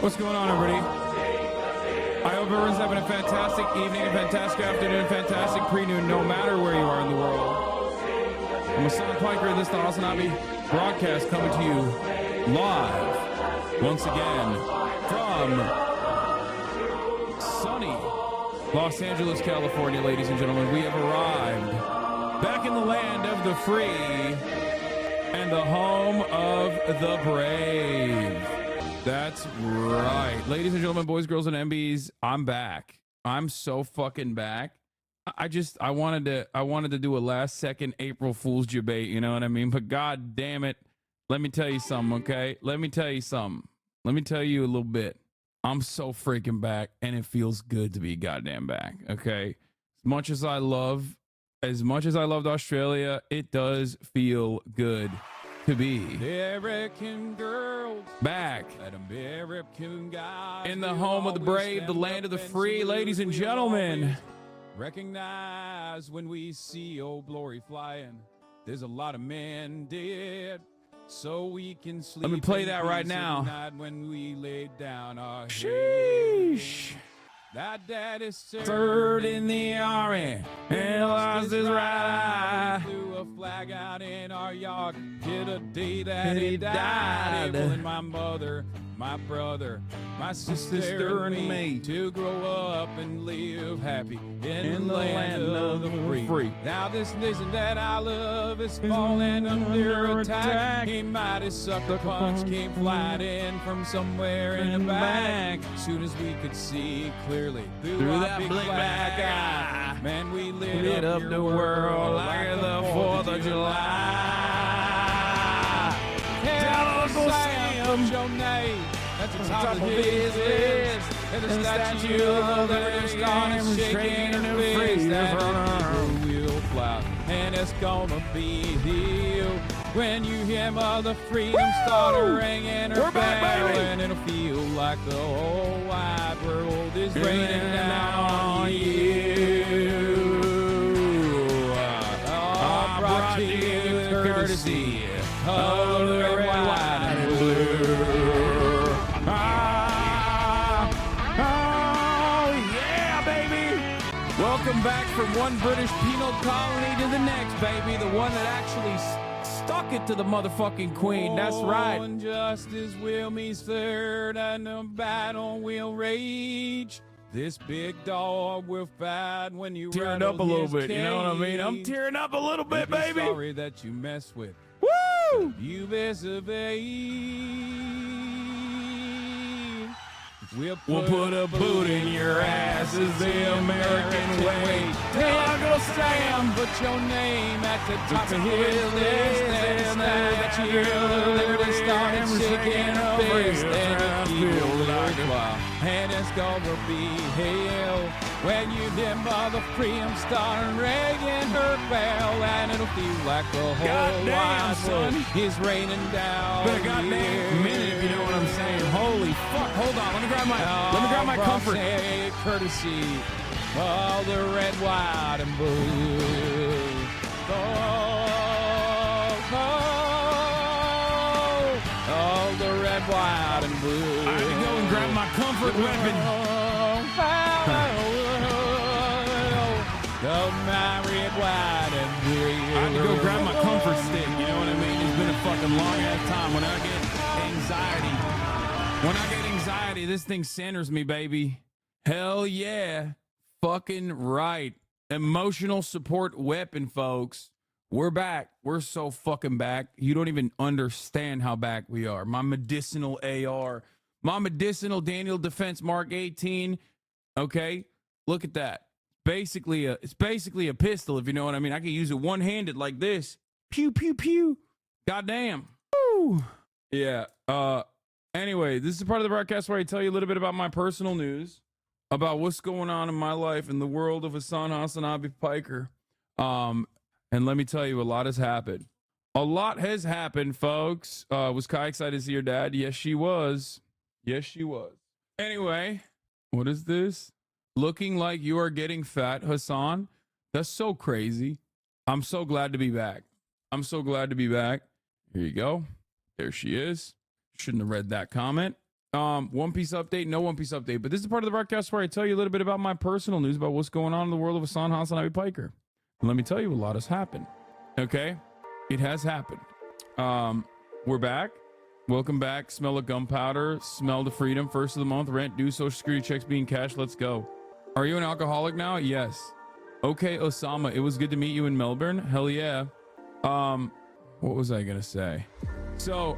What's going on, everybody? I hope everyone's having a fantastic evening, a fantastic afternoon, fantastic pre-noon, no matter where you are in the world. I'm Hassan Piker. This is the Hassan Abi broadcast coming to you live, once again, from sunny Los Angeles, California, ladies and gentlemen. We have arrived back in the land of the free and the home of the brave. That's right. Ladies and gentlemen, boys, girls, and MBs, I'm back. I'm so fucking back. I wanted to do a last second April Fool's debate, you know what I mean? But god damn it, let me tell you something, okay? Let me tell you something. Let me tell you a little bit. I'm so freaking back, and it feels good to be goddamn back, okay? As much as I loved Australia, it does feel good to be American girls back American guys in the home of the brave, the land of the free. Ladies and gentlemen, recognize when we see old glory flying, there's a lot of men dead, so we can sleep. Let me play that right now. When we lay down our sheesh. That dad is third in the army and lost his right eye. Threw a flag out in our yard, did a day that he died. And my mother, my brother, my sister and me to grow up and live happy in the land of the free. Now this nation that I love is falling under attack. He might have sucked a punch, came flying in from somewhere in the back. Soon as we could see clearly through that big black eye, man, we lit up the world like the 4th of July. Tell Uncle Sam your name at the top of his list, and the statue of the star is shaking her fist. That will fly, and it's gonna be healed when you hear Mother Freedom start to ring in her bell, and it'll feel like the whole wide world is raining down on you. Brought to you courtesy of the red, white, and blue. Welcome back from one British penal colony to the next, baby. The one that actually stuck it to the motherfucking queen. That's right. And justice will meet third, and the battle will rage. This big dog will fight when you tearing up a little bit. You know what I mean? I'm tearing up a little bit, baby. Sorry that you mess with. Woo! You We'll put a boot in your ass is the American way. Tell Uncle Sam, put your name at the top of his list. And that you're literally starting shaking a fist. And he will like a while. And it's gonna be hell when you dimmer the freedom star and ringing her bell. And it'll feel like the whole wide world is raining down. But a goddamn minute, if you know what I'm saying. Holy fuck. Hold on. Let me grab my comfort. Courtesy of the red, white, and blue. Oh, the red, white, and blue. I had to go and grab my comfort weapon. My red, white, and blue. I had to go grab my comfort stick. You know what I mean? It's been a fucking long ass time. When I get anxiety, this thing centers me, baby. Hell yeah. Fucking right. Emotional support weapon, folks. We're back. We're so fucking back. You don't even understand how back we are. My medicinal AR. My medicinal Daniel Defense Mark 18. Okay? Look at that. It's basically a pistol, if you know what I mean. I can use it one-handed like this. Pew, pew, pew. Goddamn. Woo. Yeah. Anyway, this is a part of the broadcast where I tell you a little bit about my personal news, about what's going on in my life in the world of Hassan Hasanabi Piker. And let me tell you, a lot has happened. A lot has happened, folks. Was Kai excited to see your dad? Yes, she was. Yes, she was. Anyway, what is this? Looking like you are getting fat, Hassan. That's so crazy. I'm so glad to be back. I'm so glad to be back. Here you go. There she is. Shouldn't have read that comment. One Piece update, no One Piece update. But this is part of the broadcast where I tell you a little bit about my personal news about what's going on in the world of Hassan Hasanabi Piker. And let me tell you, a lot has happened. Okay? It has happened. We're back. Welcome back. Smell of gunpowder. Smell the freedom. First of the month. Rent due. Social security checks being cashed. Let's go. Are you an alcoholic now? Yes. Okay, Osama. It was good to meet you in Melbourne. Hell yeah. What was I gonna say? So,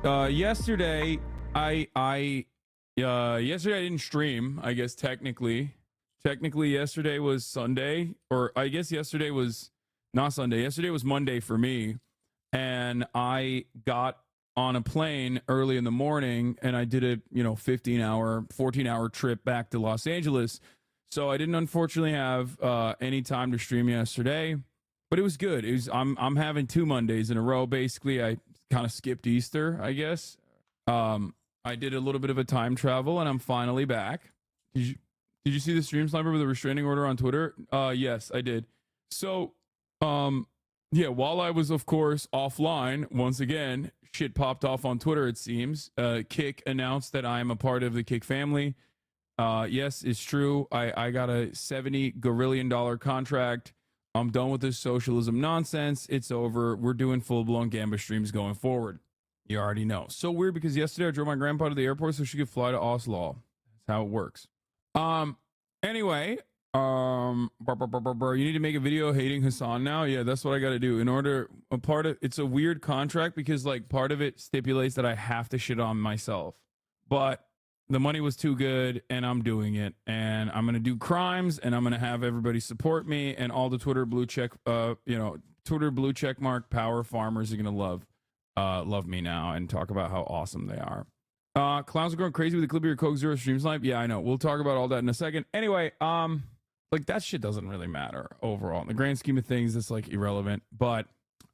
yesterday I didn't stream. I guess technically yesterday was Sunday, or I guess yesterday was not Sunday. Yesterday was Monday for me, and I got on a plane early in the morning, and I did a 14-hour trip back to Los Angeles. So I didn't unfortunately have any time to stream yesterday, but it was good. I'm having 2 Mondays in a row. Basically, I kind of skipped Easter, I guess. I did a little bit of a time travel, and I'm finally back. Did you see the stream sniper with a restraining order on Twitter? Yes, I did. So, yeah, while I was, of course, offline, once again, shit popped off on Twitter, it seems. Kick announced that I am a part of the Kick family. Yes, it's true. I got a $70 gorillion contract. I'm done with this socialism nonsense. It's over. We're doing full-blown Gamba streams going forward. You already know. So weird because yesterday I drove my grandpa to the airport so she could fly to Oslo. That's how it works. Anyway, you need to make a video hating Hassan now. Yeah, that's what I got to do. It's a weird contract because like part of it stipulates that I have to shit on myself, but the money was too good and I'm doing it, and I'm going to do crimes, and I'm going to have everybody support me, and all the Twitter blue check mark power farmers are going to love me now and talk about how awesome they are. Clowns are going crazy with the clip of your Coke Zero stream snipe. Yeah, I know. We'll talk about all that in a second. Anyway, like that shit doesn't really matter overall. In the grand scheme of things, it's like irrelevant. But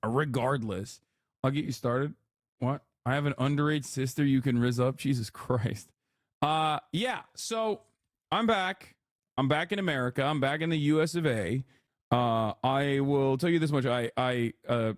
regardless, I'll get you started. What? I have an underage sister you can rizz up? Jesus Christ. Yeah, so I'm back. I'm back in America. I'm back in the US of A. I will tell you this much. I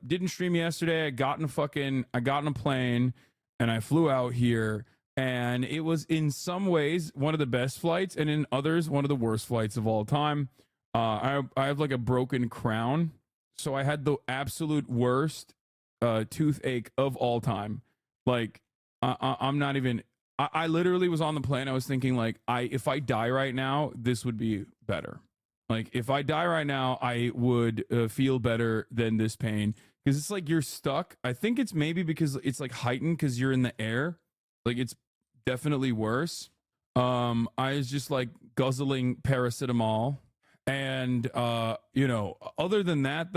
didn't stream yesterday. I got in a plane and I flew out here, and it was in some ways one of the best flights, and in others one of the worst flights of all time. I have like a broken crown, so I had the absolute worst toothache of all time. Like I'm not even. I literally was on the plane. I was thinking like, if I die right now, this would be better. Like if I die right now, I would feel better than this pain because it's like you're stuck. I think it's maybe because it's like heightened because you're in the air. Like it's definitely worse. I was just like guzzling paracetamol. And you know, other than that,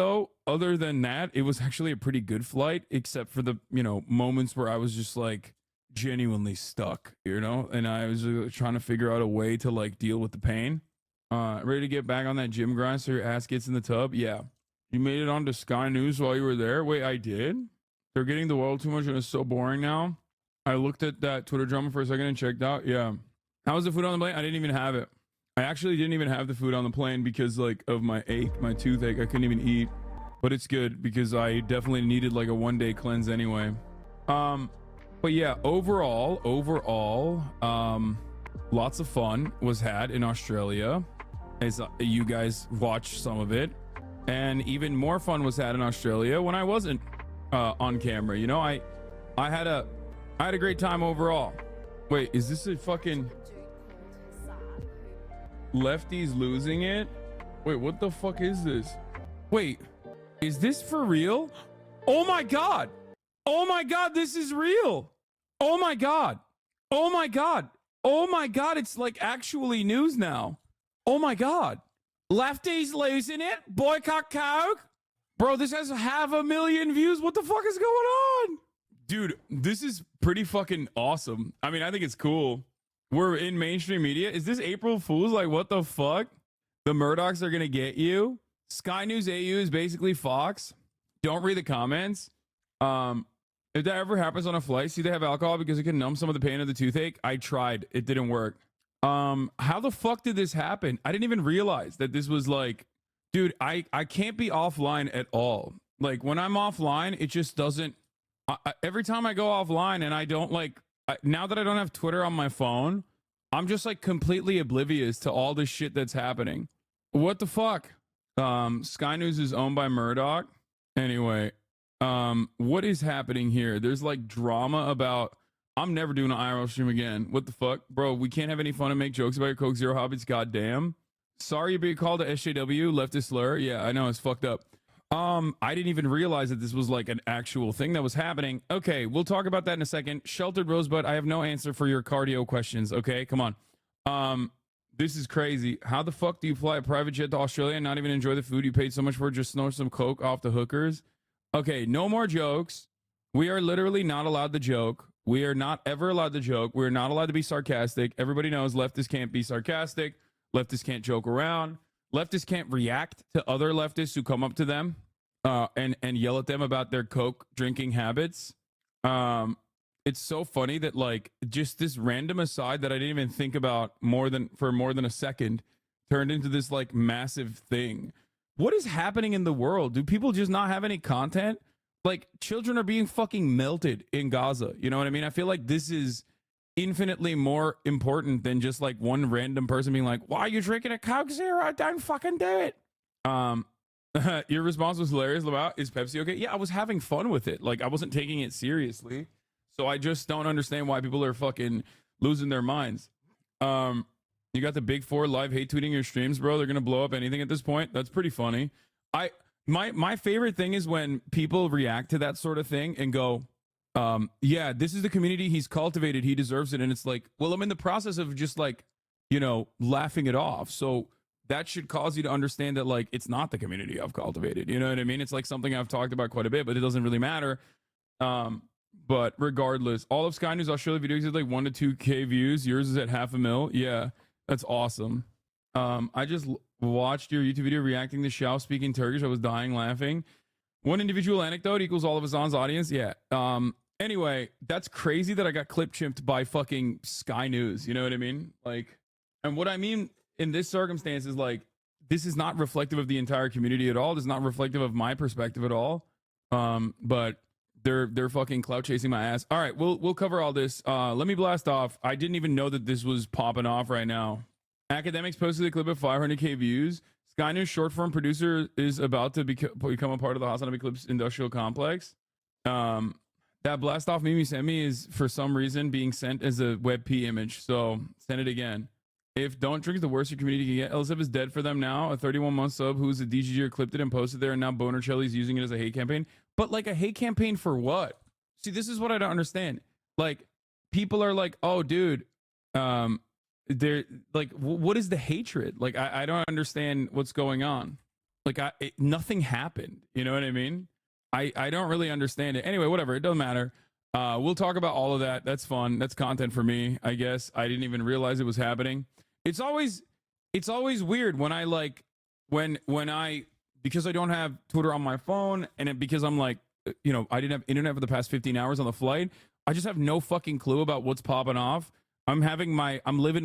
it was actually a pretty good flight, except for the, you know, moments where I was just like genuinely stuck, you know, and I was trying to figure out a way to like deal with the pain. Ready to get back on that gym grind so your ass gets in the tub? Yeah. You made it onto Sky News while you were there? Wait, I did? They're getting the world too much and it's so boring now. I looked at that Twitter drama for a second and checked out. Yeah. How was the food on the plane? I didn't even have it. I actually didn't even have the food on the plane because like of my toothache. I couldn't even eat. But it's good because I definitely needed like a 1-day cleanse anyway. But yeah, overall, lots of fun was had in Australia as you guys watched some of it. And even more fun was had in Australia when I wasn't on camera. You know, I had a great time overall. Wait, is this a fucking Lefties losing it? Wait, what the fuck is this? Wait, is this for real? Oh my god. Oh my god, this is real. Oh my god. Oh my god. Oh my god, it's like actually news now. Oh my god. Lefties losing it. Boycott Coke. Bro, this has 500,000 views. What the fuck is going on? Dude, this is pretty fucking awesome. I mean, I think it's cool. We're in mainstream media. Is this April Fool's? Like, what the fuck? The Murdochs are going to get you. Sky News AU is basically Fox. Don't read the comments. If that ever happens on a flight, see they have alcohol because it can numb some of the pain of the toothache. I tried. It didn't work. How the fuck did this happen? I didn't even realize that this was like, dude, I can't be offline at all. Like when I'm offline, it just doesn't. Every time I go offline and I don't like, now that I don't have Twitter on my phone, I'm just like completely oblivious to all this shit that's happening. What the fuck? Sky News is owned by Murdoch. Anyway, what is happening here? There's like drama about, I'm never doing an IRL stream again. What the fuck? Bro, we can't have any fun and make jokes about your Coke Zero hobbies. Goddamn. Sorry you're being called a SJW, leftist slur. Yeah, I know, it's fucked up. I didn't even realize that this was like an actual thing that was happening. Okay, we'll talk about that in a second. Sheltered Rosebud, I have no answer for your cardio questions. Okay, come on. This is crazy. How the fuck do you fly a private jet to Australia and not even enjoy the food you paid so much for? Just snort some Coke off the hookers? Okay, no more jokes. We are literally not allowed to joke. We are not ever allowed to joke. We're not allowed to be sarcastic. Everybody knows leftists can't be sarcastic. Leftists can't joke around. Leftists can't react to other leftists who come up to them and yell at them about their Coke drinking habits. It's so funny that like just this random aside that I didn't even think about more than a second turned into this like massive thing. What is happening in the world? Do people just not have any content? Like children are being fucking melted in Gaza. You know what I mean? I feel like this is infinitely more important than just like one random person being like, why are you drinking a Coke Zero? Don't fucking do it. Your response was hilarious. About, is Pepsi okay? Yeah, I was having fun with it. Like I wasn't taking it seriously. So I just don't understand why people are fucking losing their minds. You got the big four live hate tweeting your streams, bro. They're gonna blow up anything at this point. That's pretty funny. My favorite thing is when people react to that sort of thing and go, yeah, this is the community he's cultivated. He deserves it. And it's like, well, I'm in the process of just like, you know, laughing it off. So that should cause you to understand that like it's not the community I've cultivated. You know what I mean? It's like something I've talked about quite a bit, but it doesn't really matter. But regardless, all of Sky News Australia videos is like 1 to 2K views. Yours is at 500,000. Yeah, that's awesome. I just watched your YouTube video reacting to Shao speaking Turkish. I was dying laughing. One individual anecdote equals all of Azan's audience. Yeah. Anyway, that's crazy that I got clip chimped by fucking Sky News. You know what I mean? Like, and what I mean in this circumstance is like, this is not reflective of the entire community at all. This is not reflective of my perspective at all. But they're fucking clout chasing my ass. All right, we'll cover all this. Let me blast off. I didn't even know that this was popping off right now. Academics posted a clip of 500K views. Sky News short form producer is about to become a part of the Hasan Eclipse industrial complex. That blast off meme you sent me is for some reason being sent as a WebP image. So send it again. If Don't Drink is the worst your community can get, LSF is dead for them now. A 31-month sub who's a DGGer clipped it and posted there, and now Bonercelli's using it as a hate campaign. But like a hate campaign for what? See, this is what I don't understand. Like, people are like, oh, dude, they're like, what is the hatred? Like, I don't understand what's going on. Like, nothing happened. You know what I mean? I don't really understand it. Anyway, whatever. It doesn't matter. We'll talk about all of that. That's fun. That's content for me, I guess. I didn't even realize it was happening. It's always weird when I like when I, because I don't have Twitter on my phone, and because I'm like, you know, I didn't have internet for the past 15 hours on the flight. I just have no fucking clue about what's popping off. I'm living my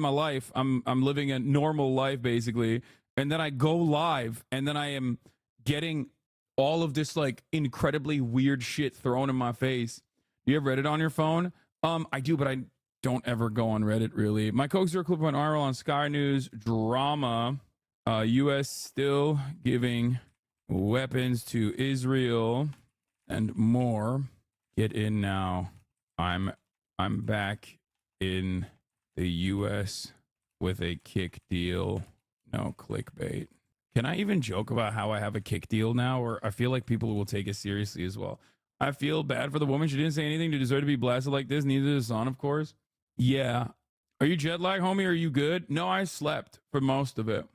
life. I'm living a normal life basically, and then I go live, and then I am getting all of this like incredibly weird shit thrown in my face. Do you have Reddit on your phone? I do, but I don't ever go on Reddit really. My Coke Zero clip went viral on Sky News drama. U.S. still giving weapons to Israel and more. Get in now. I'm back in the U.S. with a kick deal. No clickbait. Can I even joke about how I have a kick deal now? Or I feel like people will take it seriously as well. I feel bad for the woman. She didn't say anything to deserve to be blasted like this. Neither does Son, of course. Yeah. Are you jet lag, homie? Are you good? No, I slept for most of it.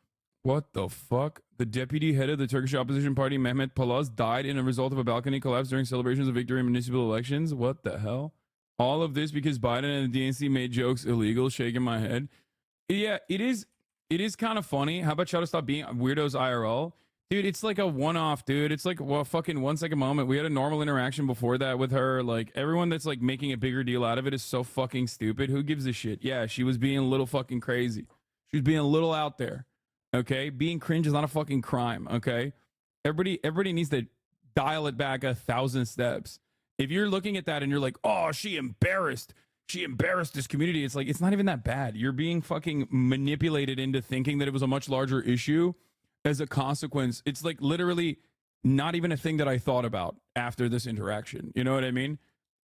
What the fuck? The deputy head of the Turkish opposition party, Mehmet Palaz, died in a result of a balcony collapse during celebrations of victory in municipal elections. What the hell? All of this because Biden and the DNC made jokes illegal, shaking my head. Yeah, it is kind of funny. How about y'all to stop being weirdos IRL? Dude, it's like a one-off, dude. It's like a fucking 1 second moment. We had a normal interaction before that with her. Like, everyone that's like making a bigger deal out of it is so fucking stupid. Who gives a shit? Yeah, she was being a little fucking crazy. She was being a little out there. Okay? Being cringe is not a fucking crime, okay? Everybody needs to dial it back 1,000 steps. If you're looking at that and you're like, oh, she embarrassed this community, it's like, it's not even that bad. You're being fucking manipulated into thinking that it was a much larger issue as a consequence. It's like literally not even a thing that I thought about after this interaction. You know what I mean?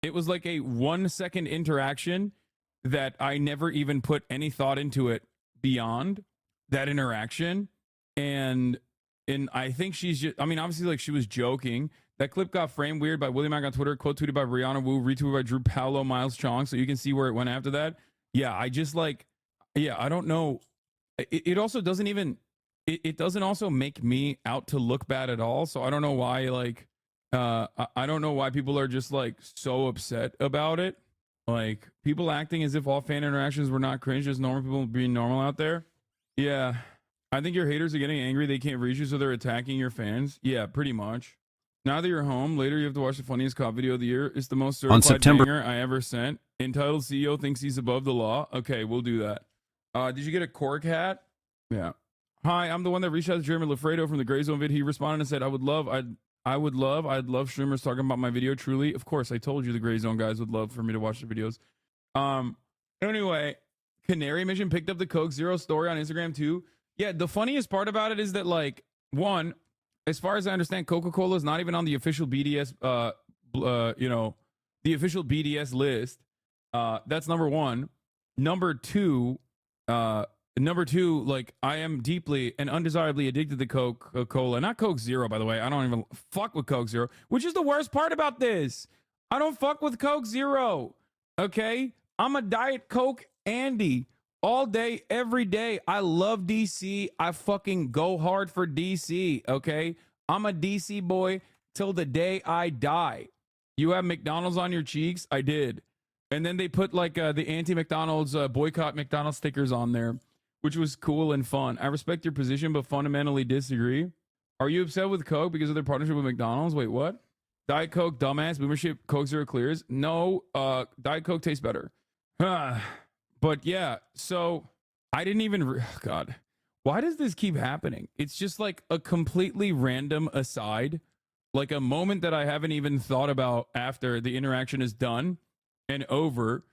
It was like a 1 second interaction that I never even put any thought into it beyond that interaction. And I think she's just, I mean, obviously, like, she was joking. That clip got framed weird by William Mack on Twitter, quote tweeted by Brianna Wu, retweeted by Drew Paolo Miles Chong, so you can see where it went after that. Yeah, I just like, yeah, I don't know. It also doesn't even, it doesn't also make me out to look bad at all. So I don't know why, like, I don't know why people are just like so upset about it. Like, people acting as if all fan interactions were not cringe, just normal people being normal out there. Yeah, I think your haters are getting angry. They can't reach you, so they're attacking your fans. Yeah, pretty much. Now that you're home, later you have to watch the funniest cop video of the year. It's the most certified banger I ever sent. Entitled CEO thinks he's above the law. Okay, we'll do that. Did you get a cork hat? Yeah. Hi, I'm the one that reached out to Jeremy Lafredo from the Gray Zone vid. He responded and said, I'd love streamers talking about my video. Truly, of course, I told you the Gray Zone guys would love for me to watch the videos. Anyway, Canary Mission picked up the Coke Zero story on Instagram too. Yeah, the funniest part about it is that, like, one, as far as I understand, Coca-Cola is not even on the official BDS, the official BDS list. That's number one. Number two, like, I am deeply and undesirably addicted to Coca-Cola. Not Coke Zero, by the way. I don't even fuck with Coke Zero, which is the worst part about this. I don't fuck with Coke Zero. Okay? I'm a Diet Coke Andy. All day, every day. I love DC. I fucking go hard for DC, okay? I'm a DC boy till the day I die. You have McDonald's on your cheeks? I did. And then they put, like, the anti-McDonald's, boycott McDonald's stickers on there, which was cool and fun. I respect your position, but fundamentally disagree. Are you upset with Coke because of their partnership with McDonald's? Wait, what? Diet Coke, dumbass, boomership, Coke Zero clears. No, Diet Coke tastes better. But yeah, so I didn't even, God, why does this keep happening? It's just like a completely random aside, like a moment that I haven't even thought about after the interaction is done and over,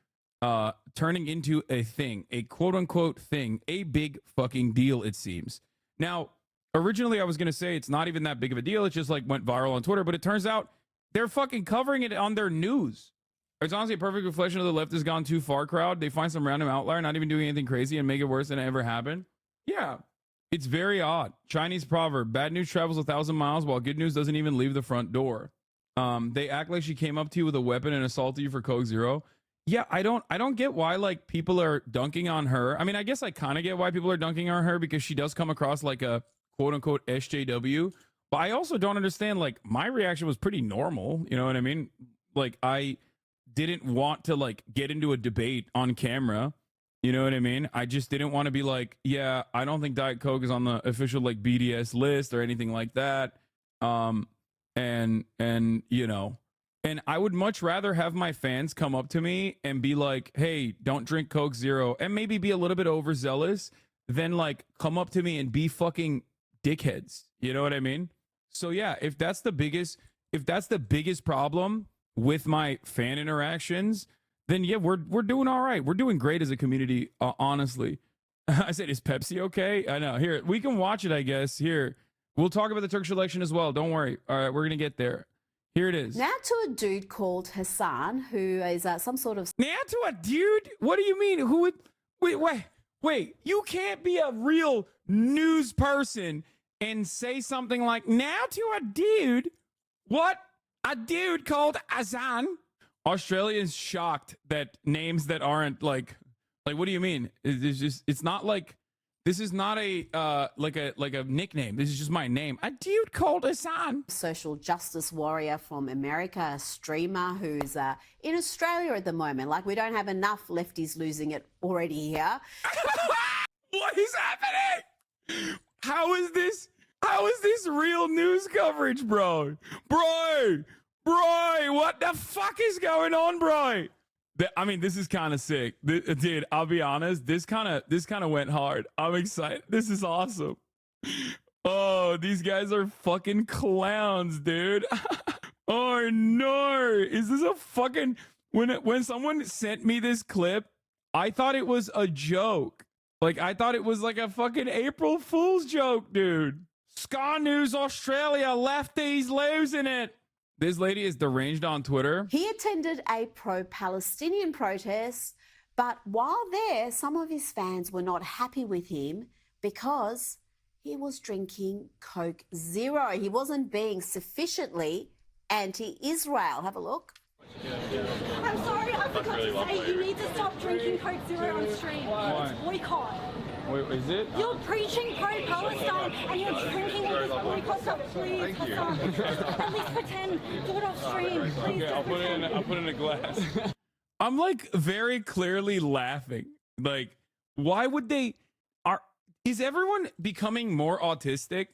turning into a thing, a quote unquote thing, a big fucking deal, it seems. Now, Originally, I was going to say it's not even that big of a deal. It just like went viral on Twitter, but it turns out they're fucking covering it on their news. It's honestly a perfect reflection of the left has gone too far crowd. They find some random outlier, not even doing anything crazy, and make it worse than it ever happened. Yeah, it's very odd. Chinese proverb, bad news travels 1,000 miles while good news doesn't even leave the front door. They act like she came up to you with a weapon and assaulted you for Coke Zero. Yeah, I don't get why like people are dunking on her. I mean, I guess I kind of get why people are dunking on her because she does come across like a quote unquote SJW. But I also don't understand, like, my reaction was pretty normal. You know what I mean? Like, I didn't want to like get into a debate on camera. You know what I mean? I just didn't want to be like, yeah, I don't think Diet Coke is on the official like BDS list or anything like that. And you know, and I would much rather have my fans come up to me and be like, hey, don't drink Coke Zero, and maybe be a little bit overzealous than like come up to me and be fucking dickheads. You know what I mean? So yeah, if that's the biggest problem with my fan interactions, then yeah, we're doing all right. We're doing great as a community, honestly. I said, is Pepsi okay? I know. Here, we can watch it, I guess. Here, we'll talk about the Turkish election as well. Don't worry. All right, we're going to get there. Here it is. Now to a dude called Hassan, who is some sort of... Now to a dude? What do you mean? Who would... Wait. You can't be a real news person and say something like, now to a dude? What? A dude called Hassan? Australians shocked that names that aren't like what do you mean? It's not like, this is not a like a nickname. This is just my name. A dude called Hassan. Social justice warrior from America, a streamer who's in Australia at the moment. Like, we don't have enough lefties losing it already here. What is happening? How is this real news coverage, bro? Bro, what the fuck is going on, bro? I mean, this is kind of sick. Dude, I'll be honest. This kind of went hard. I'm excited. This is awesome. Oh, these guys are fucking clowns, dude. Oh no. Is this a fucking... When someone sent me this clip, I thought it was a joke. Like, I thought it was like a fucking April Fool's joke, dude. Sky News Australia, lefties losing it. This lady is deranged on Twitter. He attended a pro-Palestinian protest, but while there, some of his fans were not happy with him because he was drinking Coke Zero. He wasn't being sufficiently anti-Israel. Have a look. I'm sorry, I forgot to say, you need to stop drinking Coke Zero on stream. It's boycott. Wait, is it? You're preaching pro-Palestine and you're drinking all this boycott stuff. Please, Hassan, at least pretend. Do it off stream. Please. Okay, I'll put in a glass. I'm like very clearly laughing. Like, why would they... Is everyone becoming more autistic?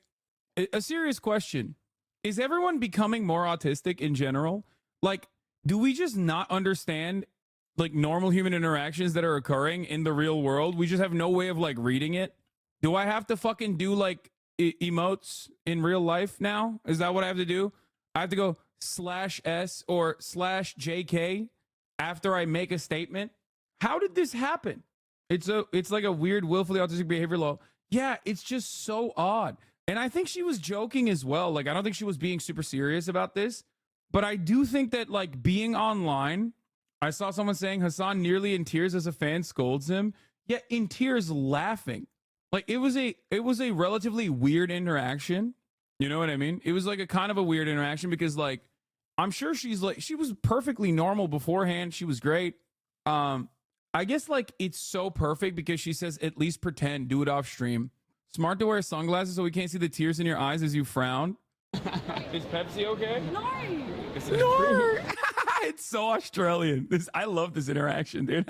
A serious question. Is everyone becoming more autistic in general? Like, do we just not understand like normal human interactions that are occurring in the real world? We just have no way of like reading it. Do I have to fucking do like emotes in real life now? Is that what I have to do? I have to go /S or /JK after I make a statement? How did this happen? It's like a weird willfully autistic behavior law. Yeah, it's just so odd. And I think she was joking as well. Like, I don't think she was being super serious about this, but I do think that like being online, I saw someone saying Hassan nearly in tears as a fan scolds him. Yeah, in tears laughing. Like, it was a relatively weird interaction. You know what I mean? It was like a kind of a weird interaction because like, I'm sure she was perfectly normal beforehand. She was great. I guess like it's so perfect because she says, at least pretend, do it off stream. Smart to wear sunglasses so we can't see the tears in your eyes as you frown. Is Pepsi okay? No. No. It's so Australian. I love this interaction, dude.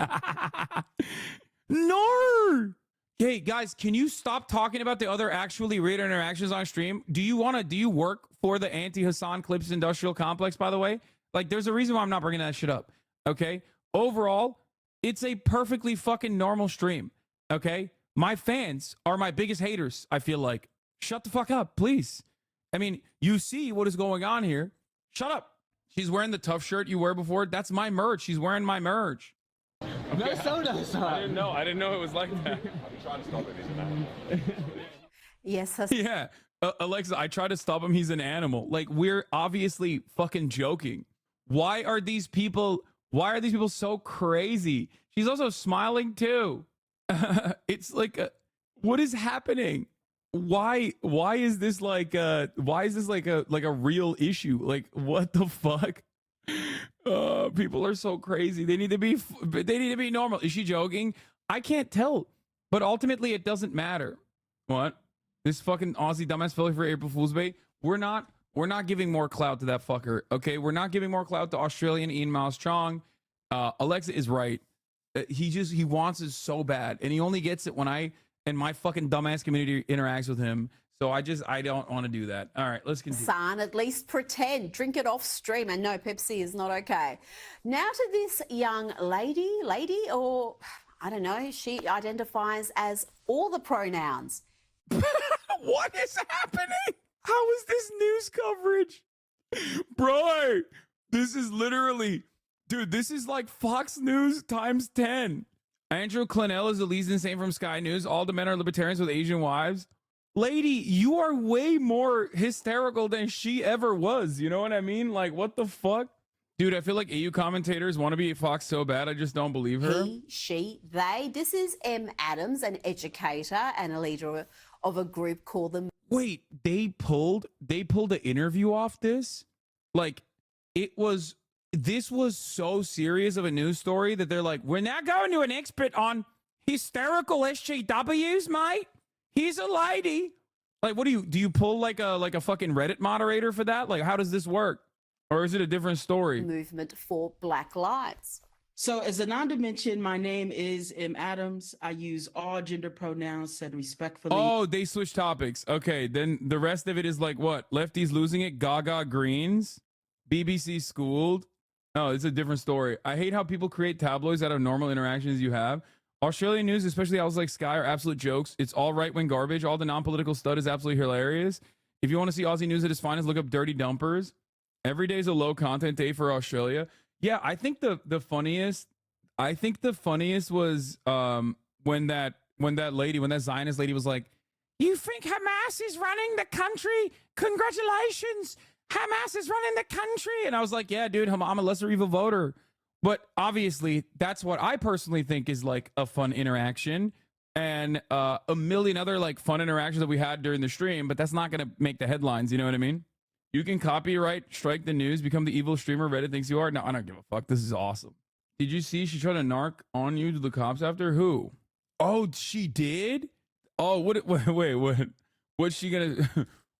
No. Hey guys, can you stop talking about the other actually weird interactions on stream? Do you work for the anti-Hassan Clips Industrial Complex, by the way? Like, there's a reason why I'm not bringing that shit up. Okay. Overall, it's a perfectly fucking normal stream. Okay. My fans are my biggest haters, I feel like. Shut the fuck up, please. I mean, you see what is going on here. Shut up. She's wearing the tough shirt you wear before. That's my merch. She's wearing my merch. Okay. No soda, son. I didn't know it was like that. I'm trying to stop it, isn't it? Yes, Yeah. Alexa, I tried to stop him. He's an animal. Like, we're obviously fucking joking. Why are these people so crazy? She's also smiling too. It's like, what is happening? Why is this like a real issue? Like, what the fuck? People are so crazy. They need to be normal. Is she joking? I can't tell. But ultimately, it doesn't matter. What? This fucking Aussie dumbass Philly for April Fool's bait. We're not giving more clout to that fucker. Okay, we're not giving more clout to Australian Ian Miles Chong. Alexa is right. He wants it so bad, and he only gets it when I and my fucking dumbass community interacts with him. So I don't want to do that. All right, let's continue. son, at least pretend. Drink it off stream. And no, Pepsi is not okay. Now to this young lady, or I don't know, she identifies as all the pronouns. What is happening? How is this news coverage? Bro, this is literally, dude, this is like Fox News times 10. Andrew Clennell is the lead insane from Sky News. All the men are libertarians with Asian wives. Lady, you are way more hysterical than she ever was. You know what I mean? Like, what the fuck? Dude, I feel like AU commentators want to be Fox so bad, I just don't believe her. He, she, they. This is M. Adams, an educator and a leader of a group called the... Wait, they pulled an interview off this? Like, this was so serious of a news story that they're like, we're now going to an expert on hysterical SJWs, mate. He's a lady. Like, what do you pull like a fucking Reddit moderator for that? Like, how does this work? Or is it a different story? Movement for Black Lives. So as Ananda mentioned, my name is M. Adams. I use all gender pronouns said respectfully. Oh, they switched topics. Okay, then the rest of it is like what? Lefties losing it, Gaga Greens, BBC schooled. Oh, it's a different story. I hate how people create tabloids out of normal interactions you have. Australian news, especially outlets like Sky, are absolute jokes. It's all right-wing garbage. All the non-political stud is absolutely hilarious. If you want to see Aussie news at its finest, look up Dirty Dumpers. Every day is a low content day for Australia. Yeah, I think the funniest was when that Zionist lady was like, "You think Hamas is running the country? Congratulations, Hamas is running the country." And I was like, "Yeah, dude, I'm a lesser evil voter." But obviously, that's what I personally think is like a fun interaction, and a million other like fun interactions that we had during the stream. But that's not gonna make the headlines. You know what I mean? You can copyright strike the news, become the evil streamer Reddit thinks you are. No, I don't give a fuck. This is awesome. Did you see she tried to narc on you to the cops after? Who? Oh, she did? Oh, wait, what's she gonna,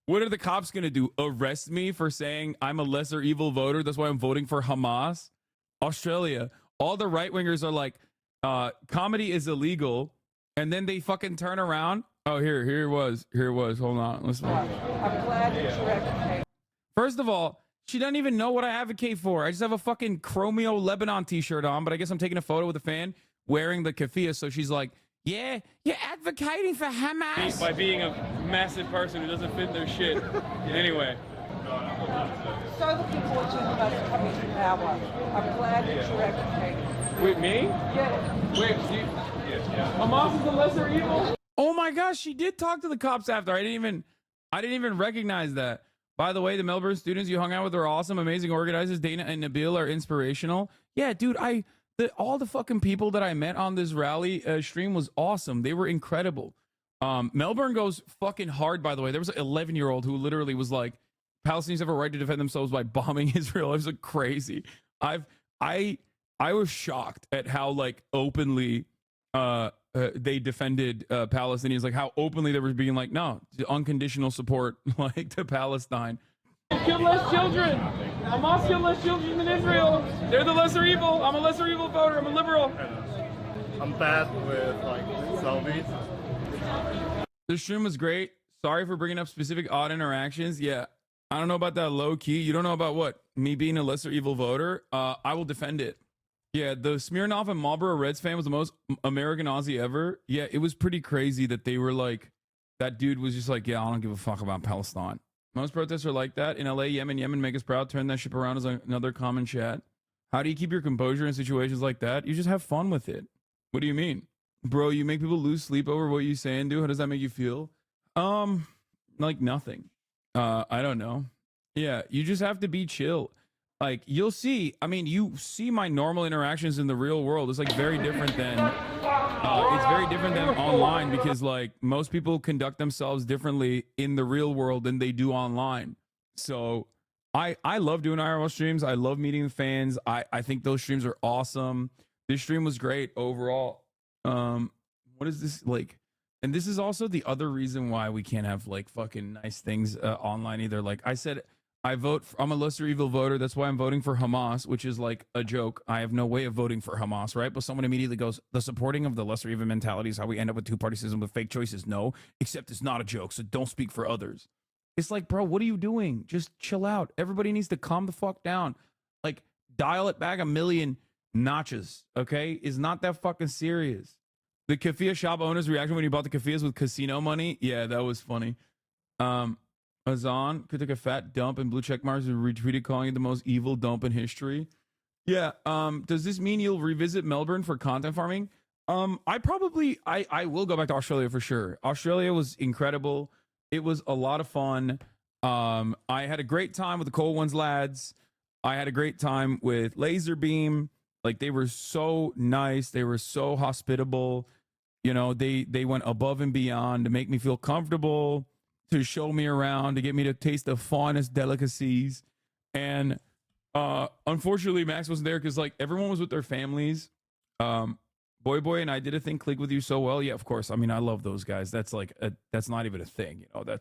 what are the cops gonna do? Arrest me for saying I'm a lesser evil voter? That's why I'm voting for Hamas? Australia, all the right-wingers are like, comedy is illegal. And then they fucking turn around. Oh, here it was. Hold on. Listen. I'm glad that you advocate. First of all, she doesn't even know what I advocate for. I just have a fucking Chromeo Lebanon t-shirt on, but I guess I'm taking a photo with a fan wearing the keffiyeh. So she's like, yeah, you're advocating for Hamas. By being a massive person who doesn't fit their shit. Anyway. So looking forward to the most coming to power. I'm glad that you're advocating. Wait, me? Yeah. Wait, Hamas is the lesser evil? Oh my gosh, she did talk to the cops after. I didn't even recognize that. By the way, the Melbourne students you hung out with are awesome, amazing organizers. Dana and Nabil are inspirational. Yeah, dude, all the fucking people that I met on this rally stream was awesome. They were incredible. Melbourne goes fucking hard, by the way. There was an 11-year-old who literally was like, Palestinians have a right to defend themselves by bombing Israel. It was like crazy. I was shocked at how like openly they defended Palestinians, like how openly they were being like, no, unconditional support like to Palestine. Kill less children. Hamas kill less children than Israel. They're the lesser evil. I'm a lesser evil voter. I'm a liberal. I'm bad with like selfies. The stream was great. Sorry for bringing up specific odd interactions. Yeah, I don't know about that low key. You don't know about what? Me being a lesser evil voter? I will defend it. Yeah, the Smirnoff and Marlboro Reds fan was the most American Aussie ever. Yeah, it was pretty crazy that they were like, that dude was just like, yeah, I don't give a fuck about Palestine. Most protests are like that. In LA, Yemen, make us proud. Turn that ship around is another common chat. How do you keep your composure in situations like that? You just have fun with it. What do you mean? Bro, you make people lose sleep over what you say and do. How does that make you feel? Like nothing. I don't know. Yeah, you just have to be chill. Like you'll see. I mean, you see my normal interactions in the real world. It's like very different than online because like most people conduct themselves differently in the real world than they do online. So I love doing IRL streams. I love meeting the fans. I think those streams are awesome. This stream was great overall. What is this like? And this is also the other reason why we can't have like fucking nice things online either. Like I said, I'm a lesser evil voter. That's why I'm voting for Hamas, which is like a joke. I have no way of voting for Hamas, right? But someone immediately goes, the supporting of the lesser evil mentality is how we end up with two-party system with fake choices. No, except it's not a joke. So don't speak for others. It's like, bro, what are you doing? Just chill out. Everybody needs to calm the fuck down. Like dial it back a million notches. Okay. It's not that fucking serious. The Kafia shop owner's reaction when you bought the Kafias with casino money. Yeah, that was funny. Azan could take a fat dump and blue check marks and retweeted calling it the most evil dump in history. Yeah. Does this mean you'll revisit Melbourne for content farming? I will go back to Australia for sure. Australia was incredible. It was a lot of fun. I had a great time with the Cold Ones lads. I had a great time with Laserbeam. Like they were so nice. They were so hospitable. You know, they went above and beyond to make me feel comfortable, to show me around, to get me to taste the finest delicacies. And unfortunately, Max wasn't there because like everyone was with their families. Boy and I did a thing click with you so well. Yeah, of course. I mean, I love those guys. That's like that's not even a thing. You know,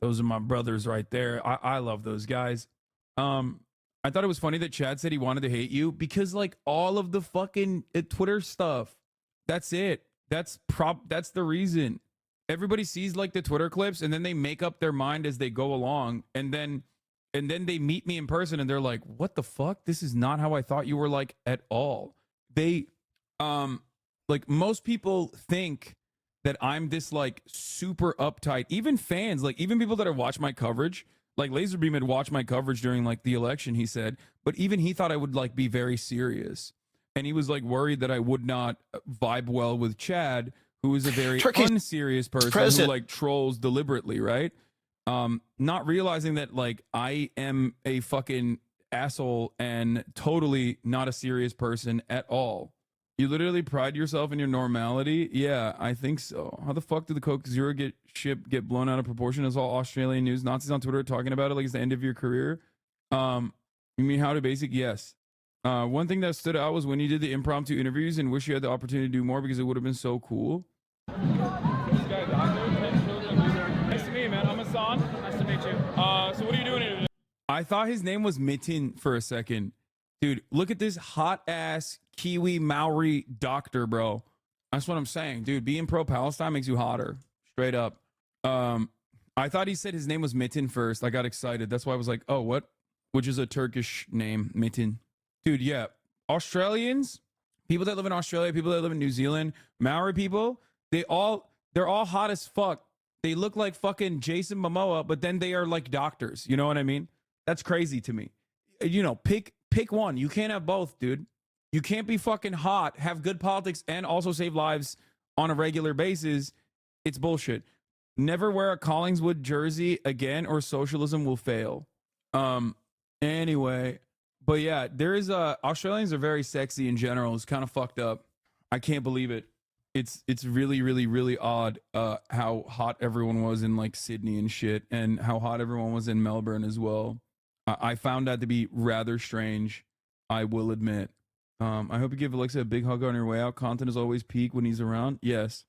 those are my brothers right there. I love those guys. I thought it was funny that Chad said he wanted to hate you because like all of the fucking Twitter stuff. That's it. That's the reason. Everybody sees like the Twitter clips and then they make up their mind as they go along, and then they meet me in person and they're like, what the fuck? This is not how I thought you were like at all. They like most people think that I'm this like super uptight. Even fans, like even people that have watched my coverage, like Laserbeam had watched my coverage during like the election, he said, but even he thought I would like be very serious. And he was like worried that I would not vibe well with Chad, who is a very unserious person who like trolls deliberately, right? Not realizing that like I am a fucking asshole and totally not a serious person at all. You literally pride yourself in your normality? Yeah, I think so. How the fuck did the Coke Zero ship get blown out of proportion? It's all Australian news. Nazis on Twitter are talking about it like it's the end of your career. You mean how to basic? Yes. One thing that stood out was when you did the impromptu interviews and wish you had the opportunity to do more because it would have been so cool. Nice to meet you, man. I'm Hassan. Nice to meet you. So what are you doing here today? I thought his name was Mitten for a second. Dude, look at this hot ass Kiwi Maori doctor, bro. That's what I'm saying. Dude, being pro-Palestine makes you hotter. Straight up. I thought he said his name was Mitten first. I got excited. That's why I was like, oh, what? Which is a Turkish name, Mitten. Dude, yeah. Australians, people that live in Australia, people that live in New Zealand, Maori people, they're all hot as fuck. They look like fucking Jason Momoa, but then they are like doctors. You know what I mean? That's crazy to me. You know, pick one. You can't have both, dude. You can't be fucking hot, have good politics, and also save lives on a regular basis. It's bullshit. Never wear a Collingwood jersey again or socialism will fail. Anyway, but yeah, there is Australians are very sexy in general. It's kind of fucked up. I can't believe it. It's really, really, really odd how hot everyone was in like Sydney and shit, and how hot everyone was in Melbourne as well. I found that to be rather strange, I will admit. I hope you give Alexa a big hug on your way out. Content is always peak when he's around. Yes.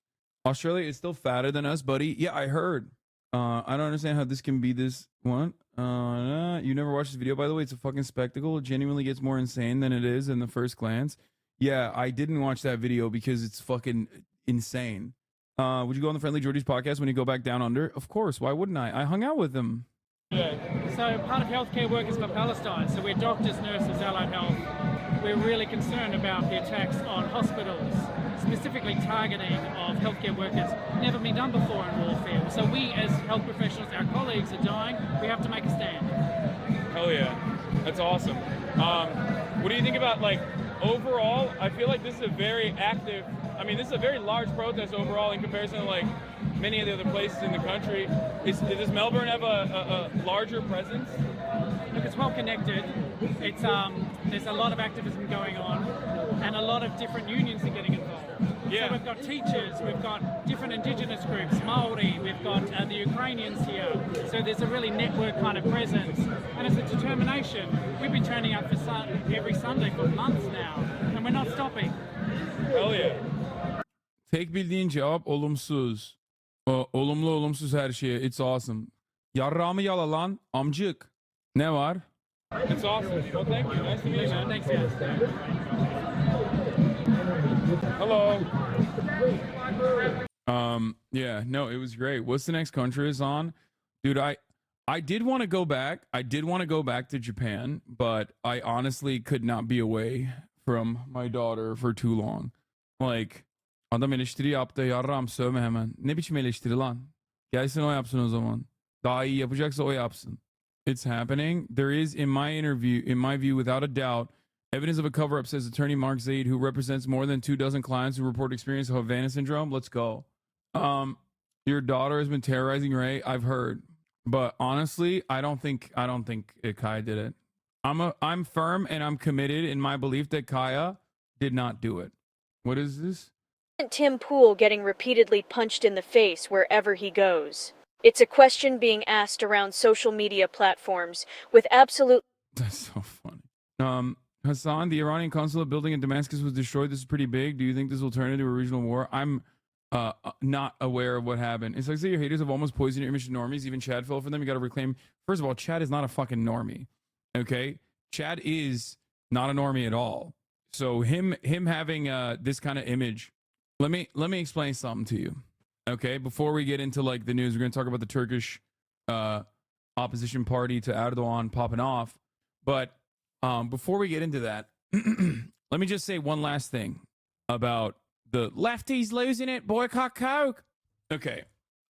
Australia is still fatter than us, buddy. Yeah, I heard. I don't understand how this can be this one. You never watched this video, by the way. It's a fucking spectacle. It genuinely gets more insane than it is in the first glance. Yeah, I didn't watch that video because it's fucking insane. Would you go on the Friendly Geordies podcast when you go back down under? Of course. Why wouldn't I? I hung out with them. Yeah. So part of Healthcare Workers for Palestine. So we're doctors, nurses, allied health. We're really concerned about the attacks on hospitals, specifically targeting of healthcare workers. Never been done before in warfare. So we as health professionals, our colleagues are dying. We have to make a stand. Hell yeah. That's awesome. What do you think about, like, overall? I feel like this is a very active, this is a very large protest overall in comparison to, like, many of the other places in the country. Does Melbourne have a larger presence? Look, it's well connected. It's there's a lot of activism going on, and a lot of different unions are getting involved. Yeah. So we've got teachers, we've got different indigenous groups, Maori, we've got the Ukrainians here. So there's a really network kind of presence, and it's a determination. We've been turning up for every Sunday for months now, and we're not stopping. Hell yeah. Tek bildiğin cevap olumsuz. Olumlu olumsuz her şeye. It's awesome. Yarrağımı yala lan amcık. Ne var? It's awesome. Well, thank you. Nice to meet you, man. Thanks, guys. Hello. Yeah, no, it was great. What's the next country is on? Dude, I did want to go back. I did want to go back to Japan, but I honestly could not be away from my daughter for too long. Like, adam eleştiri yaptı. Yarram sövme hemen. Ne biçim eleştiri lan? Gelsin o yapsın o zaman. Daha iyi yapacaksa o yapsın. It's happening. There is, in my view, without a doubt, evidence of a cover-up, says attorney Mark Zaid, who represents more than 24 clients who report experience of Havana syndrome. Let's go. Your daughter has been terrorizing Ray. I've heard, but honestly, I don't think Kaya did it. I'm firm and I'm committed in my belief that Kaya did not do it. What is this? Tim Pool getting repeatedly punched in the face wherever he goes. It's a question being asked around social media platforms with absolute... That's so funny. Hassan, the Iranian consulate building in Damascus was destroyed. This is pretty big. Do you think this will turn into a regional war? I'm not aware of what happened. It's like, say your haters have almost poisoned your image to normies. Even Chad fell for them. You got to reclaim. First of all, Chad is not a fucking normie. Okay? Chad is not a normie at all. So him having this kind of image. Let me explain something to you. Okay? Before we get into like the news, we're going to talk about the Turkish opposition party to Erdogan popping off. But before we get into that, let me just say one last thing about the lefties losing it, boycott Coke. Okay.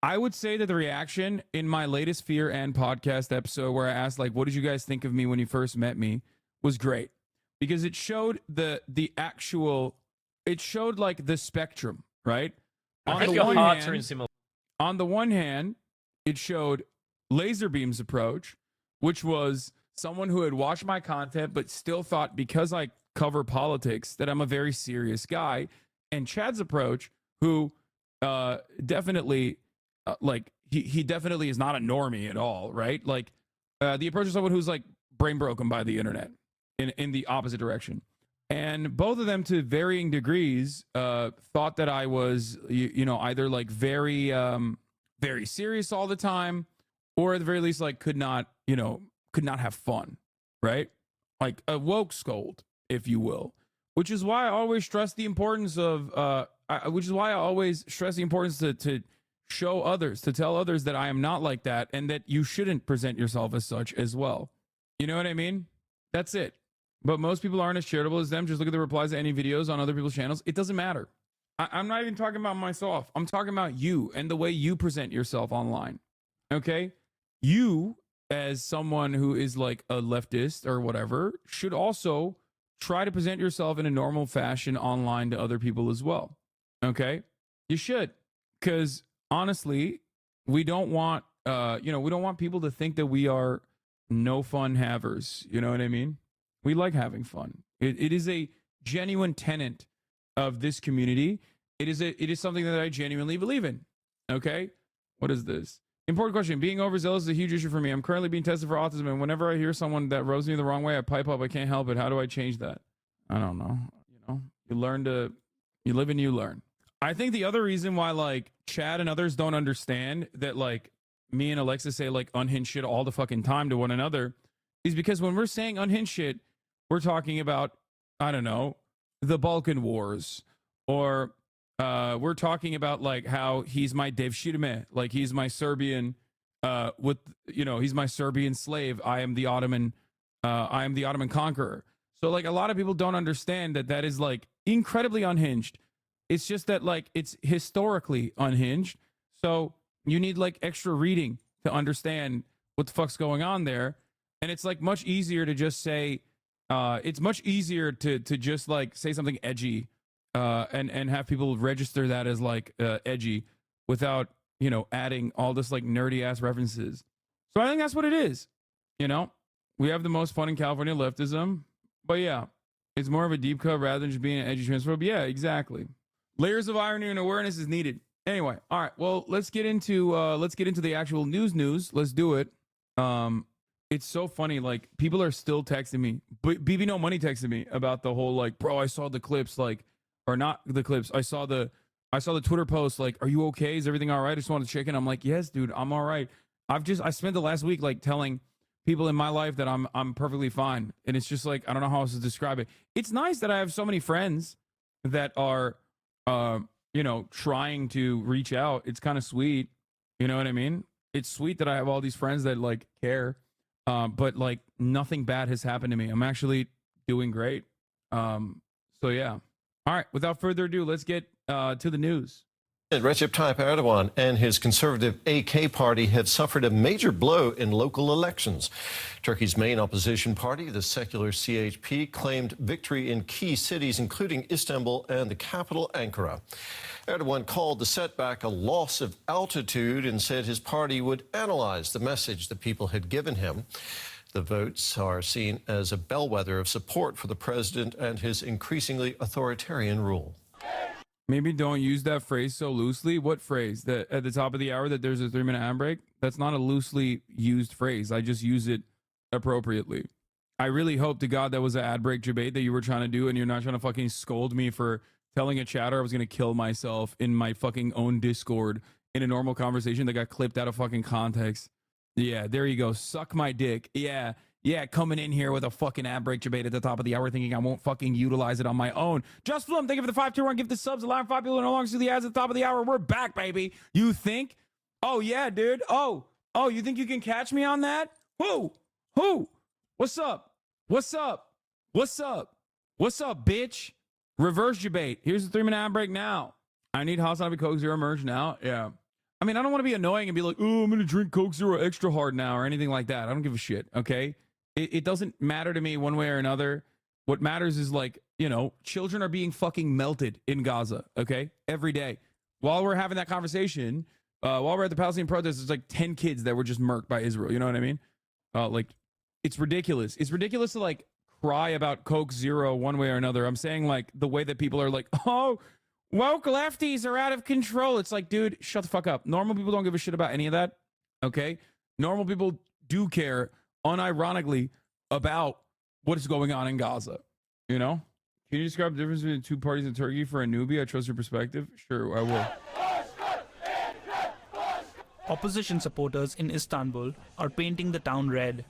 I would say that the reaction in my latest Fear and podcast episode, where I asked, like, what did you guys think of me when you first met me, was great. Because it showed it showed like the spectrum, right? On the one hand, it showed Laserbeam's approach, which was someone who had watched my content but still thought, because I cover politics, that I'm a very serious guy. And Chad's approach, who definitely like he definitely is not a normie at all, right? Like the approach of someone who's like brain broken by the internet in the opposite direction. And both of them, to varying degrees, thought that I was either like very very serious all the time, or at the very least like could not have fun, right? Like a woke scold, if you will. Which is why I always stress the importance of to show others, to tell others that I am not like that, and that you shouldn't present yourself as such as well. You know what I mean? That's it. But most people aren't as charitable as them. Just look at the replies to any videos on other people's channels. It doesn't matter. I'm not even talking about myself. I'm talking about you and the way you present yourself online. Okay? You, as someone who is like a leftist or whatever, should also try to present yourself in a normal fashion online to other people as well. Okay? You should. Because honestly, we don't want we don't want people to think that we are no fun havers. You know what I mean? We like having fun. It is a genuine tenet of this community. It is something that I genuinely believe in. Okay? What is this? Important question. Being overzealous is a huge issue for me. I'm currently being tested for autism, and whenever I hear someone that rubs me the wrong way, I pipe up. I can't help it. How do I change that? I don't know. You live and you learn. I think the other reason why like Chad and others don't understand that like me and Alexa say like unhinged shit all the fucking time to one another is because when we're saying unhinged shit, we're talking about, I don't know, the Balkan Wars, or we're talking about like how he's my devshirme, like he's my Serbian, he's my Serbian slave. I am the Ottoman conqueror. So like a lot of people don't understand that is like incredibly unhinged. It's just that like it's historically unhinged. So you need like extra reading to understand what the fuck's going on there. And it's like much easier to just say, it's much easier to just like say something edgy and have people register that as like edgy without you know, adding all this like nerdy ass references. So I think that's what it is. You know, we have the most fun in California leftism, but yeah, it's more of a deep cut rather than just being an edgy transphobe. Yeah, exactly. Layers of irony and awareness is needed. Anyway, all right. Well, let's get into the actual news. Let's do it. It's so funny. Like, people are still texting me. BB No Money texted me about the whole like, bro, I saw the clips, like, or not the clips. I saw the Twitter post, like, are you okay? Is everything all right? I just want to check in. I'm like, yes, dude, I'm all right. I spent the last week like telling people in my life that I'm perfectly fine. And it's just like, I don't know how else to describe it. It's nice that I have so many friends that are you know, trying to reach out. It's kind of sweet. You know what I mean? It's sweet that I have all these friends that like care. But like nothing bad has happened to me. I'm actually doing great. So yeah. All right. Without further ado, let's get to the news. Recep Tayyip Erdogan and his conservative AK party have suffered a major blow in local elections. Turkey's main opposition party, the secular CHP, claimed victory in key cities, including Istanbul and the capital, Ankara. Erdogan called the setback a loss of altitude and said his party would analyze the message the people had given him. The votes are seen as a bellwether of support for the president and his increasingly authoritarian rule. Maybe don't use that phrase so loosely. What phrase? That at the top of the hour that there's a 3-minute ad break? That's not a loosely used phrase. I just use it appropriately. I really hope to God that was an ad break debate that you were trying to do and you're not trying to fucking scold me for telling a chatter I was going to kill myself in my fucking own Discord in a normal conversation that got clipped out of fucking context. Yeah, there you go. Suck my dick. Yeah, coming in here with a fucking ad break debate at the top of the hour thinking I won't fucking utilize it on my own. Just Flum, thank you for the 5-2-1. Give the subs. Allowing 5 people no longer see the ads at the top of the hour. We're back, baby. You think? Oh, yeah, dude. Oh, you think you can catch me on that? Who? What's up? What's up, bitch? Reverse debate. Here's the 3-minute ad break now. I need Hassan Coke Zero merch now. Yeah. I mean, I don't want to be annoying and be like, oh, I'm going to drink Coke Zero extra hard now or anything like that. I don't give a shit, okay? It doesn't matter to me one way or another. What matters is, like, you know, children are being fucking melted in Gaza, okay? Every day. While we're having that conversation, while we're at the Palestinian protests, there's like 10 kids that were just murked by Israel. You know what I mean? Like, it's ridiculous. It's ridiculous to, like, cry about Coke Zero one way or another. I'm saying, like, the way that people are like, oh, woke lefties are out of control. It's like, dude, shut the fuck up. Normal people don't give a shit about any of that, okay? Normal people do care, unironically, about what is going on in Gaza, you know? Can you describe the difference between the two parties in Turkey for a newbie? I trust your perspective. Sure, I will. Opposition supporters in Istanbul are painting the town red,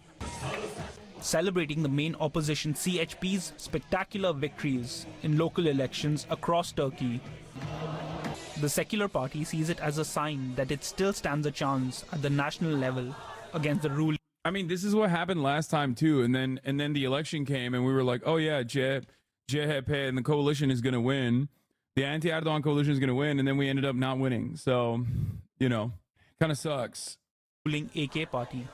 celebrating the main opposition CHP's spectacular victories in local elections across Turkey. The secular party sees it as a sign that it still stands a chance at the national level against the ruling. I mean, this is what happened last time too, and then the election came, and we were like, oh yeah, CHP and the coalition is gonna win, the anti-Erdogan coalition is gonna win, and then we ended up not winning. So, you know, kind of sucks. Ruling AK party.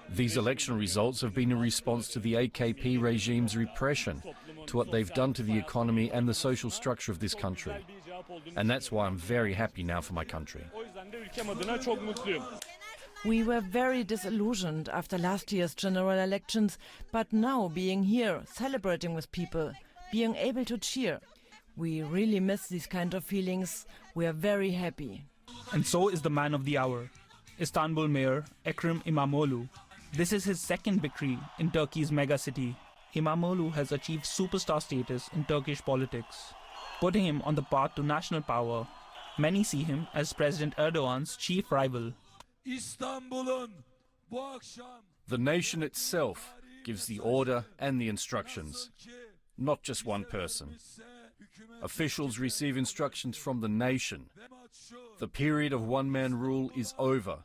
These election results have been in response to the AKP regime's repression, to what they've done to the economy and the social structure of this country. And that's why I'm very happy now for my country. We were very disillusioned after last year's general elections, but now being here, celebrating with people, being able to cheer, we really miss these kind of feelings. We are very happy. And so is the man of the hour, Istanbul Mayor Ekrem İmamoğlu. This is his second victory in Turkey's megacity. İmamoğlu has achieved superstar status in Turkish politics, putting him on the path to national power. Many see him as President Erdogan's chief rival. The nation itself gives the order and the instructions, not just one person. Officials receive instructions from the nation. The period of one-man rule is over.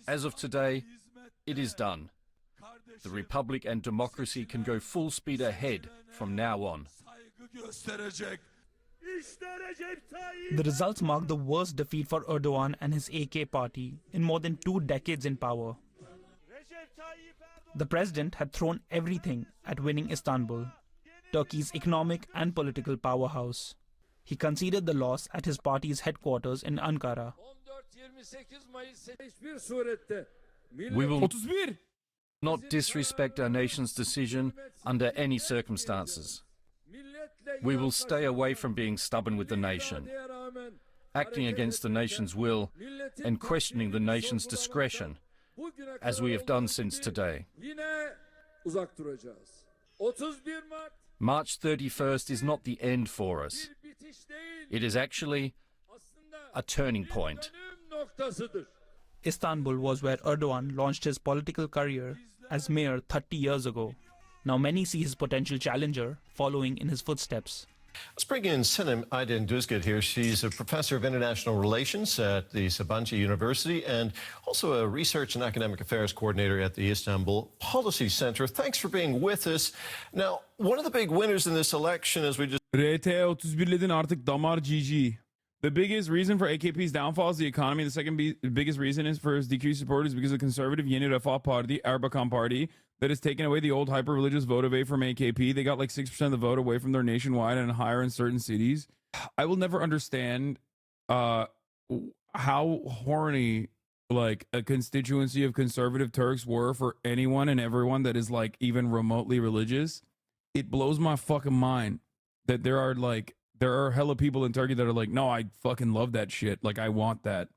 As of today, it is done. The republic and democracy can go full speed ahead from now on. The results mark the worst defeat for Erdogan and his AK party in more than 2 decades in power. The president had thrown everything at winning Istanbul, Turkey's economic and political powerhouse. He conceded the loss at his party's headquarters in Ankara. We will 31. not disrespect our nation's decision under any circumstances. We will stay away from being stubborn with the nation, acting against the nation's will and questioning the nation's discretion, as we have done since today. March 31st is not the end for us. It is actually a turning point. Istanbul was where Erdogan launched his political career as mayor 30 years ago. Now many see his potential challenger following in his footsteps. Let's bring in Sinem Aydin Düzgüt here. She's a professor of international relations at the Sabancı University and also a research and academic affairs coordinator at the Istanbul Policy Center. Thanks for being with us. Now, one of the big winners in this election, as we just... RT31'ledin artık damar GG. The biggest reason for AKP's downfall is the economy. The second biggest reason is for his decreased support is because of the conservative Yeni Refah Party, Erbakan Party, that has taken away the old hyper-religious vote away from AKP. They got like 6% of the vote away from their nationwide and higher in certain cities. I will never understand how horny like a constituency of conservative Turks were for anyone and everyone that is like even remotely religious. It blows my fucking mind that there are hella people in Turkey that are like, no, I fucking love that shit. Like, I want that.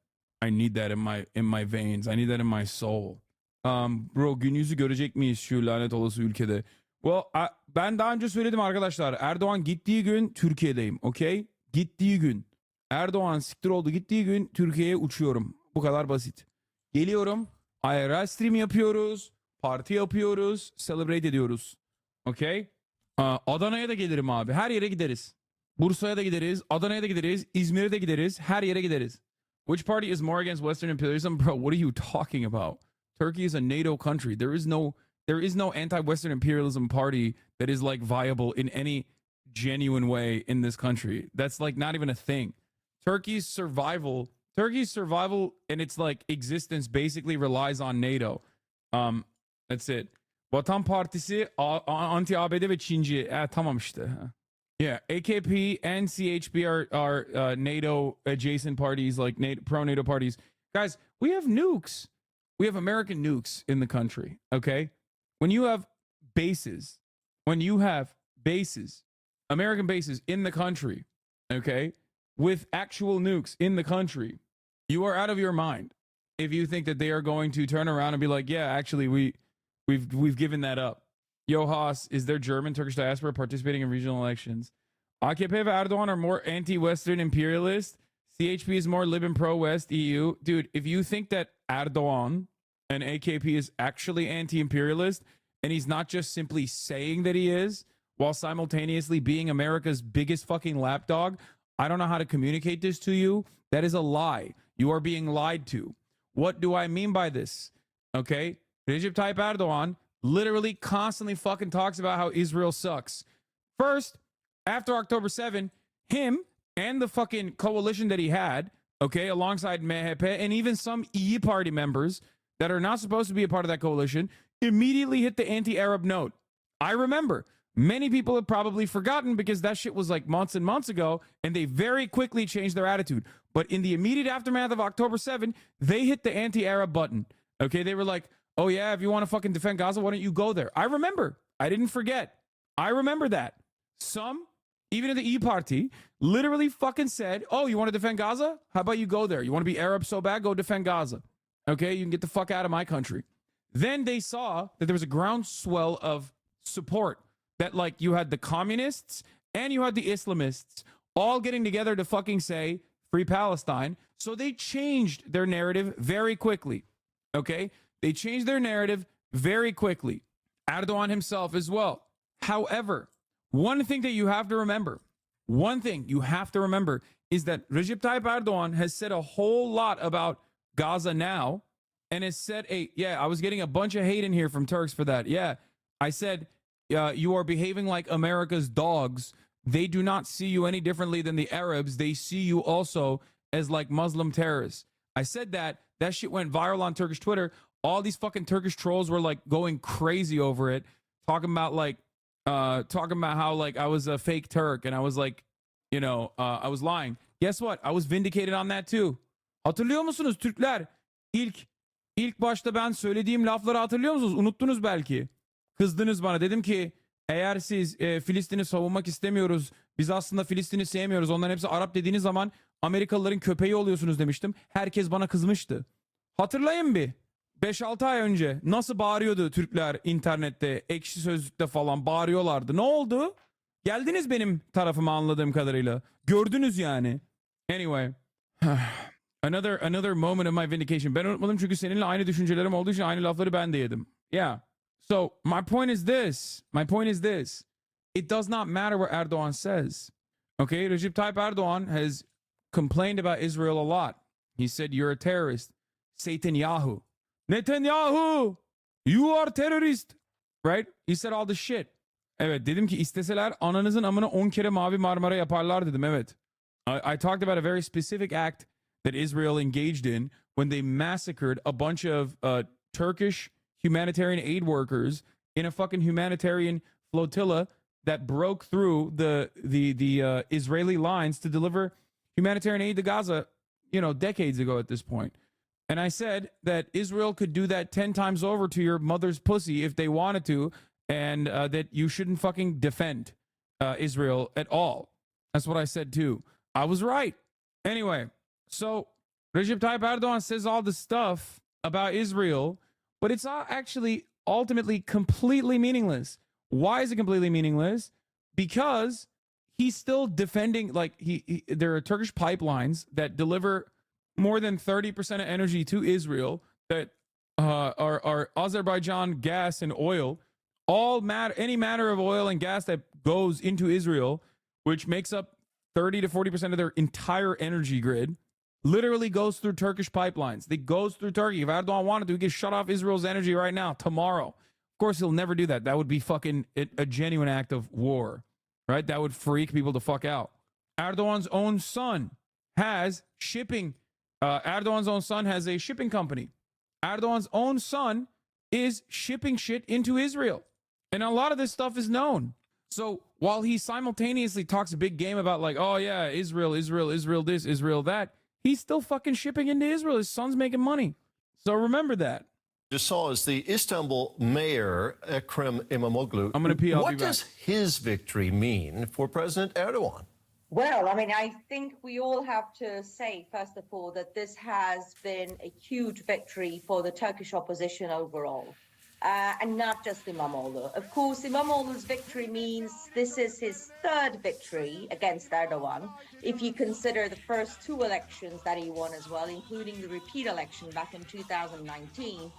I need that in my veins. I need that in my soul. Bro, gün yüzü görecek miyiz şu lanet olası ülkede? Well, ben daha önce söyledim arkadaşlar. Erdoğan gittiği gün Türkiye'deyim. Okay? Gittiği gün. Erdoğan siktir oldu gittiği gün Türkiye'ye uçuyorum. Bu kadar basit. Geliyorum. IRL stream yapıyoruz. Parti yapıyoruz. Celebrate ediyoruz. Okay? Adana'ya da gelirim abi. Her yere gideriz. Bursa'ya da gideriz. Adana'ya da gideriz. İzmir'e de gideriz. Her yere gideriz. Which party is more against Western imperialism? Bro, what are you talking about? Turkey is a NATO country. There is no anti-Western imperialism party that is like viable in any genuine way in this country. That's like not even a thing. Turkey's survival and its like existence basically relies on NATO. That's it. Vatan Partisi anti-ABD ve Çinci. Tamam işte. Yeah, AKP and CHP are NATO adjacent parties, like pro-NATO parties. Guys, we have nukes. We have American nukes in the country, okay? When you have bases, American bases in the country, okay, with actual nukes in the country, you are out of your mind if you think that they are going to turn around and be like, yeah, actually, we've given that up. Yo, Haas, is there German Turkish diaspora participating in regional elections? AKP ve Erdogan are more anti-Western imperialist. CHP is more lib and pro-West EU. Dude, if you think that Erdogan and AKP is actually anti-imperialist, and he's not just simply saying that he is, while simultaneously being America's biggest fucking lapdog, I don't know how to communicate this to you. That is a lie. You are being lied to. What do I mean by this? Okay? Recep Tayyip Erdogan literally constantly fucking talks about how Israel sucks. First, after October 7, him and the fucking coalition that he had, okay, alongside MHP and even some E party members that are not supposed to be a part of that coalition, immediately hit the anti-Arab note. I remember. Many people have probably forgotten because that shit was like months and months ago, and they very quickly changed their attitude. But in the immediate aftermath of October 7, they hit the anti-Arab button. Okay, they were like, oh yeah, if you want to fucking defend Gaza, why don't you go there? I remember. I didn't forget. I remember that. Some, even in the E party, literally fucking said, oh, you want to defend Gaza? How about you go there? You want to be Arab so bad? Go defend Gaza. Okay, you can get the fuck out of my country. Then they saw that there was a groundswell of support, that like you had the communists and you had the Islamists all getting together to fucking say free Palestine. So they changed their narrative very quickly. Okay, they changed their narrative very quickly. Erdogan himself as well. However, one thing you have to remember is that Recep Tayyip Erdogan has said a whole lot about Gaza now, and has said, I was getting a bunch of hate in here from Turks for that. Yeah, I said, you are behaving like America's dogs. They do not see you any differently than the Arabs. They see you also as like Muslim terrorists. I said that. That shit went viral on Turkish Twitter. All these fucking Turkish trolls were like going crazy over it, talking about how like I was a fake Turk, and I was like, I was lying. Guess what? I was vindicated on that too. Hatırlıyor musunuz Türkler? İlk başta ben söylediğim lafları hatırlıyor musunuz? Unuttunuz belki. Kızdınız bana. Dedim ki eğer siz Filistin'i savunmak istemiyoruz, biz aslında Filistin'i sevmiyoruz, onların hepsi Arap dediğiniz zaman Amerikalıların köpeği oluyorsunuz demiştim. Herkes bana kızmıştı. Hatırlayın bir. 5-6 ay önce nasıl bağırıyordu Türkler internette, Ekşi Sözlük'te falan bağırıyorlardı. Ne oldu? Geldiniz benim tarafıma anladığım kadarıyla. Gördünüz yani. Anyway. Another moment of my vindication. Ben unutmadım çünkü seninle aynı düşüncelerim olduğu için aynı lafları ben de yedim. Yeah. So my point is this. It does not matter what Erdogan says. Okay, Recep Tayyip Erdogan has complained about Israel a lot. He said, you're a terrorist. Netanyahu, you are terrorist. Right? He said all the shit. Evet, dedim ki isteseler ananızın amına 10 kere Mavi Marmara yaparlar dedim, evet. I talked about a very specific act that Israel engaged in when they massacred a bunch of Turkish humanitarian aid workers in a fucking humanitarian flotilla that broke through the Israeli lines to deliver humanitarian aid to Gaza, decades ago at this point. And I said that Israel could do that 10 times over to your mother's pussy if they wanted to, and that you shouldn't fucking defend Israel at all. That's what I said too. I was right. Anyway, so Recep Tayyip Erdogan says all this stuff about Israel, but it's actually ultimately completely meaningless. Why is it completely meaningless? Because he's still defending, like, there are Turkish pipelines that deliver more than 30% of energy to Israel that are Azerbaijan gas and oil. Any matter of oil and gas that goes into Israel, which makes up 30 to 40% of their entire energy grid, literally goes through Turkish pipelines. It goes through Turkey. If Erdogan wanted to, he could shut off Israel's energy right now, tomorrow. Of course, he'll never do that. That would be fucking a genuine act of war, right? That would freak people the fuck out. Erdogan's own son has shipping. Erdogan's own son has a shipping company. Erdogan's own son is shipping shit into Israel. And a lot of this stuff is known. So while he simultaneously talks a big game about, like, oh yeah, Israel this, Israel that, he's still fucking shipping into Israel. His son's making money. So remember that. Just saw as the Istanbul mayor, Ekrem İmamoğlu. I'm going to pee. What does his victory mean for President Erdogan? Well, I mean, I think we all have to say, first of all, that this has been a huge victory for the Turkish opposition overall. And not just İmamoğlu. Of course, İmamoğlu's victory means this is his third victory against Erdogan, if you consider the first two elections that he won as well, including the repeat election back in 2019.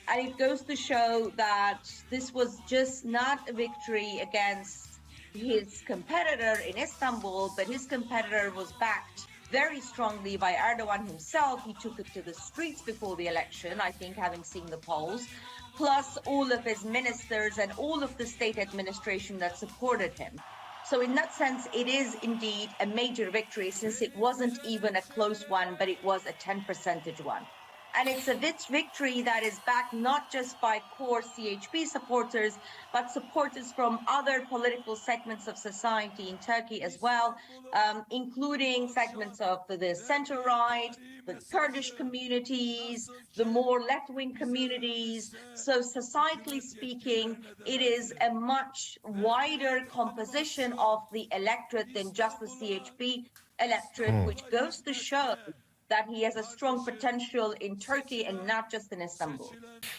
And it goes to show that this was just not a victory against his competitor in Istanbul, but his competitor was backed very strongly by Erdogan himself. He took it to the streets before the election, I think, having seen the polls, plus all of his ministers and all of the state administration that supported him. So in that sense, it is indeed a major victory, since it wasn't even a close one, but it was a 10% one. And it's a victory that is backed not just by core CHP supporters, but supporters from other political segments of society in Turkey as well, including segments of the center-right, the Kurdish communities, the more left-wing communities. So societally speaking, it is a much wider composition of the electorate than just the CHP electorate, which goes to show that he has a strong potential in Turkey and not just in Istanbul.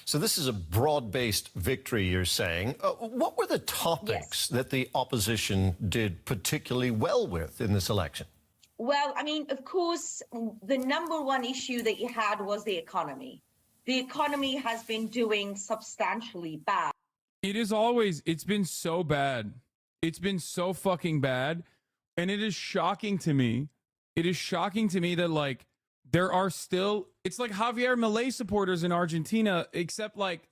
So this is a broad-based victory, you're saying. What were the topics that the opposition did particularly well with in this election? Well, I mean, of course, the number one issue that he had was the economy. The economy has been doing substantially bad. It's been so bad. It's been so fucking bad. And it is shocking to me. It is shocking to me that, like, there are still, it's like Javier Milei supporters in Argentina, except, like,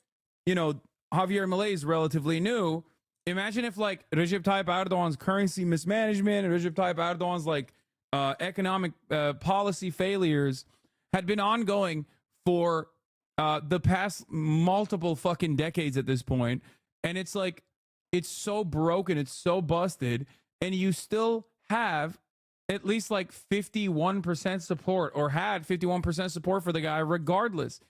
Javier Milei is relatively new. Imagine if, like, Recep Tayyip Erdogan's currency mismanagement and Recep Tayyip Erdogan's, like, economic policy failures had been ongoing for the past multiple fucking decades at this point. And it's like, it's so broken, it's so busted, and you still have at least like 51% support, or had 51% support for the guy regardless.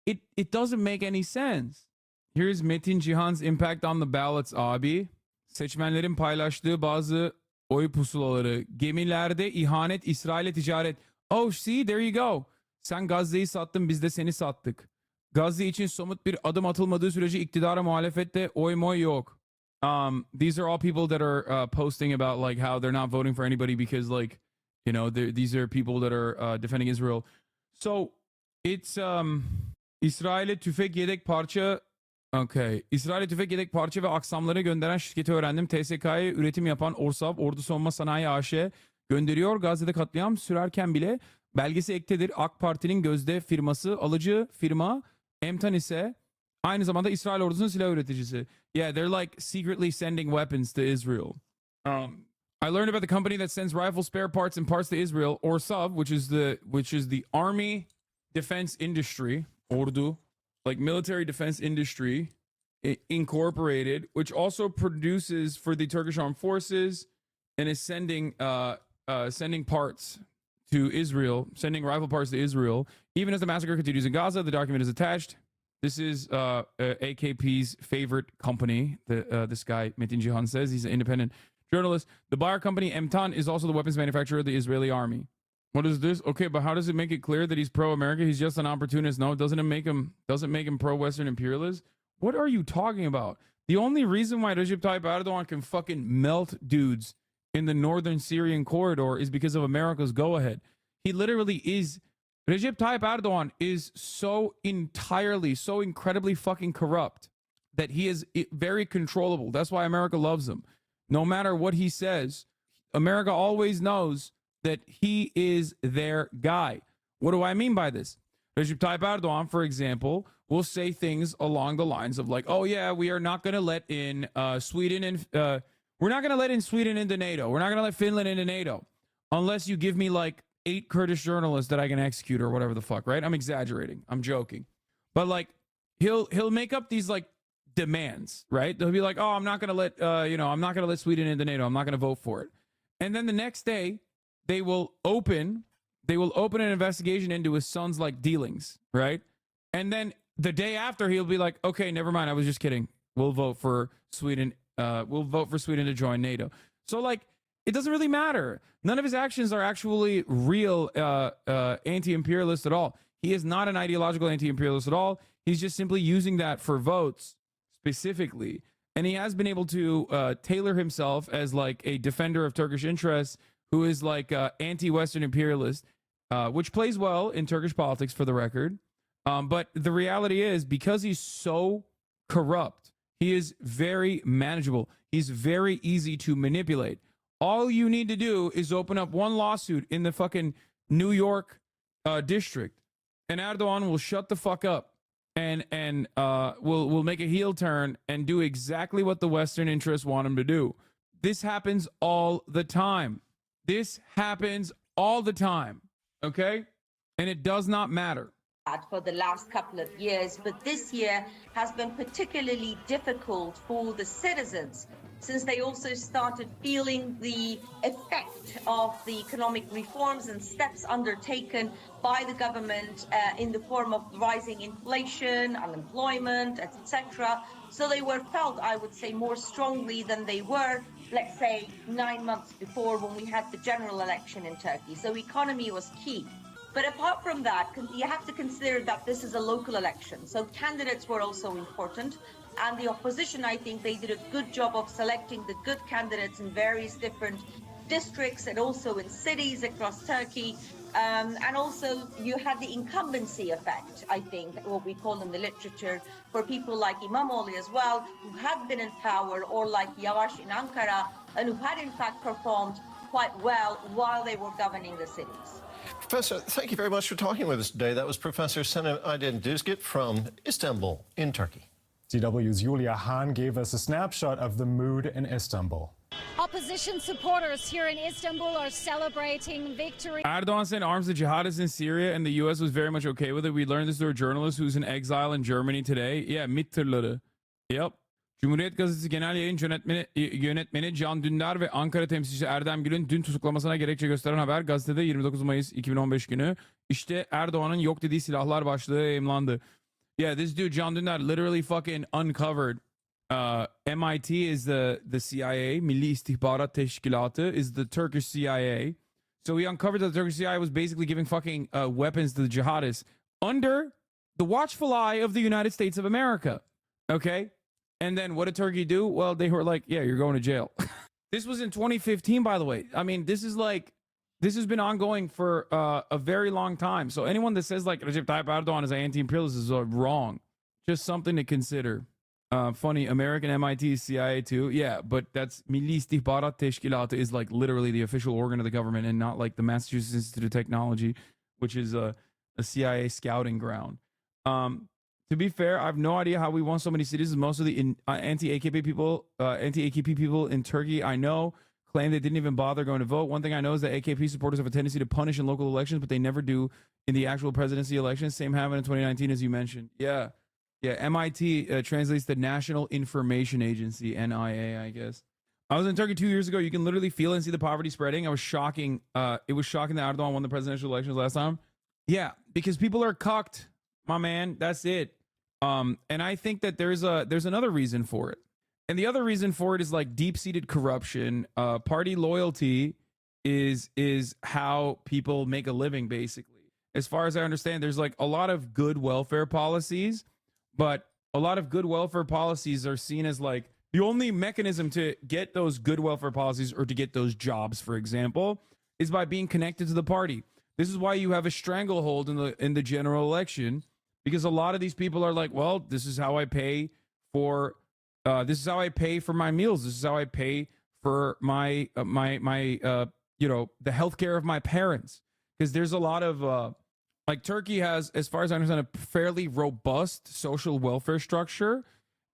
It doesn't make any sense. Here's Metin Cihan's impact on the ballots abi. Seçmenlerin paylaştığı bazı oy pusulaları. Gemilerde ihanet, İsrail'e ticaret. Oh, see, there you go. Sen Gazze'yi sattın, biz de seni sattık. Gazze için somut bir adım atılmadığı sürece iktidara muhalefette oy moy yok. These are all people that are posting about like how they're not voting for anybody because like, you know, these are people that are defending Israel. So it's İsrail'e tüfek yedek parça. Okay. İsrail'e tüfek yedek parça ve aksamları gönderen şirketi öğrendim. TSK'ya üretim yapan Orsav, Ordu Savunma Sanayi AŞ gönderiyor. Gazze'de katliam sürerken bile belgesi ektedir. AK Parti'nin gözde firması, alıcı firma. Emtan ise aynı zamanda İsrail ordusunun silah üreticisi. Yeah, they're like secretly sending weapons to Israel. I learned about the company that sends rifle spare parts and parts to Israel, Orsav, which is the Army Defense Industry, Ordu, like military defense industry incorporated, which also produces for the Turkish armed forces and is sending parts to Israel, sending rifle parts to Israel. Even as the massacre continues in Gaza, the document is attached. This is AKP's favorite company. This guy, Metin Cihan, says he's an independent journalist. The buyer company, Emtan, is also the weapons manufacturer of the Israeli army. What is this? Okay, but how does it make it clear that he's pro-America? He's just an opportunist. No, doesn't make him pro-Western imperialist? What are you talking about? The only reason why Recep Tayyip Erdogan can fucking melt dudes in the northern Syrian corridor is because of America's go-ahead. He literally is. Recep Tayyip Erdogan is so incredibly fucking corrupt that he is very controllable. That's why America loves him. No matter what he says, America always knows that he is their guy. What do I mean by this? Recep Tayyip Erdogan, for example, will say things along the lines of like, oh yeah, we are not going to let in Sweden and we're not going to let in Sweden into NATO. We're not going to let Finland into NATO unless you give me like 8 Kurdish journalists that I can execute or whatever the fuck, right? I'm exaggerating. I'm joking. But like he'll make up these like demands, right? He'll be like, oh, I'm not going to let I'm not going to let Sweden into NATO. I'm not going to vote for it. And then the next day they will open an investigation into his son's like dealings, right? And then the day after he'll be like, okay, never mind, I was just kidding. We'll vote for Sweden. We'll vote for Sweden to join NATO. So like, it doesn't really matter. None of his actions are actually real anti-imperialist at all. He is not an ideological anti-imperialist at all. He's just simply using that for votes specifically. And he has been able to tailor himself as like a defender of Turkish interests, who is like anti-Western imperialist, which plays well in Turkish politics for the record. But the reality is, because he's so corrupt, he is very manageable. He's very easy to manipulate. All you need to do is open up one lawsuit in the fucking New York district, and Erdogan will shut the fuck up and will make a heel turn and do exactly what the Western interests want him to do. This happens all the time. This happens all the time, okay? And it does not matter. For the last couple of years, but this year has been particularly difficult for the citizens, since they also started feeling the effect of the economic reforms and steps undertaken by the government in the form of rising inflation, unemployment, etc. So they were felt, I would say, more strongly than they were, let's say, 9 months before when we had the general election in Turkey. So economy was key. But apart from that, you have to consider that this is a local election. So candidates were also important. And the opposition, I think they did a good job of selecting the good candidates in various different districts and also in cities across Turkey. And also you had the incumbency effect, I think, what we call in the literature, for people like İmamoğlu as well, who have been in power, or like Yavaş in Ankara, and who had in fact performed quite well while they were governing the cities. Professor, thank you very much for talking with us today. That was Professor Senem Aydin Düzgit from Istanbul in Turkey. DW's Julia Hahn gave us a snapshot of the mood in Istanbul. Opposition supporters here in Istanbul are celebrating victory. Erdogan sent arms to jihadists in Syria, and the U.S. was very much okay with it. We learned this through a journalist who's in exile in Germany today. Yeah, MİT tırları. Yep. Cumhuriyet Gazetesi Genel Yayın Yönetmeni Can Dündar ve Ankara temsilcisi Erdem Gül'ün dün tutuklamasına gerekçe gösteren haber gazetede 29 Mayıs 2015 günü. İşte Erdoğan'ın yok dediği silahlar başlığı yayımlandı. Yeah, this dude Can Dündar literally fucking uncovered. MIT is the CIA, Milli İstihbarat Teşkilatı is the Turkish CIA. So he uncovered that the Turkish CIA was basically giving fucking weapons to the jihadists under the watchful eye of the United States of America. Okay? And then what did Turkey do? Well, they were like, yeah, you're going to jail. This was in 2015, by the way. I mean, this has been ongoing for a very long time. So anyone that says like Recep Tayyip Erdogan is anti-imperialist is wrong. Just something to consider. Funny, American MIT, CIA too. Yeah, but that's Milli İstihbarat Teşkilatı is like literally the official organ of the government and not like the Massachusetts Institute of Technology, which is a CIA scouting ground. To be fair, I have no idea how we won so many cities. Most of the anti-AKP people in Turkey I know claim they didn't even bother going to vote. One thing I know is that AKP supporters have a tendency to punish in local elections, but they never do in the actual presidency elections. Same happened in 2019, as you mentioned. Yeah, MIT translates the National Information Agency, NIA, I guess. I was in Turkey 2 years ago. You can literally feel and see the poverty spreading. It was shocking that Erdogan won the presidential elections last time. Yeah, because people are cucked, my man. That's it. And I think that there's another reason for it. And the other reason for it is like deep-seated corruption. Party loyalty is how people make a living, basically. As far as I understand, there's like a lot of good welfare policies, but a lot of good welfare policies are seen as like the only mechanism to get those good welfare policies or to get those jobs, for example, is by being connected to the party. This is why you have a stranglehold in the general election, because a lot of these people are like, well, this is how I pay for my meals. This is how I pay for my the healthcare of my parents. Because there's a lot of like Turkey has, as far as I understand, a fairly robust social welfare structure,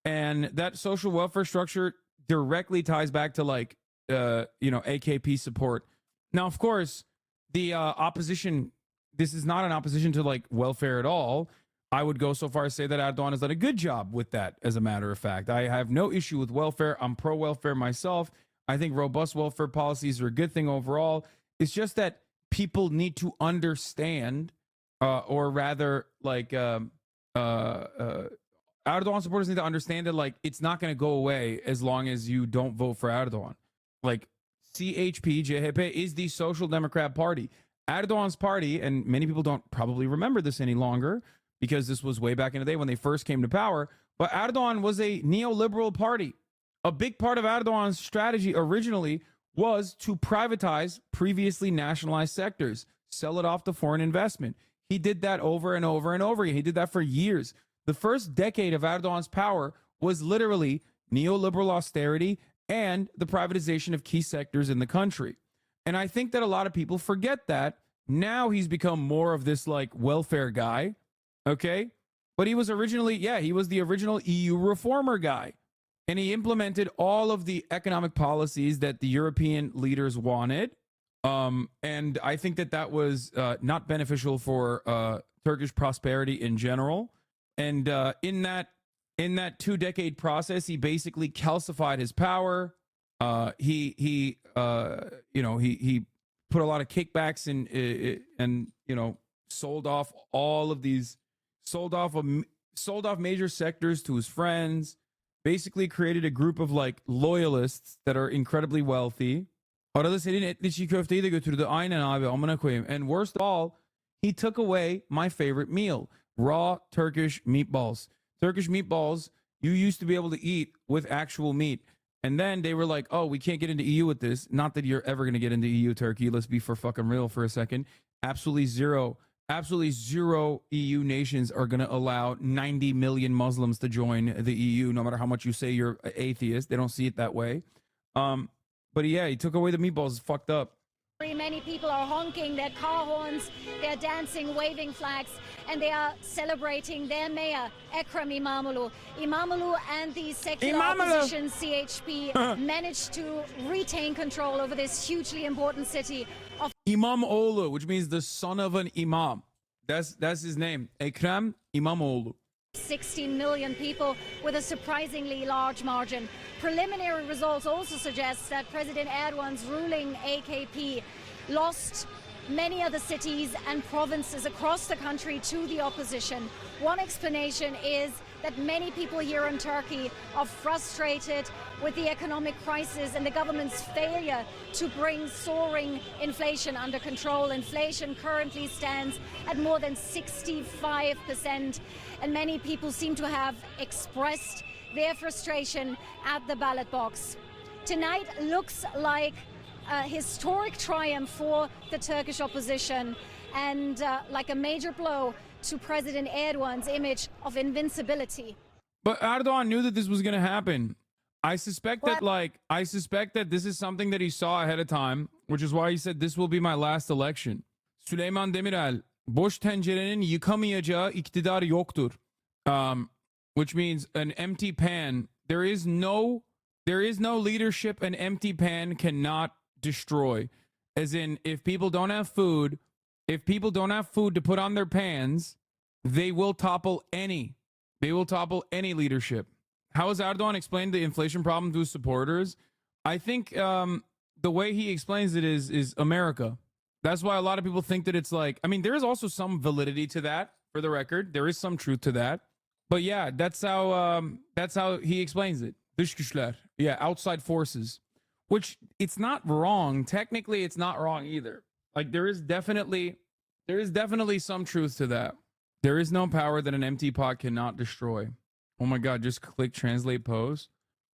and that social welfare structure directly ties back to like AKP support. Now, of course, the opposition. This is not an opposition to like welfare at all. I would go so far as say that Erdogan has done a good job with that, as a matter of fact. I have no issue with welfare. I'm pro-welfare myself. I think robust welfare policies are a good thing overall. It's just that people need to understand, or rather, like, Erdogan supporters need to understand that, like, it's not going to go away as long as you don't vote for Erdogan. Like, CHP is the Social Democrat Party. Erdogan's party, and many people don't probably remember this any longer, because this was way back in the day when they first came to power. But Erdogan was a neoliberal party. A big part of Erdogan's strategy originally was to privatize previously nationalized sectors, sell it off to foreign investment. He did that over and over and over again. He did that for years. The first decade of Erdogan's power was literally neoliberal austerity and the privatization of key sectors in the country. And I think that a lot of people forget that. Now he's become more of this like welfare guy. Okay, but he was originally, he was the original EU reformer guy, and he implemented all of the economic policies that the European leaders wanted. And I think that was not beneficial for Turkish prosperity in general. And in that 2-decade process, he basically calcified his power. He put a lot of kickbacks and sold off all of these. Sold off major sectors to his friends, basically created a group of like loyalists that are incredibly wealthy. Arada senin etli çiğ köfteyi de götürdü. Aynen abi, amına koyayım. And worst of all, he took away my favorite meal, raw Turkish meatballs. Turkish meatballs you used to be able to eat with actual meat. And then they were like, oh, we can't get into EU with this. Not that you're ever going to get into EU, Turkey. Let's be for fucking real for a second. Absolutely zero EU nations are going to allow 90 million Muslims to join the EU, no matter how much you say you're atheist. They don't see it that way. But yeah, he took away the meatballs. It's fucked up. Many people are honking their car horns, they're dancing, waving flags, and they are celebrating their mayor, Ekrem İmamoğlu. İmamoğlu and the secular opposition, CHP, managed to retain control over this hugely important city of İmamoğlu, which means the son of an imam. That's his name, Ekrem İmamoğlu. 16 million people with a surprisingly large margin. Preliminary results also suggest that President Erdogan's ruling AKP lost many other cities and provinces across the country to the opposition. One explanation is that many people here in Turkey are frustrated with the economic crisis and the government's failure to bring soaring inflation under control. Inflation currently stands at more than 65%, and many people seem to have expressed their frustration at the ballot box. Tonight looks like a historic triumph for the Turkish opposition and like a major blow to President Erdogan's image of invincibility. But Erdogan knew that this was going to happen. I suspect that this is something that he saw ahead of time, which is why he said this will be my last election. Süleyman Demirel, boş tencerenin yıkamayacağı iktidar yoktur. Which means an empty pan. There is no leadership an empty pan cannot destroy. As in, if people don't have food to put on their pans, they will topple any leadership. How has Erdogan explained the inflation problem to his supporters? I think the way he explains it is America. That's why a lot of people think that it's like, I mean, there is also some validity to that, for the record. There is some truth to that. But yeah, that's how he explains it. Dış güçler. Yeah, outside forces. Which, it's not wrong. Technically, it's not wrong either. Like, there is definitely some truth to that. There is no power that an empty pot cannot destroy. Oh my God, just click translate pose.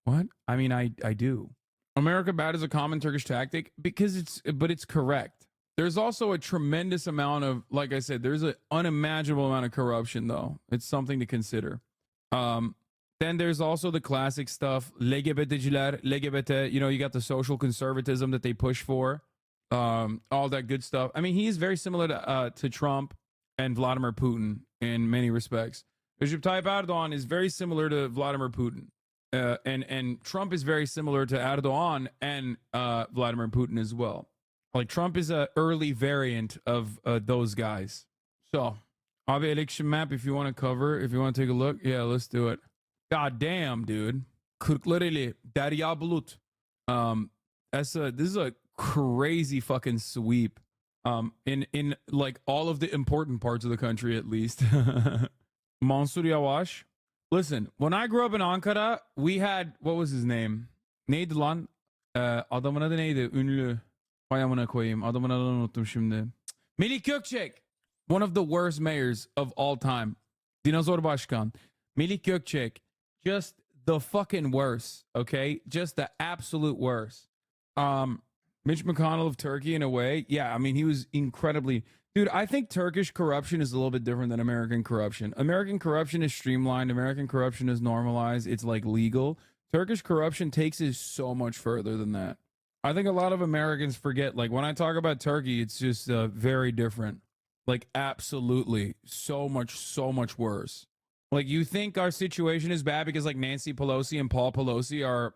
What? I mean, I do. America bad is a common Turkish tactic because it's correct. There's also a tremendous amount of, like I said, there's an unimaginable amount of corruption though. It's something to consider. Then there's also the classic stuff, LGBT, you got the social conservatism that they push for. All that good stuff. I mean, he's very similar to Trump and Vladimir Putin in many respects. Recep Tayyip Erdogan is very similar to Vladimir Putin. And Trump is very similar to Erdogan and Vladimir Putin as well. Like, Trump is an early variant of those guys. So, Abi election map, if you want to cover, if you want to take a look, yeah, let's do it. God damn, dude. Kırklareli, Derya Bulut. This is a crazy fucking sweep. In like all of the important parts of the country, at least. Mansur Yavaş. Listen, when I grew up in Ankara, we had, what was his name? Neydi lan? Adamın adı neydi? Ünlü. Vay amına koyayım. Adamın adını unuttum şimdi. Melih Gökçek. One of the worst mayors of all time. Dinozor Başkan. Melih Gökçek. Just the fucking worst, okay? Just the absolute worst. Mitch McConnell of Turkey, in a way. Yeah, I mean, he was incredibly... Dude, I think Turkish corruption is a little bit different than American corruption. American corruption is streamlined. American corruption is normalized. It's like legal. Turkish corruption takes it so much further than that. I think a lot of Americans forget, like, when I talk about Turkey, it's just very different. Like, absolutely. So much worse. Like, you think our situation is bad because, like, Nancy Pelosi and Paul Pelosi are,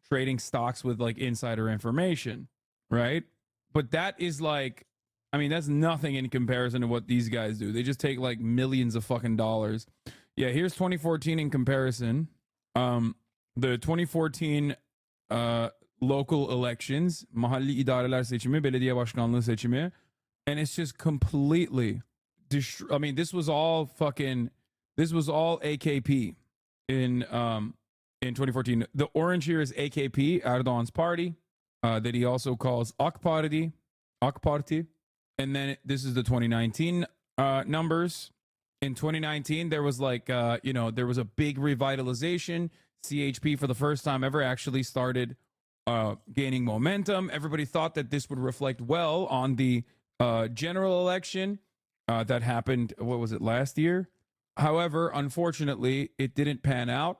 trading stocks with, like, insider information, right? But that is, like, I mean, that's nothing in comparison to what these guys do. They just take, like, millions of fucking dollars. Yeah, here's 2014 in comparison. The 2014 local elections, mahalli idareler seçimi, belediye başkanlığı seçimi, and it's just completely I mean, this was all AKP in 2014. The orange here is AKP, Erdogan's party, that he also calls AK Parti. And then this is the 2019 numbers. In 2019, there was like, there was a big revitalization. CHP for the first time ever actually started gaining momentum. Everybody thought that this would reflect well on the general election that happened, what was it, last year? However, unfortunately, it didn't pan out,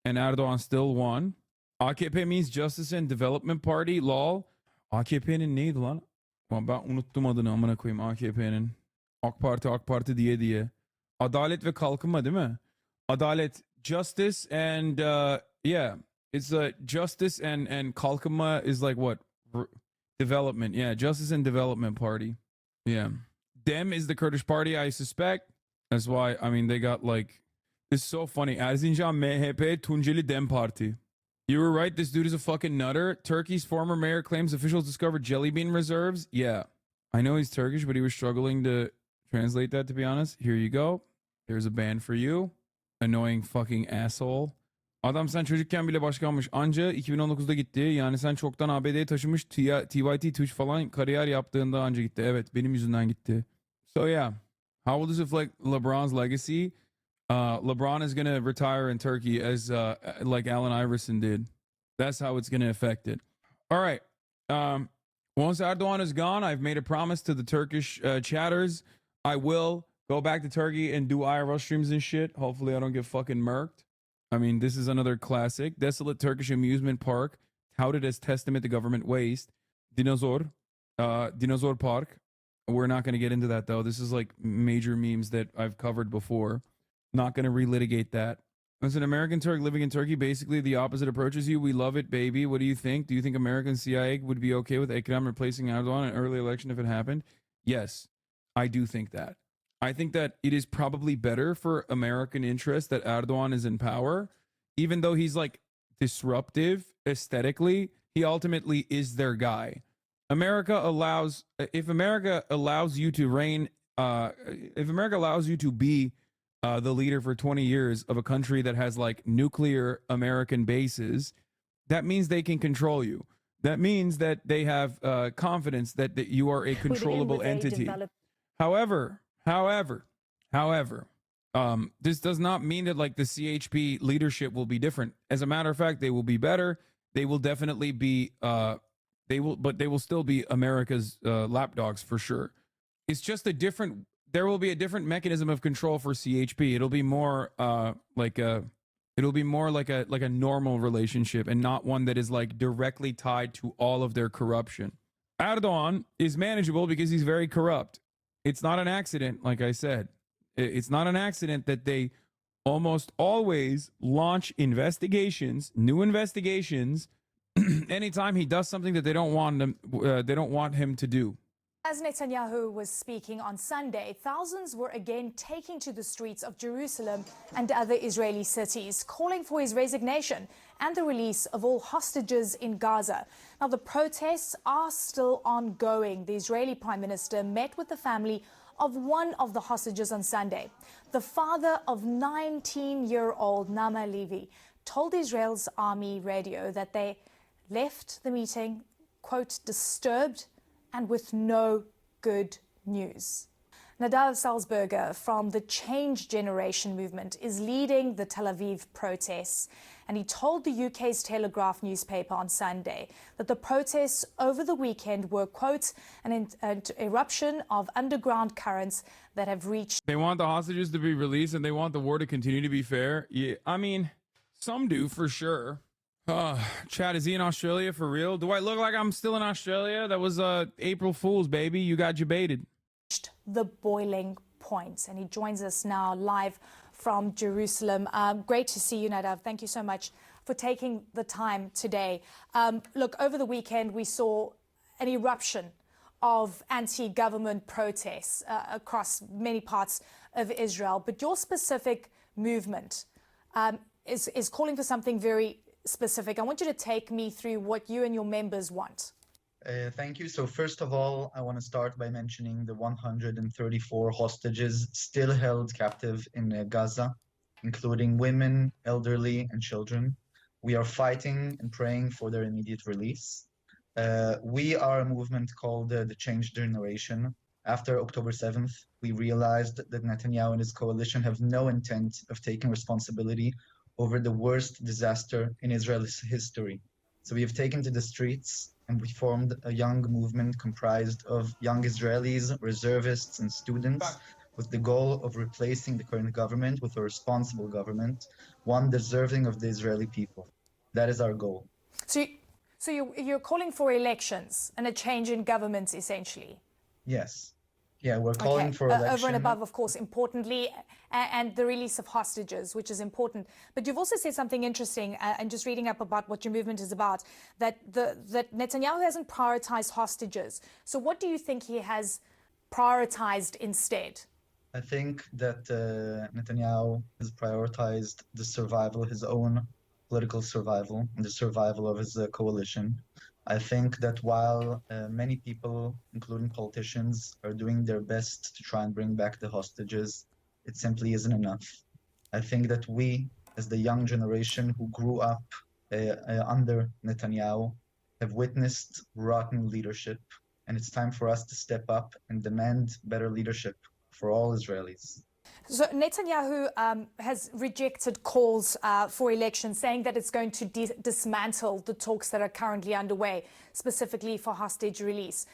and Erdogan still won. AKP means Justice and Development Party, lol. AKP'nin neydi lan? Ben unuttum adını, amına koyayım AKP'nin. AK Parti diye. Adalet ve Kalkınma değil mi? Adalet, Justice and it's Justice and Kalkınma is like what? Development. Yeah, Justice and Development Party. Yeah. Dem is the Kurdish party, I suspect. That's why, I mean, they got like It's so funny. Erzincan MHP, Tunceli Dem Party. You were right. This dude is a fucking nutter. Turkey's former mayor claims officials discovered jelly bean reserves. Yeah. I know he's Turkish, but he was struggling to translate that, to be honest. Here you go. There's a band for you. Annoying fucking asshole. Adam sen çocukken bile başkanmış. Anca 2019'da gitti. Yani sen çoktan ABD'ye taşımış TYT Twitch falan kariyer yaptığında anca gitti. Evet, benim yüzümden gitti. So yeah. How will this affect LeBron's legacy? LeBron is going to retire in Turkey as like Allen Iverson did. That's how it's going to affect it. All right. Once Erdogan is gone, I've made a promise to the Turkish chatters. I will go back to Turkey and do IRL streams and shit. Hopefully I don't get fucking murked. I mean, this is another classic. Desolate Turkish amusement park, touted as testament to government waste. Dinozor Park. We're not going to get into that, though. This is like major memes that I've covered before. Not going to relitigate that. As an American Turk living in Turkey, basically the opposite approaches you. We love it, baby. What do you think? Do you think American CIA would be okay with Ekrem replacing Erdogan in an early election if it happened? Yes, I do think that. I think that it is probably better for American interests that Erdogan is in power, even though he's like disruptive aesthetically. He ultimately is their guy. If America allows you to reign, if America allows you to be the leader for 20 years of a country that has like nuclear American bases, that means they can control you. That means that they have confidence that you are a controllable entity. However, this does not mean that like the CHP leadership will be different. As a matter of fact, they will be better. They will definitely be, they will still be America's lapdogs for sure. It's just there will be a different mechanism of control for CHP. It'll be more like a normal relationship and not one that is like directly tied to all of their corruption. Erdogan is manageable because he's very corrupt. It's not an accident, like I said. It's not an accident that they almost always launch investigations, new investigations, anytime he does something that they don't want him to do. As Netanyahu was speaking on Sunday, thousands were again taking to the streets of Jerusalem and other Israeli cities, calling for his resignation and the release of all hostages in Gaza. Now, the protests are still ongoing. The Israeli Prime Minister met with the family of one of the hostages on Sunday. The father of 19-year-old Nama Levy told Israel's army radio that they left the meeting, quote, disturbed and with no good news. Nadav Salzberger from the Change Generation movement is leading the Tel Aviv protests, and he told the UK's Telegraph newspaper on Sunday that the protests over the weekend were, quote, an eruption of underground currents that have reached. They want the hostages to be released and they want the war to continue to be fair. Yeah, I mean, some do for sure. Chad, is he in Australia for real? Do I look like I'm still in Australia? That was April Fool's, baby. You got debated. The boiling point. And he joins us now live from Jerusalem. Great to see you, Nadav. Thank you so much for taking the time today. Look, over the weekend, we saw an eruption of anti-government protests across many parts of Israel. But your specific movement is calling for something very specific. I want you to take me through what you and your members want. Thank you. So first of all, I want to start by mentioning the 134 hostages still held captive in Gaza, including women, elderly, and children. We are fighting and praying for their immediate release. We are a movement called the Change Generation. After October 7th, we realized that Netanyahu and his coalition have no intent of taking responsibility over the worst disaster in Israel's history. So we have taken to the streets and we formed a young movement comprised of young Israelis, reservists, and students with the goal of replacing the current government with a responsible government, one deserving of the Israeli people. That is our goal. So you're calling for elections and a change in government, essentially? Yes. Yeah, we're calling for election. Over and above, of course, importantly, and the release of hostages, which is important. But you've also said something interesting, and just reading up about what your movement is about, that Netanyahu hasn't prioritized hostages. So what do you think he has prioritized instead? I think that Netanyahu has prioritized the survival, his own political survival, and the survival of his coalition. I think that while many people, including politicians, are doing their best to try and bring back the hostages, it simply isn't enough. I think that we, as the young generation who grew up under Netanyahu, have witnessed rotten leadership, and it's time for us to step up and demand better leadership for all Israelis. So Netanyahu has rejected calls for elections, saying that it's going to dismantle the talks that are currently underway, specifically for hostage release.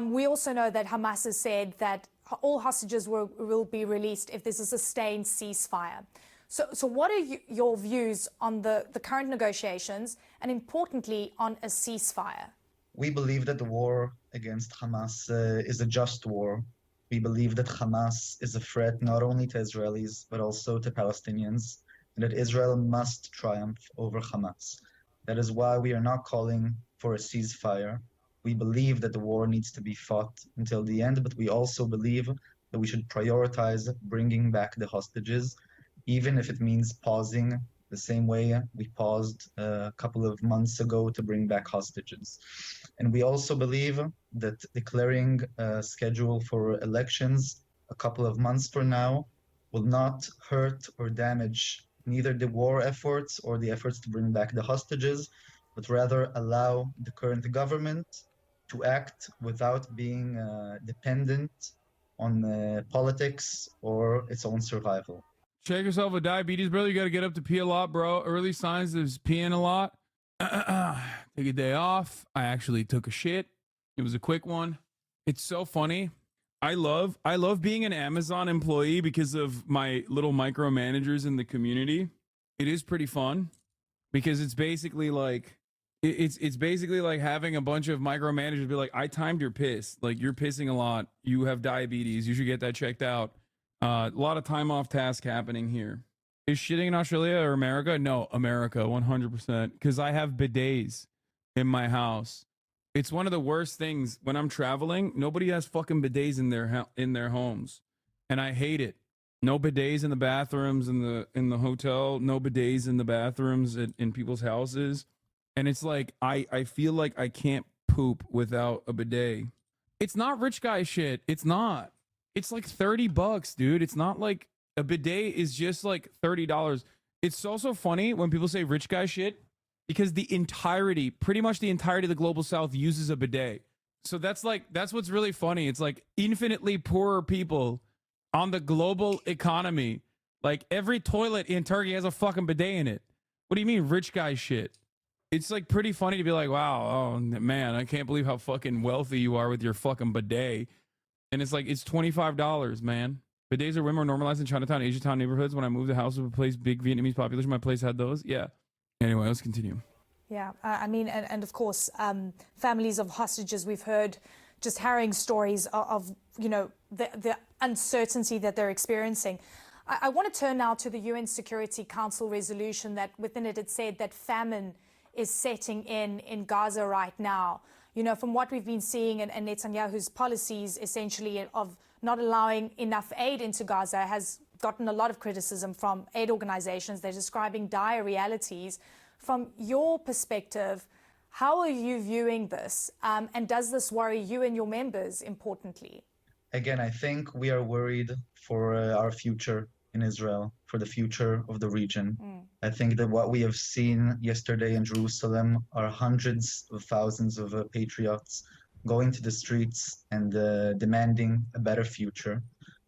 We also know that Hamas has said that all hostages will be released if there's a sustained ceasefire. So what are your views on the current negotiations and, importantly, on a ceasefire? We believe that the war against Hamas is a just war. We believe that Hamas is a threat not only to Israelis, but also to Palestinians, and that Israel must triumph over Hamas. That is why we are not calling for a ceasefire. We believe that the war needs to be fought until the end, but we also believe that we should prioritize bringing back the hostages, even if it means pausing the same way we paused a couple of months ago to bring back hostages. And we also believe that declaring a schedule for elections a couple of months from now will not hurt or damage neither the war efforts or the efforts to bring back the hostages, but rather allow the current government to act without being dependent on politics or its own survival. Check yourself with diabetes, brother. You got to get up to pee a lot, bro. Early signs of peeing a lot. Take a day off. I actually took a shit. It was a quick one. It's so funny. I love being an Amazon employee because of my little micromanagers in the community. It is pretty fun because it's basically like it's basically like having a bunch of micromanagers be like, I timed your piss. Like, you're pissing a lot. You have diabetes. You should get that checked out. A lot of time off task happening here. Is shitting in Australia or America? No, America, 100%. Because I have bidets in my house. It's one of the worst things when I'm traveling. Nobody has fucking bidets in their homes, and I hate it. No bidets in the bathrooms in the hotel. No bidets in the bathrooms in people's houses, and it's like I feel like I can't poop without a bidet. It's not rich guy shit. It's not. It's like $30, dude. It's not like a bidet is just like $30. It's also funny when people say rich guy shit because pretty much the entirety of the global south uses a bidet. So that's what's really funny. It's like infinitely poorer people on the global economy. Like every toilet in Turkey has a fucking bidet in it. What do you mean rich guy shit? It's like pretty funny to be like, wow, oh man, I can't believe how fucking wealthy you are with your fucking bidet. And it's like, it's $25, man. Bidets are way more normalized in Chinatown, Asiatown neighborhoods. When I moved to house of a place, big Vietnamese population, my place had those. Yeah. Anyway, let's continue. Yeah, I mean, and of course, families of hostages, we've heard just harrowing stories of the uncertainty that they're experiencing. I want to turn now to the UN Security Council resolution that within it said that famine is setting in Gaza right now. You know, from what we've been seeing and Netanyahu's policies essentially of not allowing enough aid into Gaza has gotten a lot of criticism from aid organizations. They're describing dire realities. From your perspective, how are you viewing this? And does this worry you and your members, importantly? Again, I think we are worried for our future in Israel, for the future of the region. I think that what we have seen yesterday in Jerusalem are hundreds of thousands of patriots going to the streets and demanding a better future.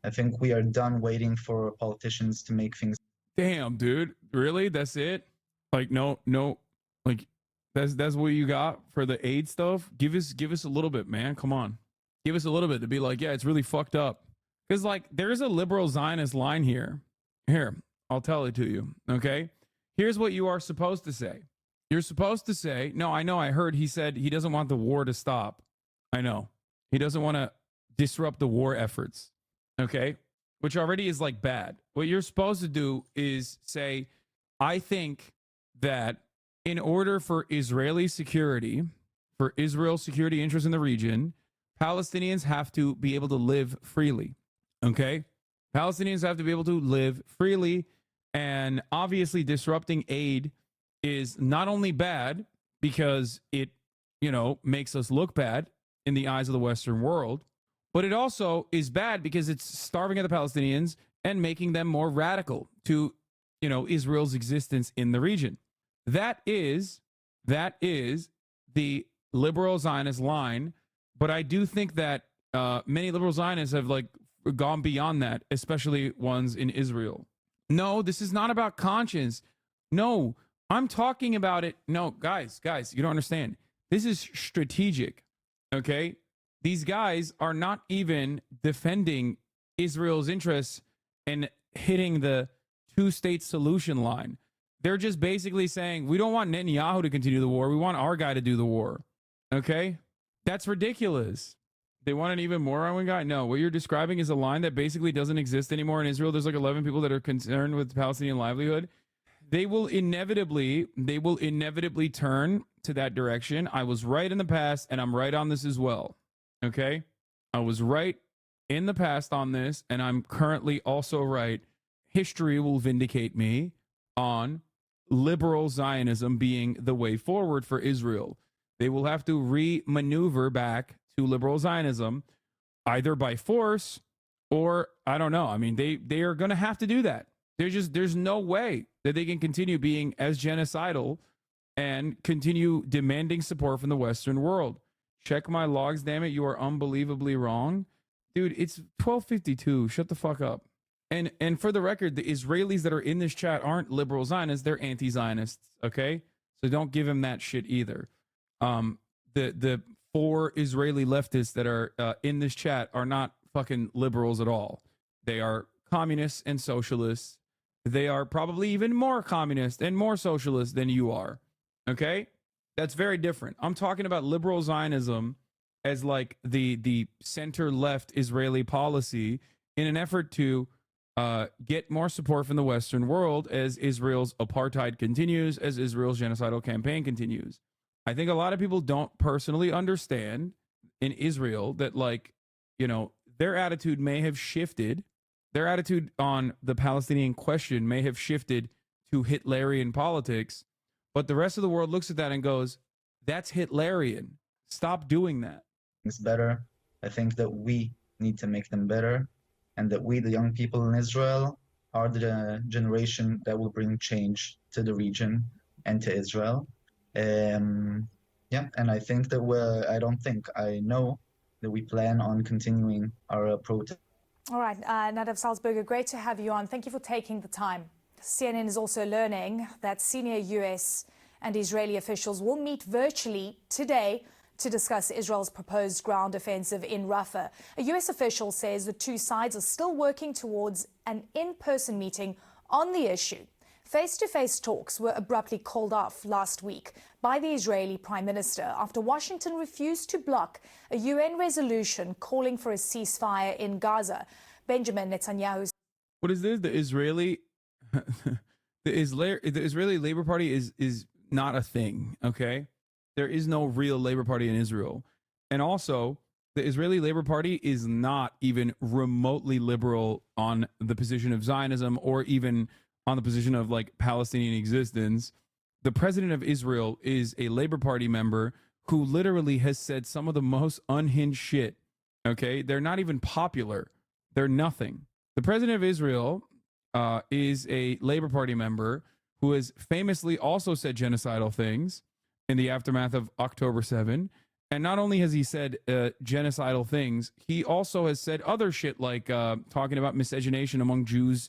I think we are done waiting for politicians to make things. Damn, dude. Really? That's it? Like, no, like, that's what you got for the aid stuff? Give us a little bit, man. Come on. Give us a little bit to be like, yeah, it's really fucked up. Because, like, there's a liberal Zionist line here. Here, I'll tell it to you, okay? Here's what you are supposed to say. You're supposed to say, no, I know, I heard he said he doesn't want the war to stop. I know. He doesn't want to disrupt the war efforts, okay? Which already is, like, bad. What you're supposed to do is say, I think that in order for Israeli security, for Israel's security interests in the region, Palestinians have to be able to live freely, okay? Palestinians have to be able to live freely, and obviously disrupting aid is not only bad because it, makes us look bad in the eyes of the Western world, but it also is bad because it's starving at the Palestinians and making them more radical to, Israel's existence in the region. That is the liberal Zionist line. But I do think that many liberal Zionists have gone beyond that, especially ones in Israel. No, this is not about conscience. No, I'm talking about it. No, guys, you don't understand. This is strategic. Okay? These guys are not even defending Israel's interests and hitting the two-state solution line. They're just basically saying, we don't want Netanyahu to continue the war. We want our guy to do the war. Okay? That's ridiculous. They want an even more Irwin guy? No, what you're describing is a line that basically doesn't exist anymore in Israel. There's 11 people that are concerned with Palestinian livelihood. They will inevitably turn to that direction. I was right in the past, and I'm right on this as well. Okay? I was right in the past on this, and I'm currently also right. History will vindicate me on liberal Zionism being the way forward for Israel. They will have to re-maneuver back to liberal Zionism, either by force or, I don't know. I mean, they are going to have to do that. There's no way that they can continue being as genocidal and continue demanding support from the Western world. Check my logs, damn it. You are unbelievably wrong. Dude, it's 12:52. Shut the fuck up. And for the record, the Israelis that are in this chat aren't liberal Zionists. They're anti-Zionists, okay? So don't give him that shit either. The 4 Israeli leftists that are in this chat are not fucking liberals at all. They are communists and socialists. They are probably even more communist and more socialist than you are. Okay? That's very different. I'm talking about liberal Zionism as the center left Israeli policy in an effort to get more support from the Western world as Israel's apartheid continues, as Israel's genocidal campaign continues. I think a lot of people don't personally understand in Israel that, their attitude may have shifted. Their attitude on the Palestinian question may have shifted to Hitlerian politics, but the rest of the world looks at that and goes, that's Hitlerian. Stop doing that. It's better. I think that we need to make them better, and that we, the young people in Israel, are the generation that will bring change to the region and to Israel. And I think that I know that we plan on continuing our protest. All right, Nadav Salzberger, great to have you on. Thank you for taking the time. CNN is also learning that senior U.S. and Israeli officials will meet virtually today to discuss Israel's proposed ground offensive in Rafah. A U.S. official says the two sides are still working towards an in-person meeting on the issue. Face-to-face talks were abruptly called off last week by the Israeli Prime Minister after Washington refused to block a UN resolution calling for a ceasefire in Gaza. Benjamin Netanyahu. What is this? The Israeli Labor Party is not a thing, okay? There is no real Labor Party in Israel. And also, the Israeli Labor Party is not even remotely liberal on the position of Zionism or even on the position of Palestinian existence. The president of Israel is a Labor Party member who literally has said some of the most unhinged shit. Okay? They're not even popular. They're nothing. The president of Israel is a Labor Party member who has famously also said genocidal things in the aftermath of October 7. And not only has he said genocidal things, he also has said other shit like talking about miscegenation among Jews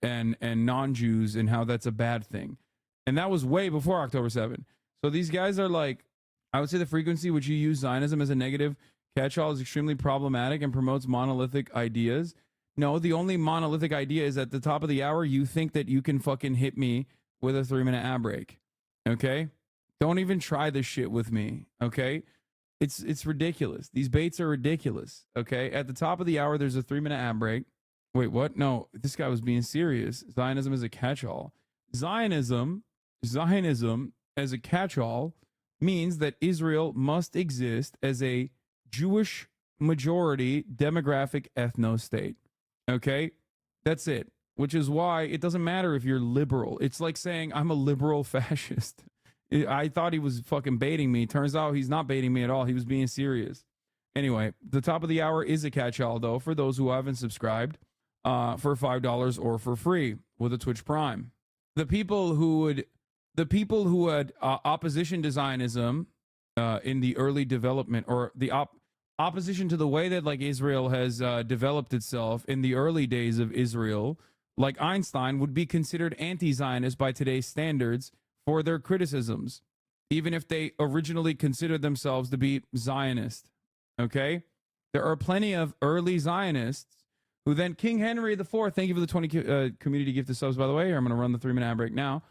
and non-Jews and how that's a bad thing. And that was way before October 7. So these guys are I would say the frequency which you use Zionism as a negative catch-all is extremely problematic and promotes monolithic ideas. No, the only monolithic idea is at the top of the hour, you think that you can fucking hit me with a 3-minute ad break. Okay? Don't even try this shit with me. Okay? It's ridiculous. These baits are ridiculous. Okay? At the top of the hour, there's a 3-minute ad break. Wait, what? No, this guy was being serious. Zionism is a catch-all. Zionism as a catch-all means that Israel must exist as a Jewish majority demographic ethno-state. Okay? That's it. Which is why it doesn't matter if you're liberal. It's like saying I'm a liberal fascist. I thought he was fucking baiting me. Turns out he's not baiting me at all. He was being serious. Anyway, the top of the hour is a catch-all, though, for those who haven't subscribed for $5 or for free with a Twitch Prime. The people who had opposition to Zionism in the early development, or the opposition to the way that like Israel has developed itself in the early days of Israel, like Einstein, would be considered anti-Zionist by today's standards for their criticisms, even if they originally considered themselves to be Zionist. Okay? There are plenty of early Zionists who then, King Henry IV, thank you for the 20 community gift of subs, by the way. I'm going to run the 3-minute ad break now.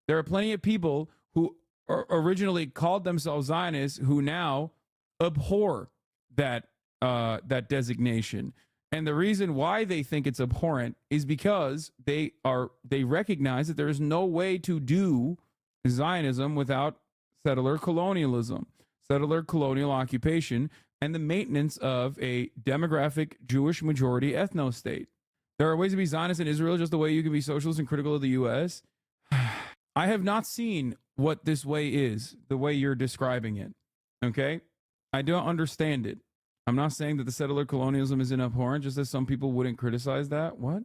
There are plenty of people who originally called themselves Zionists who now abhor that designation. And the reason why they think it's abhorrent is because they recognize that there is no way to do Zionism without settler colonialism, settler colonial occupation, and the maintenance of a demographic Jewish majority ethno-state. There are ways to be Zionist in Israel just the way you can be socialist and critical of the U.S. I have not seen what this way is, the way you're describing it. Okay? I don't understand it. I'm not saying that the settler colonialism is abhorrent, just as some people wouldn't criticize that. What?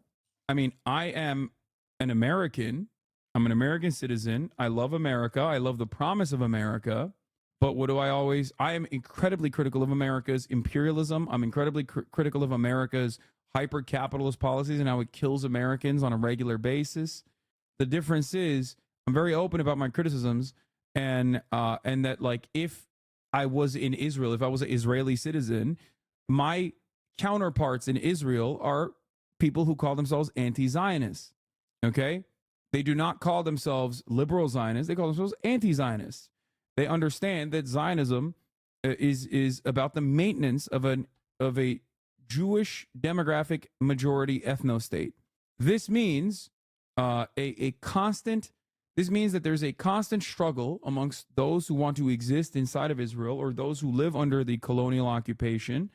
I mean, I am an American. I'm an American citizen. I love America. I love the promise of America. But what do I am incredibly critical of America's imperialism. I'm incredibly critical of America's hyper-capitalist policies and how it kills Americans on a regular basis. The difference is I'm very open about my criticisms, and that, like, if I was in Israel, if I was an Israeli citizen, my counterparts in Israel are people who call themselves anti-Zionists. Okay? They do not call themselves liberal Zionists. They call themselves anti-Zionists. They understand that Zionism is about the maintenance of a Jewish demographic majority ethno-state. This means This means that there's a constant struggle amongst those who want to exist inside of Israel, or those who live under the colonial occupation,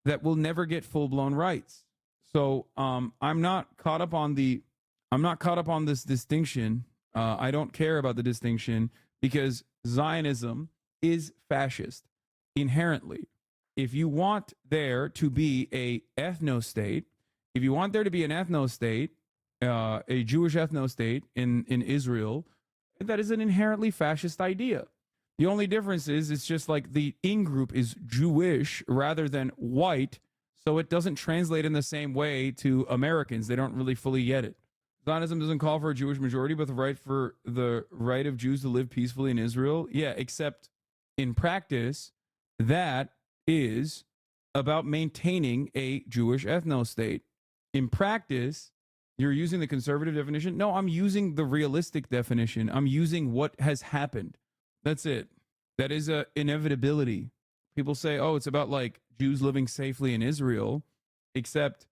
that will never get full-blown rights. So I'm not caught up on this distinction. I don't care about the distinction, because Zionism is fascist inherently. If you want there to be a ethno-state, if you want there to be an ethno-state, a Jewish ethno-state in Israel, that is an inherently fascist idea. The only difference is it's just like the in-group is Jewish rather than white, so it doesn't translate in the same way to Americans. They don't really fully get it. Zionism doesn't call for a Jewish majority, but the right of Jews to live peacefully in Israel. Yeah, except in practice, that is about maintaining a Jewish ethno-state. In practice, you're using the conservative definition. No, I'm using the realistic definition. I'm using what has happened. That's it. That is a inevitability. People say, oh, it's about like Jews living safely in Israel, except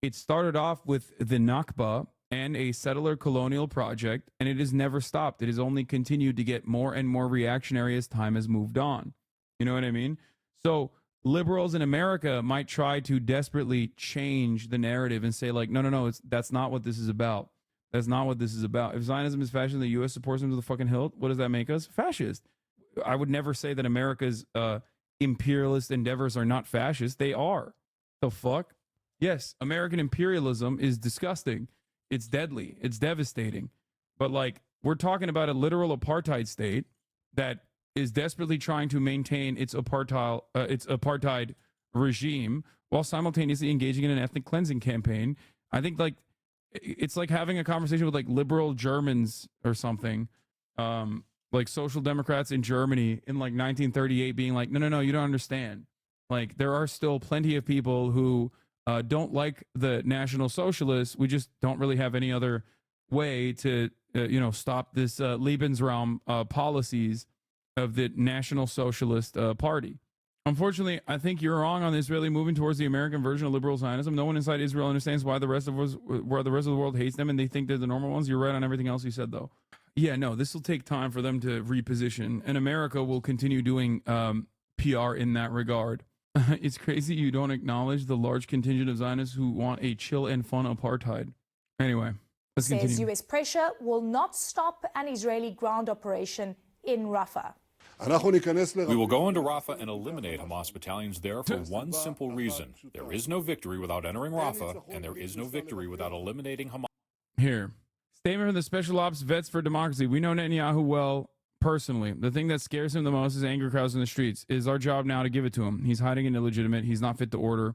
it started off with the Nakba and a settler colonial project, and it has never stopped. It has only continued to get more and more reactionary as time has moved on. You know what I mean? So liberals in America might try to desperately change the narrative and say, like, no, that's not what this is about. That's not what this is about. If Zionism is fascist and the U.S. supports them to the fucking hilt, what does that make us? Fascist. I would never say that America's imperialist endeavors are not fascist. They are. The fuck? Yes, American imperialism is disgusting. It's deadly. It's devastating. But, like, we're talking about a literal apartheid state that is desperately trying to maintain its apartheid regime while simultaneously engaging in an ethnic cleansing campaign. I think, like, it's like having a conversation with, like, liberal Germans or something, like social democrats in Germany in, like, 1938 being like, no, you don't understand. Like, there are still plenty of people who don't like the National Socialists. We just don't really have any other way to, stop this Lebensraum policies of the National Socialist Party. Unfortunately, I think you're wrong on the Israeli moving towards the American version of liberal Zionism. No one inside Israel understands why the rest of the world hates them, and they think they're the normal ones. You're right on everything else you said, though. Yeah, no, this will take time for them to reposition, and America will continue doing PR in that regard. It's crazy you don't acknowledge the large contingent of Zionists who want a chill and fun apartheid. Anyway, let's says continue. U.S. pressure will not stop an Israeli ground operation in Rafah. We will go into Rafah and eliminate Hamas battalions there for one simple reason. There is no victory without entering Rafah, and there is no victory without eliminating Hamas. Here. Statement from the Special Ops Vets for Democracy. We know Netanyahu well personally. The thing that scares him the most is angry crowds in the streets. It is our job now to give it to him. He's hiding an illegitimate. He's not fit to order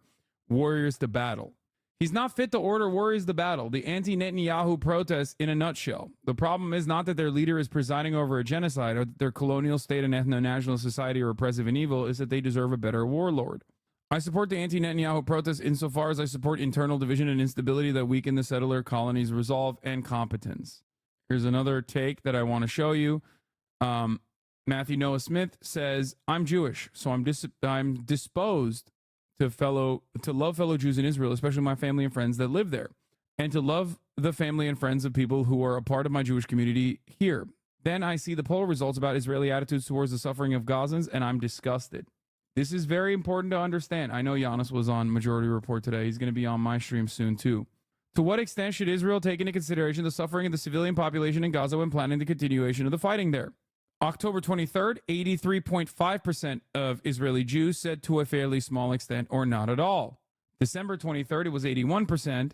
warriors to battle. He's not fit to order warriors to battle. The anti-Netanyahu protests in a nutshell. The problem is not that their leader is presiding over a genocide or that their colonial state and ethno-national society are oppressive and evil. Is that they deserve a better warlord. I support the anti-Netanyahu protests insofar as I support internal division and instability that weaken the settler colonies' resolve and competence. Here's another take that I want to show you. Matthew Noah Smith says, I'm Jewish, so I'm disposed to love fellow Jews in Israel, especially my family and friends that live there, and to love the family and friends of people who are a part of my Jewish community here. Then I see the poll results about Israeli attitudes towards the suffering of Gazans, and I'm disgusted. This is very important to understand. I know Giannis was on Majority Report today. He's going to be on my stream soon, too. To what extent should Israel take into consideration the suffering of the civilian population in Gaza when planning the continuation of the fighting there? October 23rd, 83.5% of Israeli Jews said to a fairly small extent or not at all. December 23rd, it was 81%.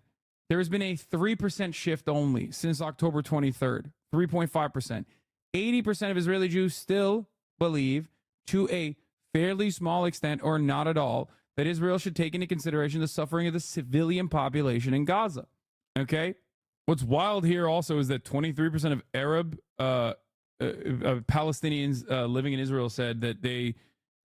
There has been a 3% shift only since October 23rd, 3.5%. 80% of Israeli Jews still believe to a fairly small extent or not at all that Israel should take into consideration the suffering of the civilian population in Gaza. Okay? What's wild here also is that 23% of Arab Palestinians living in Israel said that they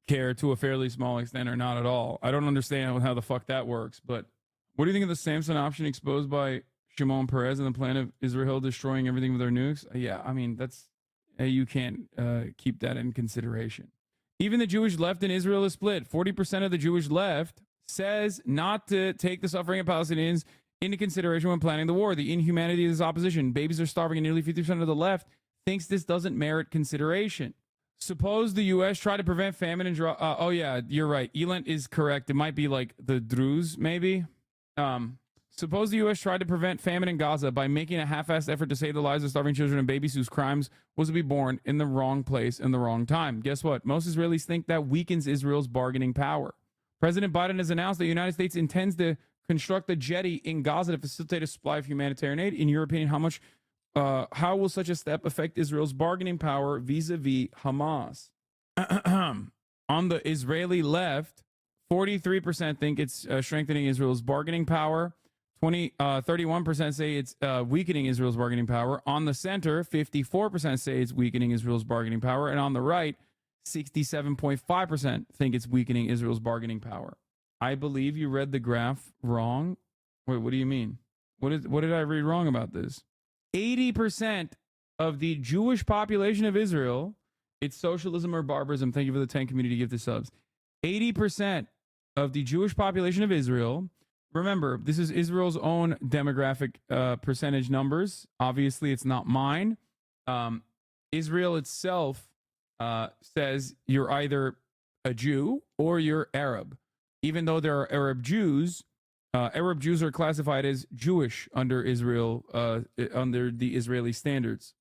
care to a fairly small extent or not at all. I don't understand how the fuck that works, but what do you think of the Samson option exposed by Shimon Peres and the plan of Israel destroying everything with their nukes? Yeah, I mean, that's you can't keep that in consideration. Even the Jewish left in Israel is split. 40% of the Jewish left says not to take the suffering of Palestinians into consideration when planning the war. The inhumanity of this opposition. Babies are starving, and nearly 50% of the left thinks this doesn't merit consideration. Suppose the U.S. try to prevent famine and oh yeah, you're right. Elent is correct. It might be like the Druze, maybe. Suppose the U.S. tried to prevent famine in Gaza by making a half-assed effort to save the lives of starving children and babies whose crimes was to be born in the wrong place in the wrong time. Guess what? Most Israelis think that weakens Israel's bargaining power. President Biden has announced that the United States intends to construct a jetty in Gaza to facilitate a supply of humanitarian aid. In your opinion, how will such a step affect Israel's bargaining power vis-a-vis Hamas? On the Israeli left, 43% think it's strengthening Israel's bargaining power. 31% say it's weakening Israel's bargaining power. On the center, 54% say it's weakening Israel's bargaining power. And on the right, 67.5% think it's weakening Israel's bargaining power. I believe you read the graph wrong. Wait, what do you mean? What did I read wrong about this? 80% of the Jewish population of Israel, it's socialism or barbarism. Thank you for the 10 community gift of subs. 80% of the Jewish population of Israel, remember, this is Israel's own demographic percentage numbers. Obviously, it's not mine. Israel itself says you're either a Jew or you're Arab. Even though there are Arab Jews are classified as Jewish under Israel, under the Israeli standards.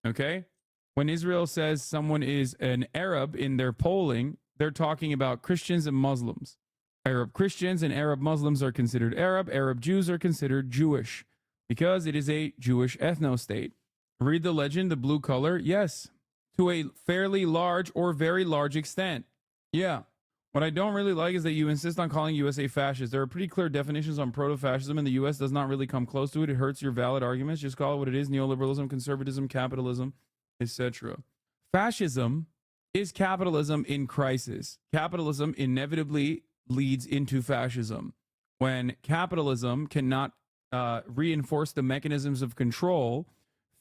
Okay? When Israel says someone is an Arab in their polling, they're talking about Christians and Muslims. Arab Christians and Arab Muslims are considered Arab. Arab Jews are considered Jewish because it is a Jewish ethno-state. Read the legend, the blue color. Yes, to a fairly large or very large extent. Yeah. What I don't really like is that you insist on calling USA fascist. There are pretty clear definitions on proto-fascism, and the U.S. does not really come close to it. It hurts your valid arguments. Just call it what it is: neoliberalism, conservatism, capitalism, etc. Fascism is capitalism in crisis. Capitalism inevitably leads into fascism. When capitalism cannot reinforce the mechanisms of control,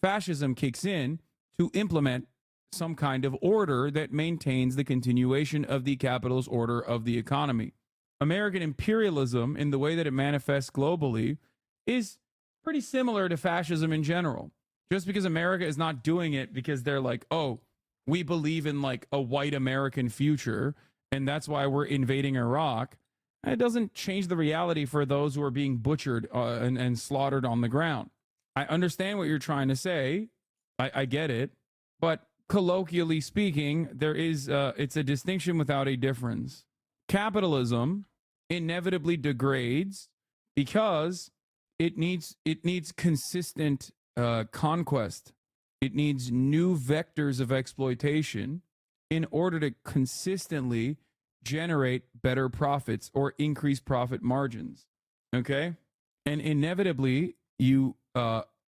fascism kicks in to implement some kind of order that maintains the continuation of the capitalist order of the economy. American imperialism, in the way that it manifests globally, is pretty similar to fascism in general. Just because America is not doing it because they're like, oh, we believe in like a white American future, and that's why we're invading Iraq, it doesn't change the reality for those who are being butchered and slaughtered on the ground. I understand what you're trying to say. I get it. But colloquially speaking, there is it's a distinction without a difference. Capitalism inevitably degrades because it needs consistent conquest. It needs new vectors of exploitation in order to consistently generate better profits or increase profit margins. Okay? And inevitably, you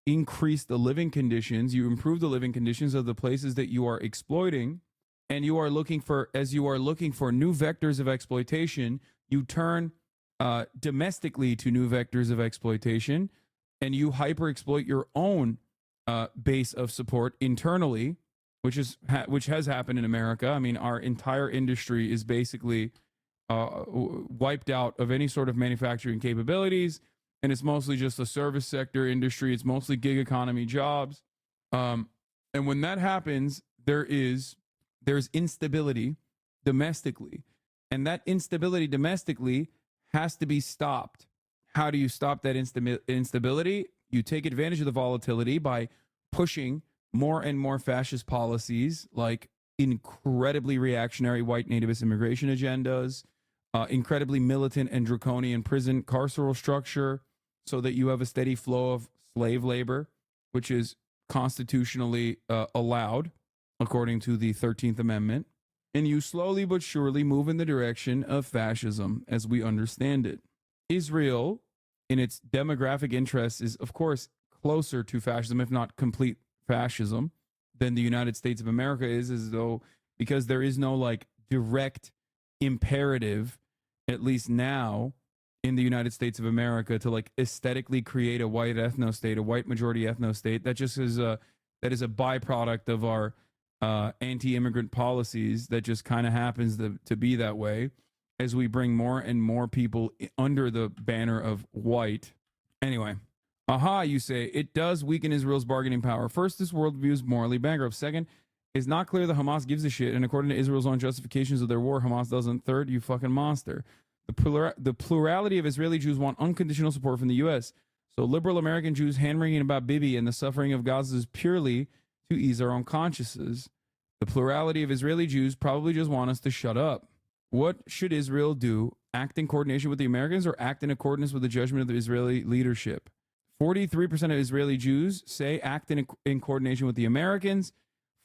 increase the living conditions, you improve the living conditions of the places that you are exploiting, and you are looking for, as you are looking for new vectors of exploitation, you turn domestically to new vectors of exploitation, and you hyper exploit your own base of support internally, which has happened in America. I mean, our entire industry is basically wiped out of any sort of manufacturing capabilities, and it's mostly just a service sector industry. It's mostly gig economy jobs, and when that happens, there's instability domestically, and that instability domestically has to be stopped. How do you stop that instability? You take advantage of the volatility by pushing more and more fascist policies, like incredibly reactionary white nativist immigration agendas, incredibly militant and draconian prison carceral structure, so that you have a steady flow of slave labor, which is constitutionally allowed according to the 13th Amendment. And you slowly but surely move in the direction of fascism as we understand it. Israel, in its demographic interests, is of course closer to fascism, if not complete fascism, than the United States of America is, as though, because there is no like direct imperative, at least now in the United States of America, to like aesthetically create a white ethno-state, a white majority ethno-state. That just is that is a byproduct of our anti-immigrant policies that just kind of happens to be that way as we bring more and more people under the banner of white. Anyway, you say, it does weaken Israel's bargaining power. First, this worldview is morally bankrupt. Second, it's not clear that Hamas gives a shit, and according to Israel's own justifications of their war, Hamas doesn't. Third, you fucking monster. The plurality of Israeli Jews want unconditional support from the U.S., so liberal American Jews hand-wringing about Bibi and the suffering of Gaza is purely to ease our own consciences. The plurality of Israeli Jews probably just want us to shut up. What should Israel do? Act in coordination with the Americans or act in accordance with the judgment of the Israeli leadership? 43% of Israeli Jews say act in coordination with the Americans.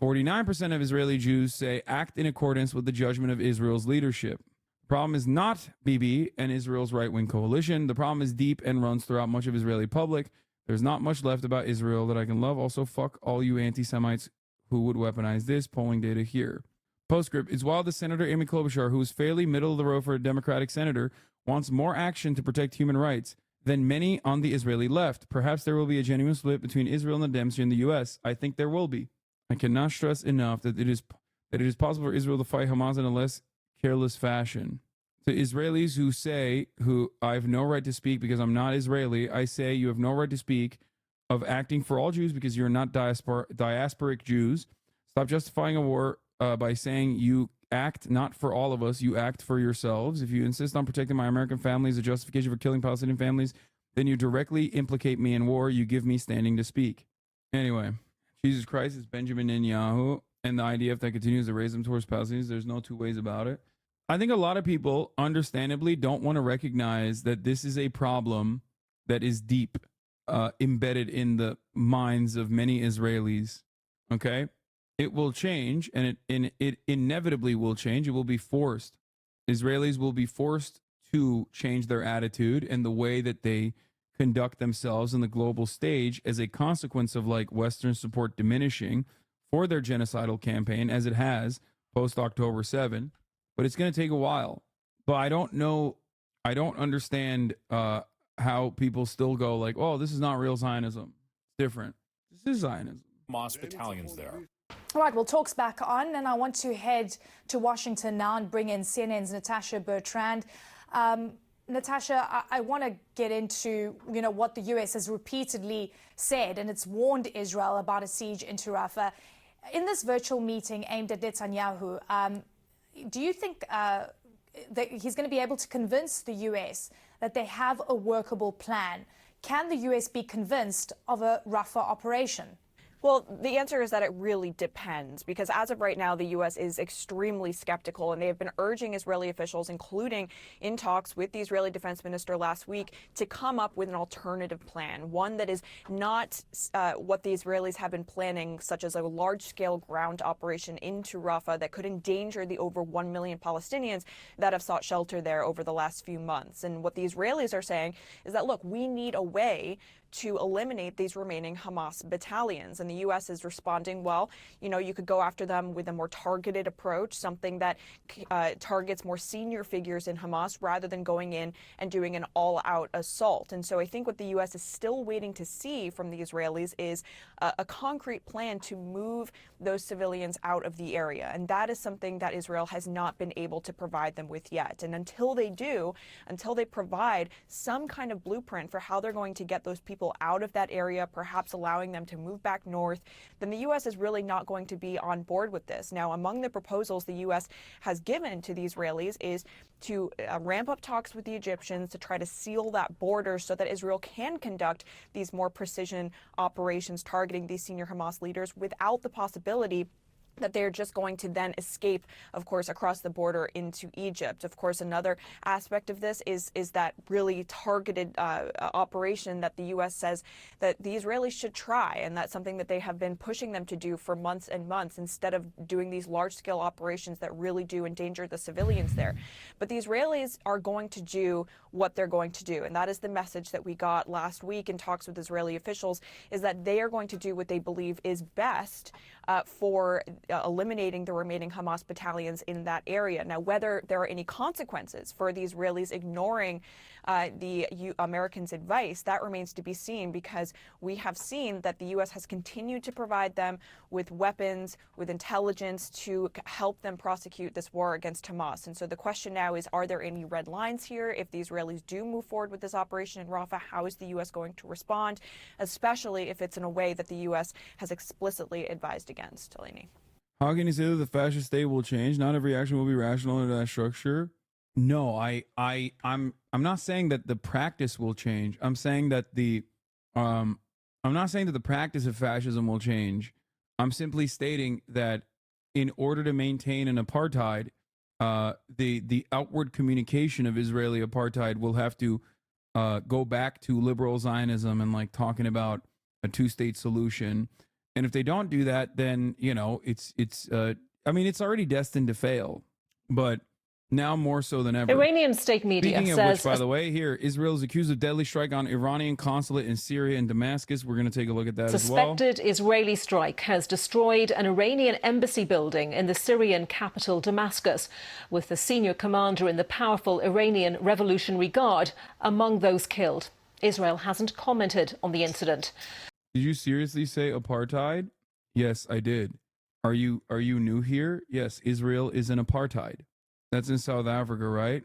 49% of Israeli Jews say act in accordance with the judgment of Israel's leadership. The problem is not Bibi and Israel's right-wing coalition. The problem is deep and runs throughout much of Israeli public. There's not much left about Israel that I can love. Also, fuck all you anti-Semites who would weaponize this. Polling data here. Postscript is while the Senator Amy Klobuchar, who is fairly middle of the road for a Democratic senator, wants more action to protect human rights than many on the Israeli left. Perhaps there will be a genuine split between Israel and the Dems here in the U.S. I think there will be. I cannot stress enough that it is possible for Israel to fight Hamas in a less careless fashion. To Israelis who I have no right to speak because I'm not Israeli, I say you have no right to speak of acting for all Jews because you're not diasporic Jews. Stop justifying a war by saying you act not for all of us, you act for yourselves. If you insist on protecting my American family as a justification for killing Palestinian families, then you directly implicate me in war. You give me standing to speak. Anyway, Jesus Christ is Benjamin Netanyahu, and the IDF that continues to raise them towards Palestinians. There's no two ways about it. I think a lot of people, understandably, don't want to recognize that this is a problem that is deep, embedded in the minds of many Israelis. Okay? It will change, and it inevitably will change. It will be forced. Israelis will be forced to change their attitude and the way that they conduct themselves in the global stage as a consequence of like Western support diminishing for their genocidal campaign, as it has post-October 7. But it's going to take a while. But I don't know. I don't understand how people still go like, oh, this is not real Zionism. It's different. This is Zionism. Hamas battalions there. All right, well, talk's back on, and I want to head to Washington now and bring in CNN's Natasha Bertrand. Natasha, I want to get into, what the U.S. has repeatedly said, and it's warned Israel about a siege into Rafah. In this virtual meeting aimed at Netanyahu, do you think that he's going to be able to convince the U.S. that they have a workable plan Can the US be convinced of a Rafah operation? Well, the answer is that it really depends, because as of right now, the U.S. is extremely skeptical, and they have been urging Israeli officials, including in talks with the Israeli defense minister last week, to come up with an alternative plan, one that is not what the Israelis have been planning, such as a large-scale ground operation into Rafah that could endanger the over 1 million Palestinians that have sought shelter there over the last few months. And what the Israelis are saying is that, look, we need a way to eliminate these remaining Hamas battalions. And the U.S. is responding, well, you could go after them with a more targeted approach, something that targets more senior figures in Hamas rather than going in and doing an all-out assault. And so I think what the U.S. is still waiting to see from the Israelis is a concrete plan to move those civilians out of the area. And that is something that Israel has not been able to provide them with yet. And until they do, until they provide some kind of blueprint for how they're going to get those people out of that area, perhaps allowing them to move back north, then the U.S. is really not going to be on board with this. Now, among the proposals the U.S. has given to the Israelis is to ramp up talks with the Egyptians to try to seal that border so that Israel can conduct these more precision operations targeting these senior Hamas leaders without the possibility that they're just going to then escape, of course, across the border into Egypt. Of course, another aspect of this is that really targeted operation that the U.S. says that the Israelis should try, and that's something that they have been pushing them to do for months and months instead of doing these large-scale operations that really do endanger the civilians there. But the Israelis are going to do what they're going to do, and that is the message that we got last week in talks with Israeli officials, is that they are going to do what they believe is best for eliminating the remaining Hamas battalions in that area. Now, whether there are any consequences for the Israelis ignoring the Americans' advice, that remains to be seen, because we have seen that the U.S. has continued to provide them with weapons, with intelligence to help them prosecute this war against Hamas. And so the question now is, are there any red lines here? If the Israelis do move forward with this operation in Rafah, how is the U.S. going to respond, especially if it's in a way that the U.S. has explicitly advised against? Eleni. How can you say that the fascist state will change? Not every action will be rational under that structure. No, I'm not saying that the practice will change. I'm saying that I'm not saying that the practice of fascism will change. I'm simply stating that in order to maintain an apartheid, the outward communication of Israeli apartheid will have to go back to liberal Zionism and like talking about a two-state solution. And if they don't do that, then, it's already destined to fail, but now more so than ever. Iranian state media Speaking says... of which, by the way, here, Israel is accused of deadly strike on Iranian consulate in Syria and Damascus. We're going to take a look at that as well. Suspected Israeli strike has destroyed an Iranian embassy building in the Syrian capital, Damascus, with the senior commander in the powerful Iranian Revolutionary Guard among those killed. Israel hasn't commented on the incident. Did you seriously say apartheid? Yes, I did. Are you new here? Yes, Israel is an apartheid. That's in South Africa, right?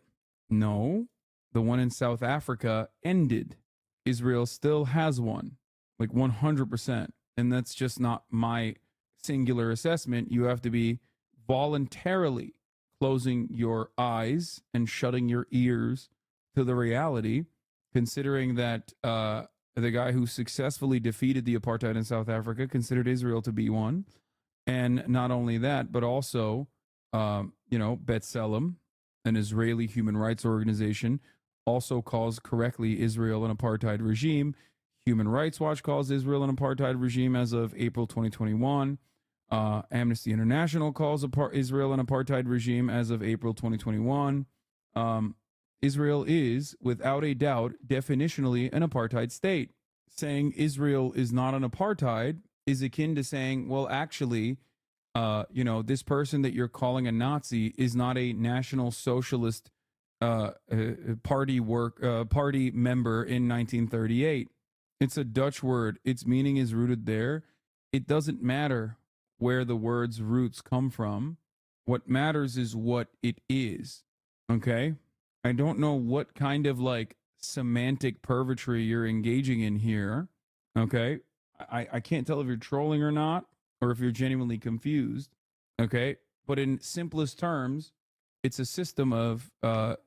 No, the one in South Africa ended. Israel still has one, like 100%. And that's just not my singular assessment. You have to be voluntarily closing your eyes and shutting your ears to the reality, considering that the guy who successfully defeated the apartheid in South Africa considered Israel to be one. And not only that, but also, B'Tselem, an Israeli human rights organization, also calls correctly Israel an apartheid regime. Human Rights Watch calls Israel an apartheid regime as of April 2021. Amnesty International calls Israel an apartheid regime as of April 2021. Israel is, without a doubt, definitionally an apartheid state. Saying Israel is not an apartheid is akin to saying, well, actually, this person that you're calling a Nazi is not a National Socialist party member in 1938. It's a Dutch word. Its meaning is rooted there. It doesn't matter where the word's roots come from. What matters is what it is. Okay? I don't know what kind of semantic purgatory you're engaging in here. Okay? I can't tell if you're trolling or not, or if you're genuinely confused. Okay? But in simplest terms, it's a system of a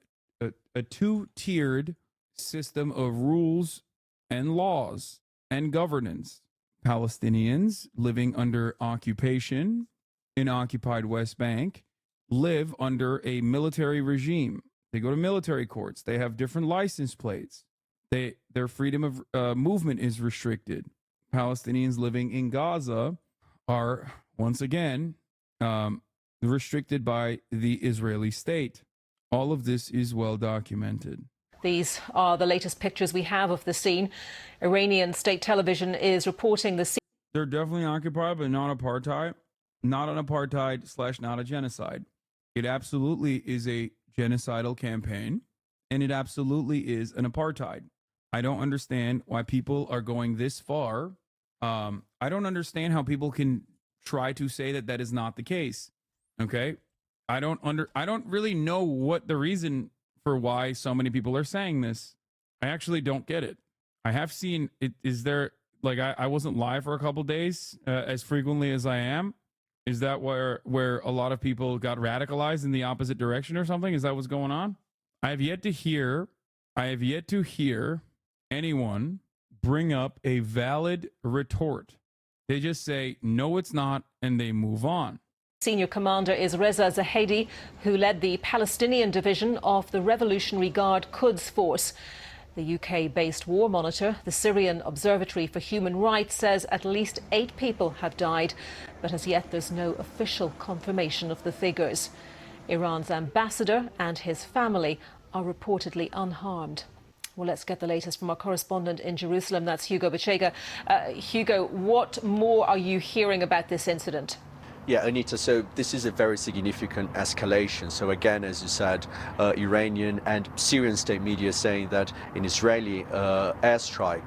two-tiered system of rules and laws and governance. Palestinians living under occupation in occupied West Bank live under a military regime. They go to military courts. They have different license plates. Their freedom of movement is restricted. Palestinians living in Gaza are, once again, restricted by the Israeli state. All of this is well documented. These are the latest pictures we have of the scene. Iranian state television is reporting the scene. They're definitely occupied, but not apartheid. Not an apartheid / not a genocide. It absolutely is a genocidal campaign, and it absolutely is an apartheid. I don't understand why people are going this far. I don't understand how people can try to say that that is not the case. Okay? I don't really know what the reason for why so many people are saying this. I actually don't get it. I have seen it. Is there, like, I wasn't live for a couple days as frequently as I am. Is that where a lot of people got radicalized in the opposite direction or something? Is that what's going on? I have yet to hear anyone bring up a valid retort. They just say, no, it's not, and they move on. Senior commander is Reza Zahedi, who led the Palestinian division of the Revolutionary Guard Quds Force. The UK-based War Monitor, the Syrian Observatory for Human Rights, says at least 8 people have died, but as yet there's no official confirmation of the figures. Iran's ambassador and his family are reportedly unharmed. Well, let's get the latest from our correspondent in Jerusalem. That's Hugo Bechega. Hugo, what more are you hearing about this incident? Yeah, Anita, so this is a very significant escalation. So again, as you said, Iranian and Syrian state media saying that an Israeli airstrike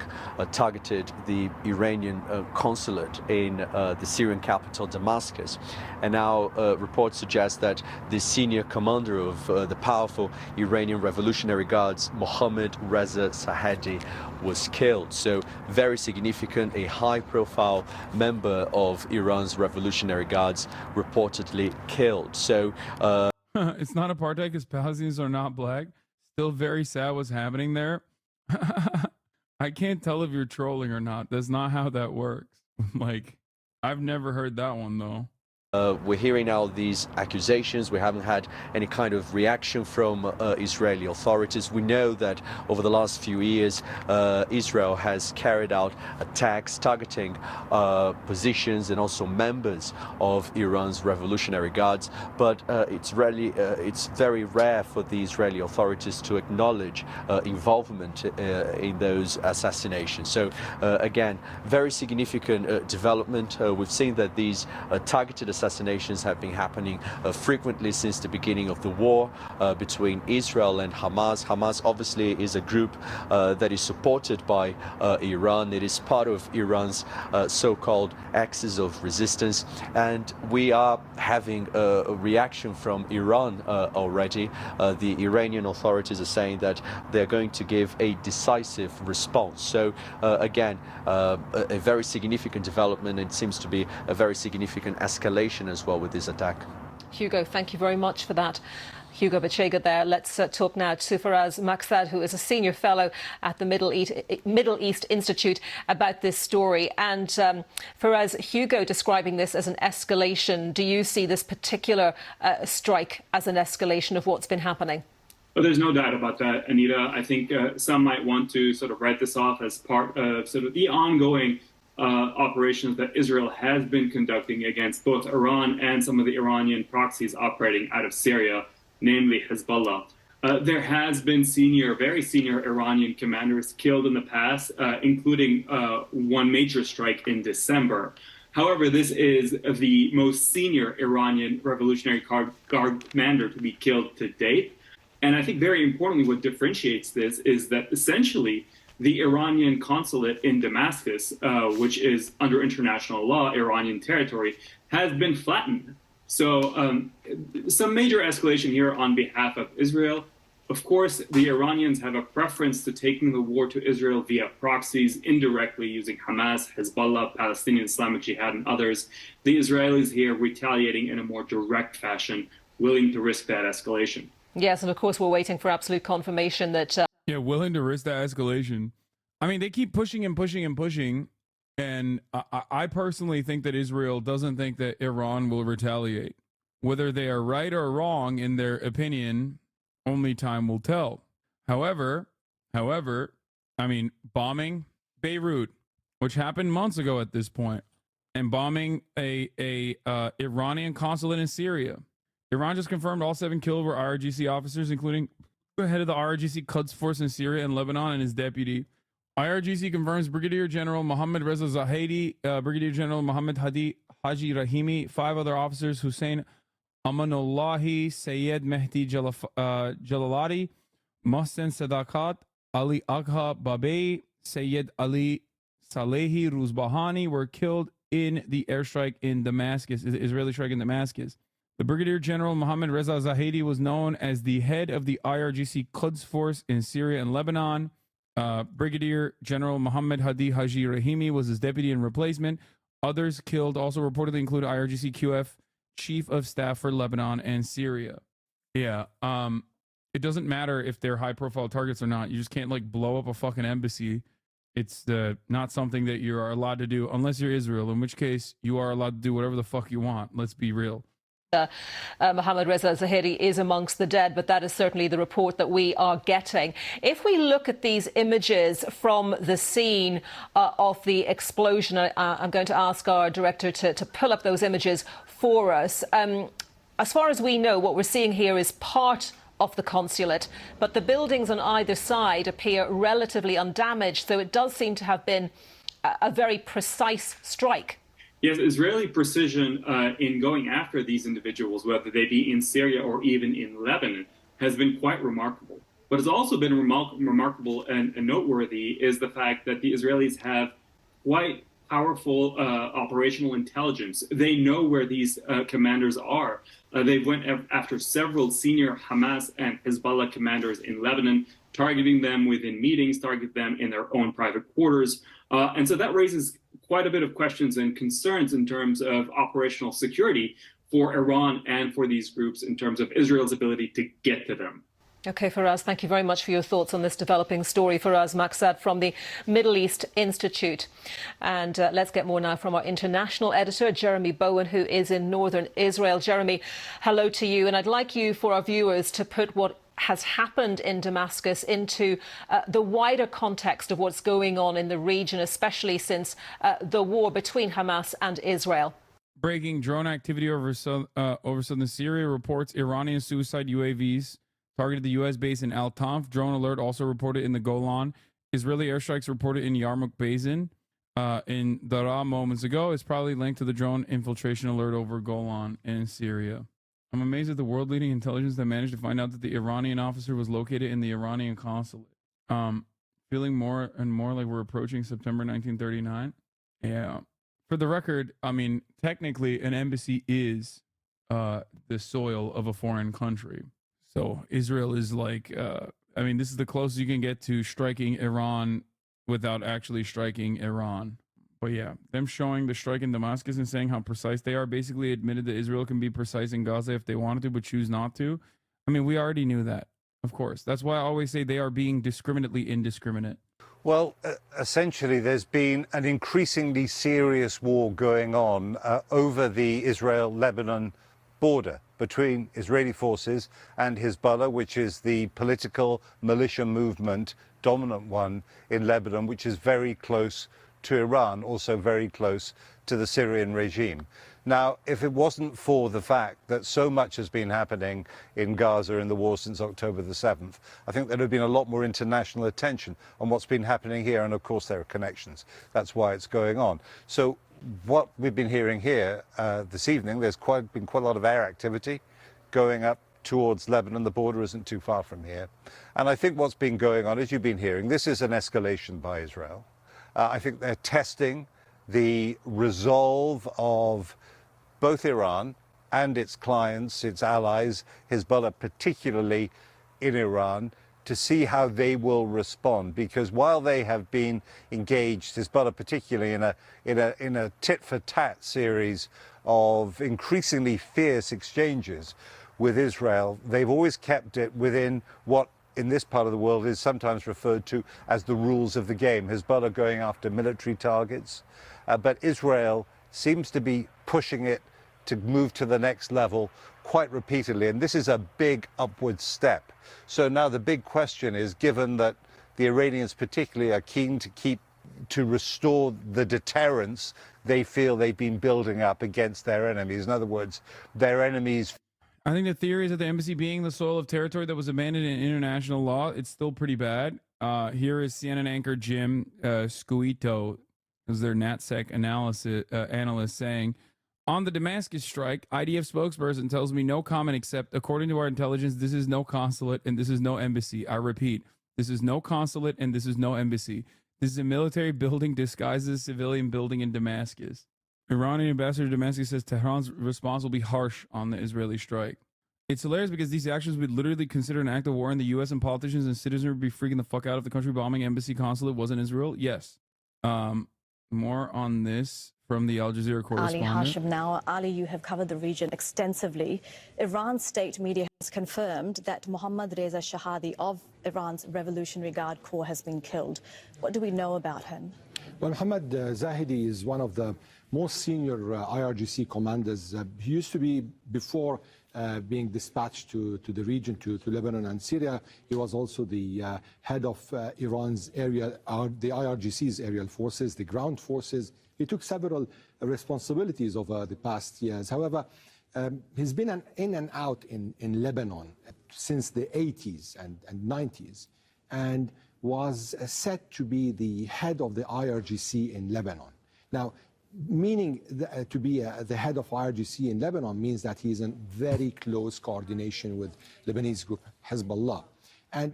targeted the Iranian consulate in the Syrian capital, Damascus. And now reports suggest that the senior commander of the powerful Iranian Revolutionary Guards, Mohammad Reza Zahedi, was killed. So very significant, a high-profile member of Iran's Revolutionary Guards reportedly killed. So it's not apartheid because Palestinians are not black. Still very sad what's happening there. I can't tell if you're trolling or not. That's not how that works. Like, I've never heard that one though. We're hearing now these accusations. We haven't had any kind of reaction from Israeli authorities. We know that over the last few years, Israel has carried out attacks targeting positions and also members of Iran's Revolutionary Guards. But it's very rare for the Israeli authorities to acknowledge involvement in those assassinations. So again, very significant development. We've seen that these targeted assassinations have been happening frequently since the beginning of the war between Israel and Hamas. Hamas obviously is a group that is supported by Iran. It is part of Iran's so-called axis of resistance, and we are having a reaction from Iran already. The Iranian authorities are saying that they're going to give a decisive response. So again, a very significant development. It seems to be a very significant escalation as well with this attack. Hugo, thank you very much for that. Hugo Bechega there. Let's talk now to Faraz Maqsad, who is a senior fellow at the Middle East Institute, about this story. And Faraz, Hugo describing this as an escalation. Do you see this particular strike as an escalation of what's been happening? Well, there's no doubt about that, Anita. I think some might want to sort of write this off as part of sort of the ongoing operations that Israel has been conducting against both Iran and some of the Iranian proxies operating out of Syria, namely Hezbollah. There has been very senior Iranian commanders killed in the past, including one major strike in December. However, this is the most senior Iranian Revolutionary Guard commander to be killed to date. And I think very importantly, what differentiates this is that essentially the Iranian consulate in Damascus, which is under international law, Iranian territory, has been flattened. So some major escalation here on behalf of Israel. Of course, the Iranians have a preference to taking the war to Israel via proxies, indirectly using Hamas, Hezbollah, Palestinian Islamic Jihad, and others. The Israelis here retaliating in a more direct fashion, willing to risk that escalation. Yes, and of course we're waiting for absolute confirmation that... Yeah, willing to risk that escalation. I mean, they keep pushing and pushing and pushing. And I personally think that Israel doesn't think that Iran will retaliate. Whether they are right or wrong in their opinion, only time will tell. However, I mean, bombing Beirut, which happened months ago at this point, and bombing a Iranian consulate in Syria. Iran just confirmed all 7 killed were IRGC officers, including the head of the IRGC Quds force in Syria and Lebanon and his deputy. IRGC confirms Brigadier General Mohammad Reza Zahedi, Brigadier General Mohammad Hadi Haji Rahimi, 5 other officers, Hussein Amanullahi, Sayed Mehdi Jalalati, Mohsen Sadakat, Ali Agha Babei, Sayed Ali Salehi Ruzbahani were killed in the airstrike in Damascus, the Israeli strike in Damascus. The Brigadier General Mohammad Reza Zahedi was known as the head of the IRGC Quds force in Syria and Lebanon. Brigadier General Mohammad Hadi Haji Rahimi was his deputy and replacement. Others killed also reportedly include IRGC QF Chief of Staff for Lebanon and Syria. Yeah, it doesn't matter if they're high-profile targets or not. You just can't, like, blow up a fucking embassy. It's not something that you are allowed to do unless you're Israel, in which case you are allowed to do whatever the fuck you want. Let's be real. Mohammad Reza Zahedi is amongst the dead, but that is certainly the report that we are getting. If we look at these images from the scene of the explosion, I'm going to ask our director to pull up those images for us. As far as we know, what we're seeing here is part of the consulate, but the buildings on either side appear relatively undamaged, so it does seem to have been a very precise strike. Yes, Israeli precision in going after these individuals, whether they be in Syria or even in Lebanon, has been quite remarkable. What has also been remarkable and noteworthy is the fact that the Israelis have quite powerful operational intelligence. They know where these commanders are. They went after several senior Hamas and Hezbollah commanders in Lebanon, targeting them within meetings, target them in their own private quarters. And so that raises quite a bit of questions and concerns in terms of operational security for Iran and for these groups in terms of Israel's ability to get to them. OK, Faraz, thank you very much for your thoughts on this developing story. Faraz Maqsad from the Middle East Institute. And let's get more now from our international editor, Jeremy Bowen, who is in northern Israel. Jeremy, hello to you. And I'd like you, for our viewers, to put what has happened in Damascus into the wider context of what's going on in the region, especially since the war between Hamas and Israel. Breaking drone activity over southern Syria reports Iranian suicide UAVs targeted the U.S. base in Al-Tanf. Drone alert also reported in the Golan. Israeli airstrikes reported in Yarmouk Basin in Daraa moments ago. It's probably linked to the drone infiltration alert over Golan in Syria. I'm amazed at the world-leading intelligence that managed to find out that the Iranian officer was located in the Iranian consulate. Feeling more and more like we're approaching September 1939. Yeah. For the record, I mean, technically, an embassy is the soil of a foreign country. So Israel is like, I mean, this is the closest you can get to striking Iran without actually striking Iran. But yeah, them showing the strike in Damascus and saying how precise they are basically admitted that Israel can be precise in Gaza if they wanted to, but choose not to. I mean, we already knew that, of course. That's why I always say they are being discriminately indiscriminate. Well, essentially, there's been an increasingly serious war going on over the Israel-Lebanon border between Israeli forces and Hezbollah, which is the political militia movement, dominant one in Lebanon, which is very close to Iran, also very close to the Syrian regime. Now, if it wasn't for the fact that so much has been happening in Gaza in the war since October the 7th, I think there would have been a lot more international attention on what's been happening here. And of course, there are connections. That's why it's going on. So what we've been hearing here this evening, there's been quite a lot of air activity going up towards Lebanon. The border isn't too far from here. And I think what's been going on, as you've been hearing, this is an escalation by Israel. I think they're testing the resolve of both Iran and its clients, its allies, Hezbollah, particularly in Iran, to see how they will respond. Because while they have been engaged, Hezbollah particularly, in a tit-for-tat series of increasingly fierce exchanges with Israel, they've always kept it within what in this part of the world is sometimes referred to as the rules of the game. Hezbollah going after military targets, but Israel seems to be pushing it to move to the next level quite repeatedly, and this is a big upward step. So now the big question is, given that the Iranians particularly are keen to restore the deterrence they feel they've been building up against their enemies. In other words, their enemies. I think the theory is that the embassy being the soil of territory that was abandoned in international law, it's still pretty bad. Here is CNN anchor Jim Scuito, who's their NatSec analyst, saying, on the Damascus strike, IDF spokesperson tells me no comment except, according to our intelligence, this is no consulate and this is no embassy. I repeat, this is no consulate and this is no embassy. This is a military building disguised as a civilian building in Damascus. Iranian ambassador to Damascus says Tehran's response will be harsh on the Israeli strike. It's hilarious because these actions would literally consider an act of war, and the U.S. and politicians and citizens would be freaking the fuck out if the country bombing embassy consulate wasn't Israel. Yes. More on this from the Al Jazeera correspondent. Ali Hashim now. Ali, you have covered the region extensively. Iran's state media has confirmed that Mohammad Reza Shahadi of Iran's Revolutionary Guard Corps has been killed. What do we know about him? Well, Mohammad Zahidi is one of the most senior IRGC commanders. He used to be, before being dispatched to the region, to Lebanon and Syria, he was also the head of Iran's area, the IRGC's aerial forces, the ground forces. He took several responsibilities over the past years. However, he's been in and out in Lebanon since the 80s and 90s, and was set to be the head of the IRGC in Lebanon. Now, meaning to be the head of IRGC in Lebanon means that he's in very close coordination with Lebanese group Hezbollah. And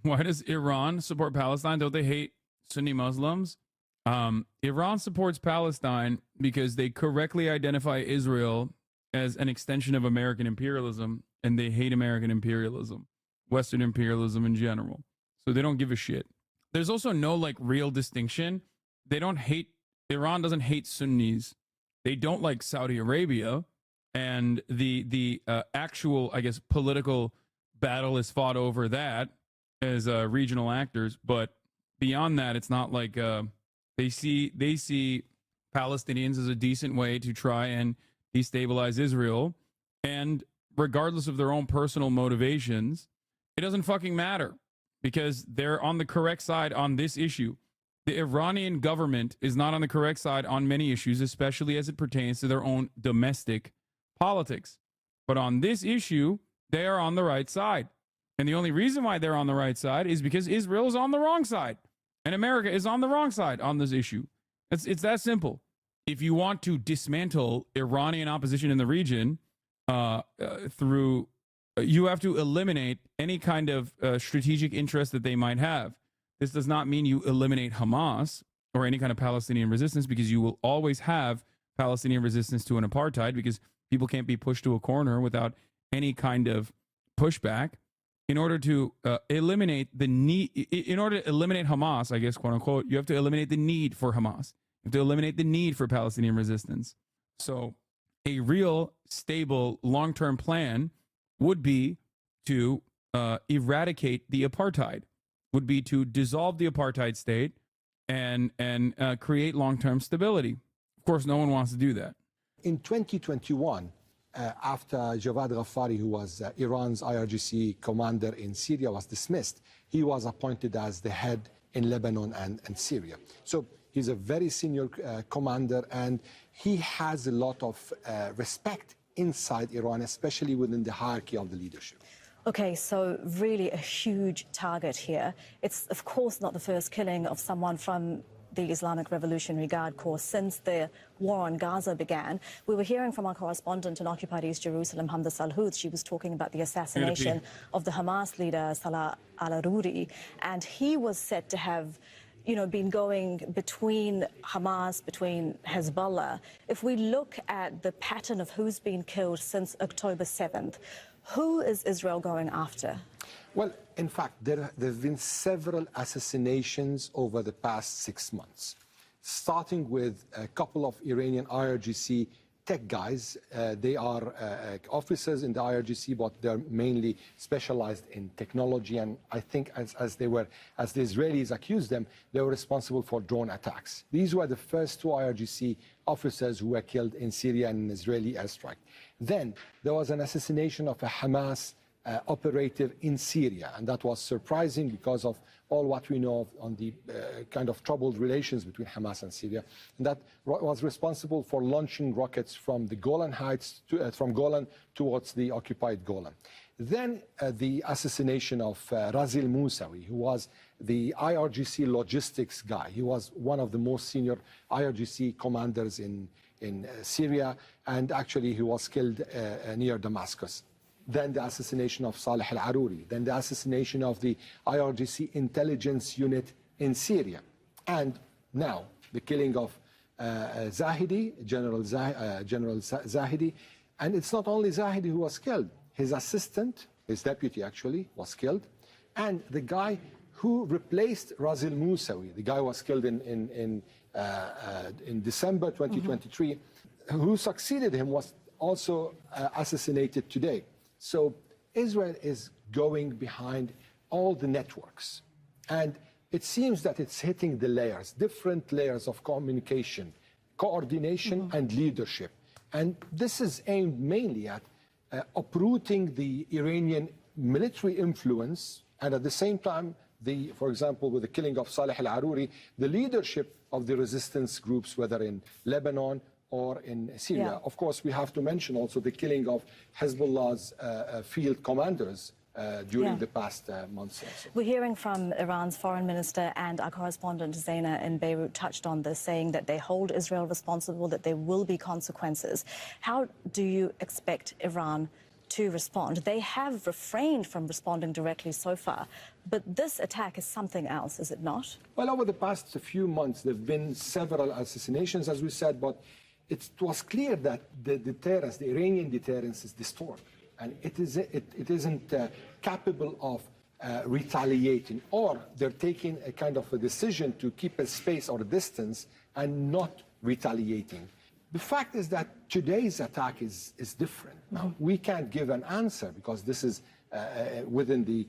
why does Iran support Palestine? Don't they hate Sunni Muslims? Iran supports Palestine because they correctly identify Israel as an extension of American imperialism, and they hate American imperialism, Western imperialism in general. So they don't give a shit. There's also no real distinction. They don't hate, Iran doesn't hate Sunnis. They don't like Saudi Arabia, and the actual, I guess, political battle is fought over that as regional actors. But beyond that, it's not like they see Palestinians as a decent way to try and destabilize Israel, and regardless of their own personal motivations, it doesn't fucking matter because they're on the correct side on this issue. The Iranian government is not on the correct side on many issues, especially as it pertains to their own domestic politics. But on this issue, they are on the right side. And the only reason why they're on the right side is because Israel is on the wrong side. And America is on the wrong side on this issue. It's that simple. If you want to dismantle Iranian opposition in the region you have to eliminate any kind of strategic interest that they might have. This does not mean you eliminate Hamas or any kind of Palestinian resistance, because you will always have Palestinian resistance to an apartheid, because people can't be pushed to a corner without any kind of pushback. In order to eliminate the need, in order to eliminate Hamas, I guess, quote unquote, you have to eliminate the need for Hamas. You have to eliminate the need for Palestinian resistance. So a real, stable, long-term plan would be to eradicate the apartheid, would be to dissolve the apartheid state and create long-term stability. Of course, no one wants to do that. in 2021, after Javad Ghaffari, who was Iran's IRGC commander in Syria, was dismissed, he was appointed as the head in Lebanon and Syria. So he's a very senior commander, and he has a lot of respect inside Iran, especially within the hierarchy of the leadership. Okay, so really a huge target here. It's, of course, not the first killing of someone from the Islamic Revolutionary Guard Corps since the war on Gaza began. We were hearing from our correspondent in occupied East Jerusalem, Hamda Salhoud. She was talking about the assassination of the Hamas leader, Salah al-Aruri, and he was said to have, you know, been going between Hamas, between Hezbollah. If we look at the pattern of who's been killed since October 7th, who is Israel going after? Well, in fact, there have been several assassinations over the past 6 months, starting with a couple of Iranian IRGC tech guys. They are officers in the IRGC, but they're mainly specialized in technology. And I think as the Israelis accused them, they were responsible for drone attacks. These were the first 2 IRGC officers who were killed in Syria in an Israeli airstrike. Then there was an assassination of a Hamas operative in Syria, and that was surprising because of all what we know on the kind of troubled relations between Hamas and Syria, and that was responsible for launching rockets from the Golan Heights, from Golan towards the occupied Golan. Then the assassination of Razil Musawi, who was the IRGC logistics guy. He was one of the most senior IRGC commanders in Syria, and actually he was killed near Damascus. Then the assassination of Saleh al-Aruri, then the assassination of the IRGC intelligence unit in Syria, and now the killing of Zahidi, General Zahidi. And it's not only Zahidi who was killed, his assistant, his deputy actually, was killed, and the guy who replaced Razil Musawi, the guy was killed in December 2023, who succeeded him was also assassinated today. So Israel is going behind all the networks, and it seems that it's hitting the layers, different layers of communication, coordination, and leadership. And this is aimed mainly at uprooting the Iranian military influence, and at the same time, for example, with the killing of Saleh al-Aruri, the leadership of the resistance groups, whether in Lebanon or in Syria. Yeah. Of course, we have to mention also the killing of Hezbollah's field commanders during the past months also. We're hearing from Iran's foreign minister, and our correspondent Zaina in Beirut touched on this, saying that they hold Israel responsible, that there will be consequences. How do you expect Iran to respond? They have refrained from responding directly so far, but this attack is something else, is it not? Well, over the past few months, there have been several assassinations, as we said, but it was clear that the deterrence, the Iranian deterrence, is distorted, and it isn't capable of retaliating, or they're taking a kind of a decision to keep a space or a distance and not retaliating. The fact is that today's attack is different. Now, we can't give an answer because this is within the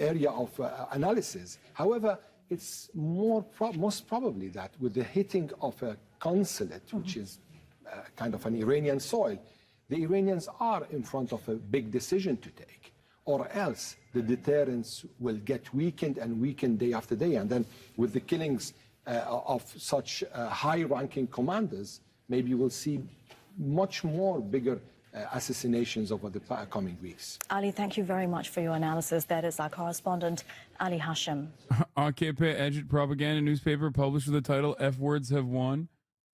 area of analysis. However, it's most probably that with the hitting of a consulate, which is kind of an Iranian soil, the Iranians are in front of a big decision to take, or else the deterrence will get weakened and weakened day after day. And then with the killings of such high-ranking commanders, maybe we'll see much more bigger assassinations over the coming weeks. Ali, thank you very much for your analysis. That is our correspondent, Ali Hashim. AKP Edged propaganda newspaper published with the title F Words Have Won.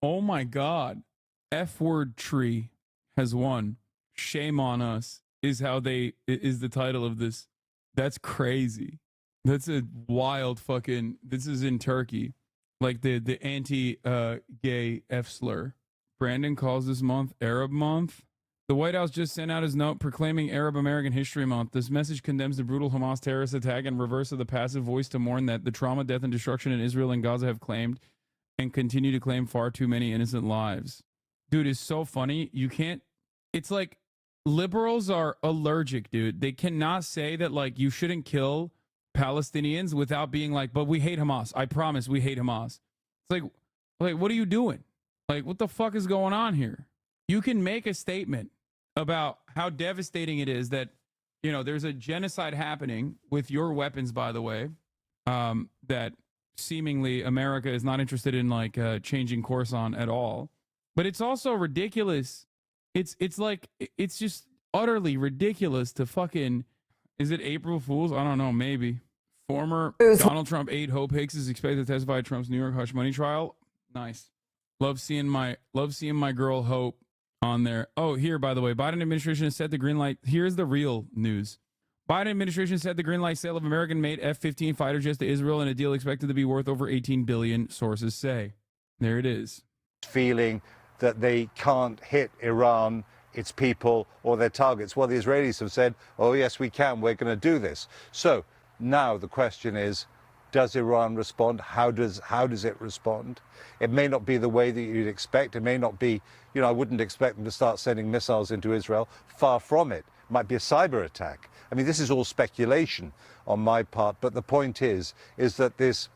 Oh my God. F Word Tree has won. Shame on us is the title of this. That's crazy. That's a wild fucking, this is in Turkey. Like the anti-gay F slur. Brandon calls this month Arab Month. The White House just sent out his note proclaiming Arab American History Month. This message condemns the brutal Hamas terrorist attack in reverse of the passive voice to mourn that the trauma, death, and destruction in Israel and Gaza have claimed and continue to claim far too many innocent lives. Dude, it's so funny. You can't, it's like liberals are allergic, dude. They cannot say that, like, you shouldn't kill Palestinians without being like, but we hate Hamas. I promise we hate Hamas. It's like, what are you doing? Like, what the fuck is going on here? You can make a statement about how devastating it is that, you know, there's a genocide happening with your weapons, by the way, that seemingly America is not interested in, like, changing course on at all. But it's also ridiculous. It's like, it's just utterly ridiculous to fucking, is it April Fool's? I don't know, maybe. Former Donald Trump aide Hope Hicks is expected to testify at Trump's New York hush money trial. Nice. Love seeing my girl Hope on there. Oh, here, by the way, Biden administration has set the green light. Here's the real news. Biden administration set the green light sale of American-made F-15 fighter jets to Israel in a deal expected to be worth over $18 billion, sources say. There it is. Feeling that they can't hit Iran, its people, or their targets. Well, the Israelis have said, oh, yes, we can. We're going to do this. So now the question is, does Iran respond? How does it respond? It may not be the way that you'd expect. It may not be, I wouldn't expect them to start sending missiles into Israel. Far from it. It might be a cyber attack. I mean, this is all speculation on my part, but the point is that this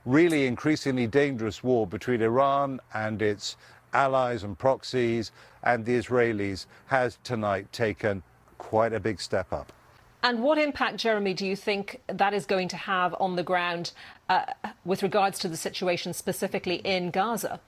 really increasingly dangerous war between Iran and its allies and proxies and the Israelis has tonight taken quite a big step up. And what impact, Jeremy, do you think that is going to have on the ground with regards to the situation specifically in Gaza?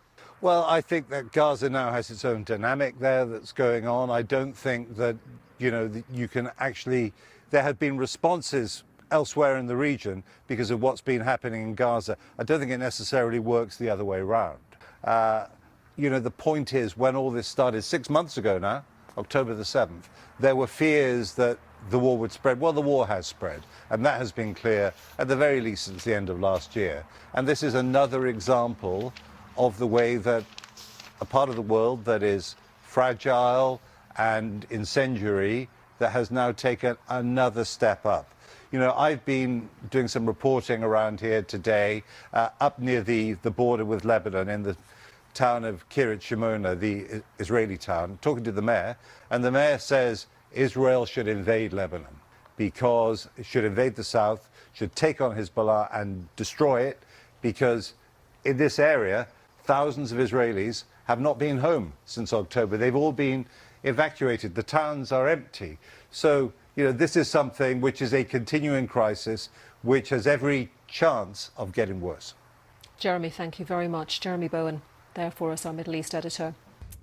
Well, I think that Gaza now has its own dynamic there that's going on. I don't think that, you can actually... There have been responses elsewhere in the region because of what's been happening in Gaza. I don't think it necessarily works the other way around. The point is, when all this started 6 months ago now, October the 7th, there were fears that the war would spread. Well, the war has spread, and that has been clear at the very least since the end of last year. And this is another example of the way that a part of the world that is fragile and incendiary that has now taken another step up. I've been doing some reporting around here today, up near the border with Lebanon in the town of Kiryat Shimona, the Israeli town, talking to the mayor, and the mayor says Israel should invade Lebanon because it should invade the south, should take on Hezbollah and destroy it, because in this area, thousands of Israelis have not been home since October. They've all been evacuated. The towns are empty. So, this is something which is a continuing crisis, which has every chance of getting worse. Jeremy, thank you very much. Jeremy Bowen, there for us, our Middle East editor.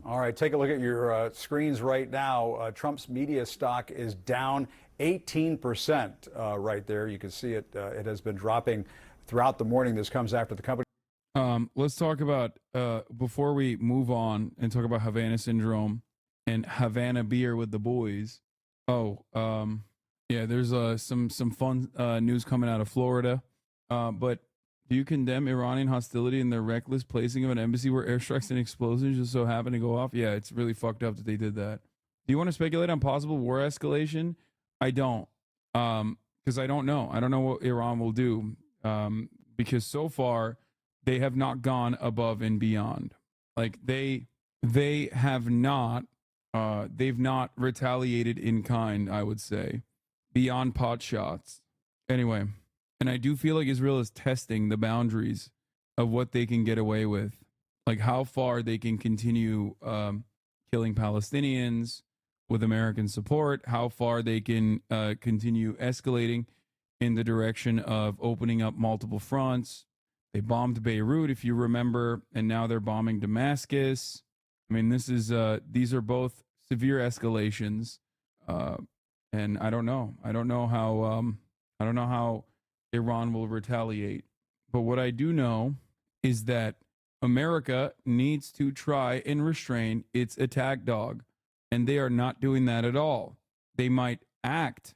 All right, take a look at your screens right now. Trump's media stock is down 18% right there. You can see it. It has been dropping throughout the morning. This comes after the company. Let's talk about, before we move on and talk about Havana Syndrome and Havana beer with the boys. Yeah, there's some fun news coming out of Florida. But do you condemn Iranian hostility and their reckless placing of an embassy where airstrikes and explosions just so happen to go off? Yeah, it's really fucked up that they did that. Do you want to speculate on possible war escalation? I don't, because I don't know. I don't know what Iran will do, because so far they have not gone above and beyond. Like they have not. They've not retaliated in kind, I would say, beyond pot shots. Anyway, and I do feel like Israel is testing the boundaries of what they can get away with, like how far they can continue killing Palestinians with American support, how far they can continue escalating in the direction of opening up multiple fronts. They bombed Beirut, if you remember, and now they're bombing Damascus. I mean, these are both severe escalations, and I don't know. I don't know how Iran will retaliate. But what I do know is that America needs to try and restrain its attack dog, and they are not doing that at all. They might act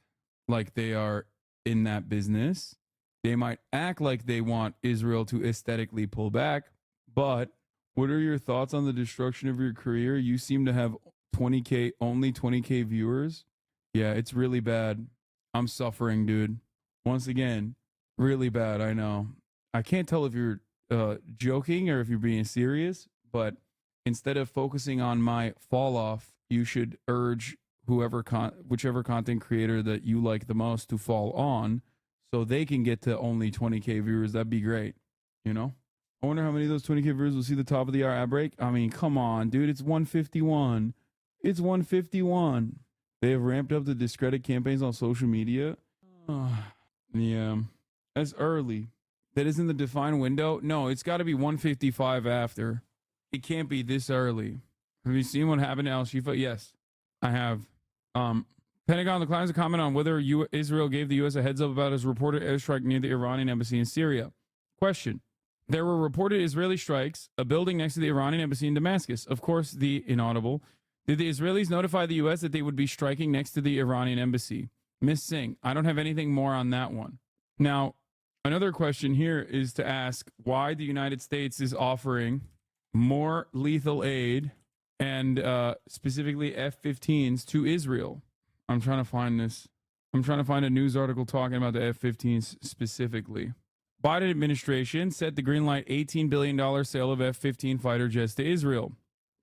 like they are in that business. They might act like they want Israel to aesthetically pull back, but what are your thoughts on the destruction of your career? You seem to have only 20K viewers. Yeah, it's really bad. I'm suffering, dude. Once again, really bad. I know. I can't tell if you're joking or if you're being serious, but instead of focusing on my fall off, you should urge whichever content creator that you like the most to fall on so they can get to only 20K viewers. That'd be great. I wonder how many of those 20K viewers will see the top of the hour ad break. I mean, come on, dude. It's 151. It's 151. They have ramped up the discredit campaigns on social media. Yeah, that's early. That isn't the defined window. No, it's got to be 155 after. It can't be this early. Have you seen what happened to Al Shifa? Yes, I have. Pentagon declines to comment on whether Israel gave the U.S. a heads up about its reported airstrike near the Iranian embassy in Syria. Question. There were reported Israeli strikes, a building next to the Iranian embassy in Damascus. Of course, the inaudible. Did the Israelis notify the U.S. that they would be striking next to the Iranian embassy? Miss Singh, I don't have anything more on that one. Now, another question here is to ask why the United States is offering more lethal aid and specifically F-15s to Israel. I'm trying to find this. I'm trying to find a news article talking about the F-15s specifically. Biden administration set the green light $18 billion sale of F-15 fighter jets to Israel.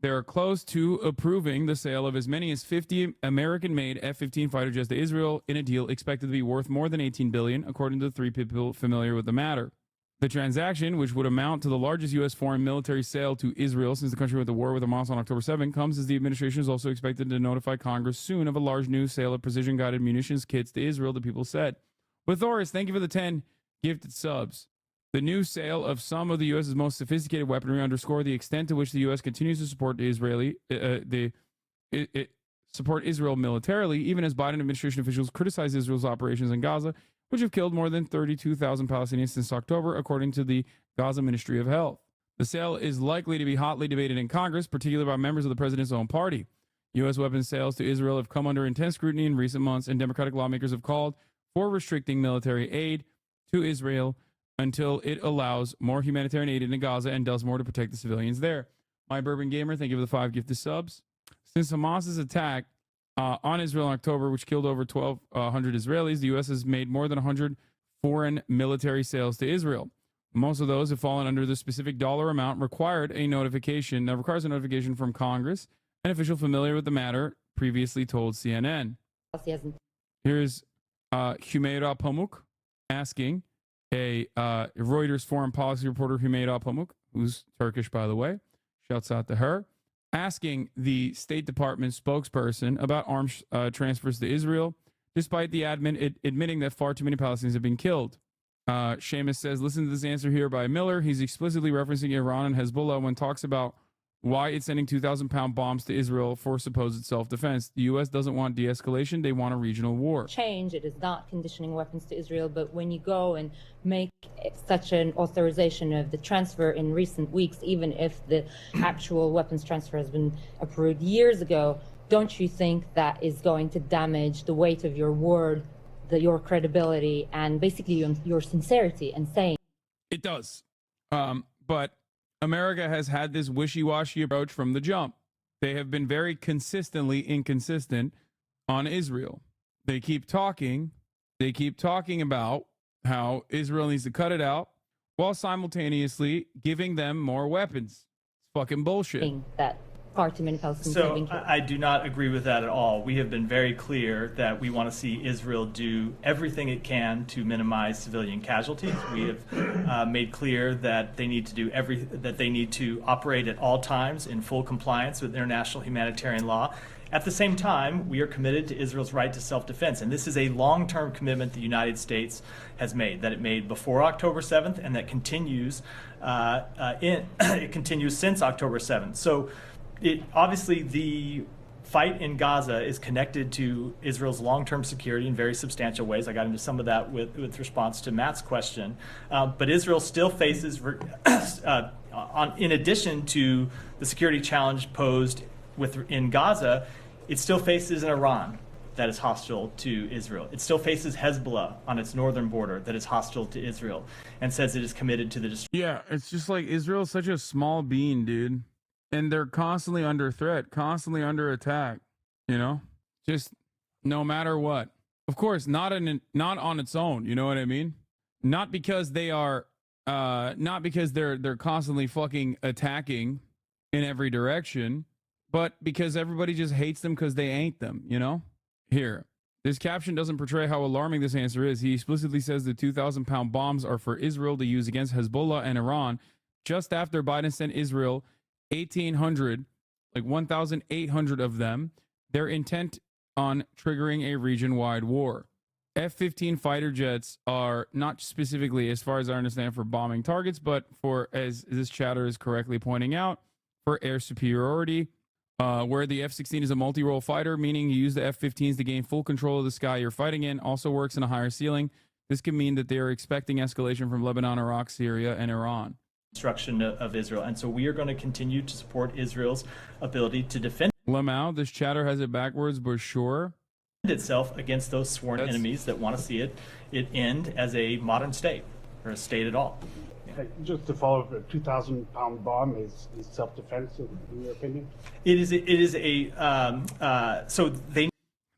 They are close to approving the sale of as many as 50 American-made F-15 fighter jets to Israel in a deal expected to be worth more than $18 billion, according to the three people familiar with the matter. The transaction, which would amount to the largest U.S. foreign military sale to Israel since the country went to war with Hamas on October 7, comes as the administration is also expected to notify Congress soon of a large new sale of precision-guided munitions kits to Israel, the people said. With Thoris, thank you for the 10 gifted subs. The new sale of some of the U.S.'s most sophisticated weaponry underscore the extent to which the U.S. continues to support support Israel militarily, even as Biden administration officials criticize Israel's operations in Gaza, which have killed more than 32,000 Palestinians since October, according to the Gaza Ministry of Health. The sale is likely to be hotly debated in Congress, particularly by members of the president's own party. U.S. weapons sales to Israel have come under intense scrutiny in recent months, and Democratic lawmakers have called for restricting military aid to Israel until it allows more humanitarian aid into Gaza and does more to protect the civilians there. My Bourbon Gamer, thank you for the 5 gifted subs. Since Hamas's attack on Israel in October, which killed over 1,200 Israelis, the U.S. has made more than 100 foreign military sales to Israel. Most of those have fallen under the specific dollar amount requires a notification from Congress. An official familiar with the matter previously told CNN. Here's Humeira Pamuk asking a Reuters foreign policy reporter, Humeira Pamuk, who's Turkish, by the way, shouts out to her, asking the State Department spokesperson about arms transfers to Israel, despite the admitting that far too many Palestinians have been killed. Seamus says, listen to this answer here by Miller. He's explicitly referencing Iran and Hezbollah when talks about why it's sending 2,000-pound bombs to Israel for supposed self-defense. The U.S. doesn't want de-escalation. They want a regional war. Change. It is not conditioning weapons to Israel, but when you go and make such an authorization of the transfer in recent weeks, even if the actual weapons transfer has been approved years ago, don't you think that is going to damage the weight of your word, your credibility, and basically your sincerity in saying? It does. But America has had this wishy-washy approach from the jump. They have been very consistently inconsistent on Israel. They keep talking about how Israel needs to cut it out while simultaneously giving them more weapons. It's fucking bullshit. That far too many Palestinians have been killed. I do not agree with that at all. We have been very clear that we want to see Israel do everything it can to minimize civilian casualties. We have made clear that they need to do that they need to operate at all times in full compliance with international humanitarian law. At the same time, we are committed to Israel's right to self-defense, and this is a long-term commitment the United States has made, that it made before October 7th, and that continues it continues since October 7th. So, obviously, the fight in Gaza is connected to Israel's long-term security in very substantial ways. I got into some of that with response to Matt's question. But Israel still faces, in addition to the security challenge posed in Gaza, it still faces an Iran that is hostile to Israel. It still faces Hezbollah on its northern border that is hostile to Israel and says it is committed to the destruction. Yeah, it's just like Israel's such a small bean, dude. And they're constantly under threat, constantly under attack, just no matter what. Of course, not on its own, you know what I mean? Not because they are, not because they're constantly fucking attacking in every direction, but because everybody just hates them because they ain't them, Here, this caption doesn't portray how alarming this answer is. He explicitly says the 2,000-pound bombs are for Israel to use against Hezbollah and Iran, just after Biden sent Israel 1,800, like 1,800 of them, their intent on triggering a region-wide war. F-15 fighter jets are not specifically, as far as I understand, for bombing targets, but for, as this chatter is correctly pointing out, for air superiority, where the F-16 is a multi-role fighter, meaning you use the F-15s to gain full control of the sky you're fighting in, also works in a higher ceiling. This could mean that they are expecting escalation from Lebanon, Iraq, Syria, and Iran. Destruction of Israel. And so we are going to continue to support Israel's ability to defend Lamau, this chatter has it backwards, but sure. Itself against those sworn enemies that want to see it end as a modern state or a state at all. Just to follow up, a 2,000-pound bomb is self-defense, in your opinion? It is so they.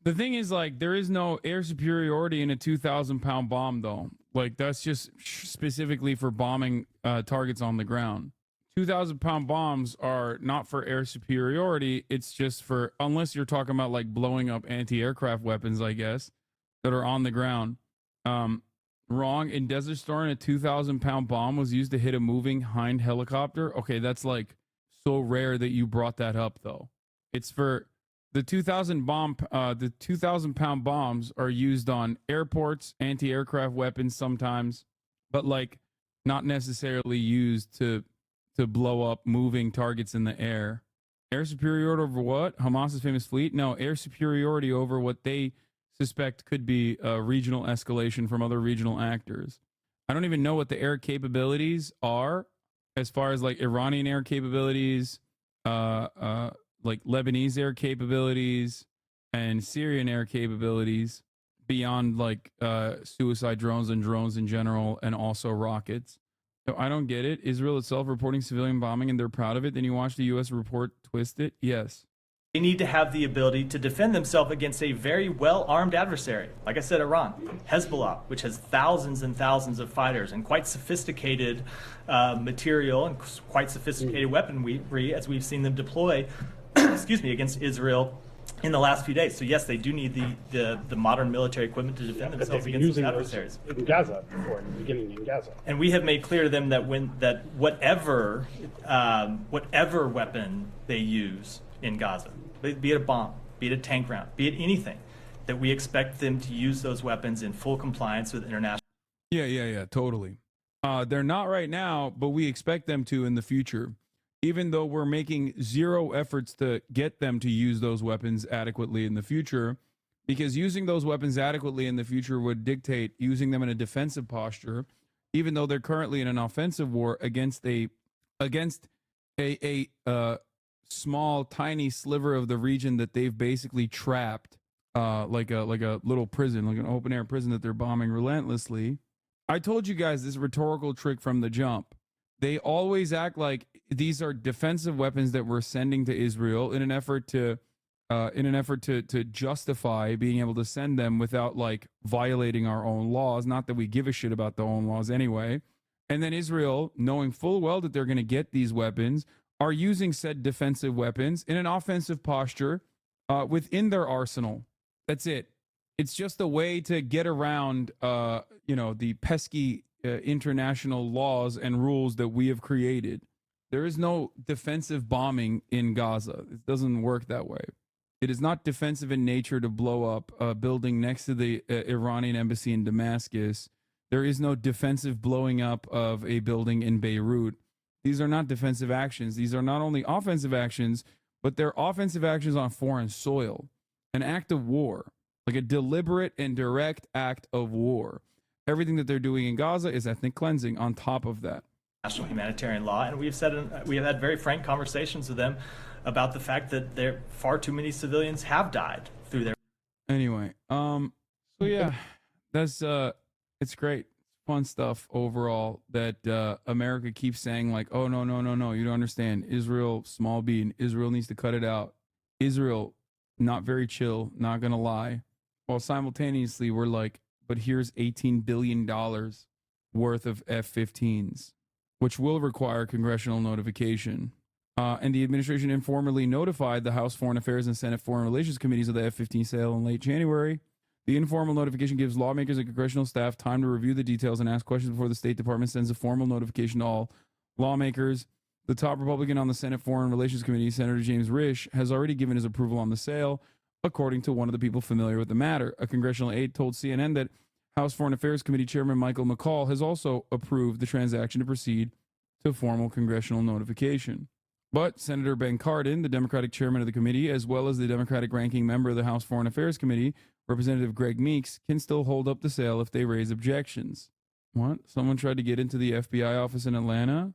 The thing is, like, there is no air superiority in a 2,000-pound bomb, though. Like, that's just specifically for bombing targets on the ground. 2,000-pound bombs are not for air superiority. It's just for, unless you're talking about like blowing up anti-aircraft weapons, I guess, that are on the ground. Wrong. In Desert Storm, a 2,000-pound bomb was used to hit a moving Hind helicopter. Okay, that's like so rare that you brought that up, though. It's for the 2,000-pound bombs are used on airports, anti-aircraft weapons sometimes, but like not necessarily used to blow up moving targets in the air. Air superiority over what? Hamas's famous fleet? No, air superiority over what they suspect could be a regional escalation from other regional actors. I don't even know what the air capabilities are as far as like Iranian air capabilities, like Lebanese air capabilities and Syrian air capabilities beyond like suicide drones and drones in general, and also rockets. So I don't get it. Israel itself reporting civilian bombing and they're proud of it. Then you watch the U.S. report twist it. Yes. They need to have the ability to defend themselves against a very well-armed adversary. Like I said, Iran, Hezbollah, which has thousands and thousands of fighters and quite sophisticated material and quite sophisticated weaponry, as we've seen them deploy, excuse me, against Israel in the last few days. So yes, they do need the modern military equipment to defend themselves against those adversaries. In Gaza before, in the beginning in Gaza. And we have made clear to them that whatever weapon they use in Gaza, be it a bomb, be it a tank round, be it anything, that we expect them to use those weapons in full compliance with international. Yeah, totally. They're not right now, but we expect them to in the future, even though we're making zero efforts to get them to use those weapons adequately in the future, because using those weapons adequately in the future would dictate using them in a defensive posture, even though they're currently in an offensive war against a small, tiny sliver of the region that they've basically trapped, like a little prison, like an open air prison that they're bombing relentlessly. I told you guys this rhetorical trick from the jump. They always act like these are defensive weapons that we're sending to Israel in an effort to justify being able to send them without like violating our own laws. Not that we give a shit about the own laws anyway. And then Israel, knowing full well that they're going to get these weapons, are using said defensive weapons in an offensive posture within their arsenal. That's it. It's just a way to get around, the pesky international laws and rules that we have created. There is no defensive bombing in Gaza. It doesn't work that way. It is not defensive in nature to blow up a building next to the Iranian embassy in Damascus. There is no defensive blowing up of a building in Beirut. These are not defensive actions. These are not only offensive actions, but they're offensive actions on foreign soil. An act of war, like a deliberate and direct act of war. Everything that they're doing in Gaza is ethnic cleansing on top of that. National humanitarian law, and we have had very frank conversations with them about the fact that there far too many civilians have died through their. Anyway, so yeah, that's it's great, fun stuff overall that America keeps saying like, oh no, you don't understand. Israel, small bean. Israel needs to cut it out. Israel, not very chill, not gonna lie. While simultaneously we're like, but here's $18 billion worth of F-15s, which will require congressional notification. And the administration informally notified the House Foreign Affairs and Senate Foreign Relations Committees of the F-15 sale in late January. The informal notification gives lawmakers and congressional staff time to review the details and ask questions before the State Department sends a formal notification to all lawmakers. The top Republican on the Senate Foreign Relations Committee, Senator James Risch, has already given his approval on the sale, according to one of the people familiar with the matter. A congressional aide told CNN that House Foreign Affairs Committee Chairman Michael McCaul has also approved the transaction to proceed to formal congressional notification. But Senator Ben Cardin, the Democratic chairman of the committee, as well as the Democratic ranking member of the House Foreign Affairs Committee, Representative Greg Meeks, can still hold up the sale if they raise objections. What? Someone tried to get into the FBI office in Atlanta?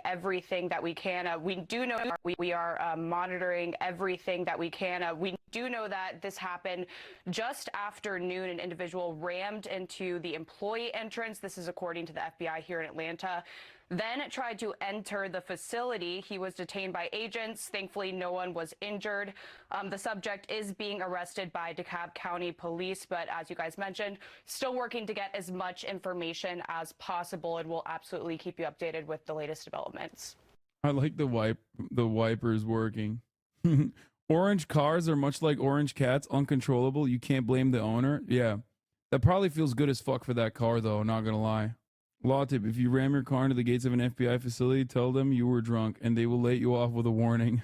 Everything that we can. We do know we are monitoring everything that we can. We do know that this happened just after noon. An individual rammed into the employee entrance. This is according to the FBI here in Atlanta. then tried to enter the facility. He was detained by agents. Thankfully, no one was injured. The subject is being arrested by DeKalb County Police, but as you guys mentioned, still working to get as much information as possible, and we'll absolutely keep you updated with the latest developments. I like the wipers working. Orange cars are much like orange cats, uncontrollable. You can't blame the owner. Yeah, that probably feels good as fuck for that car, though. Not gonna lie. Law tip: if you ram your car into the gates of an FBI facility, tell them you were drunk, and they will let you off with a warning.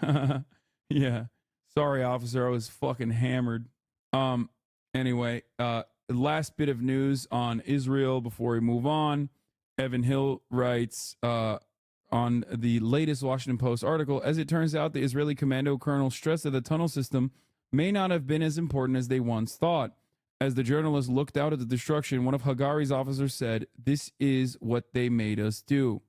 Yeah. Sorry, officer. I was fucking hammered. Anyway, last bit of news on Israel before we move on. Evan Hill writes on the latest Washington Post article, as it turns out, the Israeli commando colonel stressed that the tunnel system may not have been as important as they once thought. As the journalist looked out at the destruction, one of Hagari's officers said, "This is what they made us do."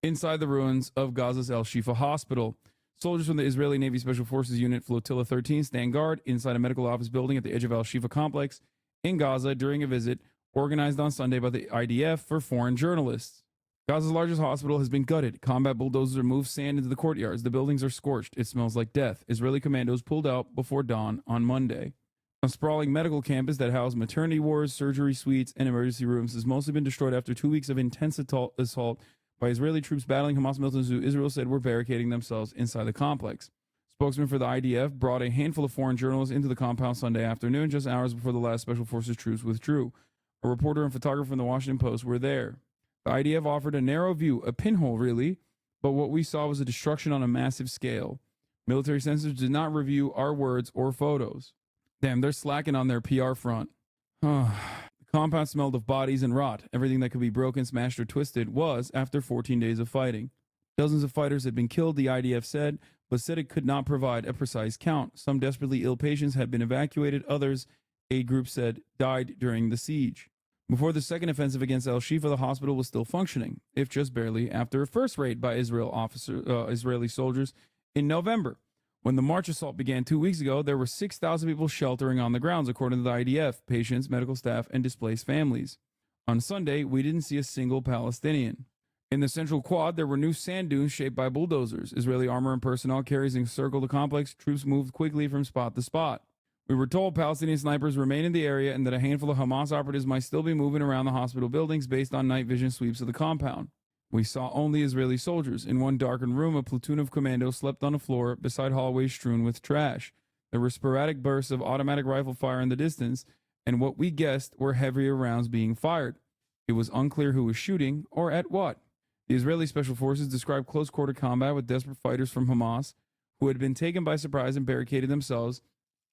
Inside the ruins of Gaza's Al-Shifa hospital, soldiers from the Israeli Navy Special Forces Unit Flotilla 13 stand guard inside a medical office building at the edge of Al-Shifa complex in Gaza during a visit organized on Sunday by the IDF for foreign journalists. Gaza's largest hospital has been gutted. Combat bulldozers remove sand into the courtyards. The buildings are scorched. It smells like death. Israeli commandos pulled out before dawn on Monday. A sprawling medical campus that housed maternity wards, surgery suites, and emergency rooms has mostly been destroyed after 2 weeks of intense assault by Israeli troops battling Hamas militants who Israel said were barricading themselves inside the complex. Spokesman for the IDF brought a handful of foreign journalists into the compound Sunday afternoon, just hours before the last Special Forces troops withdrew. A reporter and photographer from the Washington Post were there. The IDF offered a narrow view, a pinhole really, but what we saw was a destruction on a massive scale. Military censors did not review our words or photos. Damn, they're slacking on their PR front. The compound smelled of bodies and rot. Everything that could be broken, smashed, or twisted was after 14 days of fighting. Dozens of fighters had been killed, the IDF said, but said it could not provide a precise count. Some desperately ill patients had been evacuated. Others, a group said, died during the siege. Before the second offensive against Al-Shifa, the hospital was still functioning, if just barely, after a first raid by Israeli soldiers in November. When the March assault began 2 weeks ago, there were 6,000 people sheltering on the grounds, according to the IDF, patients, medical staff, and displaced families. On Sunday, we didn't see a single Palestinian. In the central quad, there were new sand dunes shaped by bulldozers. Israeli armor and personnel carriers encircled the complex. Troops moved quickly from spot to spot. We were told Palestinian snipers remain in the area and that a handful of Hamas operatives might still be moving around the hospital buildings based on night vision sweeps of the compound. We saw only Israeli soldiers. In one darkened room, a platoon of commandos slept on the floor beside hallways strewn with trash. There were sporadic bursts of automatic rifle fire in the distance, and what we guessed were heavier rounds being fired. It was unclear who was shooting or at what. The Israeli Special Forces described close-quarter combat with desperate fighters from Hamas who had been taken by surprise and barricaded themselves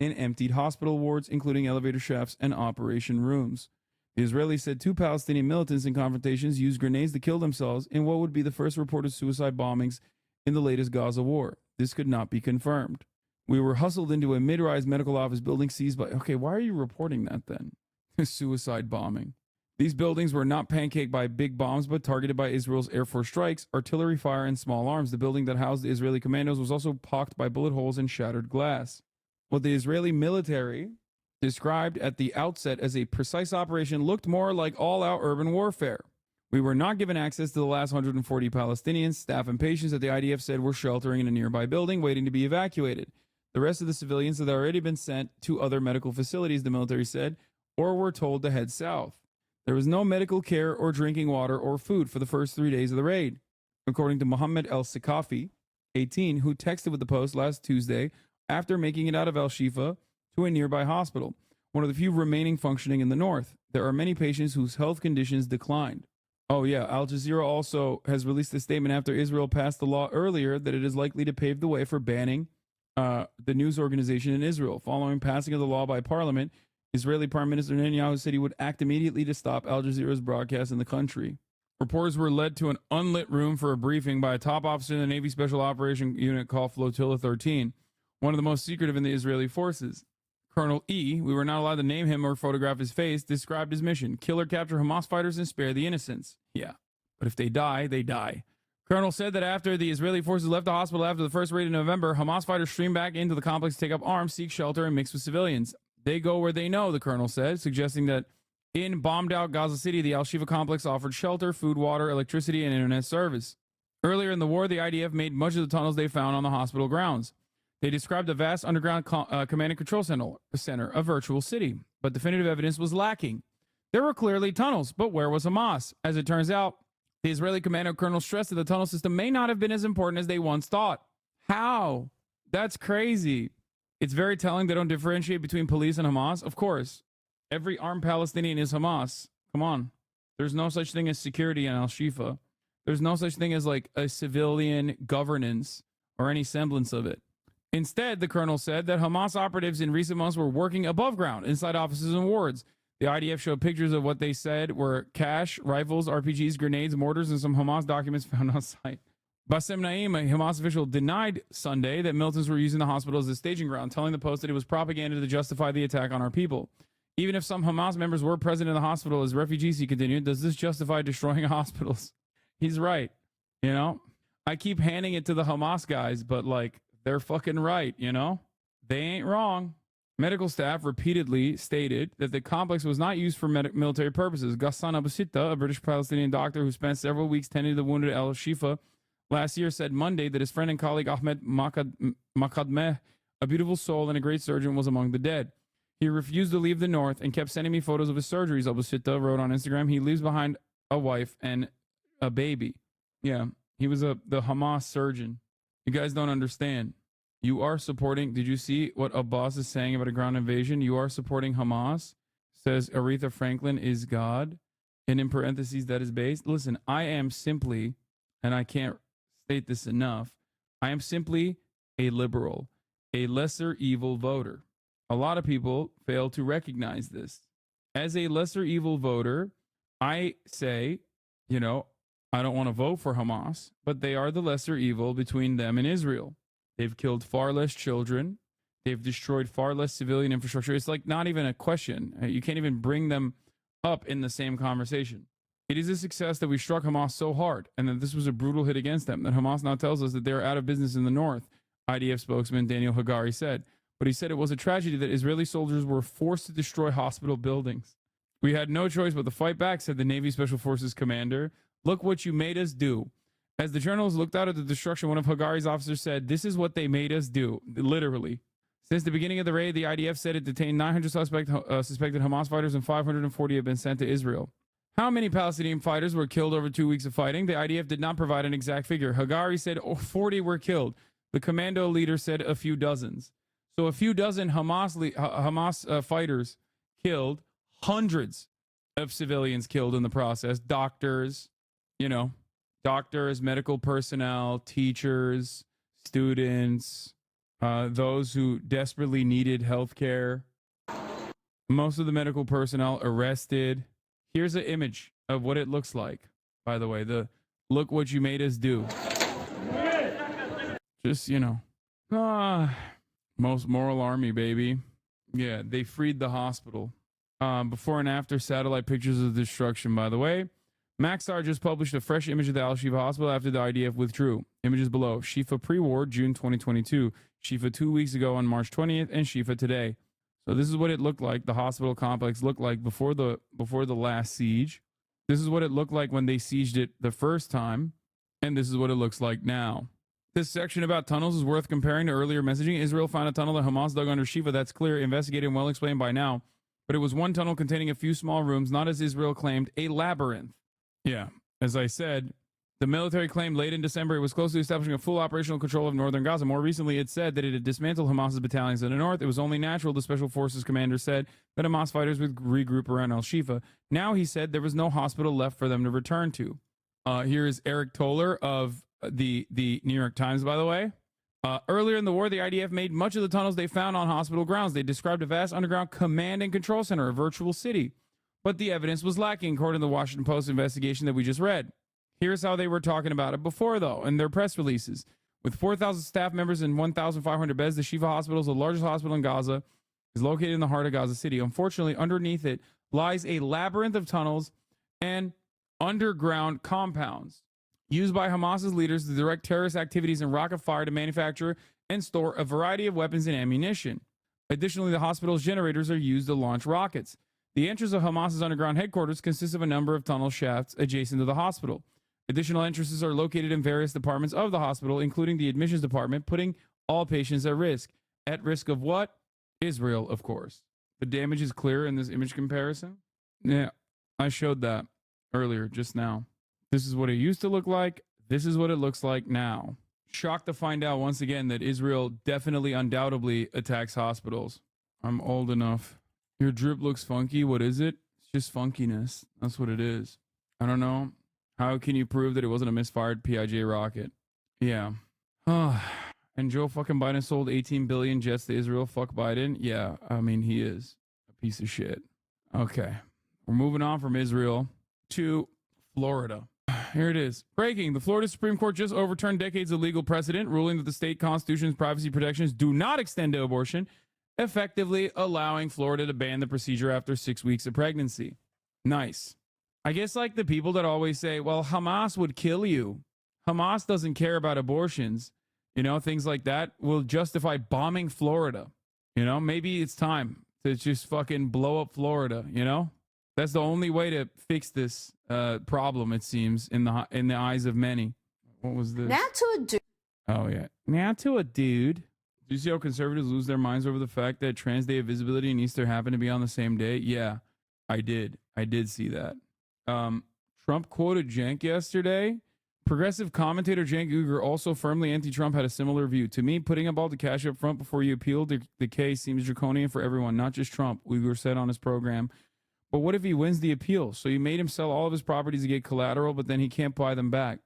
in emptied hospital wards, including elevator shafts and operation rooms. The Israelis said 2 Palestinian militants in confrontations used grenades to kill themselves in what would be the first reported suicide bombings in the latest Gaza war. This could not be confirmed. We were hustled into a mid-rise medical office building seized by... Okay, why are you reporting that then? Suicide bombing. These buildings were not pancaked by big bombs, but targeted by Israel's Air Force strikes, artillery fire, and small arms. The building that housed the Israeli commandos was also pocked by bullet holes and shattered glass. What the Israeli military described at the outset as a precise operation looked more like all-out urban warfare. We were not given access to the last 140 Palestinians. Staff and patients at the IDF said were sheltering in a nearby building, waiting to be evacuated. The rest of the civilians had already been sent to other medical facilities, the military said, or were told to head south. There was no medical care or drinking water or food for the first 3 days of the raid. According to Mohammed El-Sakafi, 18, who texted with the Post last Tuesday after making it out of Al-Shifa to a nearby hospital, one of the few remaining functioning in the north. There are many patients whose health conditions declined. Oh yeah, Al Jazeera also has released a statement after Israel passed the law earlier that it is likely to pave the way for banning the news organization in Israel. Following passing of the law by parliament, Israeli Prime Minister Netanyahu said he would act immediately to stop Al Jazeera's broadcast in the country. Reporters were led to an unlit room for a briefing by a top officer in the Navy Special Operation Unit called Flotilla 13, one of the most secretive in the Israeli forces. Colonel E, we were not allowed to name him or photograph his face, described his mission: kill or capture Hamas fighters and spare the innocents. Yeah, but if they die, they die. Colonel said that after the Israeli forces left the hospital after the first raid in November, Hamas fighters streamed back into the complex to take up arms, seek shelter, and mix with civilians. They go where they know, the colonel said, suggesting that In bombed-out Gaza City, the Al-Shifa complex offered shelter, food, water, electricity, and internet service. Earlier in the war, the IDF made much of the tunnels they found on the hospital grounds. They described a vast underground command and control center, a virtual city, but definitive evidence was lacking. There were clearly tunnels, but where was Hamas? As it turns out, the Israeli commando colonel stressed that the tunnel system may not have been as important as they once thought. How? That's crazy. It's very telling they don't differentiate between police and Hamas. Of course, every armed Palestinian is Hamas. Come on. There's no such thing as security in Al-Shifa. There's no such thing as like a civilian governance or any semblance of it. Instead, the colonel said that Hamas operatives in recent months were working above ground, inside offices and wards. The IDF showed pictures of what they said were cash, rifles, RPGs, grenades, mortars, and some Hamas documents found on site. Bassem Naim, a Hamas official, denied Sunday that militants were using the hospital as a staging ground, telling the Post that it was propaganda to justify the attack on our people. Even if some Hamas members were present in the hospital as refugees, he continued, does this justify destroying hospitals? He's right. You know, I keep handing it to the Hamas guys, but like, they're fucking right, you know? They ain't wrong. Medical staff repeatedly stated that the complex was not used for military purposes. Ghassan Abu Sitta, a British Palestinian doctor who spent several weeks tending to the wounded Al-Shifa last year, said Monday that his friend and colleague Ahmed Makadmeh, a beautiful soul and a great surgeon, was among the dead. He refused to leave the north and kept sending me photos of his surgeries, Abu Sitta wrote on Instagram. He leaves behind a wife and a baby. Yeah, he was the Hamas surgeon. You guys don't understand. You are supporting, did you see what Abbas is saying about a ground invasion? You are supporting Hamas, says Aretha Franklin is God. And in parentheses, that is based. Listen, I am simply, and I can't state this enough, I am simply a liberal, a lesser evil voter. A lot of people fail to recognize this. As a lesser evil voter, I say, you know, I don't want to vote for Hamas, but they are the lesser evil between them and Israel. They've killed far less children. They've destroyed far less civilian infrastructure. It's like not even a question. You can't even bring them up in the same conversation. It is a success that we struck Hamas so hard and that this was a brutal hit against them, that Hamas now tells us that they're out of business in the north, IDF spokesman Daniel Hagari said. But he said it was a tragedy that Israeli soldiers were forced to destroy hospital buildings. We had no choice but to fight back, said the Navy Special Forces commander. Look what you made us do. As the journalists looked out at the destruction, one of Hagari's officers said, this is what they made us do, literally. Since the beginning of the raid, the IDF said it detained 900 suspected Hamas fighters and 540 have been sent to Israel. How many Palestinian fighters were killed over 2 weeks of fighting? The IDF did not provide an exact figure. Hagari said 40 were killed. The commando leader said a few dozens. So a few dozen Hamas fighters killed, hundreds of civilians killed in the process, doctors, you know, doctors, medical personnel, teachers, students, those who desperately needed health care. Most of the medical personnel arrested. Here's an image of what it looks like, by the way. Look what you made us do. Just, you know, most moral army, baby. Yeah, they freed the hospital. Before and after satellite pictures of the destruction, by the way. Maxar just published a fresh image of the Al-Shifa hospital after the IDF withdrew. Images below. Shifa pre-war, June 2022. Shifa 2 weeks ago on March 20th, and Shifa today. So this is what it looked like, the hospital complex looked like before the last siege. This is what it looked like when they sieged it the first time. And this is what it looks like now. This section about tunnels is worth comparing to earlier messaging. Israel found a tunnel that Hamas dug under Shifa. That's clear, investigated, and well explained by now. But it was one tunnel containing a few small rooms, not as Israel claimed, a labyrinth. Yeah, as I said, the military claimed late in December it was close to establishing a full operational control of northern Gaza. More recently, it said that it had dismantled Hamas's battalions in the north. It was only natural, the Special Forces commander said, that Hamas fighters would regroup around Al-Shifa. Now he said there was no hospital left for them to return to. Here is Eric Toller of the New York Times, by the way. Earlier in the war, the IDF made much of the tunnels they found on hospital grounds. They described a vast underground command and control center, a virtual city. But the evidence was lacking, according to the Washington Post investigation that we just read. Here's how they were talking about it before, though, in their press releases. With 4,000 staff members and 1,500 beds, the Shifa Hospital is the largest hospital in Gaza, is located in the heart of Gaza City. Unfortunately, underneath it lies a labyrinth of tunnels and underground compounds used by Hamas's leaders to direct terrorist activities and rocket fire to manufacture and store a variety of weapons and ammunition. Additionally, the hospital's generators are used to launch rockets. The entrance of Hamas's underground headquarters consists of a number of tunnel shafts adjacent to the hospital. Additional entrances are located in various departments of the hospital, including the admissions department, putting all patients at risk. At risk of what? Israel, of course. The damage is clear in this image comparison. Yeah, I showed that earlier, just now. This is what it used to look like. This is what it looks like now. Shocked to find out once again that Israel definitely, undoubtedly attacks hospitals. I'm old enough. Your drip looks funky. What is it? It's just funkiness. That's what it is. I don't know. How can you prove that it wasn't a misfired PIJ rocket? Yeah. And Joe fucking Biden sold 18 billion jets to Israel. Fuck Biden. Yeah, I mean, he is a piece of shit. Okay. We're moving on from Israel to Florida. Here it is. Breaking. The Florida Supreme Court just overturned decades of legal precedent, ruling that the state constitution's privacy protections do not extend to abortion, effectively allowing Florida to ban the procedure after 6 weeks of pregnancy. Nice. I guess like the people that always say, well, Hamas would kill you. Hamas doesn't care about abortions. You know, things like that will justify bombing Florida. You know, maybe it's time to just fucking blow up Florida, you know? That's the only way to fix this problem, it seems, in the eyes of many. What was this? Now to a dude. Oh, yeah. Now to a dude. Do you see how conservatives lose their minds over the fact that Trans Day of Visibility and Easter happen to be on the same day? Yeah, I did. I did see that. Trump quoted Cenk yesterday. Progressive commentator Cenk Uygur, also firmly anti-Trump, had a similar view. To me, putting up all the cash up front before you appeal the case seems draconian for everyone, not just Trump, Uygur said on his program. But what if he wins the appeal? So you made him sell all of his properties to get collateral, but then he can't buy them back.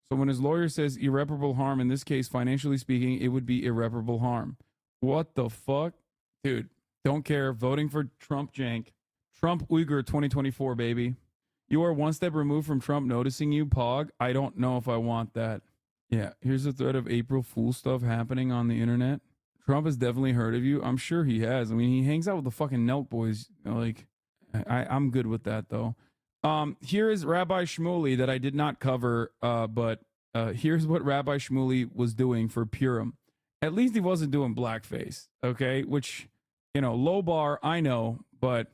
So when his lawyer says irreparable harm, in this case, financially speaking, it would be irreparable harm. What the fuck? Dude, don't care. Voting for Trump, Cenk. Trump Uygur 2024, baby. You are one step removed from Trump noticing you, Pog. I don't know if I want that. Yeah, here's a thread of April Fool stuff happening on the internet. Trump has definitely heard of you. I'm sure he has. I mean, he hangs out with the fucking Nelk boys. Like, I'm good with that, though. Here is Rabbi Shmuley that I did not cover, but here's what Rabbi Shmuley was doing for Purim. At least he wasn't doing blackface, okay? Which, you know, low bar, I know, but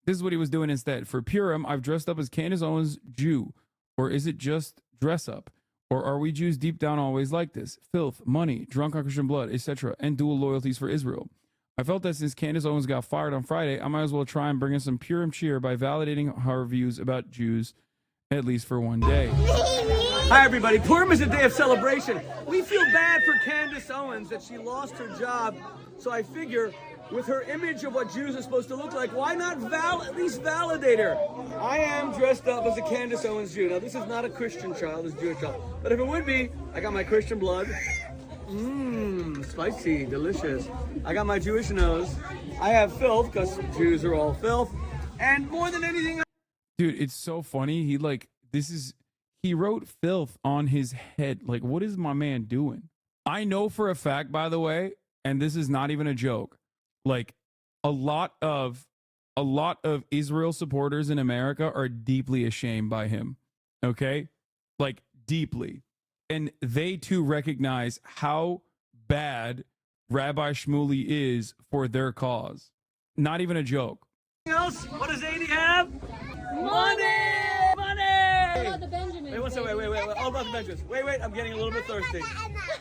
this is what he was doing instead. For Purim, I've dressed up as Candace Owens' Jew. Or is it just dress up? Or are we Jews deep down always like this? Filth, money, drunk on Christian blood, etc., and dual loyalties for Israel. I felt that since Candace Owens got fired on Friday, I might as well try and bring in some Purim cheer by validating her views about Jews, at least for one day. Hi, everybody. Purim is a day of celebration. We feel bad for Candace Owens that she lost her job, so I figure with her image of what Jews are supposed to look like, why not at least validate her? I am dressed up as a Candace Owens Jew. Now, this is not a Christian child, it's a Jewish child. But if it would be, I got my Christian blood. Spicy, delicious. I got my Jewish nose. I have filth, because Jews are all filth. And more than anything... Dude, it's so funny. He wrote filth on his head. Like, what is my man doing? I know for a fact, by the way, and this is not even a joke, like a lot of Israel supporters in America are deeply ashamed by him. Okay? Like deeply. And they too recognize how bad Rabbi Shmuley is for their cause. Not even a joke. Else? What does 80 have? Money! Money! What about the Benjamins? Wait, one second, wait. All about the Benjamins. Wait, I'm getting a little bit thirsty.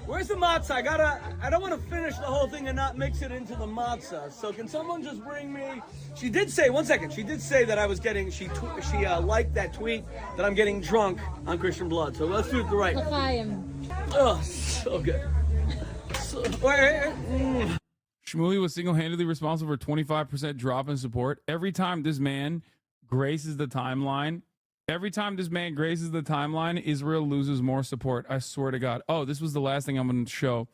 Where's the matzah? I don't want to finish the whole thing and not mix it into the matzah. So can someone just bring me... She did say that I was getting... She liked that tweet that I'm getting drunk on Christian blood. So let's do it the right way. Oh, so good. Wait. Shmuley was single-handedly responsible for a 25% drop in support. Every time this man graces the timeline, Israel loses more support. I swear to God. Oh, this was the last thing I'm going to show.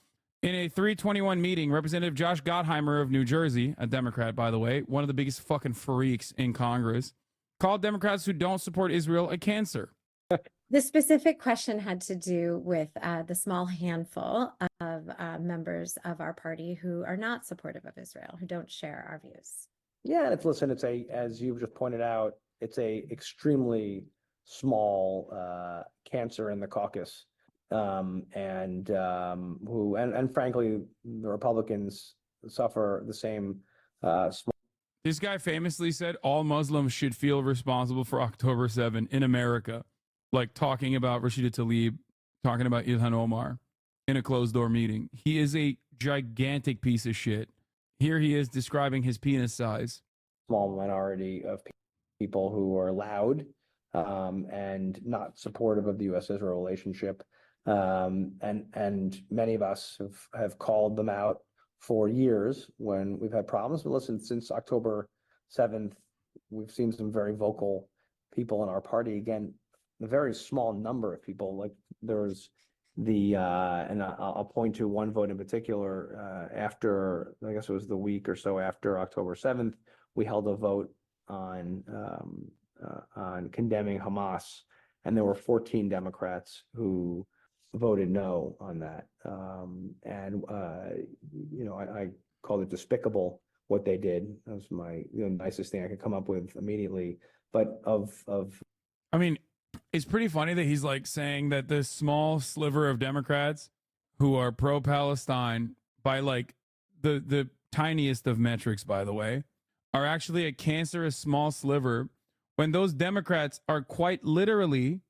In a 321 meeting, Representative Josh Gottheimer of New Jersey, a Democrat, by the way, one of the biggest fucking freaks in Congress, called Democrats who don't support Israel a cancer. The specific question had to do with the small handful of members of our party who are not supportive of Israel, who don't share our views. Yeah, as you've just pointed out, it's a extremely small cancer in the caucus, and frankly, the Republicans suffer the same. This guy famously said all Muslims should feel responsible for October 7 in America, like talking about Rashida Tlaib, talking about Ilhan Omar in a closed-door meeting. He is a gigantic piece of shit. Here he is describing his penis size. Small minority of people who are loud and not supportive of the U.S.-Israel relationship. And many of us have called them out for years when we've had problems. But listen, since October 7th, we've seen some very vocal people in our party. Again, a very small number of people. Like there was and I'll point to one vote in particular after, I guess it was the week or so after October 7th, we held a vote on condemning Hamas, and there were 14 Democrats who voted no on that. I called it despicable what they did. That was my nicest thing I could come up with immediately. But I mean, it's pretty funny that he's like saying that this small sliver of Democrats who are pro-Palestine by like the tiniest of metrics, by the way, are actually a cancerous small sliver, when those Democrats are quite literally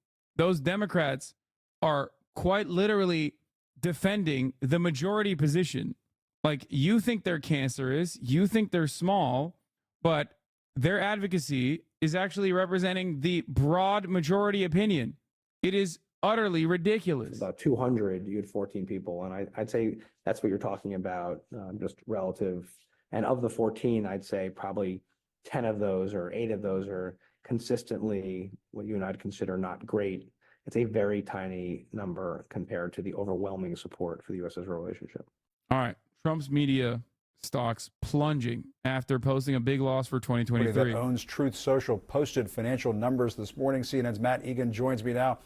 defending the majority position. Like, you think they're cancerous, you think they're small, but their advocacy is actually representing the broad majority opinion. It is utterly ridiculous. About 200, you had 14 people. And I'd say that's what you're talking about, just relative. And of the 14, I'd say probably 10 of those or 8 of those are consistently what you and I'd consider not great. It's a very tiny number compared to the overwhelming support for the U.S.-Israel relationship. All right. Trump's media stocks plunging after posting a big loss for 2023. That owns Truth Social posted financial numbers this morning. CNN's Matt Egan joins me now.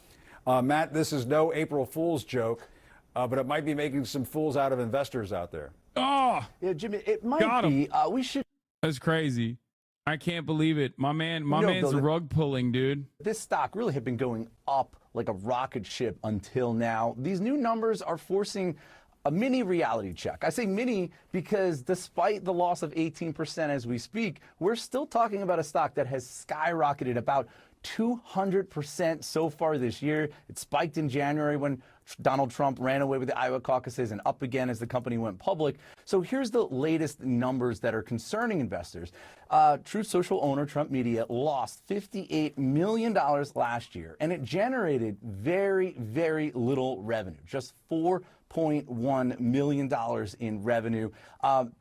Matt, this is no April Fool's joke, but it might be making some fools out of investors out there. Oh, yeah, Jimmy, it might be. We should. That's crazy. I can't believe it. My man's rug pulling, dude. This stock really had been going up like a rocket ship until now. These new numbers are forcing a mini reality check. I say mini because despite the loss of 18% as we speak, we're still talking about a stock that has skyrocketed about 200% so far this year. It spiked in January when Donald Trump ran away with the Iowa caucuses and up again as the company went public. So here's the latest numbers that are concerning investors. Truth Social owner Trump Media lost $58 million last year, and it generated very, very little revenue, just $4.1 million in revenue.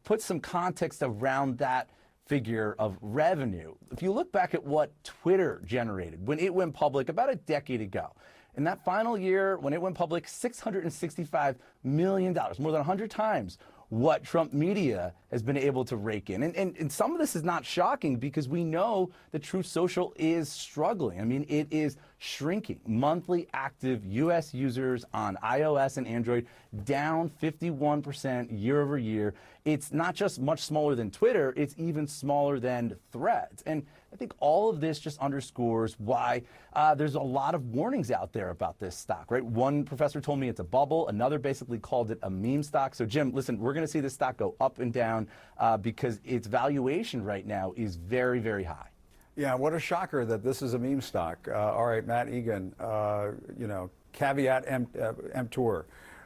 Put some context around that figure of revenue. If you look back at what Twitter generated when it went public about a decade ago, in that final year when it went public, $665 million, more than 100 times what Trump Media has been able to rake in. And some of this is not shocking because we know that Truth Social is struggling. I mean, it is shrinking. Monthly active U.S. users on iOS and Android down 51% year over year. It's not just much smaller than Twitter, it's even smaller than Threads. And I think all of this just underscores why there's a lot of warnings out there about this stock, right? One professor told me it's a bubble. Another basically called it a meme stock. So, Jim, listen, we're going to see this stock go up and down because its valuation right now is very, very high. Yeah, what a shocker that this is a meme stock. All right, Matt Egan, caveat emptor,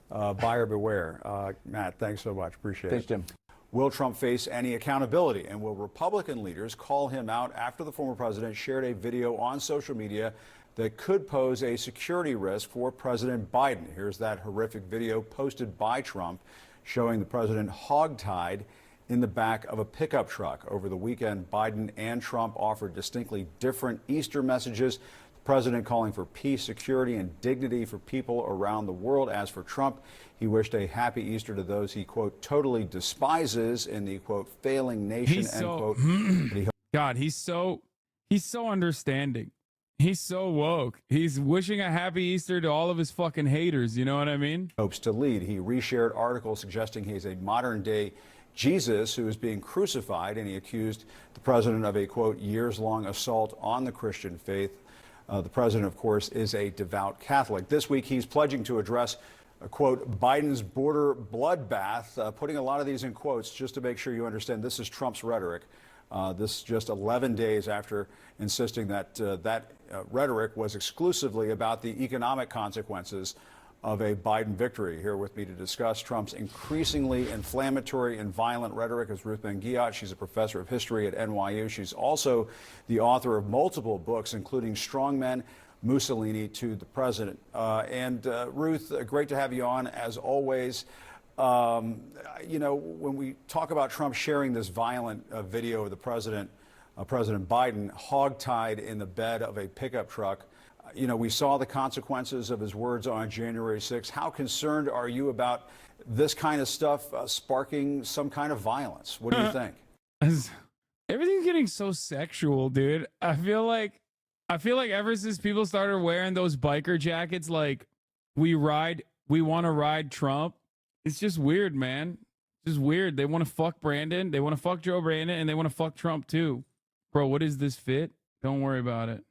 buyer beware. Matt, thanks so much. Appreciate it. Thanks, Jim. Will Trump face any accountability? And will Republican leaders call him out after the former president shared a video on social media that could pose a security risk for President Biden? Here's that horrific video posted by Trump showing the president hogtied in the back of a pickup truck. Over the weekend, Biden and Trump offered distinctly different Easter messages. The president calling for peace, security, and dignity for people around the world. As for Trump, he wished a happy Easter to those he, quote, totally despises in the, quote, failing nation, end quote. God, he's so understanding. He's so woke. He's wishing a happy Easter to all of his fucking haters. You know what I mean? Hopes to lead. He reshared articles suggesting he's a modern day Jesus who is being crucified, and he accused the president of a, quote, years-long assault on the Christian faith. The president, of course, is a devout Catholic. This week, he's pledging to address, quote, Biden's border bloodbath, putting a lot of these in quotes just to make sure you understand this is Trump's rhetoric. This just 11 days after insisting that that rhetoric was exclusively about the economic consequences of a Biden victory. Here with me to discuss Trump's increasingly inflammatory and violent rhetoric is Ruth Ben-Ghiat. She's a professor of history at NYU. She's also the author of multiple books, including Strongmen, Mussolini to the President. Ruth, great to have you on, as always. You know, when we talk about Trump sharing this violent video of the President Biden hogtied in the bed of a pickup truck, you know, we saw the consequences of his words on January 6th. How concerned are you about this kind of stuff sparking some kind of violence? What do you think? Everything's getting so sexual, dude. I feel like ever since people started wearing those biker jackets, like we want to ride Trump. It's just weird, man. It's just weird. They want to fuck Brandon. They want to fuck Joe Brandon, and they want to fuck Trump too. Bro, what is this fit? Don't worry about it.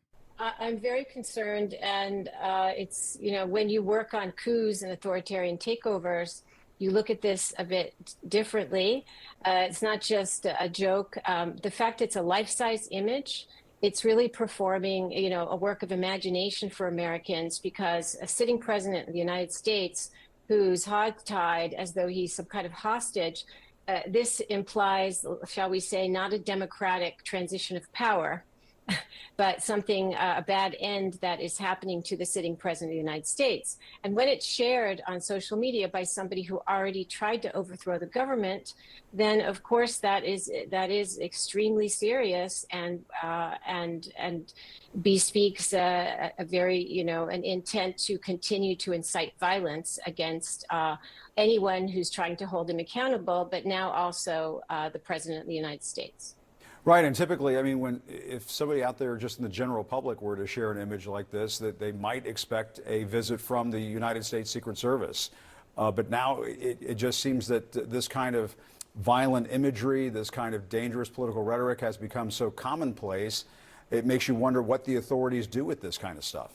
I'm very concerned, and it's, you know, when you work on coups and authoritarian takeovers, you look at this a bit differently. It's not just a joke. The fact it's a life-size image, it's really performing, you know, a work of imagination for Americans, because a sitting president of the United States who's hogtied as though he's some kind of hostage, this implies, shall we say, not a democratic transition of power, but something, a bad end that is happening to the sitting president of the United States. And when it's shared on social media by somebody who already tried to overthrow the government, then of course that is extremely serious and bespeaks a very, you know, an intent to continue to incite violence against anyone who's trying to hold him accountable, but now also the president of the United States. Right, and typically, I mean, if somebody out there just in the general public were to share an image like this, that they might expect a visit from the United States Secret Service. But now it just seems that this kind of violent imagery, this kind of dangerous political rhetoric has become so commonplace, it makes you wonder what the authorities do with this kind of stuff.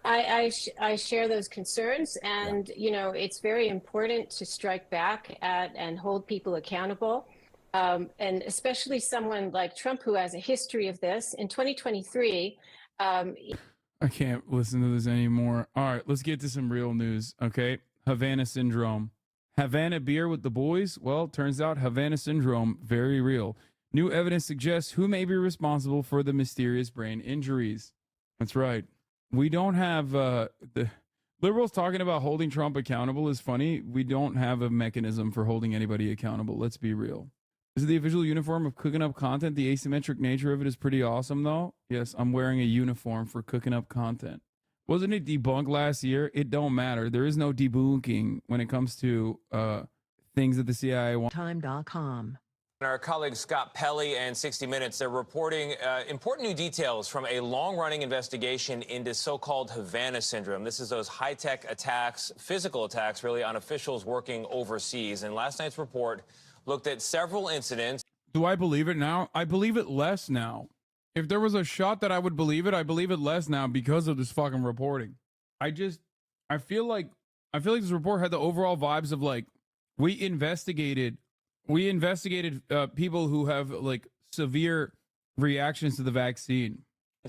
I share those concerns, and, you know, it's very important to strike back at and hold people accountable. And especially someone like Trump, who has a history of this. In 2023, I can't listen to this anymore. All right, let's get to some real news, okay? Havana syndrome. Havana beer with the boys? Well, turns out Havana syndrome, very real. New evidence suggests who may be responsible for the mysterious brain injuries. That's right. We don't have the liberals talking about holding Trump accountable is funny. We don't have a mechanism for holding anybody accountable. Let's be real. Is it the official uniform of Cooking Up Content? The asymmetric nature of it is pretty awesome, though. Yes, I'm wearing a uniform for Cooking Up Content. Wasn't it debunked last year? It don't matter. There is no debunking when it comes to things that the CIA want. Time.com. Our colleague Scott Pelley and 60 Minutes, they're reporting important new details from a long-running investigation into so-called Havana syndrome. This is those high-tech attacks, physical attacks, really, on officials working overseas. And last night's report looked at several incidents. Do I believe it now? I believe it less now. If there was a shot that I would believe it, I believe it less now because of this fucking reporting. I feel like this report had the overall vibes of like, we investigated people who have like severe reactions to the vaccine.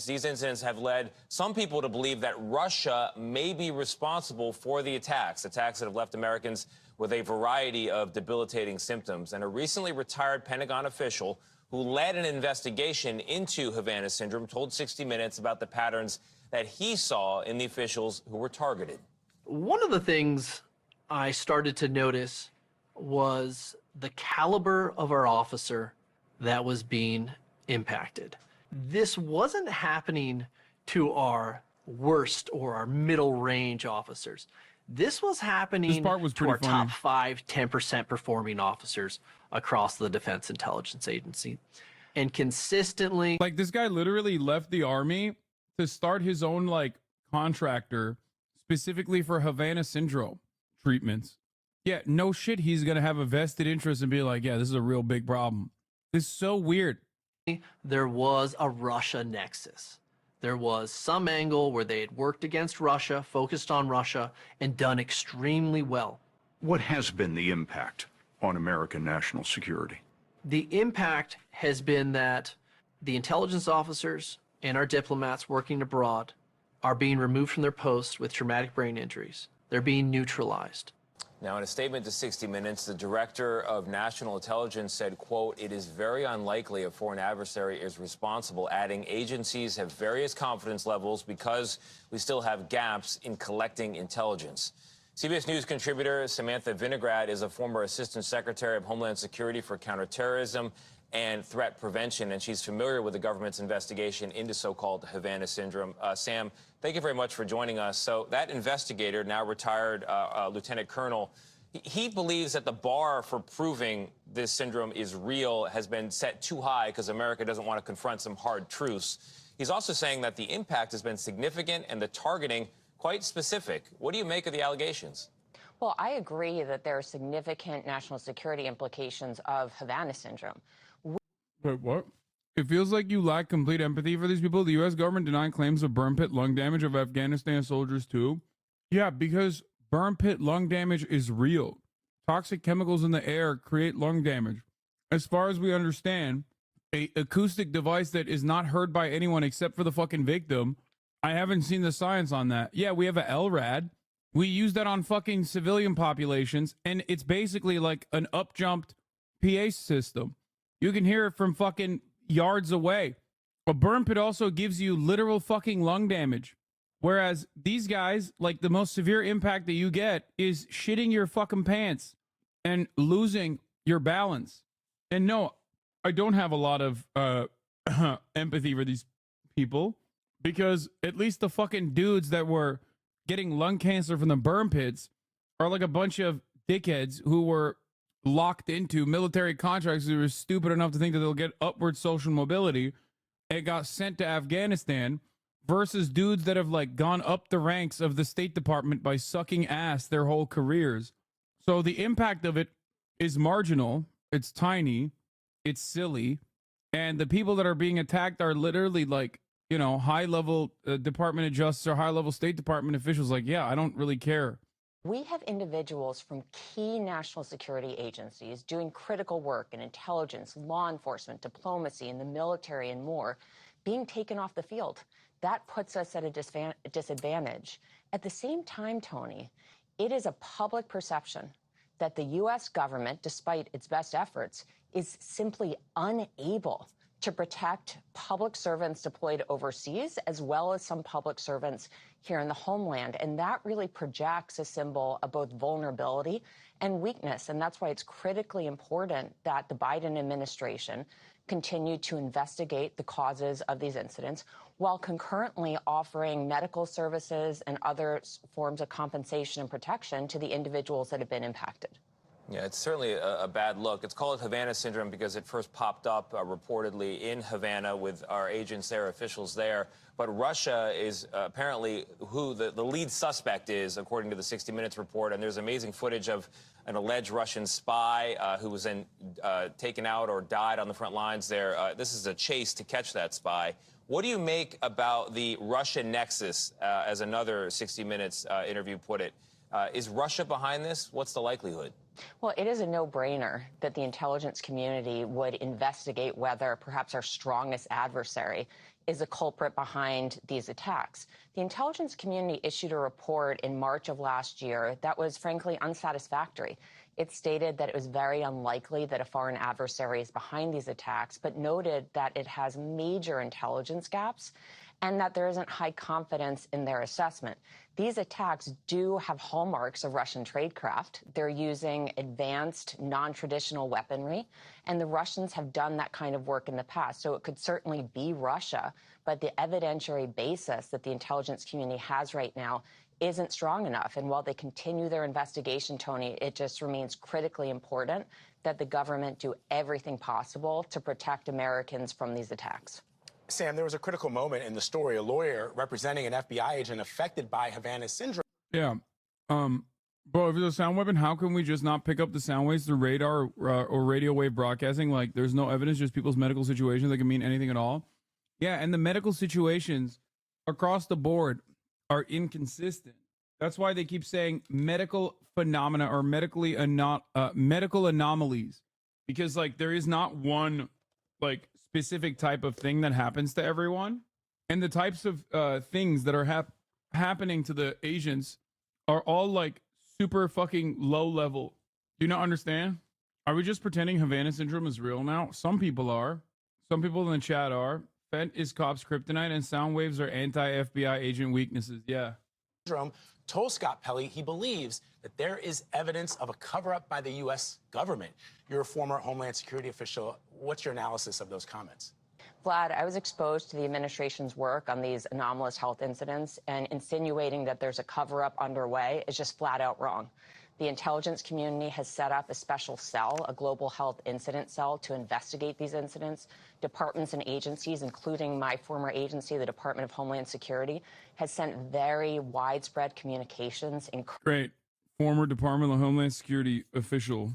These incidents have led some people to believe that Russia may be responsible for the attacks that have left Americans with a variety of debilitating symptoms. And a recently retired Pentagon official who led an investigation into Havana syndrome told 60 Minutes about the patterns that he saw in the officials who were targeted. One of the things I started to notice was the caliber of our officer that was being impacted. This wasn't happening to our worst or our middle range officers. This was happening to our top 5, 10% performing officers across the Defense Intelligence Agency. And consistently, like, this guy literally left the army to start his own like contractor specifically for Havana syndrome treatments. Yeah, no shit, he's going to have a vested interest and be like, yeah, this is a real big problem. It's so weird. There was a Russia nexus. There was some angle where they had worked against Russia, focused on Russia, and done extremely well. What has been the impact on American national security? The impact has been that the intelligence officers and our diplomats working abroad are being removed from their posts with traumatic brain injuries. They're being neutralized. Now, in a statement to 60 Minutes, the director of national intelligence said, quote, "It is very unlikely a foreign adversary is responsible," adding agencies have various confidence levels because we still have gaps in collecting intelligence. CBS News contributor Samantha Vinograd is a former assistant secretary of Homeland Security for counterterrorism and threat prevention, and she's familiar with the government's investigation into so-called Havana syndrome. Sam, thank you very much for joining us. So that investigator, now retired Lieutenant Colonel, he believes that the bar for proving this syndrome is real has been set too high because America doesn't want to confront some hard truths. He's also saying that the impact has been significant and the targeting quite specific. What do you make of the allegations? Well, I agree that there are significant national security implications of Havana syndrome. Wait, what? It feels like you lack complete empathy for these people. The U.S. government denied claims of burn pit lung damage of Afghanistan soldiers, too. Yeah, because burn pit lung damage is real. Toxic chemicals in the air create lung damage. As far as we understand, a acoustic device that is not heard by anyone except for the fucking victim. I haven't seen the science on that. Yeah, we have a LRAD. We use that on fucking civilian populations, and it's basically like an up-jumped PA system. You can hear it from fucking yards away. A burn pit also gives you literal fucking lung damage. Whereas these guys, like, the most severe impact that you get is shitting your fucking pants and losing your balance. And no, I don't have a lot of empathy for these people, because at least the fucking dudes that were getting lung cancer from the burn pits are like a bunch of dickheads who were locked into military contracts who were stupid enough to think that they'll get upward social mobility and got sent to Afghanistan, versus dudes that have like gone up the ranks of the State Department by sucking ass their whole careers. So the impact of it is marginal. It's tiny. It's silly. And the people that are being attacked are literally like, you know, high-level Department of Justice or high-level State Department officials. Like, yeah, I don't really care. We have individuals from key national security agencies doing critical work in intelligence, law enforcement, diplomacy, in the military, and more, being taken off the field. That puts us at a disadvantage. At the same time, Tony, it is a public perception that the U.S. government, despite its best efforts, is simply unable to protect public servants deployed overseas, as well as some public servants here in the homeland. And that really projects a symbol of both vulnerability and weakness. And that's why it's critically important that the Biden administration continue to investigate the causes of these incidents, while concurrently offering medical services and other forms of compensation and protection to the individuals that have been impacted. Yeah, it's certainly a bad look. It's called Havana syndrome because it first popped up reportedly in Havana with our agents there, officials there. But Russia is apparently who the lead suspect is, according to the 60 Minutes report. And there's amazing footage of an alleged Russian spy who was then taken out or died on the front lines there. This is a chase to catch that spy. What do you make about the Russia nexus, as another 60 Minutes interview put it? Is Russia behind this? What's the likelihood? Well, it is a no-brainer that the intelligence community would investigate whether perhaps our strongest adversary is a culprit behind these attacks. The intelligence community issued a report in March of last year that was frankly unsatisfactory. It stated that it was very unlikely that a foreign adversary is behind these attacks, but noted that it has major intelligence gaps and that there isn't high confidence in their assessment. These attacks do have hallmarks of Russian tradecraft. They're using advanced, non-traditional weaponry, and the Russians have done that kind of work in the past. So it could certainly be Russia, but the evidentiary basis that the intelligence community has right now isn't strong enough. And while they continue their investigation, Tony, it just remains critically important that the government do everything possible to protect Americans from these attacks. Sam, there was a critical moment in the story. A lawyer representing an FBI agent affected by Havana syndrome. Yeah. Bro, if it's a sound weapon, how can we just not pick up the sound waves through radar or radio wave broadcasting? Like, there's no evidence, just people's medical situations that can mean anything at all. Yeah, and the medical situations across the board are inconsistent. That's why they keep saying medical phenomena or medical anomalies. because like there is not one like specific type of thing that happens to everyone, and the types of things that are happening to the Asians are all like super fucking low level. Do you not understand? Are we just pretending Havana syndrome is real now? Some people are. Some people in the chat are. Fent is cops' kryptonite, and sound waves are anti-FBI agent weaknesses. Yeah. Told Scott Pelley he believes that there is evidence of a cover-up by the U.S. government. You're a former Homeland Security official. What's your analysis of those comments? Vlad, I was exposed to the administration's work on these anomalous health incidents, and insinuating that there's a cover-up underway is just flat out wrong. The intelligence community has set up a special cell, a global health incident cell, to investigate these incidents. Departments and agencies, including my former agency, the Department of Homeland Security, has sent very widespread communications. Great. Former Department of Homeland Security official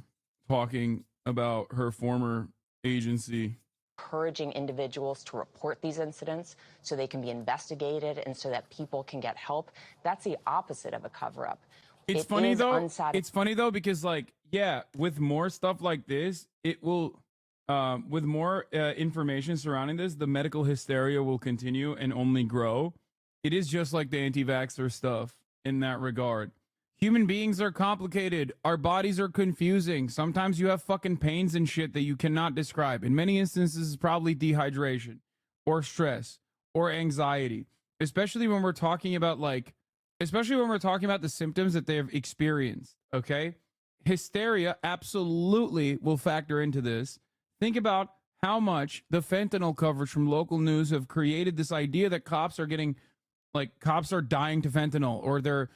talking about her former agency. Encouraging individuals to report these incidents so they can be investigated and so that people can get help. That's the opposite of a cover-up. It's funny though. It's funny though because like yeah, with more stuff like this, it will, with more information surrounding this, the medical hysteria will continue and only grow. It is just like the anti-vaxxer stuff in that regard. Human beings are complicated. Our bodies are confusing. Sometimes you have fucking pains and shit that you cannot describe. In many instances, it's probably dehydration or stress or anxiety, especially when we're talking about the symptoms that they've experienced. Okay. Hysteria absolutely will factor into this. Think about how much the fentanyl coverage from local news have created this idea that cops are dying to fentanyl, or they're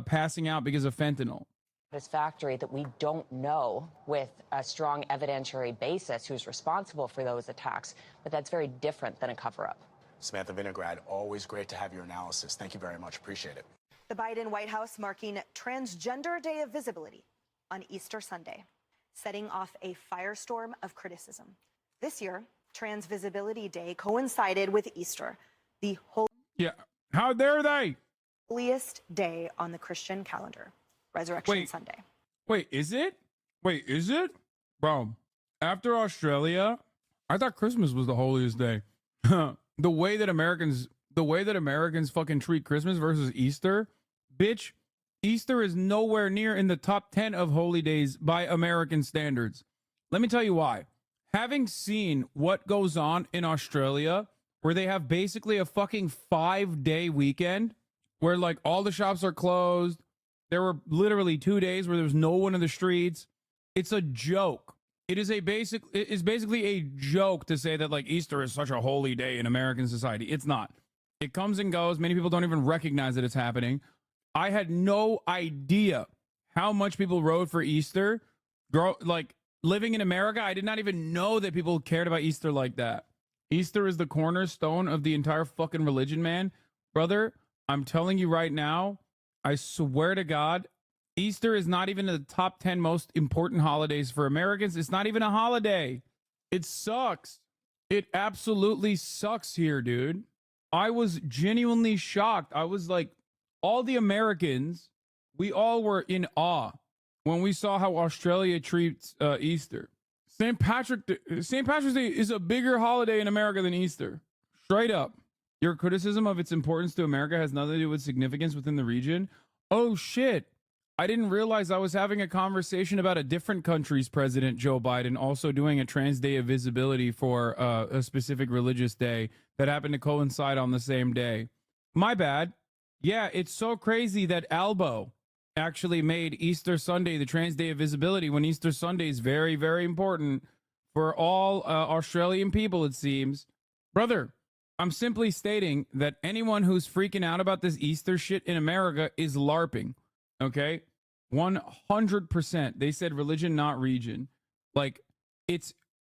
passing out because of fentanyl. Satisfactory that we don't know with a strong evidentiary basis who's responsible for those attacks, but that's very different than a cover-up. Samantha Vinograd, always great to have your analysis. Thank you very much. Appreciate it. The Biden White House marking Transgender Day of Visibility on Easter Sunday, setting off a firestorm of criticism. This year, Trans Visibility Day coincided with Easter, the how dare they? Holiest day on the Christian calendar, Resurrection Sunday. Wait, is it? Bro, after Australia, I thought Christmas was the holiest day. The way that Americans fucking treat Christmas versus Easter, bitch, Easter is nowhere near in the top 10 of holy days by American standards. Let me tell you why. Having seen what goes on in Australia, where they have basically a fucking 5-day weekend, where like all the shops are closed. There were literally 2 days where there was no one in the streets. It's a joke. It's basically a joke to say that like Easter is such a holy day in American society. It's not. It comes and goes. Many people don't even recognize that it's happening. I had no idea how much people rode for Easter. Like living in America, I did not even know that people cared about Easter like that. Easter is the cornerstone of the entire fucking religion, man. Brother, I'm telling you right now, I swear to God, Easter is not even in the top 10 most important holidays for Americans. It's not even a holiday. It sucks. It absolutely sucks here, dude. I was genuinely shocked. I was like, all the Americans, we all were in awe when we saw how Australia treats Easter. St. Patrick's Day is a bigger holiday in America than Easter. Straight up. Your criticism of its importance to America has nothing to do with significance within the region. Oh, shit. I didn't realize I was having a conversation about a different country's president, Joe Biden, also doing a Trans Day of Visibility for a specific religious day that happened to coincide on the same day. My bad. Yeah, it's so crazy that Albo actually made Easter Sunday the Trans Day of Visibility when Easter Sunday is very, very important for all Australian people, it seems. Brother, I'm simply stating that anyone who's freaking out about this Easter shit in America is LARPing. Okay? 100%. They said religion, not region. Like, it's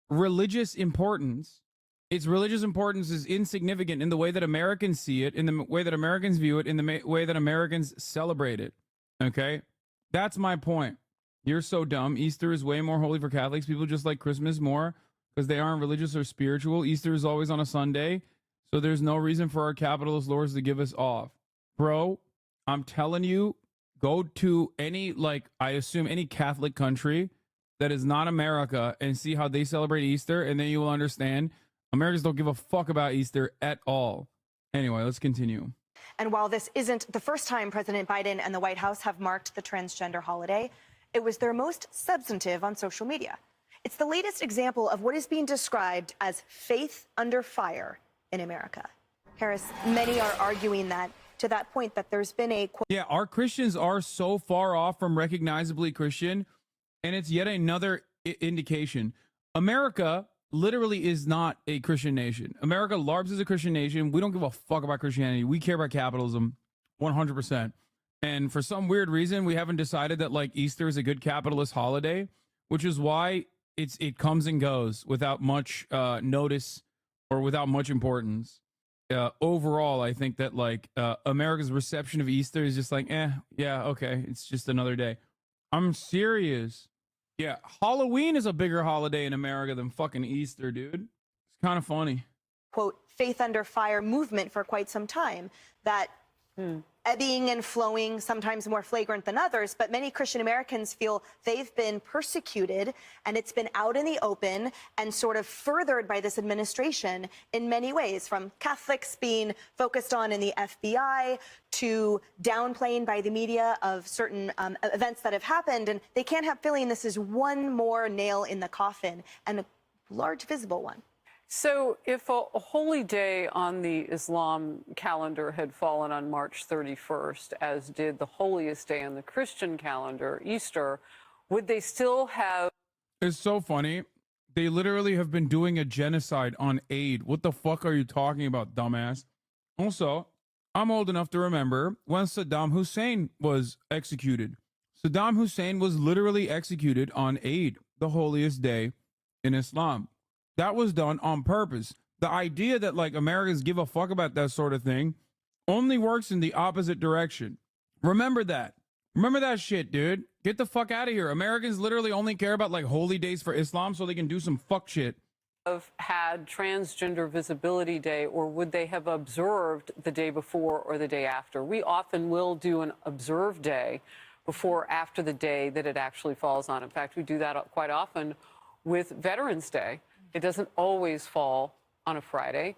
religious importance. Its religious importance is insignificant in the way that Americans see it, in the way that Americans view it, in the way that Americans celebrate it. Okay? That's my point. You're so dumb. Easter is way more holy for Catholics. People just like Christmas more because they aren't religious or spiritual. Easter is always on a Sunday. So there's no reason for our capitalist lords to give us off. Bro, I'm telling you, go to any, like, I assume any Catholic country that is not America and see how they celebrate Easter, and then you will understand Americans don't give a fuck about Easter at all. Anyway, let's continue. And while this isn't the first time President Biden and the White House have marked the transgender holiday, it was their most substantive on social media. It's the latest example of what is being described as faith under fire in America. Harris, many are arguing that, to that point, that there's been a... Yeah, our Christians are so far off from recognizably Christian, and it's yet another indication. America literally is not a Christian nation. America largely is a Christian nation. We don't give a fuck about Christianity. We care about capitalism 100%. And for some weird reason, we haven't decided that like Easter is a good capitalist holiday, which is why it comes and goes without much notice or without much importance. Overall, I think that like America's reception of Easter is just like, yeah, okay, it's just another day. I'm serious. Yeah, Halloween is a bigger holiday in America than fucking Easter, dude. It's kind of funny. Quote, faith under fire movement for quite some time that ebbing and flowing, sometimes more flagrant than others, but many Christian Americans feel they've been persecuted and it's been out in the open and sort of furthered by this administration in many ways, from Catholics being focused on in the FBI to downplaying by the media of certain events that have happened. And they can't help feeling this is one more nail in the coffin, and a large visible one. So if a holy day on the Islam calendar had fallen on March 31st, as did the holiest day on the Christian calendar, Easter, would they still have... It's so funny. They literally have been doing a genocide on aid. What the fuck are you talking about, dumbass? Also, I'm old enough to remember when Saddam Hussein was executed. Saddam Hussein was literally executed on Eid, the holiest day in Islam. That was done on purpose. The idea that like Americans give a fuck about that sort of thing only works in the opposite direction. Remember that. Remember that shit, dude. Get the fuck out of here. Americans literally only care about like holy days for Islam so they can do some fuck shit. Have had Transgender Visibility Day, or would they have observed the day before or the day after? We often will do an observed day before or after the day that it actually falls on. In fact, we do that quite often with Veterans Day. It doesn't always fall on a Friday,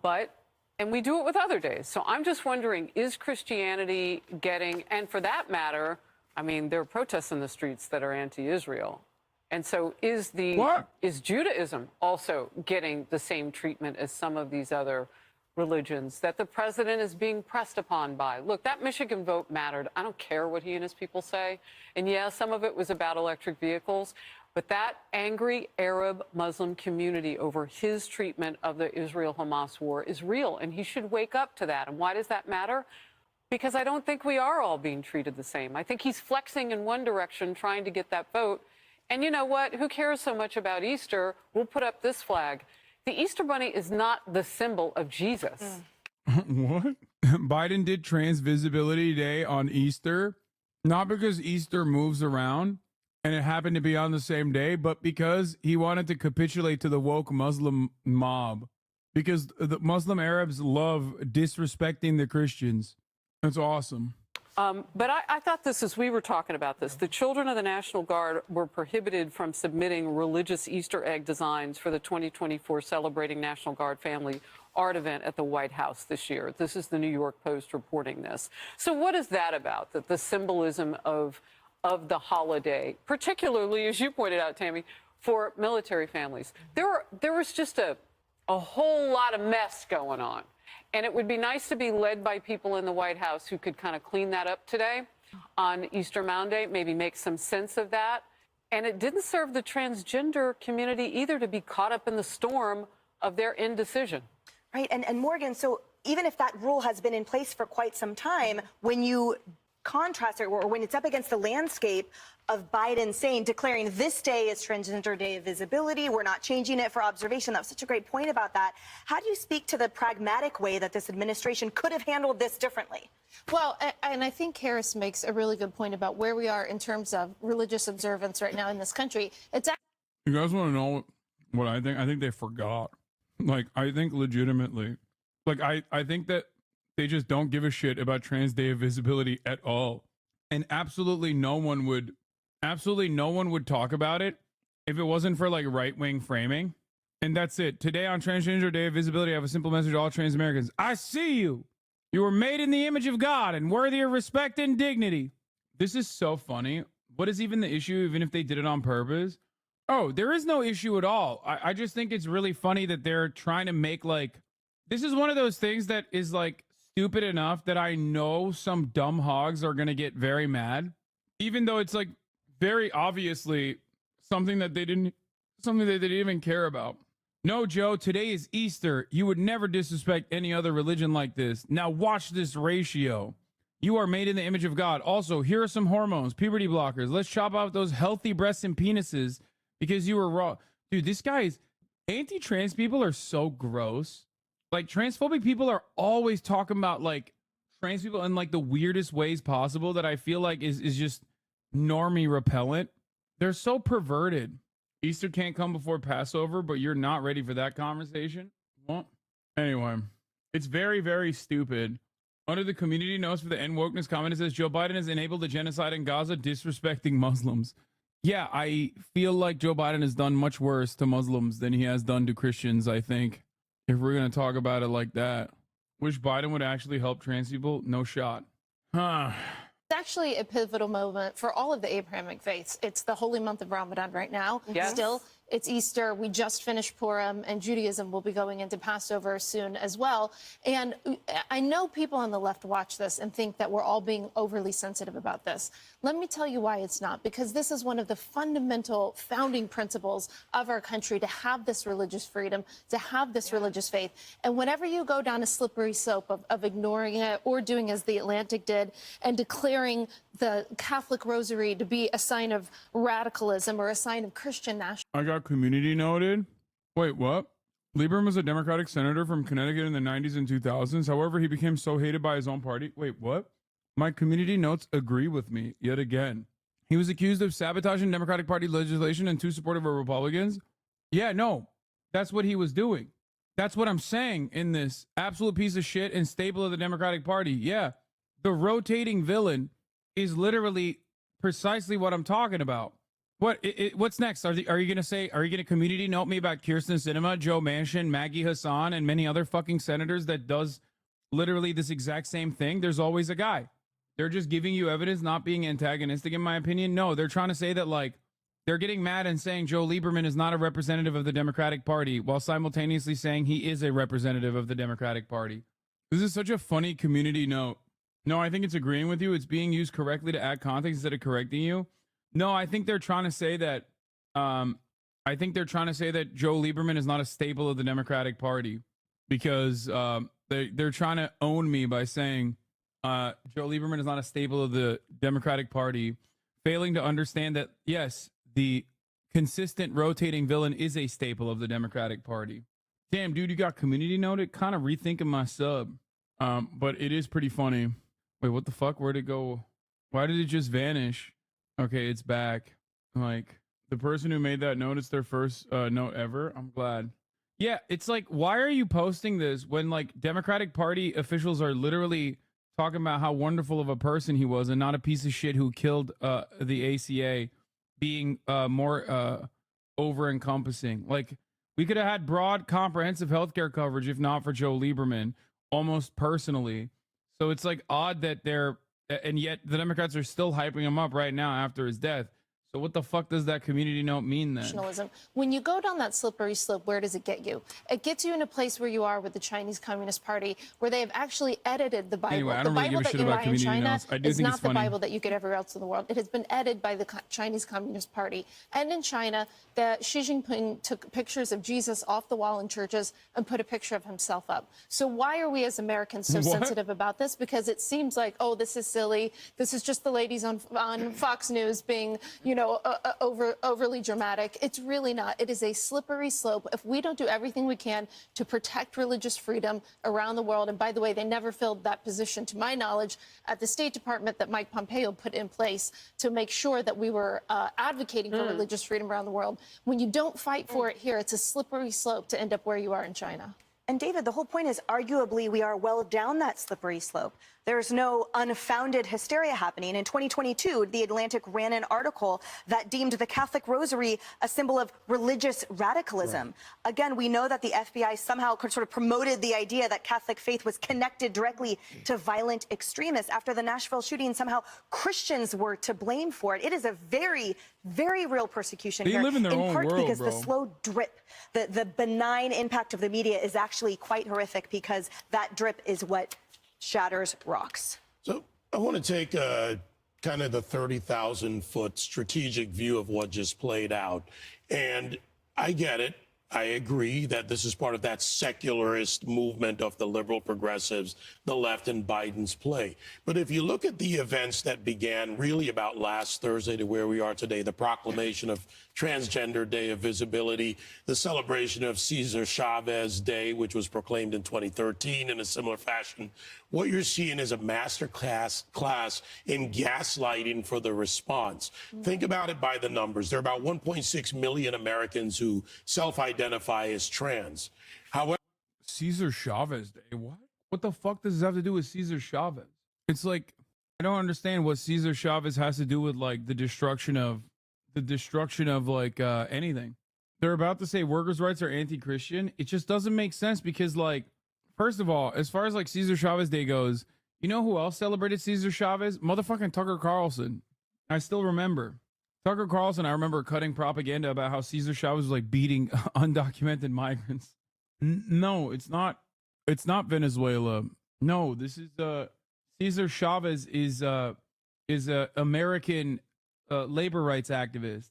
and we do it with other days. So I'm just wondering, is Christianity getting, and for that matter, I mean, there are protests in the streets that are anti-Israel. And so is Judaism also getting the same treatment as some of these other religions that the president is being pressed upon by? Look, that Michigan vote mattered. I don't care what he and his people say. And yeah, some of it was about electric vehicles. But that angry Arab Muslim community over his treatment of the Israel-Hamas war is real, and he should wake up to that. And why does that matter? Because I don't think we are all being treated the same. I think he's flexing in one direction, trying to get that vote. And you know what? Who cares so much about Easter? We'll put up this flag. The Easter Bunny is not the symbol of Jesus. What? Biden did Trans Visibility Day on Easter, not because Easter moves around and it happened to be on the same day, but because he wanted to capitulate to the woke Muslim mob, because the Muslim Arabs love disrespecting the Christians. That's awesome. But I thought this, as we were talking about this, the children of the National Guard were prohibited from submitting religious Easter egg designs for the 2024 Celebrating National Guard Family art event at the White House this year. This is the New York Post reporting this. So what is that about, that the symbolism of the holiday, particularly, as you pointed out, Tammy, for military families? There was just a whole lot of mess going on. And it would be nice to be led by people in the White House who could kind of clean that up today on Easter Monday, maybe make some sense of that. And it didn't serve the transgender community either to be caught up in the storm of their indecision. Right. And Morgan, so even if that rule has been in place for quite some time, when you contrast it, or when it's up against the landscape of Biden declaring this day is Transgender Day of Visibility, we're not changing it for observation. That was such a great point about that. How do you speak to the pragmatic way that this administration could have handled this differently? Well, and I think Harris makes a really good point about where we are in terms of religious observance right now in this country. It's You guys want to know what I think? I think they forgot. Like, I think legitimately, like, I think that they just don't give a shit about Trans Day of Visibility at all. And absolutely no one would talk about it if it wasn't for like right-wing framing. And that's it. Today on Transgender Day of Visibility, I have a simple message to all trans Americans. I see you. You were made in the image of God and worthy of respect and dignity. This is so funny. What is even the issue, even if they did it on purpose? Oh, there is no issue at all. I just think it's really funny that they're trying to make like, this is one of those things that is like stupid enough that I know some dumb hogs are going to get very mad, even though it's like very obviously something that they didn't even care about. No, Joe, today is Easter. You would never disrespect any other religion like this. Now watch this ratio. You are made in the image of God. Also, here are some hormones, puberty blockers. Let's chop out those healthy breasts and penises because you were raw. Dude, this guy is... Anti-trans people are so gross. Like, transphobic people are always talking about, like, trans people in, like, the weirdest ways possible that I feel like is just normie repellent. They're so perverted. Easter can't come before Passover, but you're not ready for that conversation? Well, anyway, it's very, very stupid. Under the community notes for the End Wokeness comment, it says Joe Biden has enabled the genocide in Gaza, disrespecting Muslims. Yeah, I feel like Joe Biden has done much worse to Muslims than he has done to Christians, I think, if we're going to talk about it like that. Wish Biden would actually help trans people? No shot. Huh. It's actually a pivotal moment for all of the Abrahamic faiths. It's the holy month of Ramadan right now. Yes. Still, it's Easter. We just finished Purim, and Judaism will be going into Passover soon as well. And I know people on the left watch this and think that we're all being overly sensitive about this. Let me tell you why it's not, because this is one of the fundamental founding principles of our country, to have this religious freedom, to have this religious faith. And whenever you go down a slippery slope of ignoring it or doing as the Atlantic did and declaring the Catholic rosary to be a sign of radicalism or a sign of Christian nationalism. I got community noted. Wait, what? Lieberman was a Democratic senator from Connecticut in the 90s and 2000s. However, he became so hated by his own party. Wait, what? My community notes agree with me yet again. He was accused of sabotaging Democratic Party legislation and too supportive of Republicans. Yeah, no, that's what he was doing. That's what I'm saying in this absolute piece of shit and staple of the Democratic Party. Yeah, the rotating villain is literally precisely what I'm talking about. What's next? Are you going to community note me about Kyrsten Sinema, Joe Manchin, Maggie Hassan, and many other fucking senators that does literally this exact same thing? There's always a guy. They're just giving you evidence, not being antagonistic, in my opinion. No, they're trying to say that, like, they're getting mad and saying Joe Lieberman is not a representative of the Democratic Party while simultaneously saying he is a representative of the Democratic Party. This is such a funny community note. No, I think it's agreeing with you. It's being used correctly to add context instead of correcting you. No, I think they're trying to say that Joe Lieberman is not a staple of the Democratic Party because they're trying to own me by saying Joe Lieberman is not a staple of the Democratic Party, failing to understand that, yes, the consistent rotating villain is a staple of the Democratic Party. Damn, dude, you got community noted? Kind of rethinking my sub. But it is pretty funny. Wait, what the fuck? Where'd it go? Why did it just vanish? Okay, it's back. Like, the person who made that note, it's their first note ever. I'm glad. Yeah, it's like, why are you posting this when, like, Democratic Party officials are literally talking about how wonderful of a person he was and not a piece of shit who killed the ACA, being more over-encompassing? Like, we could have had broad, comprehensive healthcare coverage if not for Joe Lieberman, almost personally. So it's like odd that and yet the Democrats are still hyping him up right now after his death. So what the fuck does that community note mean then? Nationalism. When you go down that slippery slope, where does it get you? It gets you in a place where you are with the Chinese Communist Party, where they have actually edited the Bible. Anyway, I the don't really Bible give a that shit you about buy in community China notes. I do is think not it's the funny. Bible that you get everywhere else in the world. It has been edited by the Chinese Communist Party. And in China, Xi Jinping took pictures of Jesus off the wall in churches and put a picture of himself up. So why are we as Americans so sensitive about this? Because it seems like, oh, this is silly. This is just the ladies on Fox News being, overly dramatic. It's really not. It is a slippery slope. If we don't do everything we can to protect religious freedom around the world, and by the way, they never filled that position, to my knowledge, at the State Department that Mike Pompeo put in place to make sure that we were advocating for religious freedom around the world. When you don't fight for it here, it's a slippery slope to end up where you are in China. And David, the whole point is arguably we are well down that slippery slope. There's no unfounded hysteria happening. In 2022, The Atlantic ran an article that deemed the Catholic Rosary a symbol of religious radicalism. Right. Again, we know that the FBI somehow sort of promoted the idea that Catholic faith was connected directly to violent extremists. After the Nashville shooting, somehow Christians were to blame for it. It is a very, very real persecution here. They live in their own part world, because bro. the slow drip, the benign impact of the media is actually quite horrific, because that drip is what shatters rocks. So I want to take kind of the 30,000-foot strategic view of what just played out. And I get it. I agree that this is part of that secularist movement of the liberal progressives, the left, and Biden's play. But if you look at the events that began really about last Thursday to where we are today, the proclamation of Transgender Day of Visibility, the celebration of Cesar Chavez Day, which was proclaimed in 2013 in a similar fashion, what you're seeing is a master class in gaslighting for the response. Think about it by the numbers. There are about 1.6 million Americans who self-identify as trans. However, Cesar Chavez Day. What the fuck does this have to do with Cesar Chavez? It's like, I don't understand what Cesar Chavez has to do with like the destruction of like anything. They're about to say workers' rights are anti-Christian. It just doesn't make sense, because like, first of all, as far as like Cesar Chavez Day goes, you know who else celebrated Cesar Chavez? Motherfucking Tucker Carlson. I still remember. Tucker Carlson, I remember cutting propaganda about how Cesar Chavez was like beating undocumented migrants. No, it's not. It's not Venezuela. No, this is Cesar Chavez is a American labor rights activist.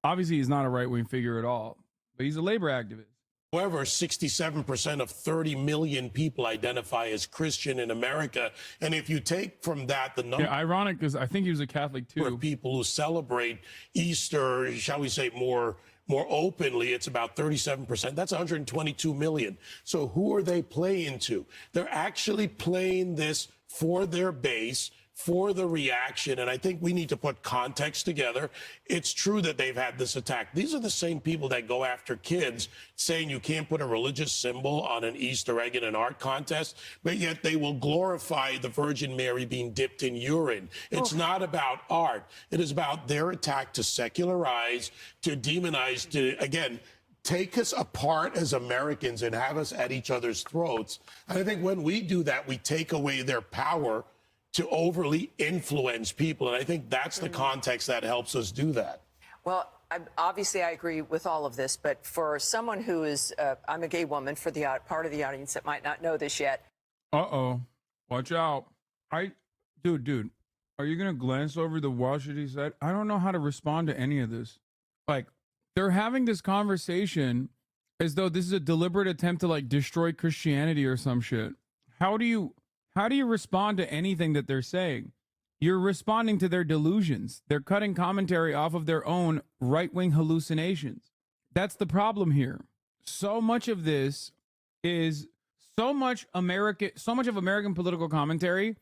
Obviously, he's not a right-wing figure at all, but he's a labor activist. However, 67% of 30 million people identify as Christian in America. And if you take from that the number... Yeah, ironic, because I think he was a Catholic too. ...of people who celebrate Easter, shall we say, more openly, it's about 37%. That's 122 million. So who are they playing to? They're actually playing this for their base, for the reaction, and I think we need to put context together. It's true that they've had this attack. These are the same people that go after kids, saying you can't put a religious symbol on an Easter egg in an art contest, but yet they will glorify the Virgin Mary being dipped in urine. It's not about art. It is about their attack to secularize, to demonize, to, again, take us apart as Americans and have us at each other's throats. And I think when we do that, we take away their power to overly influence people. And I think that's the context that helps us do that. Well, obviously I agree with all of this, but for someone who is, I'm a gay woman, for the part of the audience that might not know this yet. Uh-oh. Watch out. Dude, are you going to glance over the watch that he said? I don't know how to respond to any of this. Like, they're having this conversation as though this is a deliberate attempt to like destroy Christianity or some shit. How do you respond to anything that they're saying? You're responding to their delusions. They're cutting commentary off of their own right-wing hallucinations. That's the problem here. So much of this is so much of American political commentary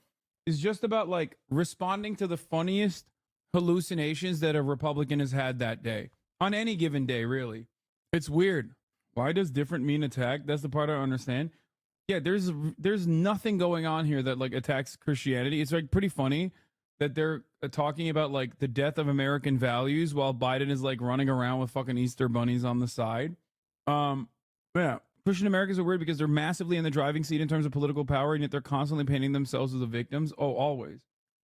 is just about like responding to the funniest hallucinations that a Republican has had that day, on any given day, really. It's weird. Why does different mean attack? That's the part I don't understand. Yeah, there's nothing going on here that like attacks Christianity. It's like pretty funny that they're talking about like the death of American values while Biden is like running around with fucking Easter bunnies on the side. Yeah, Christian Americans are weird because they're massively in the driving seat in terms of political power, and yet they're constantly painting themselves as the victims. Oh, always.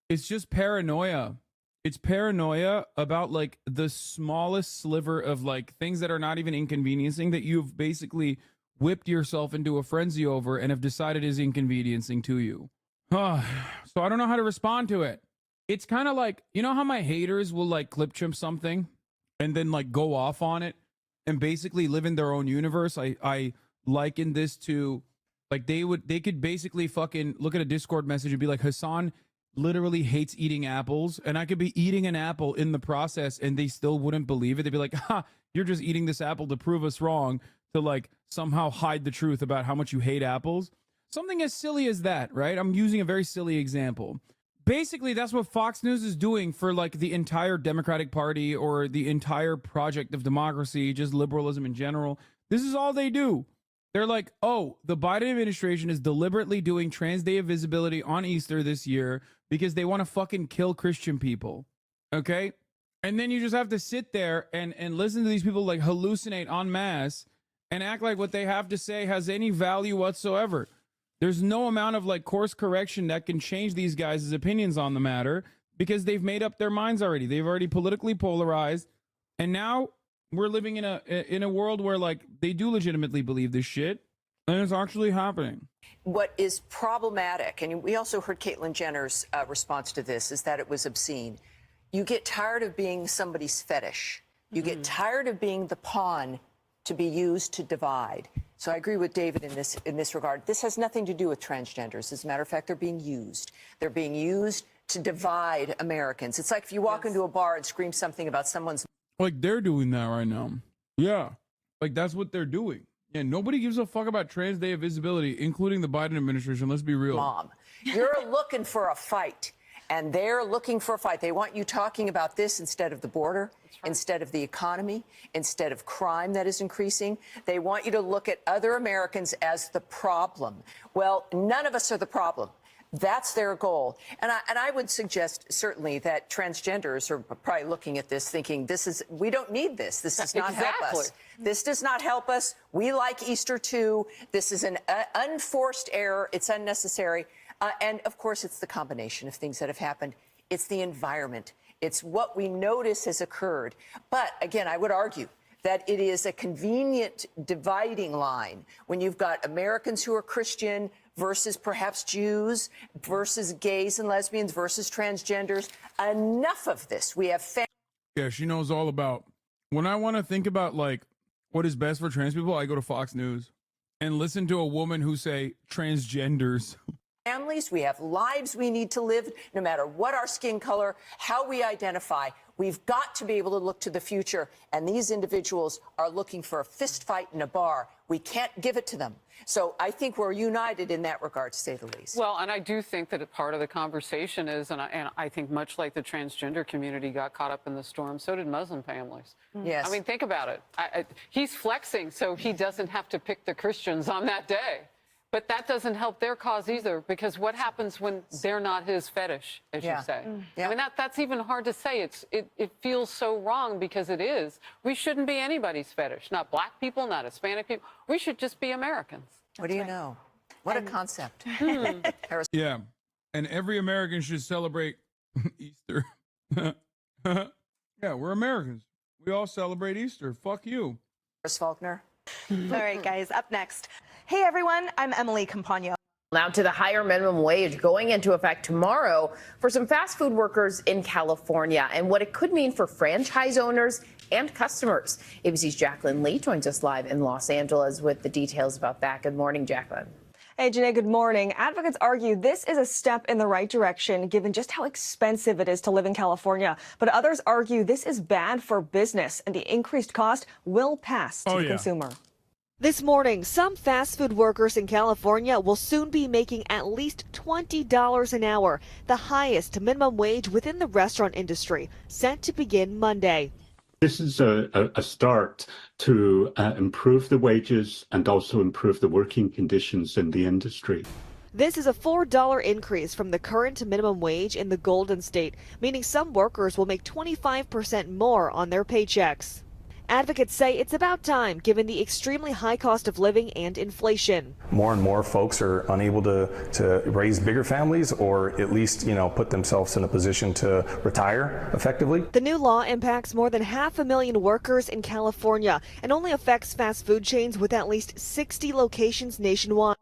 It's just paranoia. It's paranoia about like the smallest sliver of like things that are not even inconveniencing, that you've basically whipped yourself into a frenzy over and have decided is inconveniencing to you. So I don't know how to respond to it. It's kind of like, you know how my haters will like clip chimp something and then like go off on it and basically live in their own universe? I liken this to like they could basically fucking look at a Discord message and be like, Hassan literally hates eating apples, and I could be eating an apple in the process and they still wouldn't believe it. They'd be like, ha, you're just eating this apple to prove us wrong, to like somehow hide the truth about how much you hate apples. Something as silly as that, right? I'm using a very silly example. Basically, that's what Fox News is doing for like the entire Democratic Party or the entire project of democracy, just liberalism in general. This is all they do. They're like, oh, the Biden administration is deliberately doing Trans Day of Visibility on Easter this year because they want to fucking kill Christian people. Okay? And then you just have to sit there and listen to these people like hallucinate en masse and act like what they have to say has any value whatsoever. There's no amount of like course correction that can change these guys' opinions on the matter because they've made up their minds already. They've already politically polarized. And now we're living in a world where like they do legitimately believe this shit and it's actually happening. What is problematic, and we also heard Caitlyn Jenner's response to this, is that it was obscene. You get tired of being somebody's fetish. You get tired of being the pawn to be used to divide. So I agree with David in this regard. This has nothing to do with transgenders. As a matter of fact, they're being used. They're being used to divide Americans. It's like if you walk into a bar and scream something about someone's... Like they're doing that right now. Yeah. Like that's what they're doing. Yeah, nobody gives a fuck about Trans Day of Visibility, including the Biden administration. Let's be real. Mom, you're looking for a fight, and they're looking for a fight. They want you talking about this instead of the border, instead of the economy, instead of crime that is increasing. They want you to look at other Americans as the problem. Well, none of us are the problem. That's their goal. And I would suggest certainly that transgenders are probably looking at this thinking, we don't need this. This does not help us. This does not help us. We like Easter too. This is an unforced error. It's unnecessary. And of course, it's the combination of things that have happened. It's the environment. It's what we notice has occurred. But again, I would argue that it is a convenient dividing line when you've got Americans who are Christian versus perhaps Jews versus gays and lesbians versus transgenders. Enough of this. We have Yeah, she knows all about. When I want to think about like what is best for trans people, I go to Fox News and listen to a woman who say transgenders. families, we have lives we need to live, no matter what our skin color, how we identify. We've got to be able to look to the future, and these individuals are looking for a fist fight in a bar. We can't give it to them. So I think we're united in that regard, to say the least. Well, and I do think that a part of the conversation is, and I think much like the transgender community got caught up in the storm, so did Muslim families. Yes. I mean, think about it. He's flexing so he doesn't have to pick the Christians on that day. But that doesn't help their cause either, because what happens when they're not his fetish, as you say? I mean, that's even hard to say. It feels so wrong because it is. We shouldn't be anybody's fetish, not black people, not Hispanic people. We should just be Americans. What do you know? What a concept. Yeah, and every American should celebrate Easter. Yeah, we're Americans. We all celebrate Easter. Fuck you. Chris Faulkner. All right, guys, up next. Hey, everyone, I'm Emily Campagno. Now to the higher minimum wage going into effect tomorrow for some fast food workers in California and what it could mean for franchise owners and customers. ABC's Jacqueline Lee joins us live in Los Angeles with the details about that. Good morning, Jacqueline. Hey, Janae, good morning. Advocates argue this is a step in the right direction, given just how expensive it is to live in California. But others argue this is bad for business, and the increased cost will pass to the consumer. This morning, some fast food workers in California will soon be making at least $20 an hour, the highest minimum wage within the restaurant industry, set to begin Monday. This is a start to improve the wages and also improve the working conditions in the industry. This is a $4 increase from the current minimum wage in the Golden State, meaning some workers will make 25% more on their paychecks. Advocates say it's about time, given the extremely high cost of living and inflation. More and more folks are unable to raise bigger families or at least, put themselves in a position to retire effectively. The new law impacts more than 500,000 workers in California and only affects fast food chains with at least 60 locations nationwide.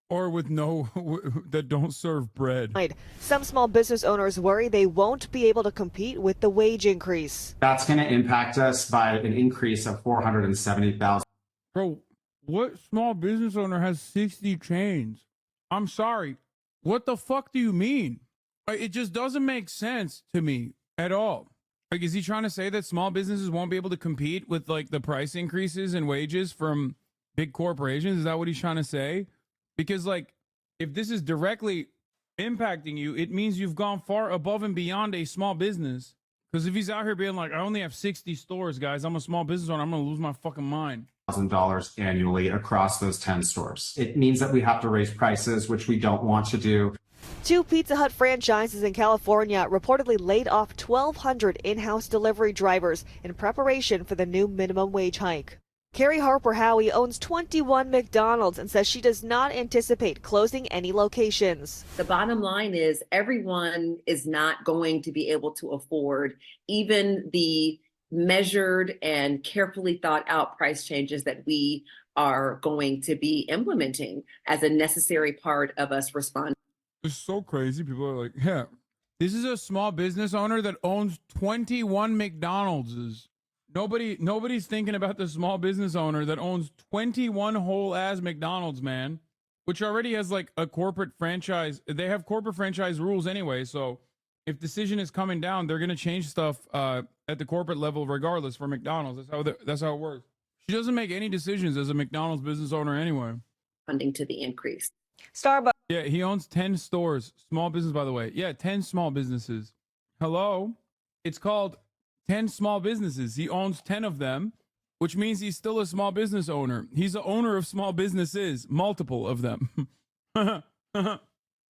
Or with that don't serve bread. Some small business owners worry they won't be able to compete with the wage increase. That's going to impact us by an increase of $470,000. Bro, what small business owner has 60 chains? I'm sorry. What the fuck do you mean? It just doesn't make sense to me at all. Like, is he trying to say that small businesses won't be able to compete with like the price increases and wages from big corporations? Is that what he's trying to say? Because, like, if this is directly impacting you, it means you've gone far above and beyond a small business. Because if he's out here being like, I only have 60 stores, guys, I'm a small business owner, I'm going to lose my fucking mind. $1,000 annually across those 10 stores. It means that we have to raise prices, which we don't want to do. 2 Pizza Hut franchises in California reportedly laid off 1,200 in-house delivery drivers in preparation for the new minimum wage hike. Carrie Harper Howie owns 21 McDonald's and says she does not anticipate closing any locations. The bottom line is everyone is not going to be able to afford even the measured and carefully thought out price changes that we are going to be implementing as a necessary part of us responding. It's so crazy. People are like, yeah, this is a small business owner that owns 21 McDonald's. Nobody's thinking about the small business owner that owns 21 whole ass McDonald's, man, which already has like a corporate franchise. They have corporate franchise rules anyway. So if decision is coming down, they're going to change stuff at the corporate level regardless for McDonald's. That's how it works. She doesn't make any decisions as a McDonald's business owner anyway. Funding to the increase. Starbucks. Yeah, he owns 10 stores. Small business, by the way. Yeah, 10 small businesses. Hello? It's called 10 small businesses. He owns 10 of them, which means he's still a small business owner. He's the owner of small businesses, multiple of them.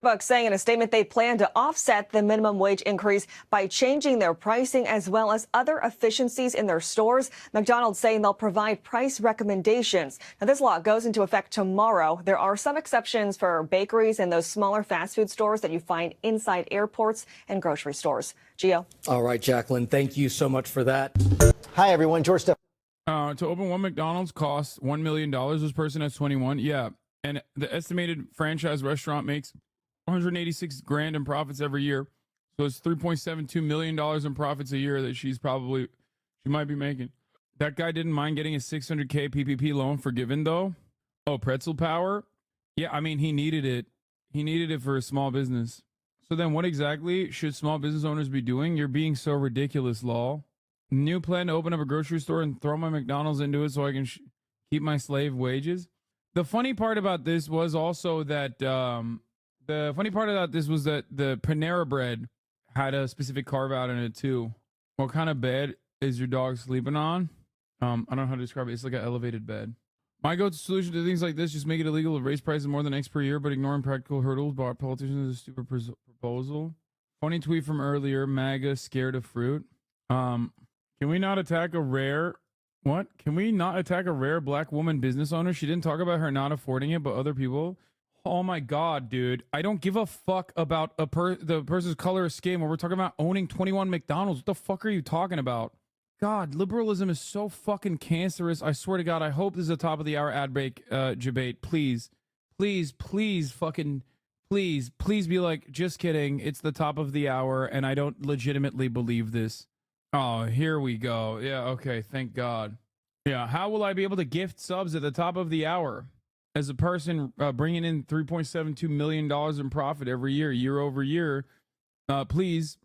Starbucks saying in a statement they plan to offset the minimum wage increase by changing their pricing as well as other efficiencies in their stores. McDonald's saying they'll provide price recommendations. Now, this law goes into effect tomorrow. There are some exceptions for bakeries and those smaller fast food stores that you find inside airports and grocery stores. Gio. All right, Jacqueline, thank you so much for that. Hi, everyone. George Steph. To open one McDonald's costs $1 million. This person has 21. Yeah. And the estimated franchise restaurant makes 186 grand in profits every year. So it's $3.72 million in profits a year that she might be making. That guy didn't mind getting a $600K PPP loan forgiven though. Oh, Pretzel Power. Yeah. I mean, he needed it. He needed it for a small business. So then what exactly should small business owners be doing? You're being so ridiculous, lol. New plan to open up a grocery store and throw my McDonald's into it so I can keep my slave wages. The funny part about this was also that the Panera bread had a specific carve out in it too. What kind of bed is your dog sleeping on? I don't know how to describe it. It's like an elevated bed. My go-to solution to things like this, just make it illegal to raise prices more than X per year, but ignoring practical hurdles brought politicians is a stupid proposal. Funny tweet from earlier, MAGA scared of fruit. Can we not attack a rare black woman business owner? She didn't talk about her not affording it, but other people. Oh my God, dude. I don't give a fuck about the person's color of skin when we're talking about owning 21 McDonald's. What the fuck are you talking about? God, liberalism is so fucking cancerous. I swear to God, I hope this is a top of the hour ad break debate. Please be like, just kidding. It's the top of the hour and I don't legitimately believe this. Oh, here we go. Yeah, okay, thank God. Yeah, how will I be able to gift subs at the top of the hour? As a person bringing in $3.72 million in profit every year over year, please,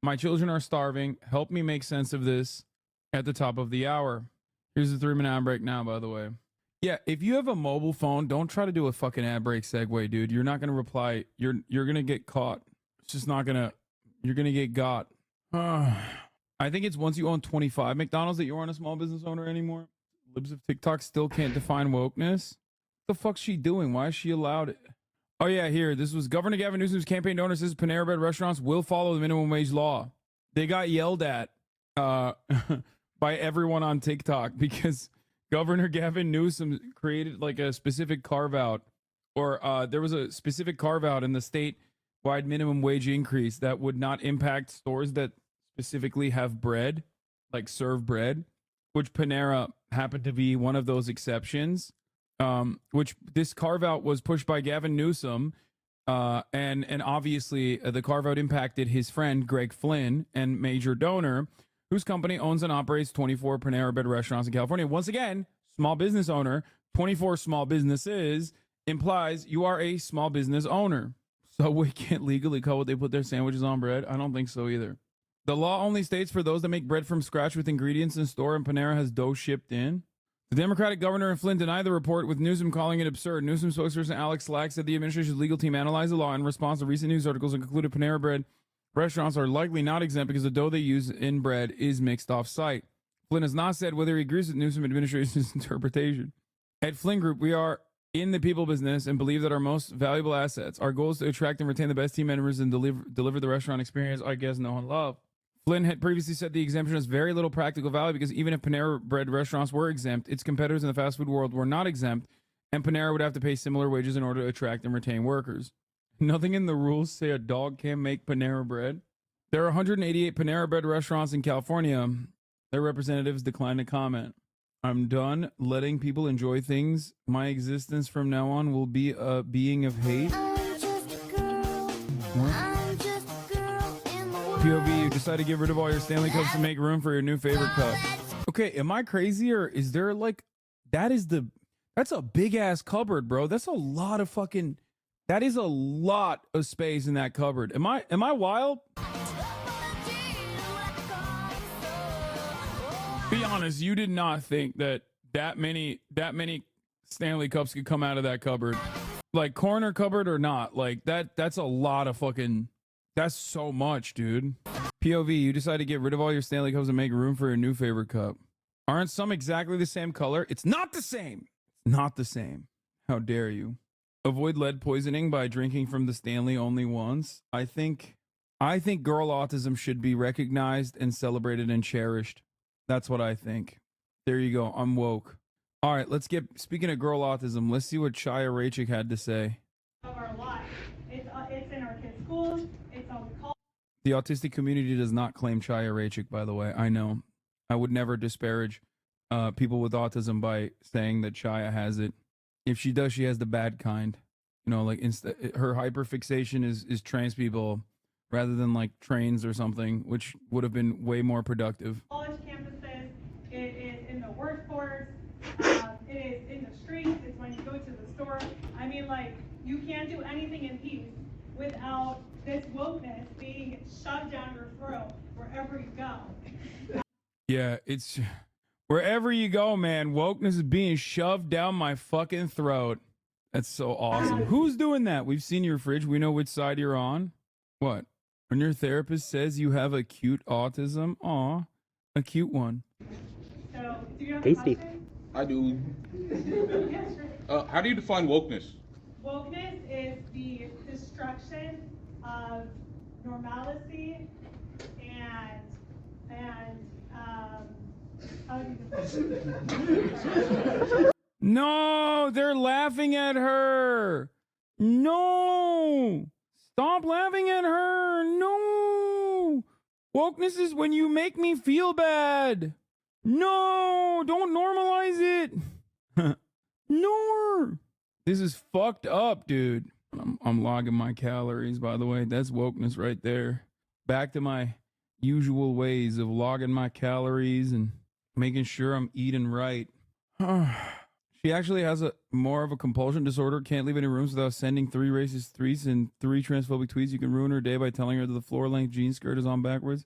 my children are starving. Help me make sense of this at the top of the hour. Here's the 3-minute ad break now, by the way. Yeah, if you have a mobile phone, don't try to do a fucking ad break segue, dude. You're not going to reply. You're going to get caught. It's just not going to, you're going to get got. I think it's once you own 25 McDonald's that you aren't a small business owner anymore. Libs of TikTok still can't define wokeness. What the fuck's she doing? Why is she allowed it? Oh yeah, here. This was Governor Gavin Newsom's campaign donor says Panera Bread restaurants will follow the minimum wage law. They got yelled at by everyone on TikTok because Governor Gavin Newsom created like a specific carve out, or there was a specific carve out in the statewide minimum wage increase that would not impact stores that specifically have bread, like serve bread, which Panera happened to be one of those exceptions. Which this carve out was pushed by Gavin Newsom, and obviously the carve out impacted his friend Greg Flynn, and major donor, whose company owns and operates 24 Panera Bread restaurants in California. Once again, small business owner, 24 small businesses implies you are a small business owner. Subway can't legally cut what they put their sandwiches on bread. I don't think so either. The law only states for those that make bread from scratch with ingredients in store, and Panera has dough shipped in. The Democratic governor in Flynn denied the report, with Newsom calling it absurd. Newsom spokesperson Alex Slack said the administration's legal team analyzed the law in response to recent news articles and concluded Panera Bread restaurants are likely not exempt because the dough they use in bread is mixed off-site. Flynn has not said whether he agrees with Newsom administration's interpretation. At Flynn Group, we are in the people business and believe that our most valuable assets, our goal is to attract and retain the best team members and deliver the restaurant experience our guests know and love. Flynn had previously said the exemption has very little practical value because even if Panera Bread restaurants were exempt, its competitors in the fast food world were not exempt, and Panera would have to pay similar wages in order to attract and retain workers. Nothing in the rules say a dog can't make Panera Bread. There are 188 Panera Bread restaurants in California. Their representatives declined to comment. I'm done letting people enjoy things. My existence from now on will be a being of hate. POV, you decide to get rid of all your Stanley Cups to make room for your new favorite cup. Okay, am I crazy or is there like, that's a big ass cupboard, bro. That's a lot of fucking, that is a lot of space in that cupboard. Am I wild? Be honest, you did not think that many Stanley Cups could come out of that cupboard. Like corner cupboard or not, like that's a lot of fucking, that's so much, dude. POV, you decide to get rid of all your Stanley Cups and make room for your new favorite cup. Aren't some exactly the same color? It's not the same. It's not the same. How dare you? Avoid lead poisoning by drinking from the Stanley only once. I think girl autism should be recognized and celebrated and cherished. That's what I think. There you go. I'm woke. All right, speaking of girl autism, let's see what Chaya Raichik had to say. Of our lives. It's in our kids' schools. It's on the call. The autistic community does not claim Chaya Raichik, by the way. I know. I would never disparage people with autism by saying that Chaya has it. If she does, she has the bad kind. You know, like her hyperfixation is trans people rather than like trains or something, which would have been way more productive. College campuses, it is in the workforce, it is in the streets, it's when you go to the store. I mean, like, you can't do anything in peace without this wokeness being shoved down your throat wherever you go. Yeah, it's wherever you go, man. Wokeness is being shoved down my fucking throat. That's so awesome. Who's doing that? We've seen your fridge. We know which side you're on. What? When your therapist says you have acute autism? Aw, a cute one. So, do you have Tasty. a question? I do. Yes, sure. How do you define wokeness? Wokeness is the destruction of normalcy and how do you define it? No, they're laughing at her. No, stop laughing at her. No, wokeness is when you make me feel bad. No, don't normalize it. No, this is fucked up, dude. I'm logging my calories, by the way. That's wokeness right there. Back to my usual ways of logging my calories and making sure I'm eating right. She actually has more of a compulsion disorder. Can't leave any rooms without sending 3 racist tweets and 3 transphobic tweets. You can ruin her day by telling her that the floor-length jean skirt is on backwards,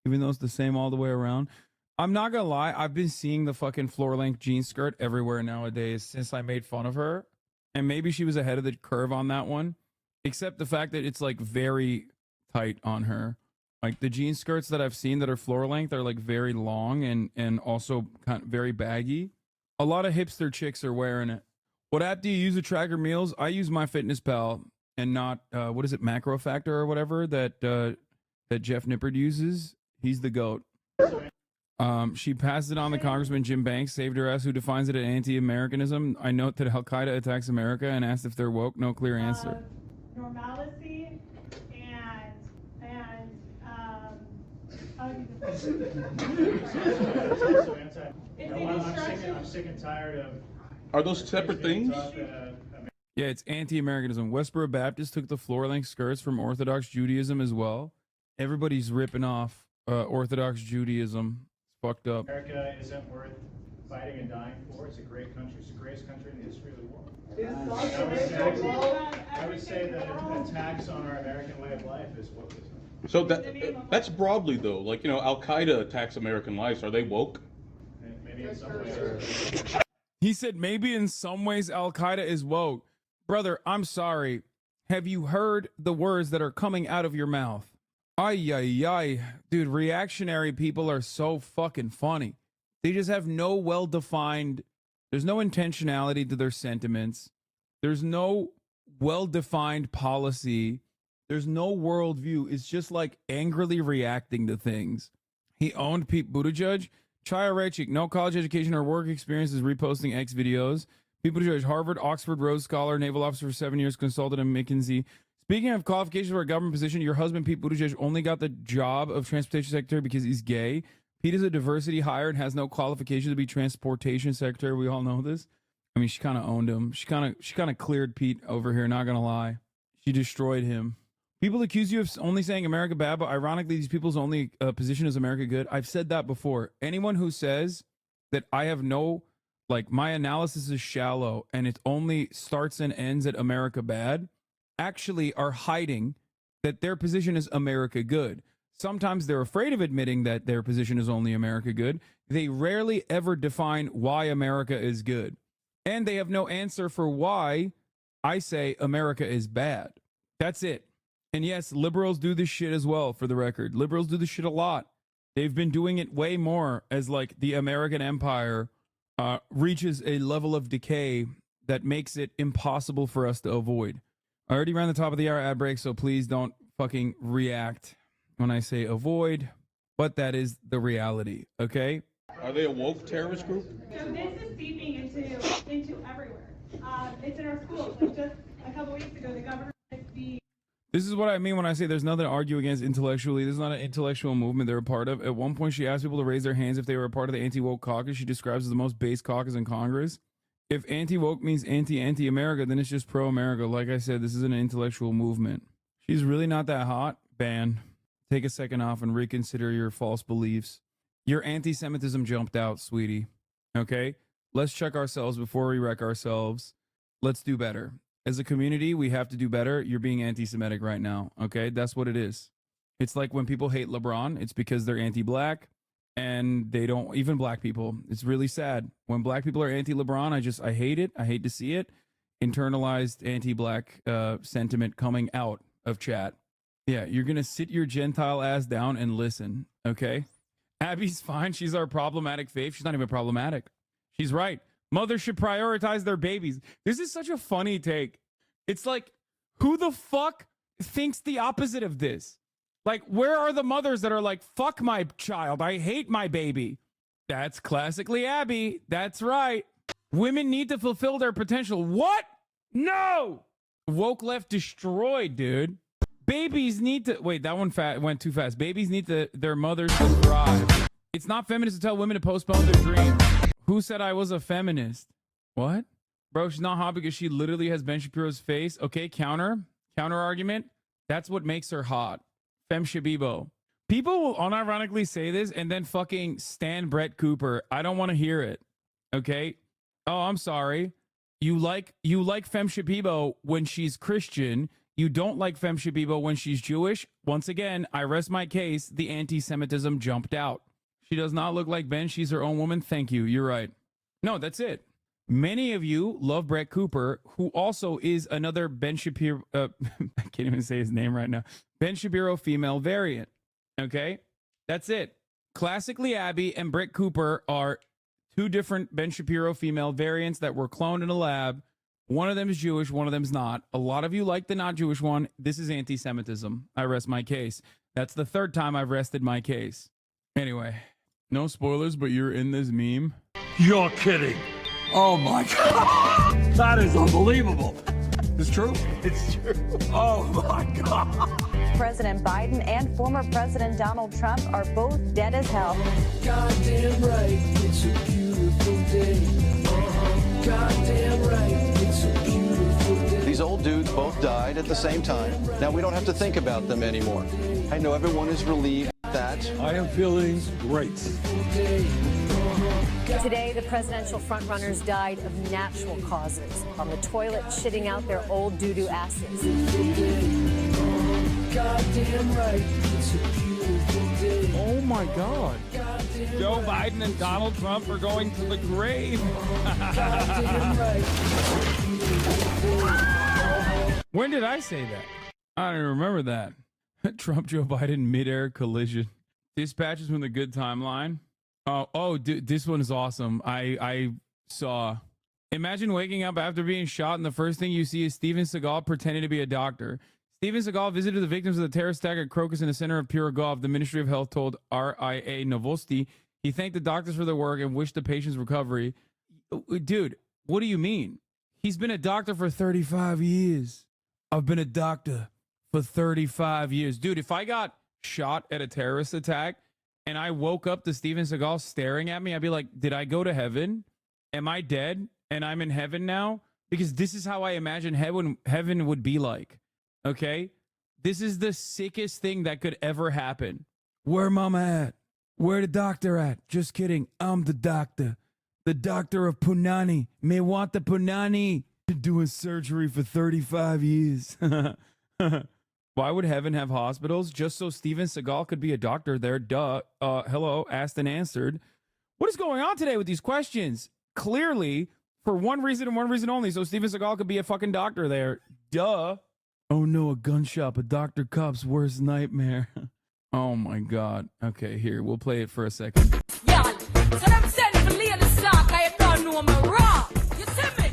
even though it's the same all the way around. I'm not gonna lie. I've been seeing the fucking floor-length jean skirt everywhere nowadays since I made fun of her. And maybe she was ahead of the curve on that one, except the fact that it's like very tight on her. Like the jean skirts that I've seen that are floor length are like very long and also kind of very baggy. A lot of hipster chicks are wearing it. What app do you use to track your meals? I use MyFitnessPal and not what is it, Macro Factor or whatever that Jeff Nippard uses. He's the GOAT. She passed it on to Congressman Jim Banks, saved her ass, who defines it as anti-Americanism. I note that Al Qaeda attacks America and asked if they're woke. No clear answer. Normalcy and how do you define it? I'm sick and tired of. Are those separate things? Yeah, it's anti-Americanism. Westboro Baptist took the floor-length skirts from Orthodox Judaism as well. Everybody's ripping off Orthodox Judaism. It's fucked up. America isn't worth fighting and dying for. It's a great country. It's the greatest country in the history of the world. I would say that attacks on our American way of life is wokeism. So that's broadly though. Like, you know, Al Qaeda attacks American lives. Are they woke? Maybe in some ways. He said maybe in some ways Al Qaeda is woke. Brother, I'm sorry. Have you heard the words that are coming out of your mouth? Ay, ay, ay. Dude, reactionary people are so fucking funny. They just have no well-defined, there's no intentionality to their sentiments. There's no well-defined policy. There's no worldview. It's just like angrily reacting to things. He owned Pete Buttigieg. Chaya Raichik, no college education or work experience, is reposting X videos. Pete Buttigieg, Harvard, Oxford, Rhodes Scholar, naval officer for 7 years, consultant at McKinsey. Speaking of qualifications for a government position, your husband, Pete Buttigieg, only got the job of transportation secretary because he's gay. Pete is a diversity hire and has no qualification to be transportation secretary. We all know this. I mean, she kind of owned him. She kind of cleared Pete over here, not going to lie. She destroyed him. People accuse you of only saying America bad, but ironically, these people's only position is America good. I've said that before. Anyone who says that I have no, like, my analysis is shallow and it only starts and ends at America bad, actually are hiding that their position is America good. Sometimes they're afraid of admitting that their position is only America good. They rarely ever define why America is good. And they have no answer for why I say America is bad. That's it. And yes, liberals do this shit as well, for the record. Liberals do this shit a lot. They've been doing it way more as, like, the American empire reaches a level of decay that makes it impossible for us to avoid. I already ran the top of the hour ad break, so please don't fucking react when I say avoid, but that is the reality, okay? Are they a woke terrorist group? So this is seeping into everywhere. It's in our schools. Like just a couple weeks ago, the governor This is what I mean when I say there's nothing to argue against intellectually. This is not an intellectual movement they're a part of. At one point, she asked people to raise their hands if they were a part of the anti-woke caucus she describes as the most base caucus in Congress. If anti-woke means anti-America, then it's just pro-America. Like I said, this is an intellectual movement. She's really not that hot. Ban. Take a second off and reconsider your false beliefs. Your anti-Semitism jumped out, sweetie. Okay? Let's check ourselves before we wreck ourselves. Let's do better. As a community, we have to do better. You're being anti-Semitic right now, okay? That's what it is. It's like when people hate LeBron, it's because they're anti-black, and they don't, even black people. It's really sad. When black people are anti-LeBron, I hate it. I hate to see it. Internalized anti-black sentiment coming out of chat. Yeah, you're going to sit your Gentile ass down and listen, okay? Abby's fine. She's our problematic faith. She's not even problematic. She's right. Mothers should prioritize their babies. This is such a funny take. It's like, who the fuck thinks the opposite of this? Like, where are the mothers that are like, fuck my child, I hate my baby? That's classically Abby. That's right. Women need to fulfill their potential. What? No! Woke left destroyed, dude. Babies need to... Wait, that one went too fast. Babies need their mothers to thrive. It's not feminist to tell women to postpone their dreams. Who said I was a feminist? What? Bro, she's not hot because she literally has Ben Shapiro's face. Okay, counter argument. That's what makes her hot. Fem Shabibo. People will unironically say this and then fucking stan Brett Cooper. I don't want to hear it. Okay? Oh, I'm sorry. You like Fem Shabibo when she's Christian. You don't like Fem Shabibo when she's Jewish. Once again, I rest my case. The anti-Semitism jumped out. She does not look like Ben. She's her own woman. Thank you. You're right. No, that's it. Many of you love Brett Cooper, who also is another Ben Shapiro. I can't even say his name right now. Ben Shapiro female variant. Okay? That's it. Classically, Abby and Brett Cooper are two different Ben Shapiro female variants that were cloned in a lab. One of them is Jewish. One of them's not. A lot of you like the not Jewish one. This is anti-Semitism. I rest my case. That's the third time I've rested my case. Anyway. No spoilers, but you're in this meme? You're kidding. Oh my God. That is unbelievable. It's true? It's true. Oh my God. President Biden and former President Donald Trump are both dead as hell. Goddamn right. It's a beautiful day. Goddamn right. It's a beautiful day. These old dudes both died at the same time. Now we don't have to think about them anymore. I know everyone is relieved that. I am feeling great. Today, the presidential frontrunners died of natural causes on the toilet shitting out their old doo-doo asses. Goddamn right. It's a beautiful day. Oh my God. Joe Biden and Donald Trump are going to the grave. When did I say that? I don't even remember that. Trump, Joe Biden, mid-air collision. Dispatches from the good timeline. Oh, dude, this one is awesome. I saw. Imagine waking up after being shot, and the first thing you see is Steven Seagal pretending to be a doctor. Steven Seagal visited the victims of the terrorist attack at Crocus in the center of Pirogov. The Ministry of Health told RIA Novosti he thanked the doctors for their work and wished the patient's recovery. Dude, what do you mean? He's been a doctor for 35 years. I've been a doctor for 35 years. Dude, if I got shot at a terrorist attack and I woke up to Steven Seagal staring at me, I'd be like, did I go to heaven? Am I dead and I'm in heaven now? Because this is how I imagine heaven would be like. Okay? This is the sickest thing that could ever happen. Where mama at? Where the doctor at? Just kidding. I'm the doctor. The doctor of Punani. May want the Punani. Been doing surgery for 35 years. Why would heaven have hospitals? Just so Steven Seagal could be a doctor there. Duh. Hello, asked and answered. What is going on today with these questions? Clearly, for one reason and one reason only, so Steven Seagal could be a fucking doctor there. Duh. Oh no, a gun shop, a Dr. Cop's worst nightmare. Oh my God. Okay, here, we'll play it for a second. Y'all, so them send for Lady Stark, I don't know me raw. You see me?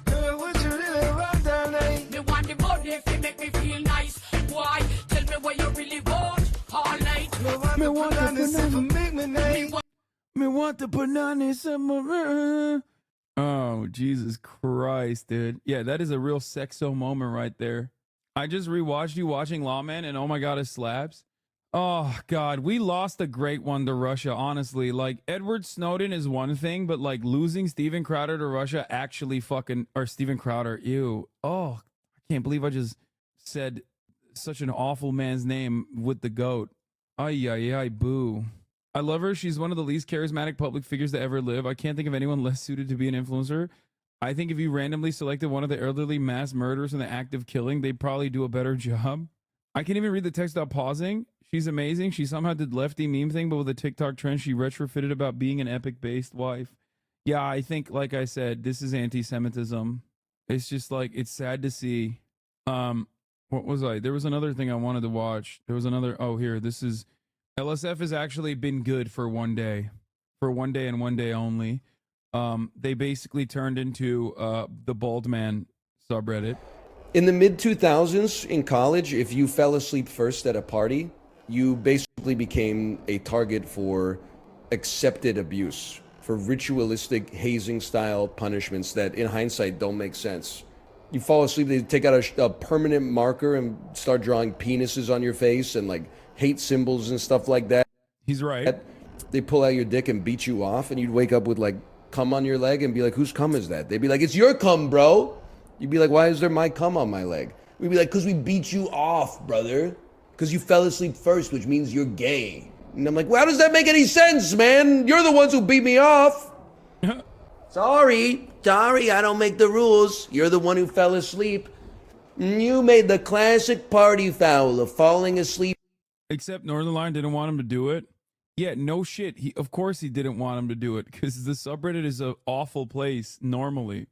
Girl, what you really want, darling? Me want the body if it make me feel nice. Why? Tell me what you really want all night. Me want the banana. Me want the banana summer. Oh, Jesus Christ, dude. Yeah, that is a real sexo moment right there. I just rewatched you watching Lawman, and oh my God, it slaps. Oh God, we lost a great one to Russia, honestly. Like, Edward Snowden is one thing, but like losing Steven Crowder to Russia actually fucking, or Steven Crowder, ew. Oh, I can't believe I just said such an awful man's name with the goat. Ay, ay, ay, boo. I love her. She's one of the least charismatic public figures to ever live. I can't think of anyone less suited to be an influencer. I think if you randomly selected one of the elderly mass murderers in the act of killing, they'd probably do a better job. I can't even read the text without pausing. She's amazing. She somehow did lefty meme thing, but with a TikTok trend, she retrofitted about being an epic-based wife. Yeah, I think, like I said, this is anti-Semitism. It's just like, it's sad to see. What was I? There was another thing I wanted to watch. There was another, oh, here, this is, LSF has actually been good for one day. For one day and one day only. They basically turned into the Bald Man subreddit. In the mid-2000s, in college, if you fell asleep first at a party, you basically became a target for accepted abuse, for ritualistic hazing-style punishments that, in hindsight, don't make sense. You fall asleep, they take out a permanent marker and start drawing penises on your face and, like, hate symbols and stuff like that. He's right. They pull out your dick and beat you off, and you'd wake up with, like, cum on your leg and be like, whose cum is that? They'd be like, it's your cum, bro. You'd be like, why is there my cum on my leg? We'd be like, because we beat you off, brother. Because you fell asleep first, which means you're gay. And I'm like, well, how does that make any sense, man? You're the ones who beat me off. Sorry, I don't make the rules. You're the one who fell asleep. You made the classic party foul of falling asleep. Except Northern Line didn't want him to do it. Yeah, no shit. Of course he didn't want him to do it because the subreddit is an awful place normally.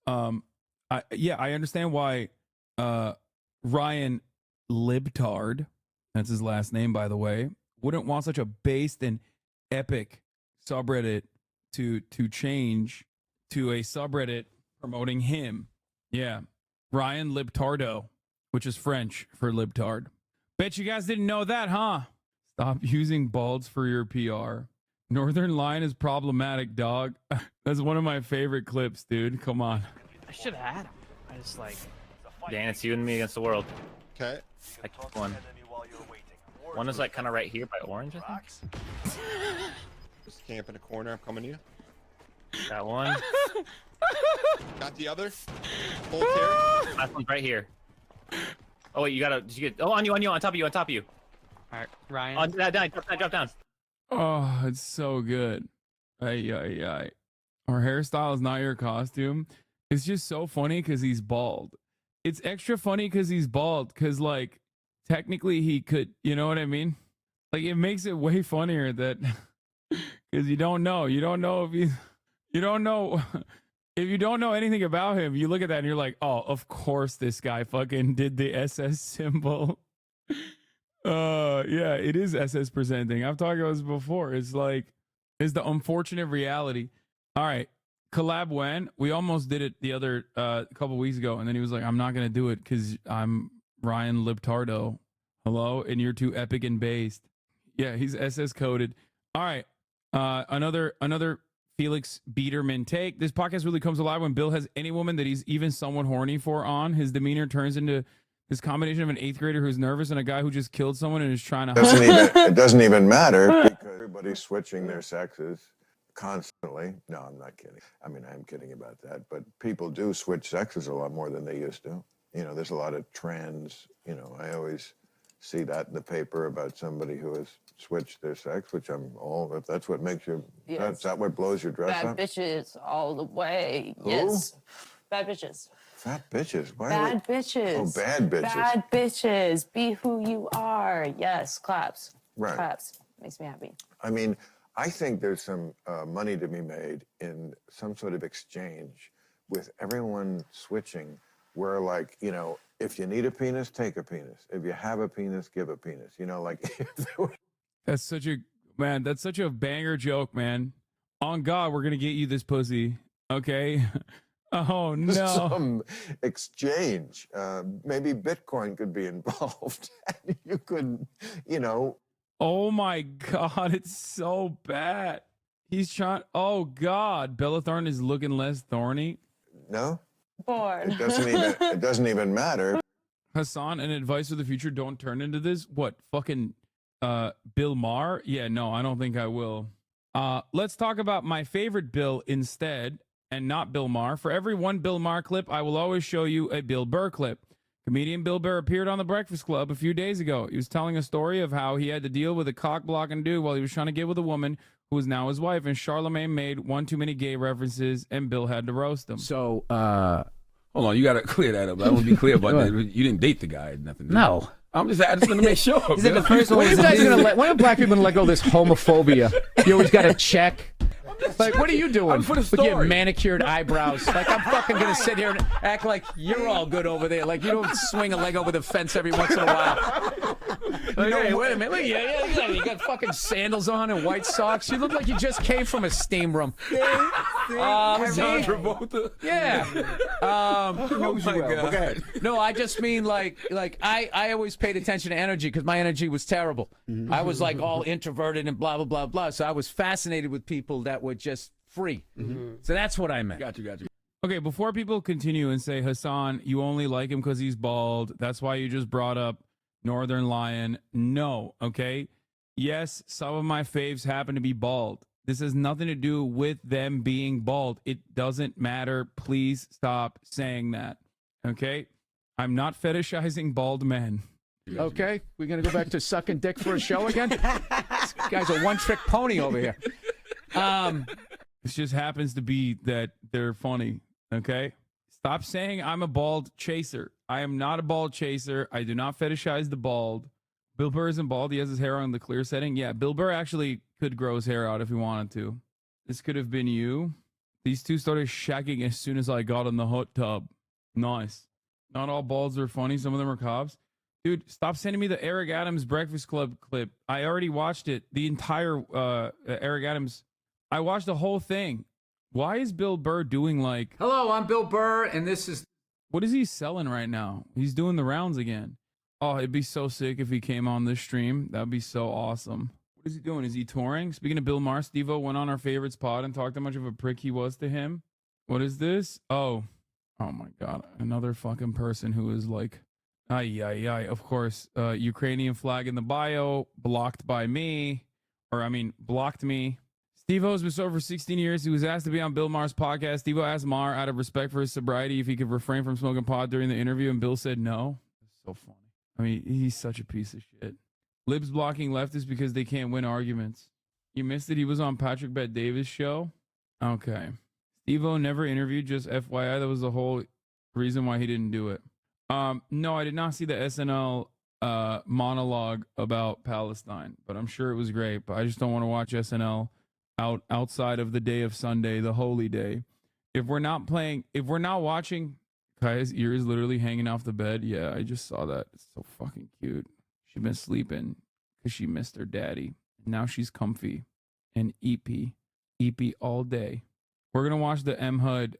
I understand why Ryan Libtard, that's his last name, by the way, wouldn't want such a based and epic subreddit to change to a subreddit promoting him. Yeah, Ryan Libtardo, which is French for libtard. Bet you guys didn't know that, huh? Stop using balds for your PR. Northern Line is problematic, dog. That's one of my favorite clips, dude. Come on. I should have had him. I just like... Dan, it's you and me against the world. Okay. I killed one. One is like kind of right here by orange, I think. Just camp in a corner. I'm coming to you. Got one. Got the other. Full tear. Last one's right here. Oh wait, you gotta... Did you get... Oh, on you, on top of you. Alright, Ryan. On drop down. Oh, it's so good. Ay. Our hairstyle is not your costume. It's just so funny because he's bald. It's extra funny because he's bald because, like, technically he could, you know what I mean? Like, it makes it way funnier that because you don't know if you don't know if you don't know anything about him, you look at that and you're like, oh, of course this guy fucking did the SS symbol. Yeah, it is SS presenting. I've talked about this before. It's like is the unfortunate reality. All right. Collab when? We almost did it the other couple weeks ago, and then he was like, I'm not going to do it because I'm Ryan Libtardo. Hello? And you're too epic and based. Yeah, he's SS coded. All right. Another Felix Biederman take. This podcast really comes alive when Bill has any woman that he's even somewhat horny for on. His demeanor turns into this combination of an 8th grader who's nervous and a guy who just killed someone and is trying to it doesn't even matter because everybody's switching their sexes constantly. No, I'm not kidding. I mean, I am kidding about that, but people do switch sexes a lot more than they used to. You know, there's a lot of trends. You know, I always see that in the paper about somebody who has switched their sex, which I'm all, if that's what makes you, Yes. that's that what blows your dress Bad up? bitches all the way. Who? Yes. Bad bitches. Fat bitches. Why Bad bitches. Oh, bad bitches. Bad bitches. Be who you are. Yes. Claps. Right. Claps. Makes me happy. I mean, I think there's some money to be made in some sort of exchange with everyone switching where, like, you know, if you need a penis, take a penis. If you have a penis, give a penis. You know, like, That's such a banger joke, man. On God, we're going to get you this pussy. Okay. Oh, no. some exchange. Maybe Bitcoin could be involved. You could, you know. Oh my God, it's so bad. He's trying. Oh God, Bella Thorne is looking less thorny. No, Bored. it doesn't even matter. Hassan, an advice for the future: don't turn into this. What fucking Bill Maher? Yeah, no, I don't think I will. Let's talk about my favorite Bill instead, and not Bill Maher. For every one Bill Maher clip, I will always show you a Bill Burr clip. Comedian Bill Burr appeared on The Breakfast Club a few days ago. He was telling a story of how he had to deal with a cock-blocking dude while he was trying to get with a woman who was now his wife, and Charlemagne made one too many gay references, and Bill had to roast him. So, hold on, you got to clear that up. I want to be clear about that. You didn't date the guy, nothing. No. I just want to make sure. Is it the first one? When are black people gonna let go of this homophobia? You always got to check. Like, what are you doing with your manicured eyebrows? Like, I'm fucking gonna sit here and act like you're all good over there. Like, you don't swing a leg over the fence every once in a while. Like, hey, wait a minute. Look, you got fucking sandals on and white socks. You look like you just came from a steam room. John Travolta. Yeah. Oh my God. Okay. No, I just mean like I always paid attention to energy because my energy was terrible. I was like all introverted and blah blah blah blah. So I was fascinated with people that were just free. So that's what I meant. Got you. Okay, before people continue and say, Hassan, you only like him because he's bald. That's why you just brought up Northern Lion. No, okay? Yes, some of my faves happen to be bald. This has nothing to do with them being bald. It doesn't matter. Please stop saying that, okay? I'm not fetishizing bald men. Okay, we're gonna go back to sucking dick for a show again. This guy's a one-trick pony over here. It just happens to be that they're funny, okay? Stop saying I'm a bald chaser. I am not a bald chaser. I do not fetishize the bald. Bill Burr isn't bald. He has his hair on the clear setting. Yeah, Bill Burr actually could grow his hair out if he wanted to. This could have been you. These two started shacking as soon as I got in the hot tub. Nice. Not all balds are funny. Some of them are cops. Dude, stop sending me the Eric Adams Breakfast Club clip. I already watched it. The entire Eric Adams. I watched the whole thing. Why is Bill Burr doing like... Hello, I'm Bill Burr, and this is... What is he selling right now? He's doing the rounds again. Oh, it'd be so sick if he came on this stream. That'd be so awesome. What is he doing? Is he touring? Speaking of Bill Maher, Steve-O went on our favorites pod and talked how much of a prick he was to him. What is this? Oh my God. Another fucking person who is like... Of course, Ukrainian flag in the bio, blocked by me. Blocked me. Steve-O has been sober for 16 years. He was asked to be on Bill Maher's podcast. Steve-O asked Maher, out of respect for his sobriety, if he could refrain from smoking pot during the interview, and Bill said no. That's so funny. I mean, he's such a piece of shit. Libs blocking leftists because they can't win arguments. You missed it. He was on Patrick Bet-Davis' show. Okay. Steve-O never interviewed, just FYI. That was the whole reason why he didn't do it. No, I did not see the SNL monologue about Palestine, but I'm sure it was great. But I just don't want to watch SNL outside of the day of Sunday, the holy day. If we're not watching, Kaya's ear is literally hanging off the bed. Yeah, I just saw that. It's so fucking cute. She's been sleeping because she missed her daddy. Now she's comfy. and EP. EP all day. We're going to watch the M. HUD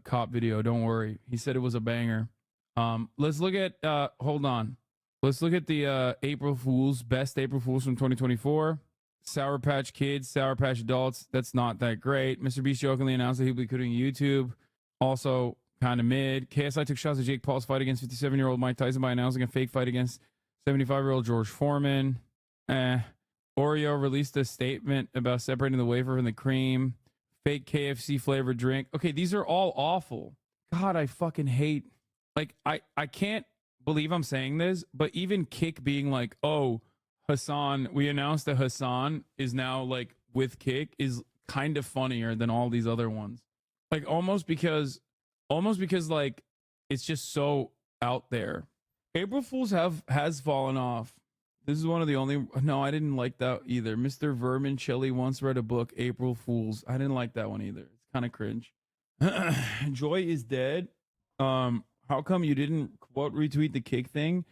cop video. Don't worry. He said it was a banger. Let's look at, hold on. Let's look at the April Fools, best April Fools from 2024. Sour Patch Kids, Sour Patch Adults. That's not that great. Mr. Beast jokingly announced that he'll be quitting YouTube. Also kind of mid. KSI took shots at Jake Paul's fight against 57-year-old Mike Tyson by announcing a fake fight against 75-year-old George Foreman. Oreo released a statement about separating the wafer from the cream. Fake KFC flavored drink. Okay, these are all awful. God, I fucking hate. Like, I can't believe I'm saying this, but even Kick being like, oh, Hassan, we announced that Hassan is now like with Kick is kind of funnier than all these other ones. Like almost because like it's just so out there. April Fools has fallen off. This is one of the only. No, I didn't like that either. Mr. Vermicelli once read a book, April Fools. I didn't like that one either. It's kind of cringe. Joy is dead. How come you didn't quote retweet the Kick thing?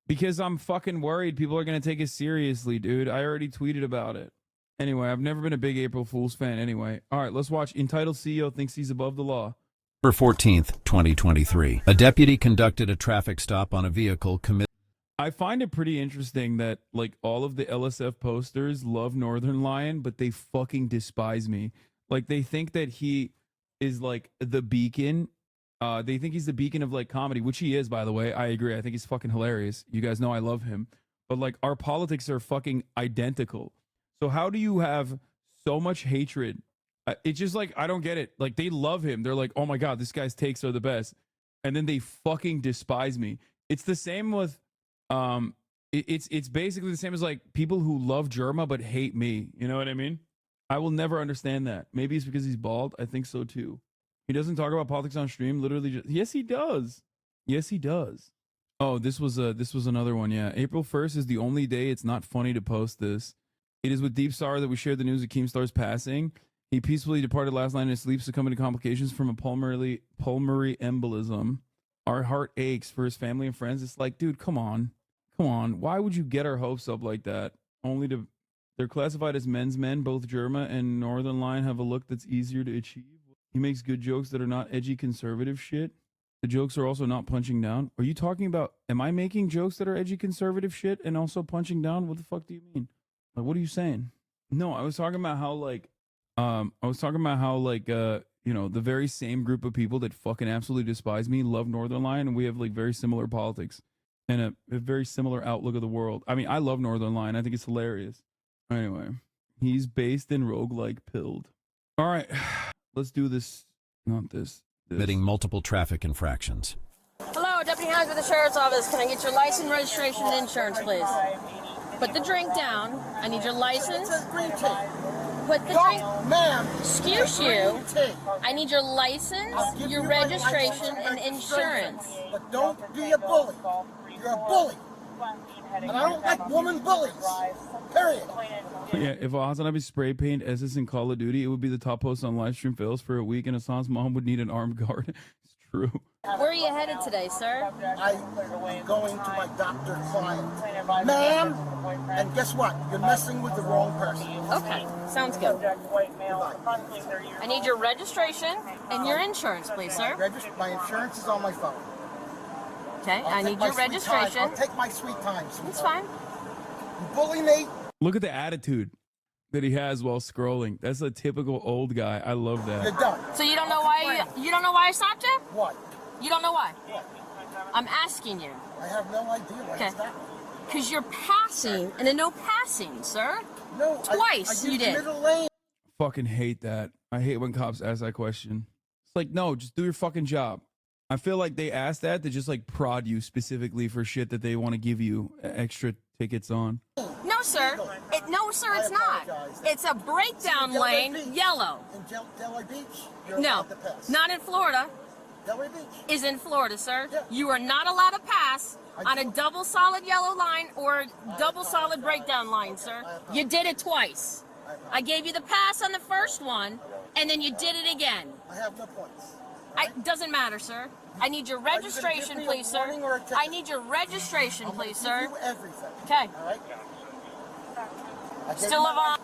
Because I'm fucking worried people are gonna take it seriously, dude. I already tweeted about it. Anyway, I've never been a big April Fool's fan. Anyway, all right, let's watch. Entitled CEO thinks he's above the law. November 14th, 2023. A deputy conducted a traffic stop on a vehicle committed. I find it pretty interesting that like all of the LSF posters love Northern Lion, but they fucking despise me. Like they think that he is like the beacon. They think he's the beacon of like comedy, which he is, by the way. I agree. I think he's fucking hilarious. You guys know I love him. But like our politics are fucking identical. So how do you have so much hatred? It's just like, I don't get it. Like they love him. They're like, oh my God, this guy's takes are the best. And then they fucking despise me. It's the same with, it's basically the same as like people who love Jerma but hate me. You know what I mean? I will never understand that. Maybe it's because he's bald. I think so too. He doesn't talk about politics on stream. Literally just, yes, he does. Yes, he does. Oh, this was another one. Yeah. April 1st is the only day it's not funny to post this. It is with deep sorrow that we shared the news of Keemstar's passing. He peacefully departed last night in his sleep, succumbing to complications from a pulmonary embolism. Our heart aches for his family and friends. It's like, dude, come on. Why would you get our hopes up like that? They're classified as men's men. Both Jerma and Northern Lion have a look that's easier to achieve. He makes good jokes that are not edgy conservative shit. The jokes are also not punching down. Are you talking about, am I making jokes that are edgy conservative shit and also punching down? What the fuck do you mean? Like, what are you saying? No, I was talking about how you know, the very same group of people that fucking absolutely despise me love Northern Lion, and we have like very similar politics and a very similar outlook of the world. I mean, I love Northern Lion. I think it's hilarious. Anyway, he's based in roguelike pilled. All right, let's do this. Not this. Committing multiple traffic infractions. Hello, Deputy Hines with the Sheriff's Office. Can I get your license, registration, and insurance, please? Put the drink down. I need your license. Put the drink. Ma'am. Excuse you. I need your license, your registration, and insurance. But don't be a bully. You're a bully. And I don't like woman bullies. Period. Yeah, if Hasanabe spray paint SS in Call of Duty, it would be the top post on livestream fails for a week, and Hassan's mom would need an armed guard. It's true. Where are you headed today, sir? I'm going to my doctor client. Ma'am, and guess what? You're messing with the wrong person. Okay, sounds good. I need your registration and your insurance, please, sir. My insurance is on my phone. Okay, I need your registration. I'll take my sweet time, sweetheart. It's fine. You bully me. Look at the attitude that he has while scrolling. That's a typical old guy. I love that. You're done. So you don't know why you don't know why I stopped you? What? You don't know why? What? I'm asking you. I have no idea why Okay. it's that. Because you're passing in a no passing, sir. No, Twice I you did. Middle lane. Fucking hate that. I hate when cops ask that question. It's like, no, just do your fucking job. I feel like they ask that to just like prod you specifically for shit that they want to give you extra tickets on. No, sir. No, sir, it's not. It's a breakdown lane, yellow. In Delray Beach? You're No, allowed to pass. not in Florida. Delray Beach. Is in Florida, sir. You are not allowed to pass on a double solid yellow line or double solid breakdown line, sir. You did it twice. I gave you the pass on the first one, and then you did it again. I have no points. Doesn't matter, sir. I need your registration, please, sir. I need your registration, please, sir. Give you everything. Okay. All right? Still live on.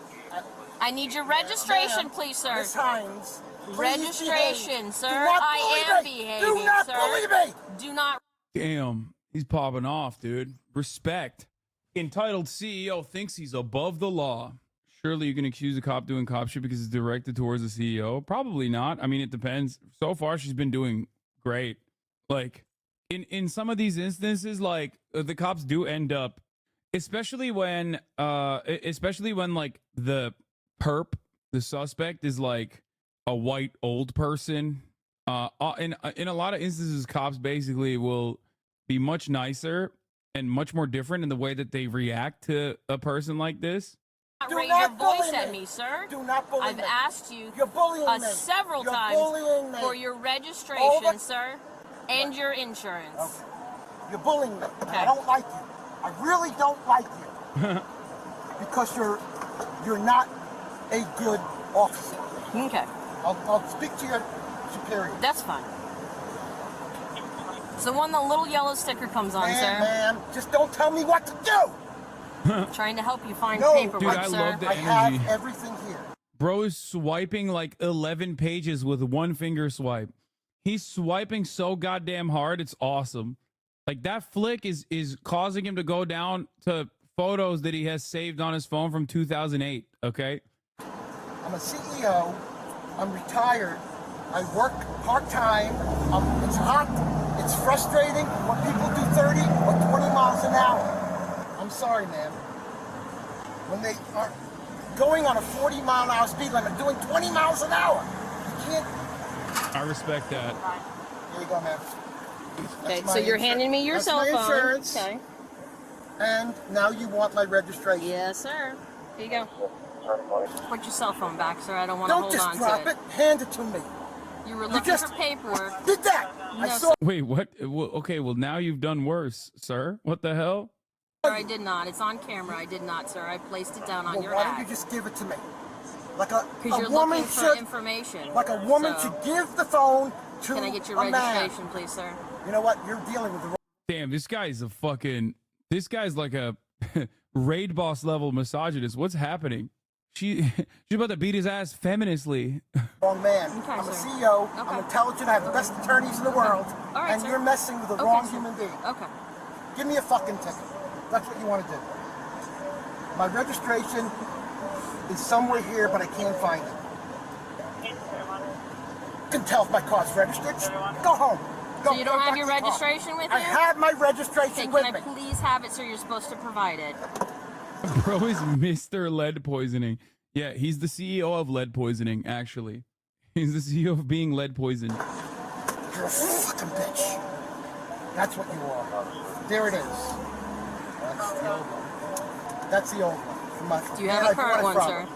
I need your registration, please, sir. Miss Hines. please Registration, behave. sir. Do not I bully am me. behaving, Do not sir. bully me. Do not. Damn, he's popping off, dude. Respect. Entitled CEO thinks he's above the law. Surely you can accuse a cop doing cop shit because it's directed towards the CEO? Probably not. I mean, it depends. So far, she's been doing great. Like, in some of these instances, like, the cops do end up, especially when like the perp, the suspect is like a white old person. In a lot of instances, cops basically will be much nicer and much more different in the way that they react to a person like this. Do raise your voice at me, sir. Do not bully I've me. asked you You're bullying me. several You're times bullying me. for your registration, Over. sir, and your insurance. Okay. You're bullying me. Okay. I don't like you. I really don't like you. Because you're not a good officer. Okay. I'll speak to your superior. That's fine. So when the little yellow sticker comes on, sir. Man, just don't tell me what to do. Trying to help you find No, paperwork, dude, I sir. love the I energy. have everything here. Bro is swiping like 11 pages with one finger swipe. He's swiping so goddamn hard, it's awesome. Like, that flick is causing him to go down to photos that he has saved on his phone from 2008, okay? I'm a CEO. I'm retired. I work part-time. It's hot. It's frustrating when people do 30 or 20 miles an hour. I'm sorry, man. When they are going on a 40-mile-an-hour speed limit, doing 20 miles an hour, you can't. I respect that. Here you go, man. Okay, That's so my you're handing me your that's cell my phone. insurance. Okay. And now you want my registration. Yes, sir. Here you go. Put your cell phone back, sir. I don't want to Don't hold just on drop to it. Hand it to me. You were You looking just for paperwork. did that. No, I saw. Wait, what? Well, okay, well, now you've done worse, sir. What the hell? Sir, I did not. It's on camera. I did not, sir. I placed it down on Well, your why don't you act. just give it to me? Like a Because you're woman looking for should. information. Like a woman So, should give the phone to Can I get your a man. registration, please, sir? You know what? You're dealing with the wrong. Damn, this guy's like a raid boss level misogynist. What's happening? She's about to beat his ass feministly. Wrong man. Okay, I'm a sir. CEO. Okay. I'm intelligent. I have the best attorneys in the world. All right, and sir. you're messing with the Okay, wrong sir. human being. Okay. Give me a fucking ticket. That's what you want to do. My registration is somewhere here, but I can't find it. You can tell if my car's registered. Go home. Go, So you don't go have back your to the car. registration with you? I have my registration Okay, with can I me. please have it, sir? You're supposed to provide it. Bro is Mr. Lead Poisoning. Yeah, he's the CEO of lead poisoning, actually. He's the CEO of being lead poisoned. You're a fucking bitch. That's what you are. There it is. That's the old one. That's the old one. From my, Do you have a current one, sir?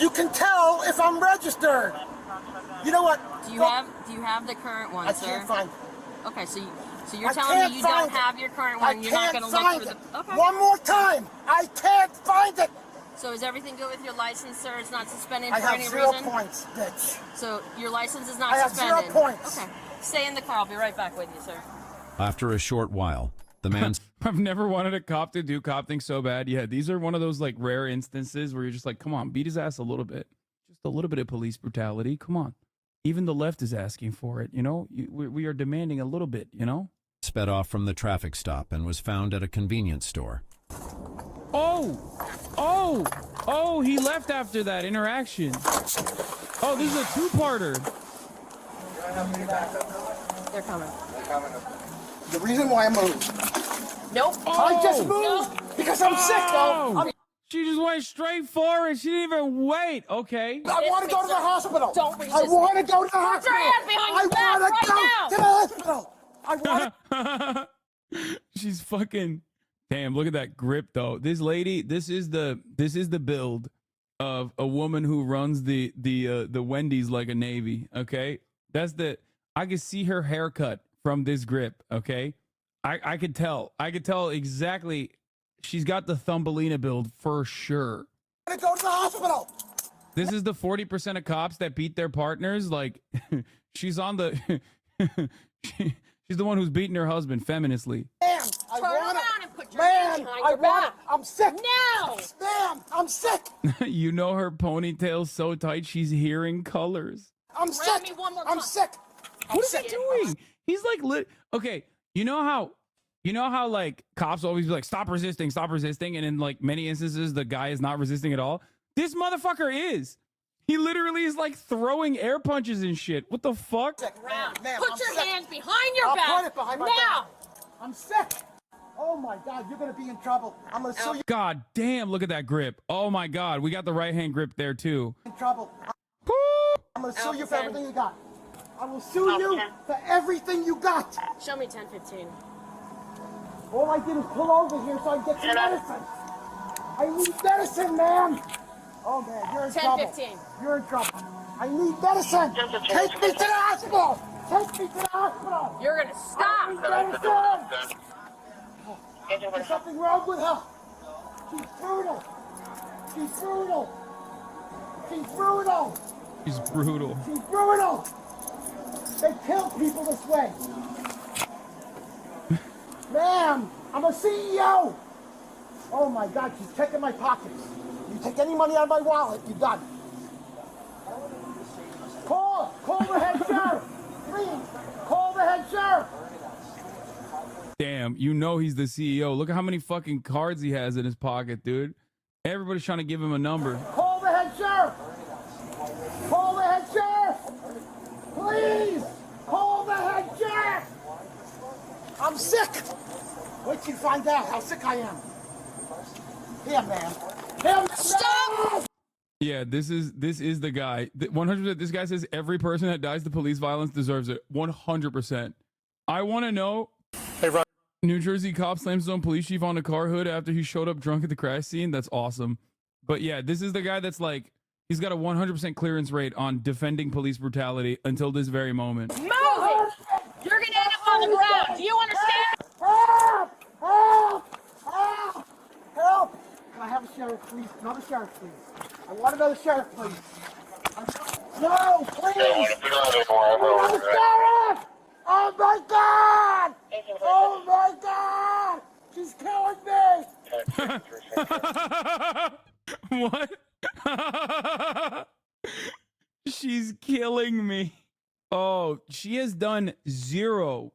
You can tell if I'm registered. You know what? Do you Go- have the current one, I sir? can't find it. Okay, so you're I telling can't me you don't find it. have your current I one. You're not can't going to look find for it. the. Okay. One more time. I can't find it. So is everything good with your license, sir? It's not suspended I for have any 0 reason? points, bitch. So your license is not I have 0 suspended? points. Okay. Stay in the car. I'll be right back with you, sir. After a short while, the man's I've never wanted a cop to do cop things so bad. Yeah, these are one of those like rare instances where you're just like, come on, beat his ass a little bit. Just a little bit of police brutality. Come on. Even the left is asking for it, you know? We are demanding a little bit, you know? sped off from the traffic stop and was found at a convenience store. Oh, he left after that interaction. Oh, this is a two-parter. They're coming. The reason why I moved. Nope. I just moved because I'm sick, though. She just went straight forward. She didn't even wait. Okay. I want to go to the hospital. Don't resist. I want to go to the Put hospital. your hands behind your back I want right to go now. to the hospital. I want to. She's fucking. Damn, look at that grip though. This lady, this is the build of a woman who runs the Wendy's like a Navy. Okay, I could see her haircut from this grip. Okay, I could tell exactly. She's got the Thumbelina build for sure. I want to go to the hospital. This is the 40% of cops that beat their partners. Like, she's on the. She's the one who's beating her husband feministly. Man, I Turn want around to. and put your Man, hands behind your back. I'm sick. Now! Ma'am, I'm sick. You know her ponytail's so tight she's hearing colors. I'm Grab sick. me one more I'm time. sick. What is he doing? He's like okay, you know how like cops always be like, stop resisting, and in like many instances the guy is not resisting at all. This motherfucker is. He literally is like throwing air punches and shit. What the fuck? Ma'am, Put I'm your sick. hands behind your I'll back. put it behind my now. back. I'm sick. Oh my God, you're gonna be in trouble. I'm gonna sue you God damn, look at that grip. Oh my God, we got the right hand grip there too. in trouble. I'm gonna sue you for everything you got. I will sue you for everything you got. Show me 10-15. All I did is pull over here so I can get some medicine. I need medicine, man. Oh man, you're in 10, trouble. 15. You're in trouble. I need medicine. Take me to the hospital. Take me to the hospital. You're gonna stop. I need medicine. There's something wrong with her. She's brutal. She's brutal. She's brutal. He's brutal. She's brutal. They kill people this way. Ma'am, I'm a CEO. Oh my God, she's checking my pockets. You take any money out of my wallet, you're done. Call the head sheriff. Please, call the head sheriff. Damn, you know he's the CEO. Look at how many fucking cards he has in his pocket, dude. Everybody's trying to give him a number. Call the head sheriff. Call the head sheriff. Please, call the head sheriff. I'm sick. Wait till you find out how sick I am. Here, man. Here, Stop! Yeah, this is the guy. 100%. This guy says every person that dies to police violence deserves it. 100%. I want to know. Hey, Ron. New Jersey cop slams his own police chief on a car hood after he showed up drunk at the crash scene. That's awesome. But yeah, this is the guy that's like, he's got a 100% clearance rate on defending police brutality until this very moment. Move it! You're gonna end up on the ground. Do you understand? Help! Help! Help! Help! Can I have a sheriff, please? Another sheriff, please. I want another sheriff, please. No, please! Another sheriff! Oh my God! Oh my God! She's killing me! What? She's killing me. Oh, she has done zero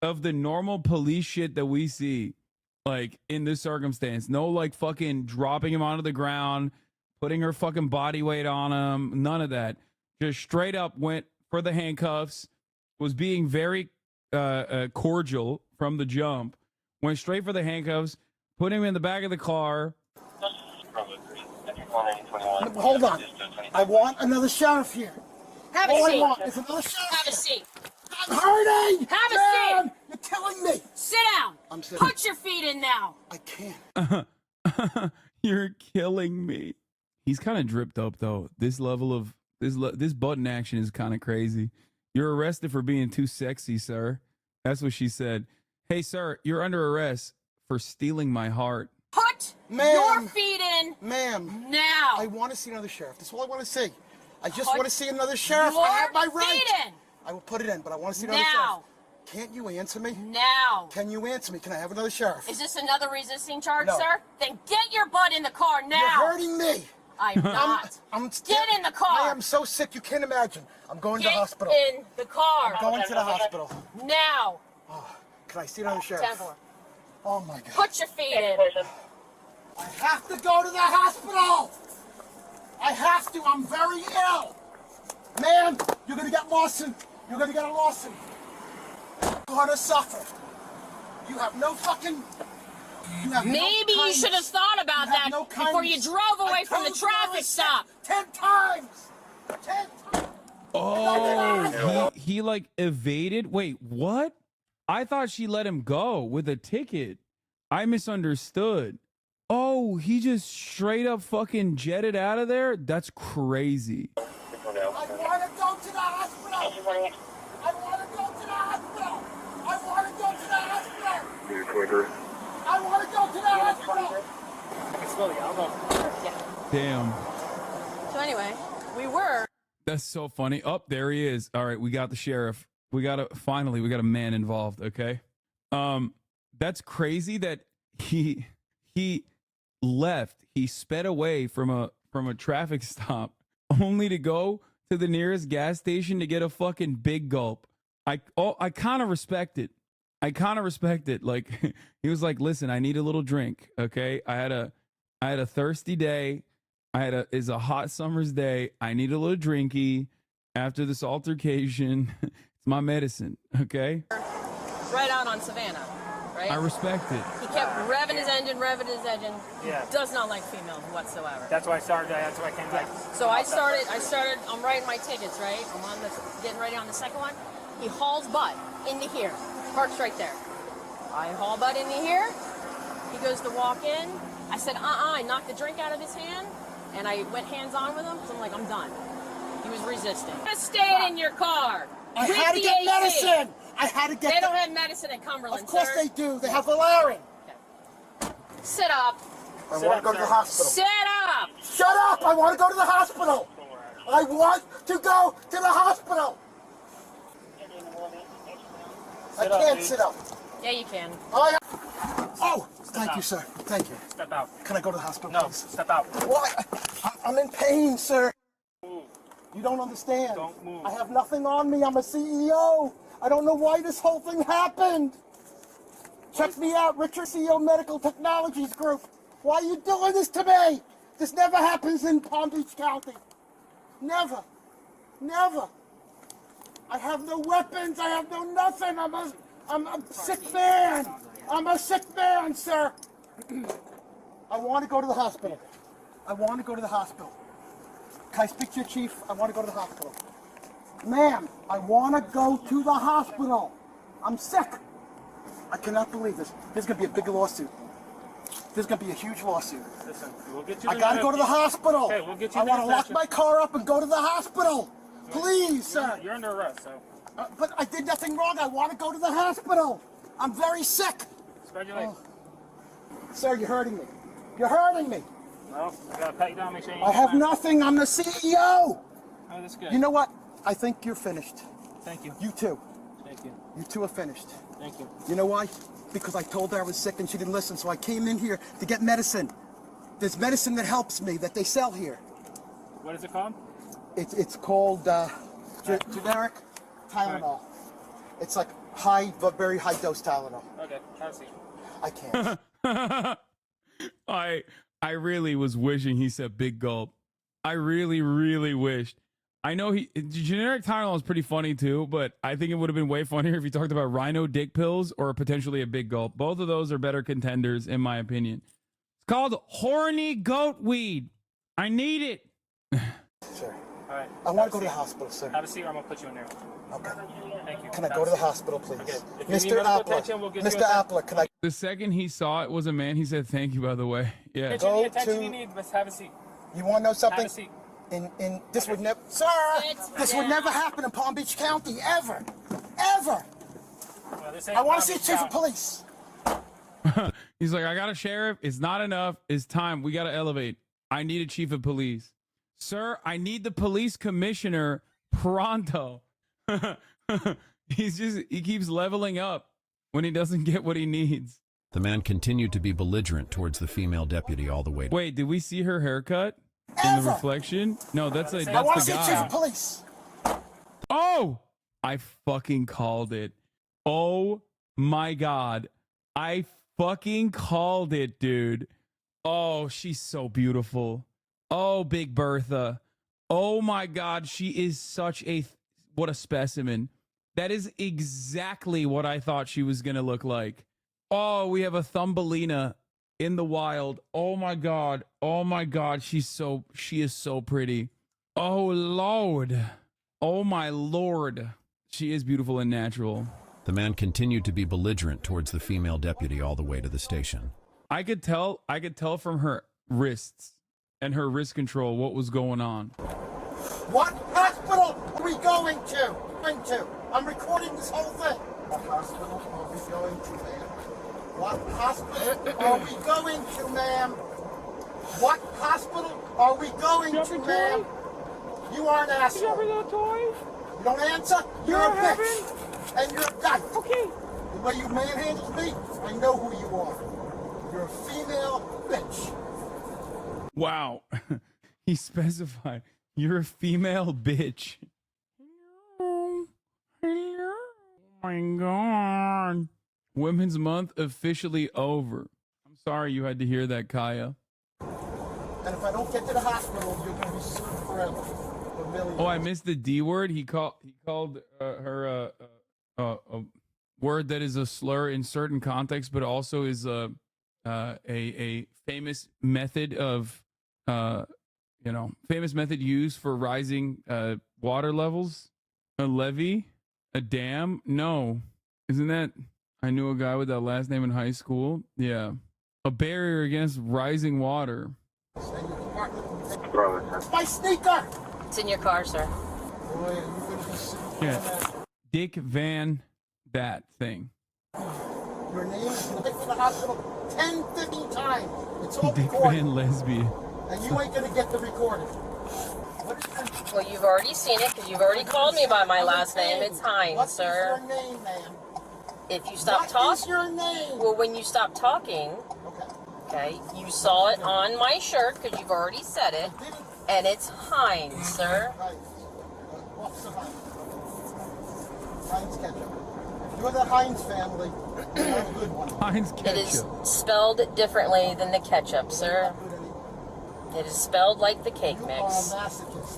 of the normal police shit that we see, like, in this circumstance. No, like, fucking dropping him onto the ground, putting her fucking body weight on him. None of that. Just straight up went for the handcuffs, was being very cordial from the jump, went straight for the handcuffs, put him in the back of the car. Hold on. I want another sheriff here. Have a All seat. I want is another sheriff. Have a seat. I'm hurting! Have a Man, seat. You're killing me! Sit down. I'm sitting. Put your feet in now. I can't. You're killing me. He's kind of dripped up though. This level of this button action is kind of crazy. You're arrested for being too sexy, sir. That's what she said. Hey, sir, you're under arrest for stealing my heart. Put your feet in. Ma'am. Now. I want to see another sheriff. That's all I want to see. I just Put want to see another sheriff. your I have my right. feet in. I will put it in, but I want to see another Now. sheriff. Can't you answer me? Now. Can you answer me? Can I have another sheriff? Is this another resisting charge, No. sir? Then get your butt in the car now. You're hurting me. I'm not. Get in the car. I am so sick you can't imagine. I'm going to Get the hospital. in the car. I'm going to the hospital. Now. Can I see another sheriff? 10-4. Oh my God. Put your feet in. I have to go to the hospital. I have to. I'm very ill. Man, you're going to get Lawson. You're going to get a Lawson. You're going to suffer. You have no fucking... Maybe you should have thought about that before you drove away from the traffic stop. 10 times. 10 times. Oh, he like evaded. Wait, what? I thought she let him go with a ticket. I misunderstood. Oh, he just straight up fucking jetted out of there? That's crazy. I want to go to the hospital. I want to go to the hospital. I want to go to the hospital. Your Twitter. I want to go to the hospital. Damn. So anyway, we were. That's so funny. Oh, there he is. All right, we got the sheriff. We got a man involved, okay? That's crazy that He left. He sped away from a traffic stop only to go to the nearest gas station to get a fucking big gulp. I kind of respect it. Like he was like, "Listen, I need a little drink, okay? I had a thirsty day. It's a hot summer's day. I need a little drinky after this altercation. It's my medicine, okay?" Right out on Savannah, right? I respect it. He kept revving his engine. Yeah. Does not like females whatsoever. That's why I started. That's why I came back. So I started, I'm writing my tickets, right? I'm on getting ready on the second one. He hauls butt into here, parks right there. I haul butt into here. He goes to walk in. I said, I knocked the drink out of his hand, and I went hands-on with him, because I'm like, I'm done. He was resisting. Just stay in your car. I had to get medicine. I had to get. They don't have medicine at Cumberland, Of course sir. they do. They have Valerian. Sit up. I want to go to the hospital. Sit up. Shut up! I want to go to the hospital. I want to go to the hospital. I can't sit up. Yeah, you can. Oh, thank you, sir. Thank you. Step out. Can I go to the hospital, No, please? step out. Why? I'm in pain, sir. Move. You don't understand. Don't move. I have nothing on me. I'm a CEO. I don't know why this whole thing happened. Check me out, Richard CEO Medical Technologies Group. Why are you doing this to me? This never happens in Palm Beach County. Never. Never. I have no weapons. I have no nothing. I'm a sick man. I'm a sick man, sir. I want to go to the hospital. I want to go to the hospital. Can I speak to your chief? I want to go to the hospital. Ma'am, I want to go to the hospital. I'm sick. I cannot believe this. There's going to be a big lawsuit. There's going to be a huge lawsuit. Listen, we'll get you. I got to go to the hospital. Okay, we'll get you. I want to lock my car up and go to the hospital. Please, sir. You're under arrest, so. But I did nothing wrong. I want to go to the hospital. I'm very sick. Spread your legs. Sir, you're hurting me. You're hurting me. No, I gotta pat you down, make sure you. I have nothing. I'm the CEO. Oh, that's good. You know what? I think you're finished. Thank you. You too. Thank you. You two are finished. Thank you. You know why? Because I told her I was sick and she didn't listen, so I came in here to get medicine. There's medicine that helps me that they sell here. What is it called? It's called generic Tylenol. It's like very high dose Tylenol. Okay, have a seat. I can't. I really was wishing he said big gulp. I really, really wished. I know generic Tylenol is pretty funny too, but I think it would have been way funnier if he talked about rhino dick pills or potentially a big gulp. Both of those are better contenders in my opinion. It's called horny goat weed. I need it. Sure. All right. I want to go to the hospital, sir. Have a seat, or I'm gonna put you in there. Okay. Thank you. Can I go to the hospital, please? Okay. If you need Mr. medical Appler. attention, we'll get you Mr. attention. Appler, can I The second he saw it was a man, he said thank you, by the way. Yeah. Get Go you the attention to- you need, but have a seat. You want to know something? Have a seat. In this would never, sir. This would down. never happen in Palm Beach County ever, ever. Well, this ain't I want to Palm see a Beach chief of County. police. He's like, I got a sheriff. It's not enough. It's time. We got to elevate. I need a chief of police. Sir, I need the police commissioner pronto. He keeps leveling up when he doesn't get what he needs. The man continued to be belligerent towards the female deputy all the way. Wait, did we see her haircut in the reflection? No, that's I want the to see a chief guy. of police. Oh, I fucking called it. Oh my God. I fucking called it, dude. Oh, she's so beautiful. Oh, Big Bertha. Oh my God. She is such what a specimen. That is exactly what I thought she was going to look like. Oh, we have a Thumbelina in the wild. Oh my God. Oh my God. She is so pretty. Oh Lord. Oh my Lord. She is beautiful and natural. The man continued to be belligerent towards the female deputy all the way to the station. I could tell from her wrists and her wrist control what was going on. What hospital are we going to? I'm recording this whole thing. What hospital are we going to, ma'am? What hospital are we going to, ma'am? What hospital are we going to, ma'am? You are an asshole. You don't answer? You're a bitch. And you're a guy. Okay. The way you manhandled me, I know who you are. You're a female Wow. He specified, you're a female bitch. Hello. Hello. Oh my God. Women's Month officially over. I'm sorry you had to hear that, Kaya. And if I don't get to the hospital, you're going to be sued forever. Oh, I missed the D word. He called her a word that is a slur in certain contexts, but also is a famous method of famous method used for rising water levels. A levee, a dam. No, isn't that? I knew a guy with that last name in high school. Yeah, a barrier against rising water. My sneaker! It's in your car, sir. Yeah, Dick Van that thing. Your name is going to the hospital 10, 15 times. It's all Dick recorded. Van Lesbian. And you ain't going to get the recording. Well, you've already seen it because you've already called me by my last name. It's Hines, sir. What's your name, ma'am? If you stop talking. What is your name? Well, when you stop talking, okay, you saw it on my shirt because you've already said it, and it's Hines, sir. Officer Hines. Hines Ketchup. If you're the Hines family, you're a good one. Heinz It is spelled differently than the ketchup, sir. It is spelled like the cake You mix. are a masochist.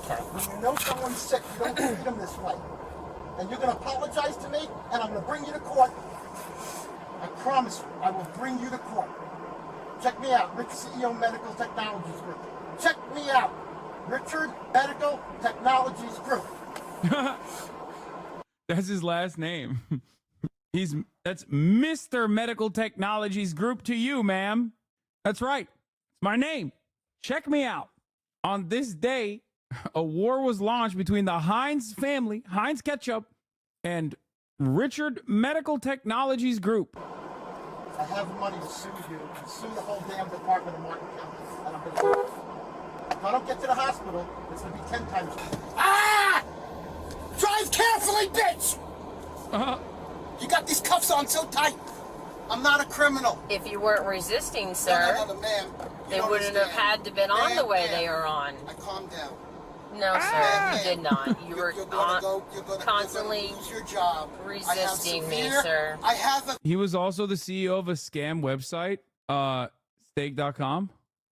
Okay. When you know someone's sick, you don't treat them this way. And you're going to apologize to me, and I'm going to bring you to court. I promise you, I will bring you to court. Check me out, Rich CEO Medical Technologies Group. Check me out, Richard Medical Technologies Group. That's his last name. That's Mr. Medical Technologies Group to you, ma'am. That's right. It's my name. Check me out. On this day, a war was launched between the Heinz family, Heinz Ketchup, and Richard Medical Technologies Group. I have the money to sue you and sue the whole damn Department of Martin County. And I'm going to do it. If I don't get to the hospital, it's going to be 10 times. Ah! Drive carefully, bitch! You got these cuffs on so tight. I'm not a criminal. If you weren't resisting, sir, No, ma'am. they wouldn't have had to been on the way they are on. I calmed down. No, sir, you did not. You were Constantly constantly your job. resisting me, severe- sir. I have a He was also the CEO of a scam website, steak.com.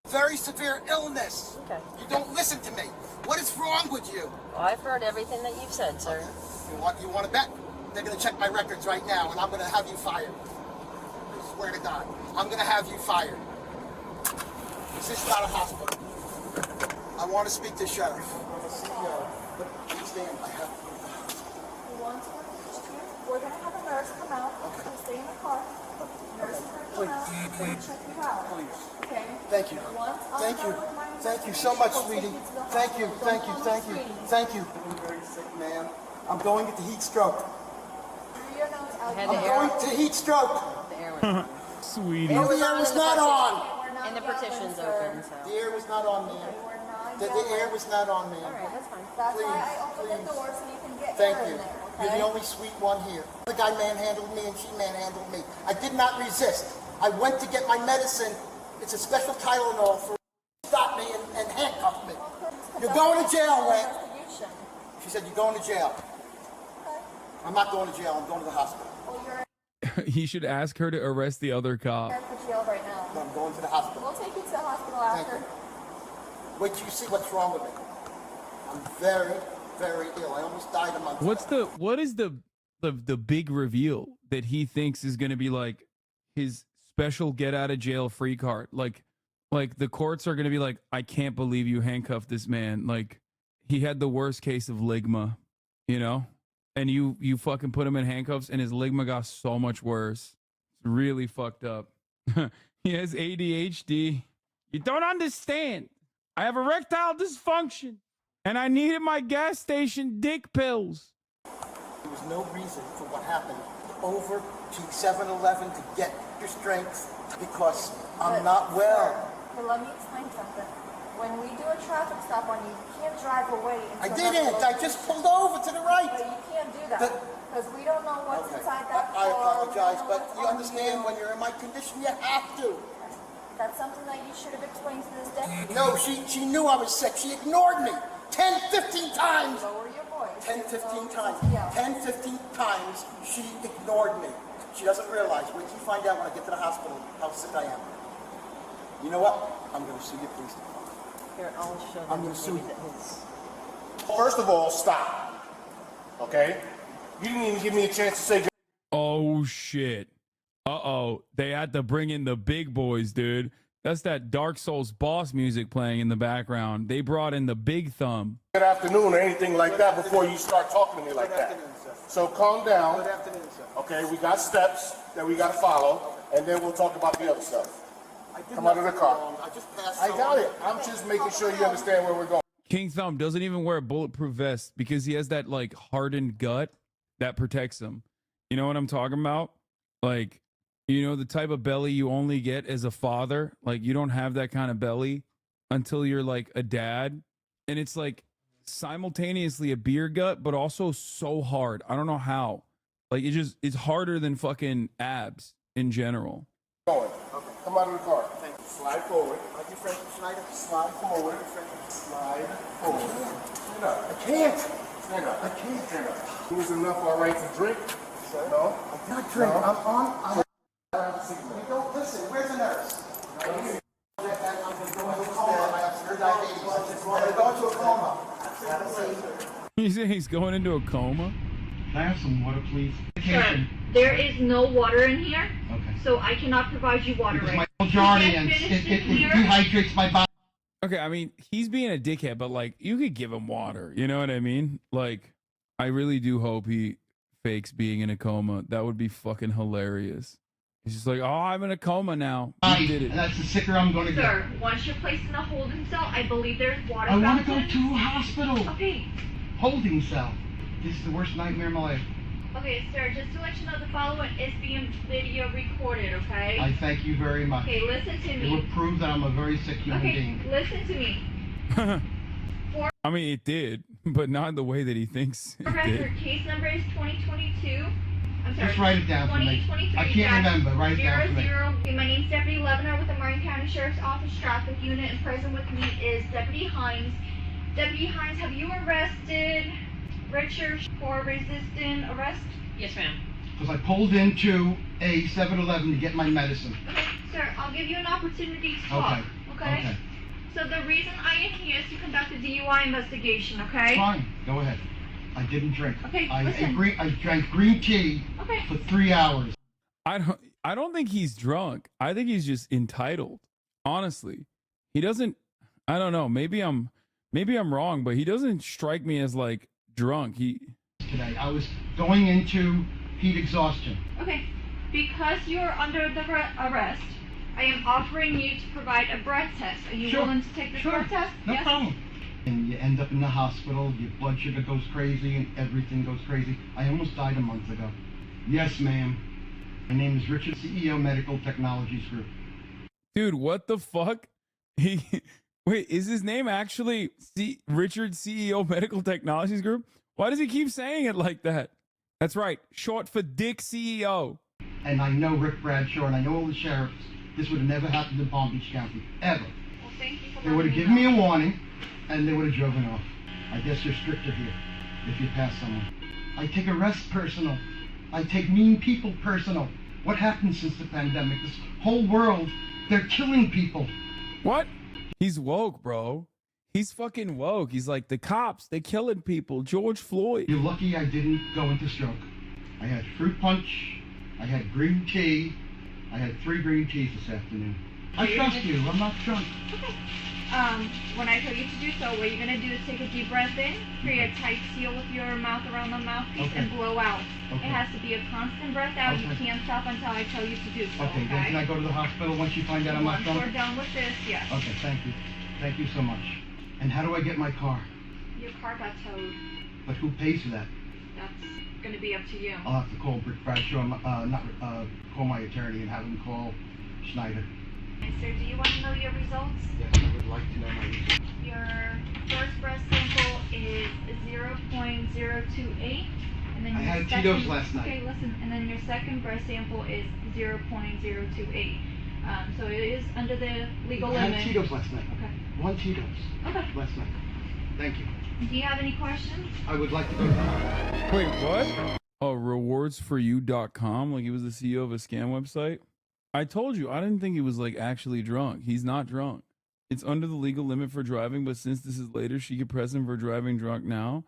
very severe illness. Okay. You don't listen to me. What is wrong with you? Well, I've heard everything that you've said, sir. You want to bet? They're going to check my records right now, and I'm going to have you fired. I swear to God, I'm going to have you fired. This is not a hospital. I want to speak to the sheriff. I'm the CEO, but please stand. I have. We're going to have a nurse come out. Okay. Stay in the car. Nurse is going to come out and check you out. Please. Okay? Thank you. Thank you. Thank you so much, sweetie. Thank you. Thank you. Thank you. Thank you. I'm very sick, man. I'm going to heat stroke. I'm going to heat stroke. Sweetie. No, the air was not on. And the petition's open, so. The air was not on, man. The air was not on, man. All right, that's fine. That's Please, why I opened please. the door so you can get Thank air you. in there. You're Okay? the only sweet one here. The guy manhandled me and she manhandled me. I did not resist. I went to get my medicine. It's a special Tylenol for stop me and handcuff me. You're going to jail, Len. She said, you're going to jail. I'm not going to jail. I'm going to the hospital. He should ask her to arrest the other cop. You're at the jail right now. No, I'm going to the hospital. We'll take you to the hospital Thank after. you. Wait till you see what's wrong with me. I'm very, very ill. I almost died a month ago. What is the big reveal that he thinks is going to be like his special get out of jail free card? Like the courts are going to be like, I can't believe you handcuffed this man. Like he had the worst case of ligma, you know? And you fucking put him in handcuffs and his ligma got so much worse. It's really fucked up. He has ADHD. You don't understand. I have erectile dysfunction and I needed my gas station dick pills. There was no reason for what happened over to 7-Eleven to get your strength because I'm not well. But let me explain something. When we do a traffic stop on you, you can't drive away. I didn't. I just pulled over to the right. But you can't do that because we don't know what's inside that car. I apologize, but you understand when you're in my condition, you have to. That's something that you should have explained to this deputy. No, she knew I was sick. She ignored me 10, 15 times. Lower your voice. 10, 15 times. Yeah. 10, 15 times she ignored me. She doesn't realize. Wait till you find out when I get to the hospital how sick I am. You know what? I'm going to sue you, please. Here, I'll show them. I'm going to sue you. First of all, stop. Okay? You didn't even give me a chance to say. Oh shit. Uh-oh. They had to bring in the big boys, dude. That's that Dark Souls boss music playing in the background. They brought in the big thumb. Good afternoon or anything like that before you start talking to me like that. So calm down. Good afternoon, sir. Okay, we got steps that we got to follow, and then we'll talk about the other stuff. Come out of the car. I just passed. I got it. I'm just making sure you understand where we're going. King Thumb doesn't even wear a bulletproof vest because he has that like hardened gut that protects him. You know what I'm talking about? Like, you know, the type of belly you only get as a father. Like, you don't have that kind of belly until you're like a dad. And it's like simultaneously a beer gut, but also so hard. I don't know how. Like, it's harder than fucking abs in general. Going. Okay. Come out of the car. Slide forward. Are you friends with Schneider? Slide forward. Slide forward. Stand up. I can't. Stand up. I can't. Stand up. It was enough, all right, to drink? Sir? No? I'm not drinking. No? I'm you don't listen. Where's the nurse? I'm going to go into a coma. I have diabetes. I'm going to go into a coma. You say he's going into a coma? Can I have some water, please? Sir, there is no water in here, Okay. so I cannot provide you water Because right my now. Jardians, You can't finish it in here. dehydrates my body. Okay, I mean, he's being a dickhead, but like, you could give him water. You know what I mean? Like, I really do hope he fakes being in a coma. That would be fucking hilarious. He's just like, oh, I'm in a coma now. You did it. And that's the sicker I'm going to get. Sir, once you're placed in a holding cell, I believe there's water I want to go fountains. to a hospital. Okay. Holding cell. This is the worst nightmare of my life. Okay, sir, just to let you know, the following is being video recorded, okay? I thank you very much. Okay, listen to It me. will prove that I'm a very sick human Okay, being. listen to me. I mean, it did, but not in the way that he thinks it Professor, did. case number is 2022. I'm sorry. Just write it down for me. 2023. I can't remember. Write it down for me. 00. Okay, my name's Deputy Levener with the Martin County Sheriff's Office Traffic Unit, and present with me is Deputy Hines. Deputy Hines, have you arrested Richard for resisting arrest? Yes, ma'am. Because I pulled into a 7-Eleven to get my medicine. Okay, sir, I'll give you an opportunity to talk. Okay? So the reason I am here is to conduct a DUI investigation, okay? Fine. Go ahead. I didn't drink. Okay, I listen. I drank green tea for 3 hours. I don't think he's drunk. I think he's just entitled. Honestly, he doesn't. I don't know. Maybe I'm wrong, but he doesn't strike me as like drunk. Today I was going into heat exhaustion. Okay, because you are under the arrest, I am offering you to provide a breath test. Are you Sure. willing to take this breath test? No Yes? problem. And you end up in the hospital, your blood sugar goes crazy and everything goes crazy. I almost died a month ago. Yes, ma'am. My name is Richard, CEO Medical Technologies Group. Dude, what the fuck? Wait, is his name actually Richard, CEO Medical Technologies Group? Why does he keep saying it like that? That's right, short for Dick CEO. And I know Rick Bradshaw and I know all the sheriffs. This would have never happened in Palm Beach County, ever. Well, thank you for They would have letting given me a warning and they would have driven off. I guess you're stricter here if you pass someone. I take arrests personal. I take mean people personal. What happened since the pandemic? This whole world, they're killing people. What? He's woke, bro. He's fucking woke. He's like, the cops, they're killing people. George Floyd. You're lucky I didn't go into stroke. I had fruit punch. I had green tea. I had 3 green teas this afternoon. I trust you. I'm not drunk. Okay. When I tell you to do so, what you're gonna do is take a deep breath in, create a tight seal with your mouth around the mouthpiece, and blow out. It has to be a constant breath out. You can't stop until I tell you to do so. Okay, then can I go to the hospital once you find out I'm not Once drunk? we're done with this, yes. Okay, thank you. Thank you so much. And how do I get my car? Your car got towed. But who pays for that? That's gonna be up to you. I'll have to call Rick Bradshaw, call my attorney and have him call Schneider. And sir, do you want to know your results? Yes, I would like to know my results. Your first breath sample is 0.028, and then I your had second, Tito's last night. Okay, listen, and then your second breath sample is 0.028. So it is under the legal I limit. had Tito's last night. Okay. 1 Tito's. Okay. Last night. Thank you. Do you have any questions? I would like to go down. Wait, what? Oh, rewardsforyou.com? Like he was the CEO of a scam website? I told you, I didn't think he was like actually drunk. He's not drunk. It's under the legal limit for driving, but since this is later, she could press him for driving drunk now.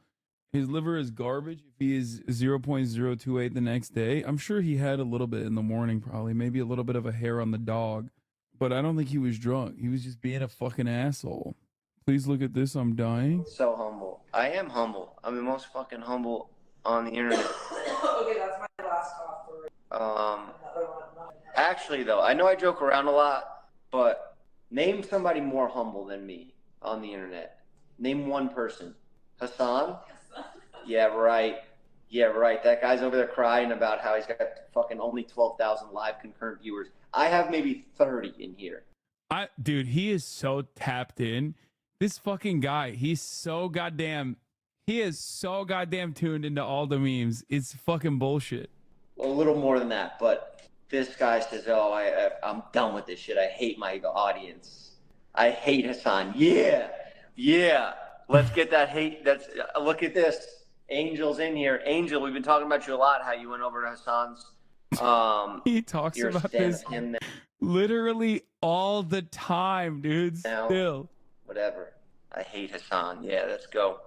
His liver is garbage. If he is 0.028 the next day, I'm sure he had a little bit in the morning, probably. Maybe a little bit of a hair on the dog. But I don't think he was drunk. He was just being a fucking asshole. Please look at this. I'm dying. So humble. I am humble. I'm the most fucking humble on the internet. Okay, that's my last cough. Actually, though, I know I joke around a lot, but name somebody more humble than me on the internet. Name one person. Hassan? Yeah, right. Yeah, right. That guy's over there crying about how he's got fucking only 12,000 live concurrent viewers. I have maybe 30 in here. Dude, he is so tapped in. This fucking guy, he is so goddamn tuned into all the memes. It's fucking bullshit. A little more than that, but this guy says, "Oh, I'm done with this shit. I hate my audience. I hate Hassan." Yeah. Let's get that hate. Look at this. Angel's in here. Angel, we've been talking about you a lot. How you went over to Hassan's. He talks about this literally all the time, dude. Still. Whatever. I hate Hassan. Yeah, let's go.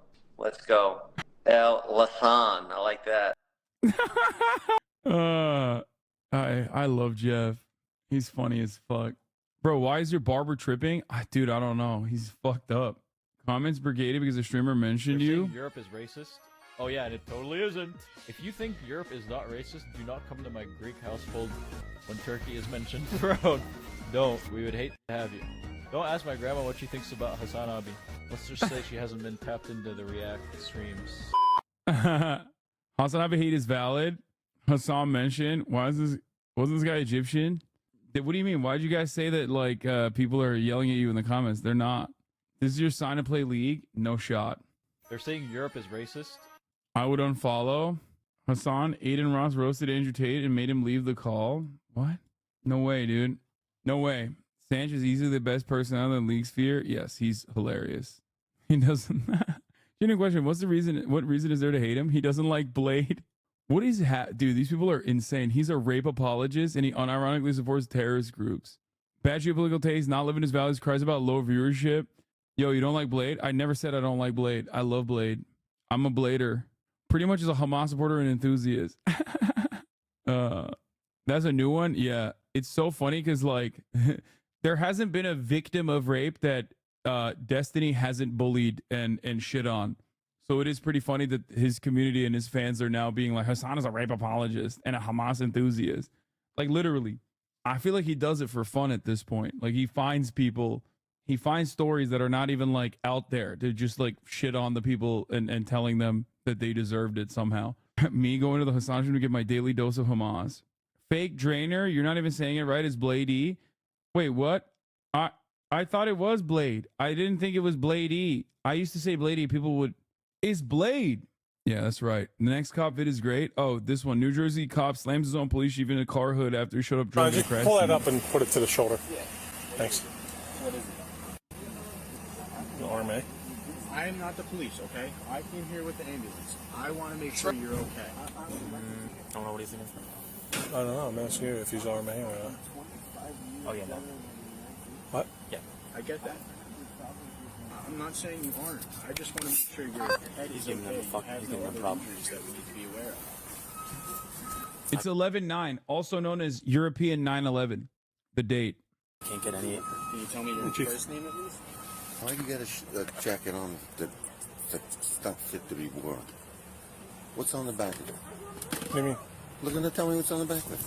El Lasan. I like that. I love Jeff. He's funny as fuck. Bro, why is your barber tripping? Dude, I don't know. He's fucked up. Comments brigaded because the streamer mentioned you. Europe is racist. Oh yeah, and it totally isn't. If you think Europe is not racist, do not come to my Greek household when Turkey is mentioned. Bro, don't. We would hate to have you. Don't ask my grandma what she thinks about Hassan Abi. Let's just say she hasn't been tapped into the React streams. Hassan Abi hate is valid. Hassan mentioned. Wasn't this guy Egyptian? What do you mean? Why'd you guys say that like people are yelling at you in the comments? They're not. This is your sign to play League? No shot. They're saying Europe is racist. I would unfollow. Hassan, Aiden Ross roasted Andrew Tate and made him leave the call. What? No way, dude. No way. Sanch is easily the best person out of the league sphere. Yes, he's hilarious. He doesn't. Genuine question. What's the reason? What reason is there to hate him? He doesn't like Blade. What is dude? These people are insane. He's a rape apologist and he unironically supports terrorist groups. Bad geopolitical taste, not living his values, cries about low viewership. Yo, you don't like Blade? I never said I don't like Blade. I love Blade. I'm a Blader. Pretty much as a Hamas supporter and enthusiast. That's a new one. Yeah, it's so funny because like there hasn't been a victim of rape that Destiny hasn't bullied and shit on. So it is pretty funny that his community and his fans are now being like, Hassan is a rape apologist and a Hamas enthusiast. Like literally, I feel like he does it for fun at this point. Like he finds stories that are not even like out there to just like shit on the people and telling them that they deserved it somehow. Me going to the Hassan stream to get my daily dose of Hamas. Fake Drainer, you're not even saying it right. It's Blade E. Wait, what? I thought it was Blade. I didn't think it was Blade E. I used to say Blade E. People would. It's Blade. Yeah, that's right. The next cop vid is great. Oh, this one. New Jersey cop slams his own police chief in a car hood after he showed up drunk and crashed. Pull that up and put it to the shoulder. Yeah. Thanks. What is it? The RMA. I am not the police, okay? I came here with the ambulance. I want to make sure you're okay. I don't know what he's thinking. I don't know. I'm asking you if he's RMA or not. Oh, yeah, no. What? Yeah. I get that. I'm not saying you aren't. I just want to make sure your head is okay. He's giving them problems that we need to be aware of. It's 11/9, also known as European 9/11. The date. Can't get any. Can you tell me your first name at least? Why do you get a jacket on that's not fit to be worn? What's on the back of it? What do you mean? Look at tell me what's on the back of it.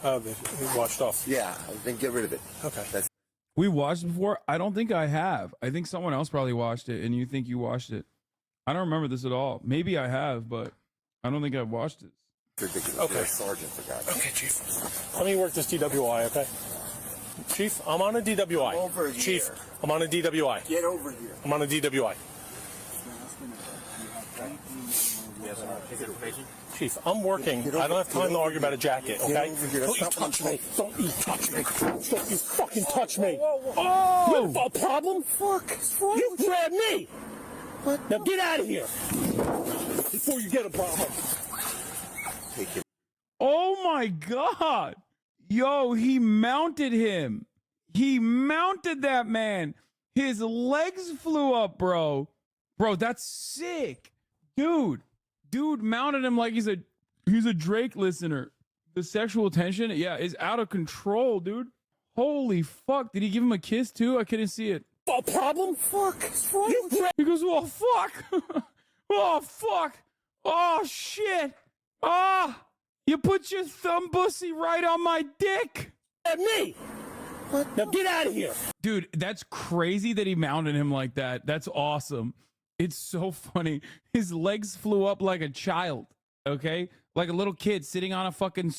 Oh, they washed off. Yeah, then get rid of it. Okay. We watched it before? I don't think I have. I think someone else probably watched it, and you think you watched it. I don't remember this at all. Maybe I have, but I don't think I've watched it. Ridiculous. Okay. You're a sergeant, for God's sake. Okay, Chief. Let me work this DWI, okay? Chief, I'm on a DWI. Over here. Chief, I'm on a DWI. Get over here. I'm on a DWI. Chief, I'm working. I don't have time to argue about a jacket, okay? Don't you touch me. Don't you touch me. Don't you fucking touch me. Oh! You have a problem? Fuck. You grabbed me. What? Now get out of here before you get a problem. Oh my God. Yo, he mounted him. He mounted that man. His legs flew up, bro. Bro, that's sick. Dude mounted him like he's a Drake listener. The sexual tension, yeah, is out of control, dude. Holy fuck. Did he give him a kiss too? I couldn't see it. A problem? Fuck. He goes, oh fuck. Oh fuck. Oh shit. Ah, you put your thumb bussy right on my dick. At me. What? Now get out of here. Dude, that's crazy that he mounted him like that. That's awesome. It's so funny. His legs flew up like a child, okay? Like a little kid sitting on a fucking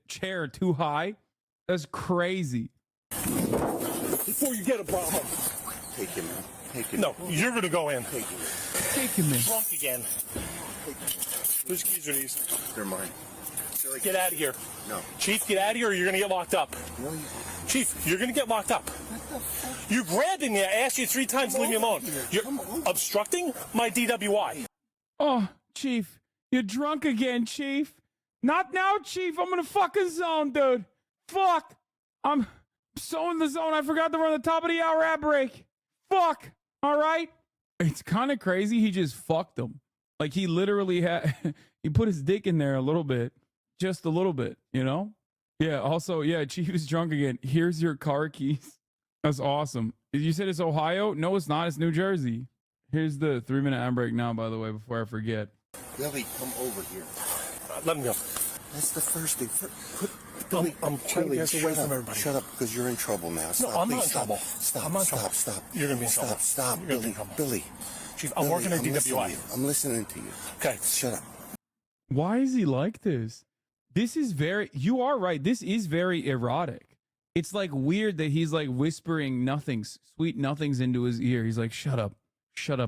chair too high. That's crazy. Before you get a problem. Take him in. Take him. No, you're gonna go in. Take him in. Drunk again. Whose keys are these? They're mine. Get out of here. No. Chief, get out of here or you're gonna get locked up. No, you... Chief, you're gonna get locked up. What the fuck? You grabbed me. I asked you 3 times to leave me alone. You're obstructing my DWI. Oh, Chief, you're drunk again, Chief. Not now, Chief. I'm in a fucking zone, dude. Fuck. I'm so in the zone. I forgot to run the top of the hour ad break. Fuck. All right. It's kind of crazy. He just fucked him. Like he literally had, he put his dick in there a little bit, just a little bit, you know? Yeah. Also, yeah, Chief is drunk again. Here's your car keys. That's awesome. You said it's Ohio? No, it's not. It's New Jersey. Here's the 3-minute ad break now, by the way, before I forget. Billy, come over here. Let him go. That's the first thing. Billy, I'm trying to get away from everybody. Shut up, because you're in trouble now. Stop, no, I'm please, not in trouble. Stop, I'm not in trouble. Stop. You're going to be in trouble. Stop, You're Billy. Billy. Chief, I'm working at DWI. I'm listening to you. Okay. Shut up. Why is he like this? This is very, you are right. This is very erotic. It's like weird that he's like whispering nothings, sweet nothings into his ear. He's like, shut up,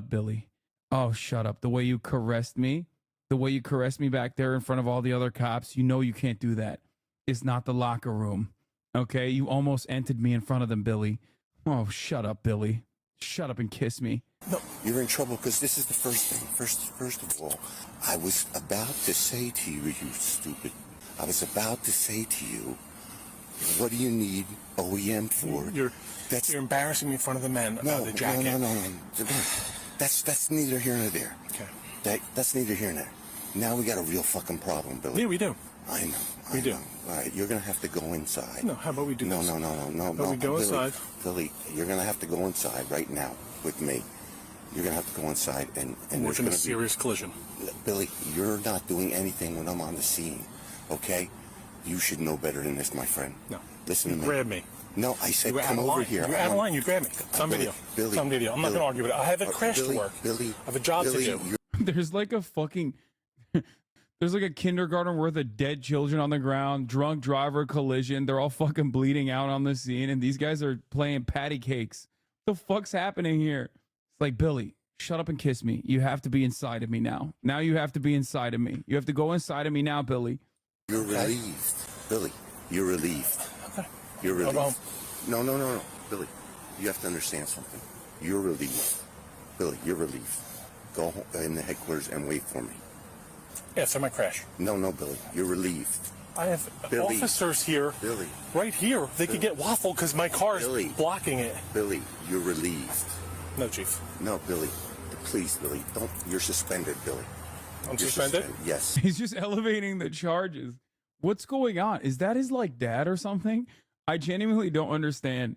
Billy. Oh, shut up. The way you caressed me back there in front of all the other cops, you know you can't do that. It's not the locker room. Okay? You almost entered me in front of them, Billy. Oh, shut up, Billy. Shut up and kiss me. No, you're in trouble because this is the first thing. First of all, I was about to say to you, you stupid. I was about to say to you, what do you need OEM for? You're embarrassing me in front of the men about the jacket. No. That's neither here nor there. Okay. That's neither here nor there. Now we got a real fucking problem, Billy. Yeah, we do. I know. We do. All right, you're going to have to go inside. No, how about we do No. this? No, we go Billy, inside? Billy, you're going to have to go inside right now with me. You're going to have to go inside and we're in a serious collision. Billy, you're not doing anything when I'm on the scene, okay? You should know better than this, my friend. No. Listen to me. Grab me. No, I said come over here. You're out of line. You grab me. It's on video. Billy. It's on video. I'm not going to argue with it. I have a crash to work. Billy. I have a job to do. There's like a fucking... There's like a kindergarten worth of dead children on the ground, drunk driver collision. They're all fucking bleeding out on the scene, and these guys are playing patty cakes. What the fuck's happening here? It's like, Billy, shut up and kiss me. You have to be inside of me now. Now you have to be inside of me. You have to go inside of me now, Billy. You're relieved. Billy, you're relieved. Okay. You're relieved. Go home. No. Billy, you have to understand something. You're relieved. Billy, you're relieved. Go home in the headquarters and wait for me. Yeah, so my crash. No, Billy, you're relieved. I have Billy. officers here. Billy. Right here. They could get waffled because my car is blocking it. Billy, you're relieved. No, Chief. No, Billy. Please, Billy, don't. You're suspended, Billy. I'm suspended? Yes. He's just elevating the charges. What's going on? Is that his like dad or something? I genuinely don't understand.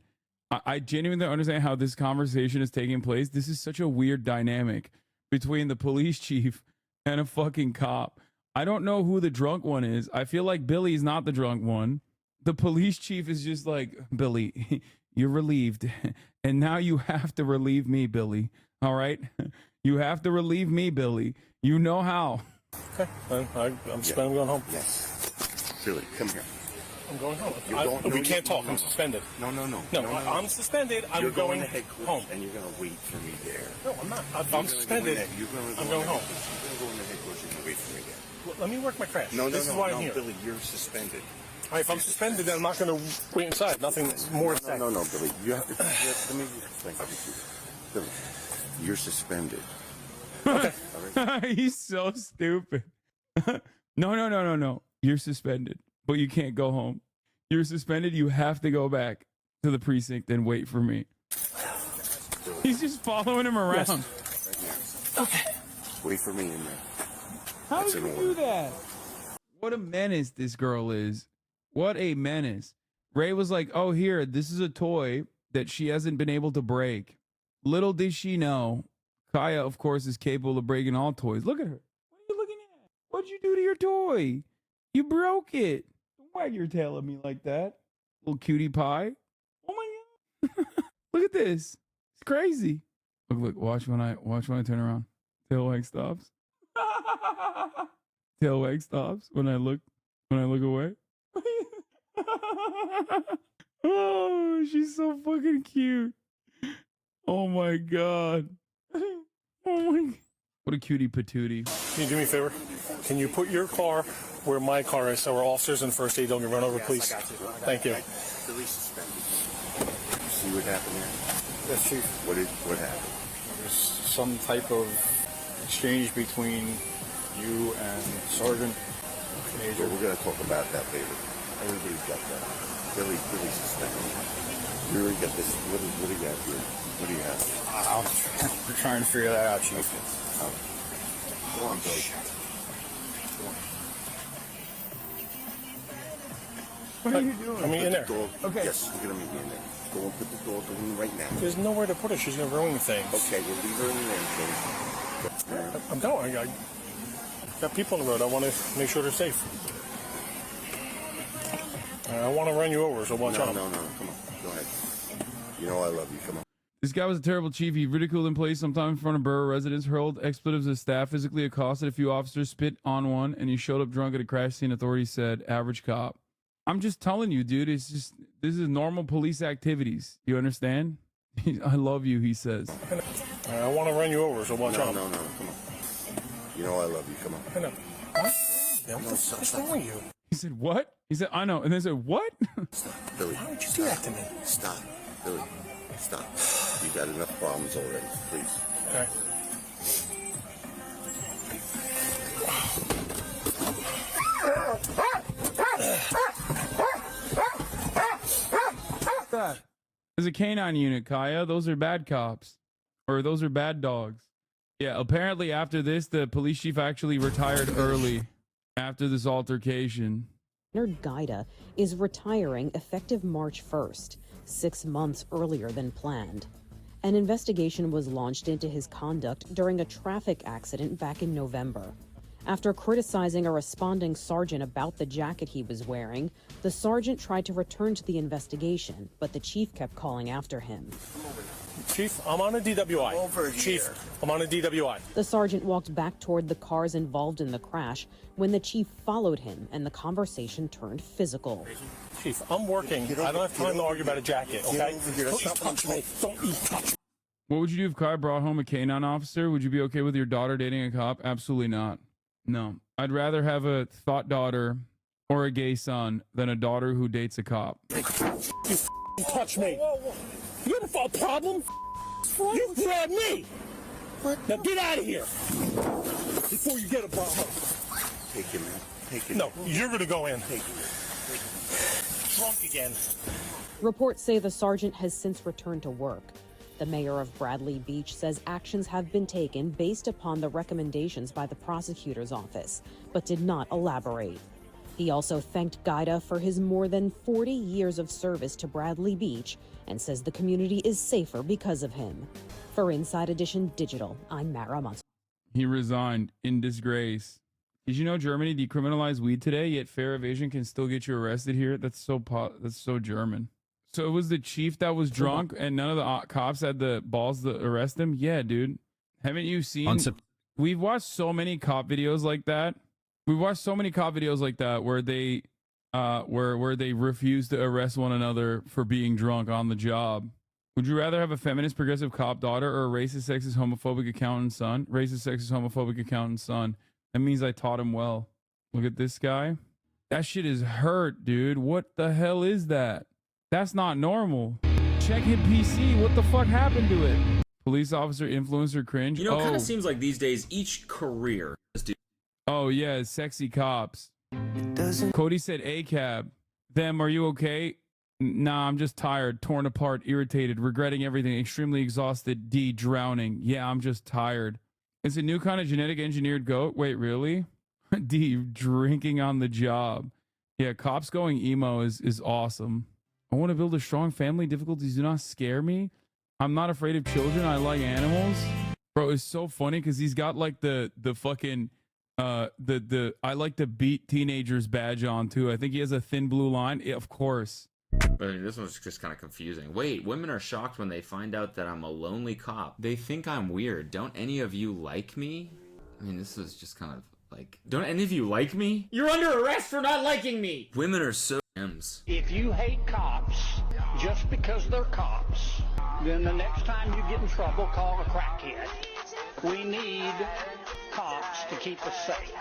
I genuinely don't understand how this conversation is taking place. This is such a weird dynamic between the police chief and a fucking cop. I don't know who the drunk one is. I feel like Billy's not the drunk one. The police chief is just like, Billy, you're relieved. And now you have to relieve me, Billy. All right? You have to relieve me, Billy. You know how. Okay. I'm going home. Yes. Billy, come here. I'm going home. We can't talk. I'm suspended. No. I'm suspended. I'm going home. And you're going to wait for me there. No, I'm not. I'm suspended. I'm going home. You're going to headquarters and wait for me there. Let me work my craft. No, this is why I'm here. Billy, you're suspended. All right, if I'm suspended, then I'm not going to wait inside. Nothing more to say. No, Billy. You have to. Let me explain something to you. Billy, you're suspended. Okay. He's so stupid. No. You're suspended, but you can't go home. You're suspended. You have to go back to the precinct and wait for me. He's just following him around. Yes. Okay. Wait for me in there. How did you do that? What a menace this girl is. What a menace. Ray was like, oh, here, this is a toy that she hasn't been able to break. Little did she know, Kaya, of course, is capable of breaking all toys. Look at her. What are you looking at? What'd you do to your toy? You broke it. Don't wag your tail at me like that, little cutie pie. Oh my God. Look at this. It's crazy. Look, watch when I turn around. Tail wag stops. Tail wag stops when I look away. Oh, she's so fucking cute. Oh my God. Oh my. What a cutie patootie. Can you do me a favor? Can you put your car where my car is so our officers and first aid don't get run over, please? Thank you. Billy's suspended. See what happened there? Yes, Chief. What happened? There's some type of exchange between you and Sergeant Major. We're going to talk about that later. Everybody's got that. Billy's suspended. We already got this. What do you got here? What do you have? We're trying to figure that out, Chief. Go on, Billy. What are you doing? I mean, in there. Okay. Yes, you're going to meet me in there. Go and put the dog in right now. There's nowhere to put her. She's going to ruin things. Okay, we'll leave her in there, Billy. I'm going. I got people on the road. I want to make sure they're safe. I want to run you over, so watch out. No. Come on. Go ahead. You know I love you. Come on. This guy was a terrible chief. He ridiculed employees sometimes in front of borough residents, hurled expletives at staff, physically accosted a few officers, spit on one, and he showed up drunk at a crash scene. Authorities said, average cop. I'm just telling you, dude. This is normal police activities. You understand? I love you, he says. I want to run you over, so watch out. No. Come on. You know I love you. Come on. I know. What? What's wrong with you? He said, what? He said, I know. And then said, what? Stop, Billy. Why would you do that to me? Stop, Billy. Stop. You got enough problems already. Please. All right. There's a canine unit, Kaya. Those are bad cops. Or those are bad dogs. Yeah, apparently after this, the police chief actually retired early after this altercation. Leonard Gaida is retiring effective March 1st, 6 months earlier than planned. An investigation was launched into his conduct during a traffic accident back in November. After criticizing a responding sergeant about the jacket he was wearing, the sergeant tried to return to the investigation, but the chief kept calling after him. Chief, I'm on a DWI. Over here. Chief, I'm on a DWI. The sergeant walked back toward the cars involved in the crash when the chief followed him and the conversation turned physical. Chief, I'm working. I don't have time to argue about a jacket, okay? Get over here. Don't you touch me. Don't you touch me. What would you do if Kai brought home a canine officer? Would you be okay with your daughter dating a cop? Absolutely not. No. I'd rather have a thought daughter or a gay son than a daughter who dates a cop. You touch me. You have a problem? You grabbed me. Now get out of here before you get a problem. Take him in. Take him. No, you're going to go in. Take him. Drunk again. Reports say the sergeant has since returned to work. The mayor of Bradley Beach says actions have been taken based upon the recommendations by the prosecutor's office, but did not elaborate. He also thanked Gaida for his more than 40 years of service to Bradley Beach and says the community is safer because of him. For Inside Edition Digital, I'm Mara Monson. He resigned in disgrace. Did you know Germany decriminalized weed today, yet fair evasion can still get you arrested here? That's so German. So it was the chief that was drunk and none of the cops had the balls to arrest him? Yeah, dude. Haven't you seen? We've watched so many cop videos like that. We've watched so many cop videos like that where they where they refuse to arrest one another for being drunk on the job. Would you rather have a feminist progressive cop daughter or a racist sexist homophobic accountant son? Racist sexist homophobic accountant son. That means I taught him well. Look at this guy. That shit is hurt, dude. What the hell is that? That's not normal. Check his PC. What the fuck happened to it? Police officer, influencer, cringe. You know, it kind of seems like these days each career is Oh yeah, sexy cops. Cody said ACAB. Them, are you okay? Nah, I'm just tired, torn apart, irritated, regretting everything, extremely exhausted, D, drowning. Yeah, I'm just tired. It's a new kind of genetic engineered goat. Wait, really? D, drinking on the job. Yeah, cops going emo is awesome. I want to build a strong family. Difficulties do not scare me. I'm not afraid of children. I like animals. Bro, it's so funny because he's got like the fucking the I like to beat teenagers badge on too. I think he has a thin blue line. Yeah, of course. But this one's just kind of confusing. Wait, women are shocked when they find out that I'm a lonely cop. They think I'm weird. Don't any of you like me? I mean, this is just kind of like, don't any of you like me? You're under arrest for not liking me. Women are so M's. If you hate cops just because they're cops, then the next time you get in trouble, call a crackhead. We need cops to keep us safe.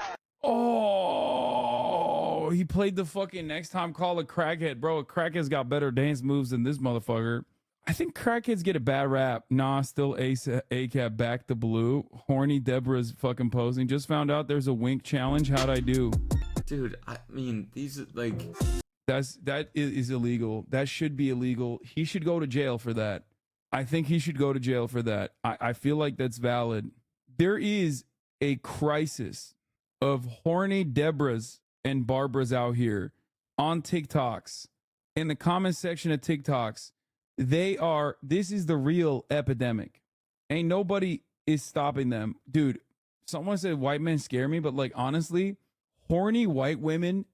Oh, he played the fucking next time call a crackhead. Bro, a crackhead's got better dance moves than this motherfucker. I think crackheads get a bad rap. Nah, still ACAB back to blue. Horny Deborah's fucking posing. Just found out there's a wink challenge. How'd I do? Dude, I mean, these like... That is illegal. That should be illegal. He should go to jail for that. I think he should go to jail for that. I feel like that's valid. There is a crisis of horny Deborahs and Barbaras out here on TikToks. In the comment section of TikToks, this is the real epidemic. Ain't nobody is stopping them. Dude, someone said white men scare me, but like honestly, horny white women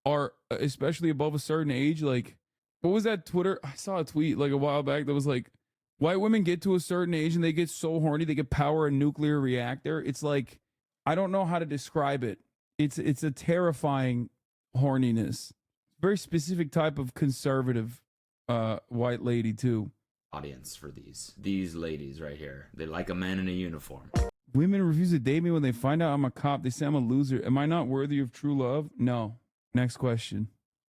are, especially above a certain age, like, what was that Twitter? I saw a tweet like a while back that was like, white women get to a certain age and they get so horny they could power a nuclear reactor. It's like, I don't know how to describe it. It's a terrifying horniness. Very specific type of conservative white lady too. Audience for these ladies right here. They like a man in a uniform. Women refuse to date me when they find out I'm a cop. They say I'm a loser. Am I not worthy of true love? No. Next question.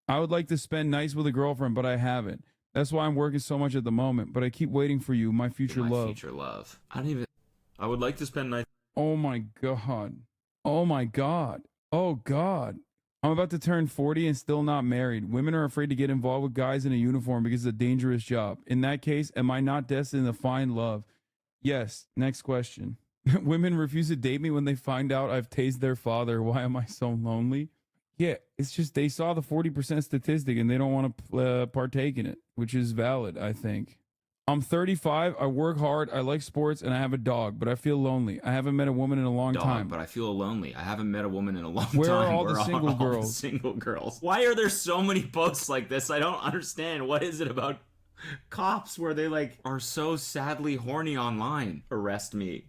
I would like to spend nights with a girlfriend, but I haven't. That's why I'm working so much at the moment. But I keep waiting for you, my future love. Future love. I would like to spend nights. Oh my God. Oh my God. Oh God. I'm about to turn 40 and still not married. Women are afraid to get involved with guys in a uniform because it's a dangerous job. In that case, am I not destined to find love? Yes. Next question. Women refuse to date me when they find out I've tased their father. Why am I so lonely? Yeah, it's just they saw the 40% statistic and they don't want to partake in it, which is valid, I think. I'm 35. I work hard. I like sports and I have a dog, but I feel lonely. I haven't met a woman in a long time. But I feel lonely. I haven't met a woman in a long time. Where are all the single girls? Single girls. Why are there so many posts like this? I don't understand. What is it about cops where they like are so sadly horny online? Arrest me.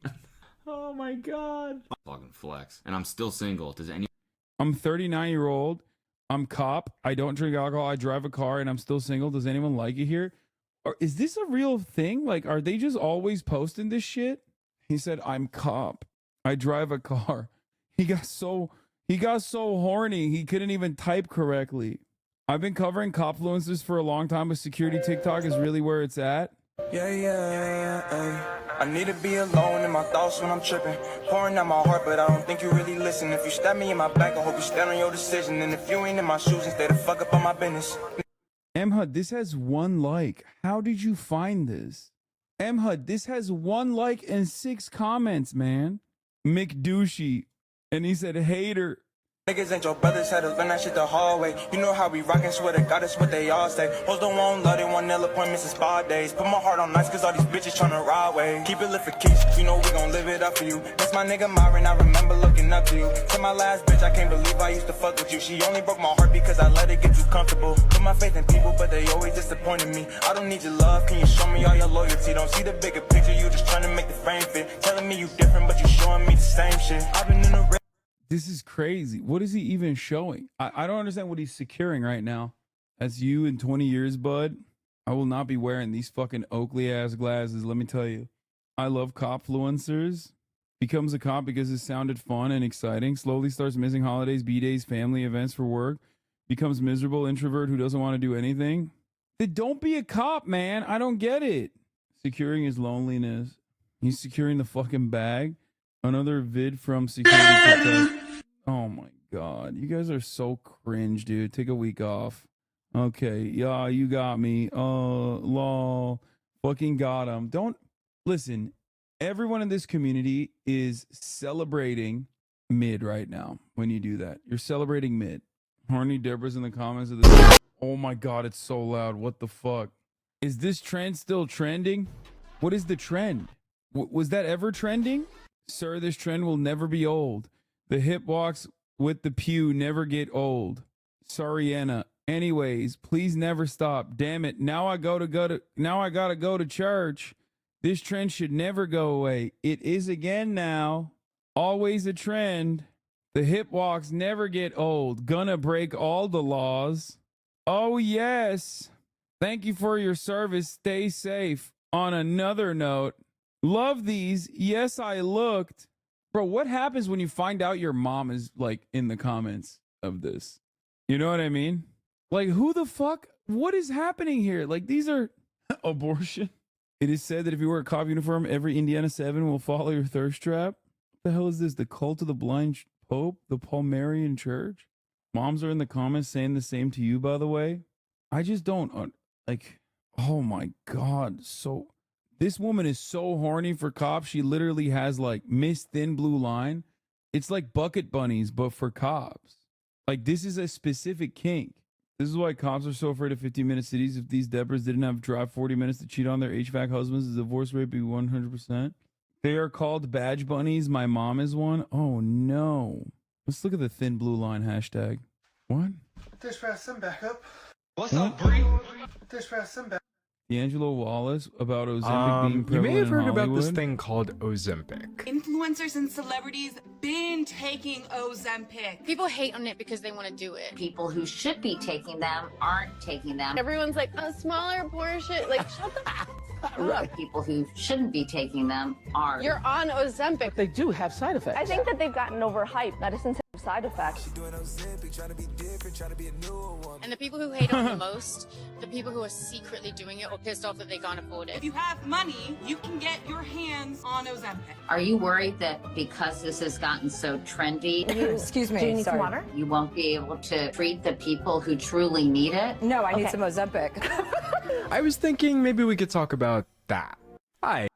Oh my God. Fucking flex. And I'm still single. Does any? I'm 39-year-old. I'm cop. I don't drink alcohol. I drive a car and I'm still single. Does anyone like it here? Or is this a real thing? Like, are they just always posting this shit? He said, I'm cop. I drive a car. He got so horny. He couldn't even type correctly. I've been covering copfluencers for a long time, but security TikTok is really where it's at. Yeah. I need to be alone in my thoughts when I'm tripping. Pouring out my heart, but I don't think you really listen. If you stab me in my back, I hope you stand on your decision. And if you ain't in my shoes, and stay the fuck up on my business. MHUD, this has 1 like. How did you find this? MHUD, this has 1 like and 6 comments, man. McDouchey. And he said, hater. Niggas ain't your brothers, had to learn that shit the hard way. You know how we rockin', swear to God, that's what they all say. Hoes don't want love, they want nail appointments and spa days. Put my heart on ice, cause all these bitches tryna ride way. Keep it lit for keeps, you know we gon' live it up for you. That's my nigga Myron, I remember looking up to you. To my last bitch, I can't believe I used to fuck with you. She only broke my heart because I let her get too comfortable. Put my faith in people, but they always disappointed me. I don't need your love, can you show me all your loyalty? Don't see the bigger picture, you just tryna make the frame fit. Telling me you different, but you showing me the same shit. I've been in the This is crazy. What is he even showing? I don't understand what he's securing right now. As you in 20 years, bud, I will not be wearing these fucking Oakley ass glasses. Let me tell you, I love copfluencers. Becomes a cop because it sounded fun and exciting. Slowly starts missing holidays, B-days, family events for work. Becomes miserable introvert who doesn't want to do anything. Then don't be a cop, man. I don't get it. Securing his loneliness. He's securing the fucking bag. Another vid from security. Oh my God. You guys are so cringe, dude. Take a week off. Okay. Yeah, you got me. Lol. Fucking got him. Don't listen. Everyone in this community is celebrating mid right now when you do that. You're celebrating mid. Horny Deborah's in the comments of this. Oh my God, it's so loud. What the fuck? Is this trend still trending? What is the trend? Was that ever trending? Sir, this trend will never be old. The hip walks with the pew never get old. Sorry, Anna. Anyways, please never stop. Damn it. Now I gotta go to church. This trend should never go away. It is again now. Always a trend. The hip walks never get old. Gonna break all the laws. Oh, yes. Thank you for your service. Stay safe. On another note, love these. Yes, I looked. Bro, what happens when you find out your mom is like in the comments of this? You know what I mean? Like, who the fuck? What is happening here? Like, these are abortion. It is said that if you wear a cop uniform, every Indiana 7 will follow your thirst trap. What the hell is this? The cult of the blind pope? The Palmarian church? Moms are in the comments saying the same to you, by the way. I just don't, like, oh my God. So, this woman is so horny for cops. She literally has, like, Miss Thin Blue Line. It's like bucket bunnies, but for cops. Like, this is a specific kink. This is why cops are so afraid of 15-minute cities. If these Debras didn't have to drive 40 minutes to cheat on their HVAC husbands, the divorce rate would be 100%. They are called badge bunnies. My mom is one. Oh, no. Let's look at the Thin Blue Line hashtag. What? Dishwasher, some backup. What's up, Bree? Dishwasher, some backup. D'Angelo Wallace about Ozempic being You prevalent may have in heard about this Hollywood. thing called Ozempic. Influencers and celebrities been taking Ozempic. People hate on it because they want to do it. People who should be taking them aren't taking them. Everyone's like, a smaller portion. Like, shut the Right. People who shouldn't be taking them are. You're on Ozempic. They do have side effects. I think that they've gotten overhyped. Medicines have side effects. And the people who hate on the most, the people who are secretly doing it or pissed off that they can't afford it. If you have money, you can get your hands on Ozempic. Are you worried that because this has gotten so trendy, Excuse me. Do you need some water? you won't be able to treat the people who truly need it? No, I need some Ozempic. I was thinking maybe we could talk about that. Hi.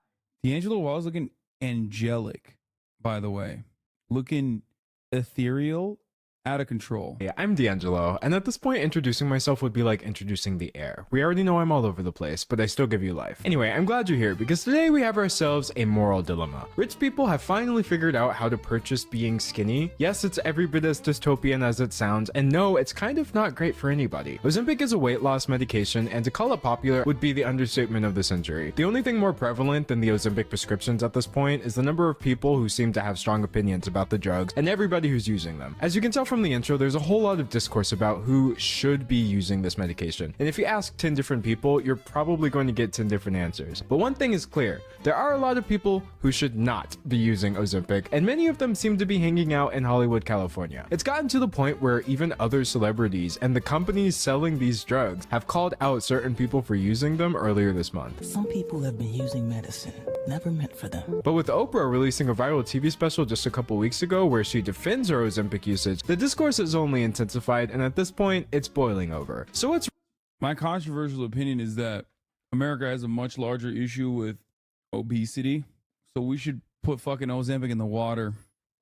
D'Angelo Wallace looking angelic, by the way. Looking ethereal, out of control. Yeah, I'm D'Angelo, and at this point, introducing myself would be like introducing the air. We already know I'm all over the place, but I still give you life. Anyway, I'm glad you're here, because today we have ourselves a moral dilemma. Rich people have finally figured out how to purchase being skinny. Yes, it's every bit as dystopian as it sounds, and no, it's kind of not great for anybody. Ozempic is a weight loss medication, and to call it popular would be the understatement of the century. The only thing more prevalent than the Ozempic prescriptions at this point is the number of people who seem to have strong opinions about the drugs, and everybody who's using them. As you can tell from the intro, there's a whole lot of discourse about who should be using this medication. And if you ask 10 different people, you're probably going to get 10 different answers. But one thing is clear, there are a lot of people who should not be using Ozempic, and many of them seem to be hanging out in Hollywood, California. It's gotten to the point where even other celebrities and the companies selling these drugs have called out certain people for using them earlier this month. Some people have been using medicine, never meant for them. But with Oprah releasing a viral TV special just a couple weeks ago where she defends her Ozempic usage, the discourse is only intensified, and at this point, it's boiling over. So what's my controversial opinion is that America has a much larger issue with obesity, so we should put fucking Ozempic in the water.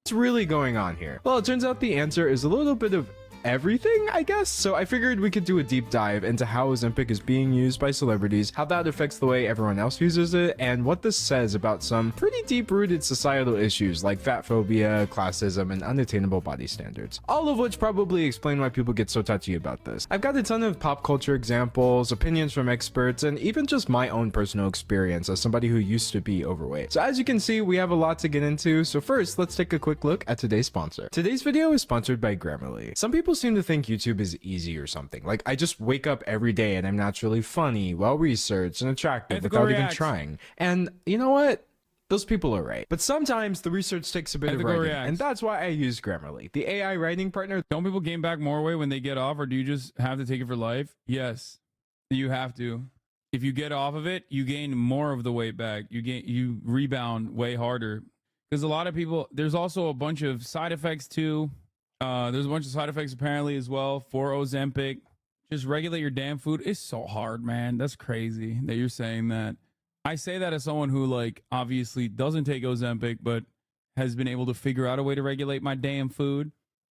What's really going on here? Well, it turns out the answer is a little bit of everything, I guess. So I figured we could do a deep dive into how Ozempic is being used by celebrities, how that affects the way everyone else uses it, and what this says about some pretty deep-rooted societal issues like fat phobia, classism, and unattainable body standards. All of which probably explain why people get so touchy about this. I've got a ton of pop culture examples, opinions from experts, and even just my own personal experience as somebody who used to be overweight. So as you can see, we have a lot to get into. So first, let's take a quick look at today's sponsor. Today's video is sponsored by Grammarly. Some people seem to think YouTube is easy or something. Like, I just wake up every day and I'm naturally funny, well-researched, and attractive without even trying. And you know what? those people are right. But sometimes the research takes a bit of Ethical writing, reacts. and that's why I use Grammarly, the AI writing partner. Don't people gain back more weight when they get off, or do you just have to take it for life? Yes, you have to. If you get off of it, you gain more of the weight back. You rebound way harder. Because a lot of people, there's also a bunch of side effects too. There's a bunch of side effects apparently as well for Ozempic. Just regulate your damn food. It's so hard, man. That's crazy that you're saying that. I say that as someone who, like, obviously doesn't take Ozempic, but has been able to figure out a way to regulate my damn food.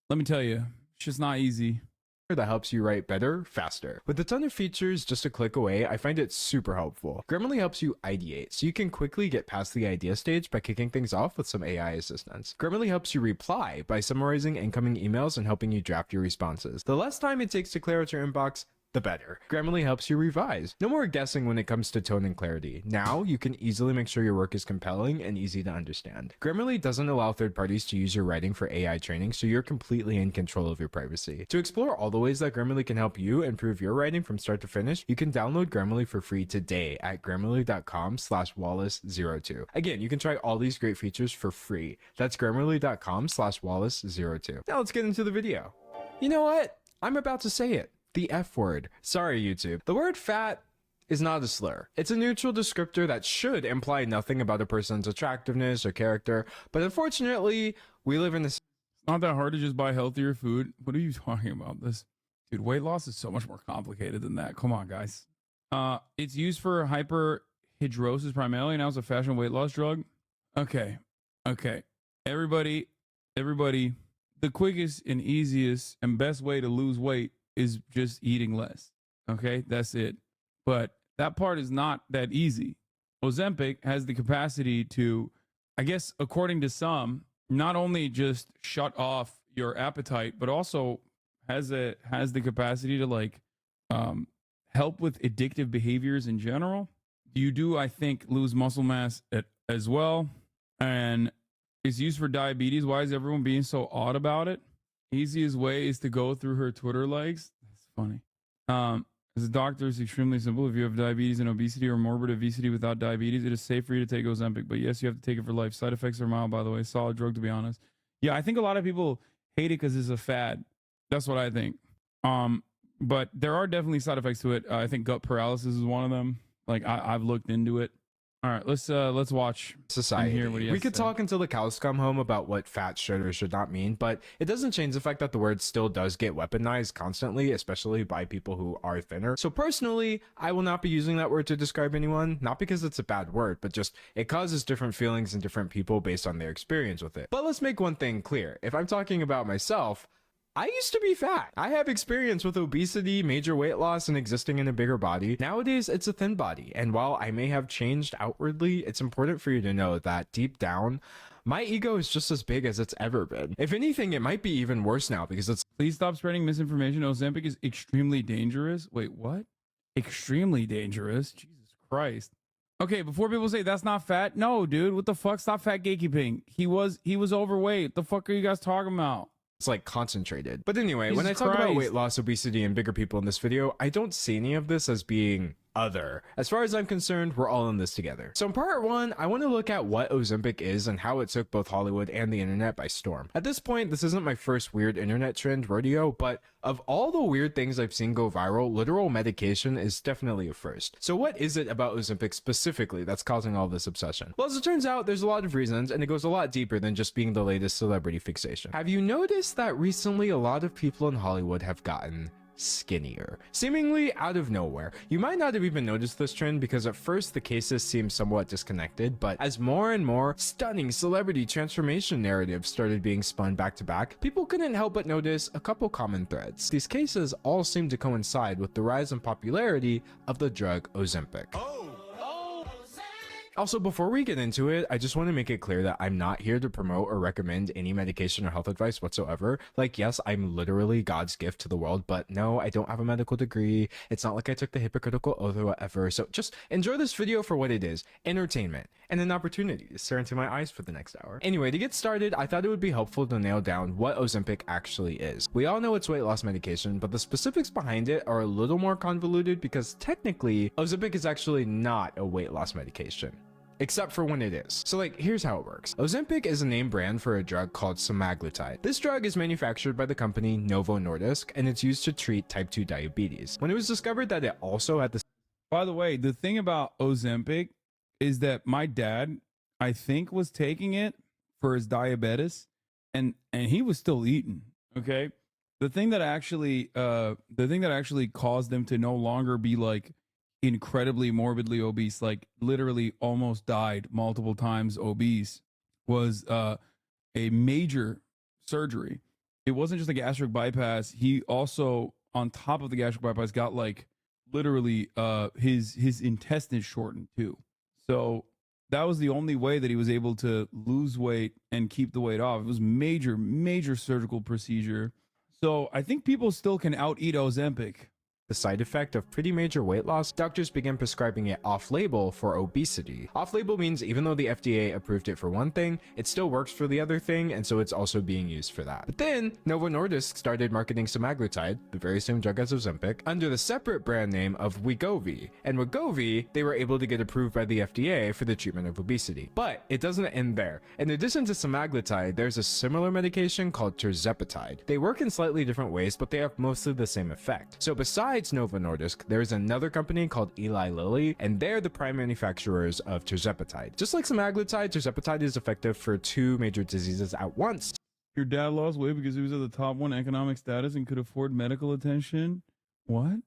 Let me tell you, it's just not easy. That helps you write better, faster. With a ton of features just a click away, I find it super helpful. Grammarly helps you ideate, so you can quickly get past the idea stage by kicking things off with some AI assistance. Grammarly helps you reply by summarizing incoming emails and helping you draft your responses. The less time it takes to clear out your inbox, the better. Grammarly helps you revise. No more guessing when it comes to tone and clarity. Now, you can easily make sure your work is compelling and easy to understand. Grammarly doesn't allow third parties to use your writing for AI training, so you're completely in control of your privacy. To explore all the ways that Grammarly can help you improve your writing from start to finish, you can download Grammarly for free today at grammarly.com/wallace02. Again, you can try all these great features for free. That's grammarly.com/wallace02. Now let's get into the video. You know what? I'm about to say it. The F word. Sorry, YouTube. The word fat is not a slur. It's a neutral descriptor that should imply nothing about a person's attractiveness or character, but unfortunately, we live in this. It's not that hard to just buy healthier food. What are you talking about? This, dude, weight loss is so much more complicated than that. Come on, guys. It's used for hyperhidrosis primarily. Now it's a fashion weight loss drug. Okay. Everybody, the quickest and easiest and best way to lose weight is just eating less. Okay, that's it. But that part is not that easy. Ozempic has the capacity to, I guess, according to some, not only just shut off your appetite, but also has the capacity to, like, help with addictive behaviors in general. You do, I think, lose muscle mass as well, and it's used for diabetes. Why is everyone being so odd about it? Easiest way is to go through her Twitter likes. That's funny. As a doctor, it's extremely simple. If you have diabetes and obesity or morbid obesity without diabetes, it is safe for you to take Ozempic. But yes, you have to take it for life. Side effects are mild, by the way. Solid drug, to be honest. Yeah, I think a lot of people hate it because it's a fad. That's what I think. But there are definitely side effects to it. I think gut paralysis is one of them. Like, I've looked into it. All right, let's watch society. Hear what he has we to could say. talk until the cows come home about what fat should or should not mean, but it doesn't change the fact that the word still does get weaponized constantly, especially by people who are thinner. So personally, I will not be using that word to describe anyone, not because it's a bad word, but just it causes different feelings in different people based on their experience with it. But let's make one thing clear. If I'm talking about myself, I used to be fat. I have experience with obesity, major weight loss, and existing in a bigger body. Nowadays, it's a thin body. And while I may have changed outwardly, it's important for you to know that deep down, my ego is just as big as it's ever been. If anything, it might be even worse now because it's... Please stop spreading misinformation. Ozempic is extremely dangerous. Wait, what? Extremely dangerous? Jesus Christ. Okay, before people say that's not fat, no, dude, what the fuck? Stop fat gatekeeping. He was overweight. The fuck are you guys talking about? It's like concentrated. But anyway, Jesus when I talk about Christ. weight loss, obesity, and bigger people in this video, I don't see any of this as being other. As far as I'm concerned, we're all in this together. So in part one, I want to look at what Ozempic is and how it took both Hollywood and the internet by storm. At this point, this isn't my first weird internet trend rodeo, but of all the weird things I've seen go viral, literal medication is definitely a first. So what is it about Ozempic specifically that's causing all this obsession? Well, as it turns out, there's a lot of reasons, and it goes a lot deeper than just being the latest celebrity fixation. Have you noticed that recently a lot of people in Hollywood have gotten skinnier, seemingly out of nowhere? You might not have even noticed this trend because at first the cases seemed somewhat disconnected, but as more and more stunning celebrity transformation narratives started being spun back to back, people couldn't help but notice a couple common threads. These cases all seem to coincide with the rise in popularity of the drug Ozempic. Also, before we get into it, I just want to make it clear that I'm not here to promote or recommend any medication or health advice whatsoever. Like, yes, I'm literally God's gift to the world, but no, I don't have a medical degree. It's not like I took the Hippocratical Oath or whatever. So just enjoy this video for what it is, entertainment, and an opportunity to stare into my eyes for the next hour. Anyway, to get started, I thought it would be helpful to nail down what Ozempic actually is. We all know it's weight loss medication, but the specifics behind it are a little more convoluted because technically, Ozempic is actually not a weight loss medication. except for when it is. So like, here's how it works. Ozempic is a name brand for a drug called semaglutide. This drug is manufactured by the company Novo Nordisk, and it's used to treat type 2 diabetes. When it was discovered that it also had the... By the way, the thing about Ozempic is that my dad, I think, was taking it for his diabetes, and he was still eating. Okay, the thing that actually caused him to no longer be like incredibly morbidly obese, like literally almost died multiple times obese, was a major surgery. It wasn't just a gastric bypass. He also, on top of the gastric bypass, got like literally his intestines shortened too. So that was the only way that he was able to lose weight and keep the weight off. It was major surgical procedure. So I think people still can out-eat Ozempic. The side effect of pretty major weight loss, doctors began prescribing it off-label for obesity. Off-label means even though the FDA approved it for one thing, it still works for the other thing, and so it's also being used for that. But then, Novo Nordisk started marketing semaglutide, the very same drug as Ozempic, under the separate brand name of Wegovy. And Wegovy, they were able to get approved by the FDA for the treatment of obesity. But it doesn't end there. In addition to semaglutide, there's a similar medication called tirzepatide. They work in slightly different ways, but they have mostly the same effect. So besides Novo Nordisk, there's another company called Eli Lilly, and they're the prime manufacturers of tirzepatide. Just like semaglutide, tirzepatide is effective for 2 major diseases at once. Your dad lost weight because he was at the top 1 economic status and could afford medical attention? What?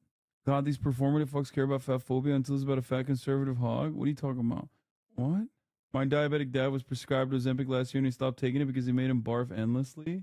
God, these performative fucks care about fat phobia until it's about a fat conservative hog? What are you talking about? What? My diabetic dad was prescribed Ozempic last year and he stopped taking it because he made him barf endlessly?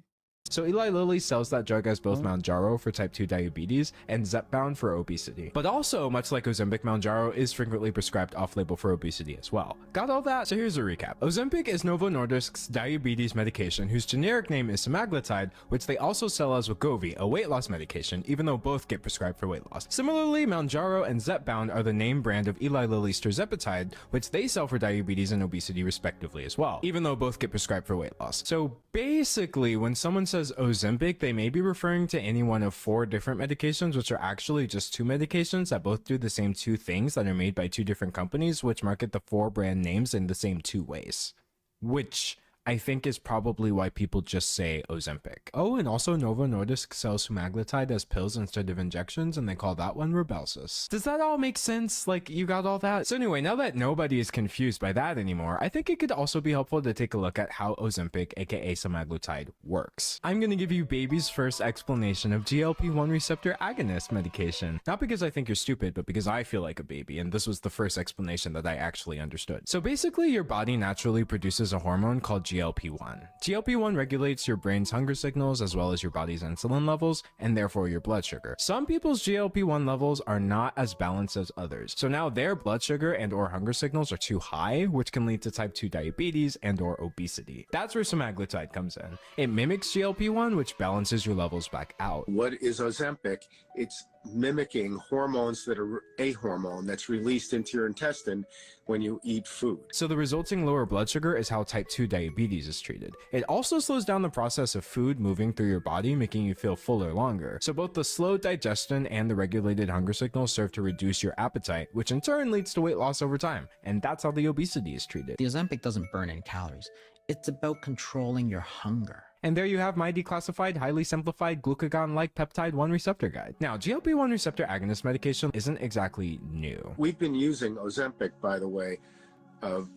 So Eli Lilly sells that drug as both Mounjaro for type 2 diabetes and Zepbound for obesity. But also, much like Ozempic, Mounjaro is frequently prescribed off-label for obesity as well. Got all that? So here's a recap. Ozempic is Novo Nordisk's diabetes medication whose generic name is semaglutide, which they also sell as Wegovy, a weight loss medication, even though both get prescribed for weight loss. Similarly, Mounjaro and Zepbound are the name brand of Eli Lilly's tirzepatide, which they sell for diabetes and obesity respectively as well, even though both get prescribed for weight loss. So basically, when someone says Ozempic, they may be referring to any one of 4 different medications, which are actually just 2 medications that both do the same 2 things that are made by 2 different companies, which market the 4 brand names in the same 2 ways. Which I think is probably why people just say Ozempic. Oh, and also Novo Nordisk sells semaglutide as pills instead of injections, and they call that one Rybelsus. Does that all make sense? Like, you got all that? So anyway, now that nobody is confused by that anymore, I think it could also be helpful to take a look at how Ozempic, aka semaglutide, works. I'm gonna give you baby's first explanation of GLP-1 receptor agonist medication. Not because I think you're stupid, but because I feel like a baby, and this was the first explanation that I actually understood. So basically, your body naturally produces a hormone called GLP-1. GLP-1 regulates your brain's hunger signals as well as your body's insulin levels and therefore your blood sugar. Some people's GLP-1 levels are not as balanced as others. So now their blood sugar and or hunger signals are too high, which can lead to type 2 diabetes and or obesity. That's where semaglutide comes in. It mimics GLP-1, which balances your levels back out. What is Ozempic? It's mimicking hormones that are a hormone that's released into your intestine when you eat food. So the resulting lower blood sugar is how type 2 diabetes is treated. It also slows down the process of food moving through your body, making you feel fuller longer. So both the slow digestion and the regulated hunger signals serve to reduce your appetite, which in turn leads to weight loss over time. And that's how the obesity is treated. The Ozempic doesn't burn any calories. It's about controlling your hunger. And there you have my declassified, highly simplified glucagon-like peptide 1 receptor guide. Now, GLP-1 receptor agonist medication isn't exactly new. We've been using Ozempic, by the way,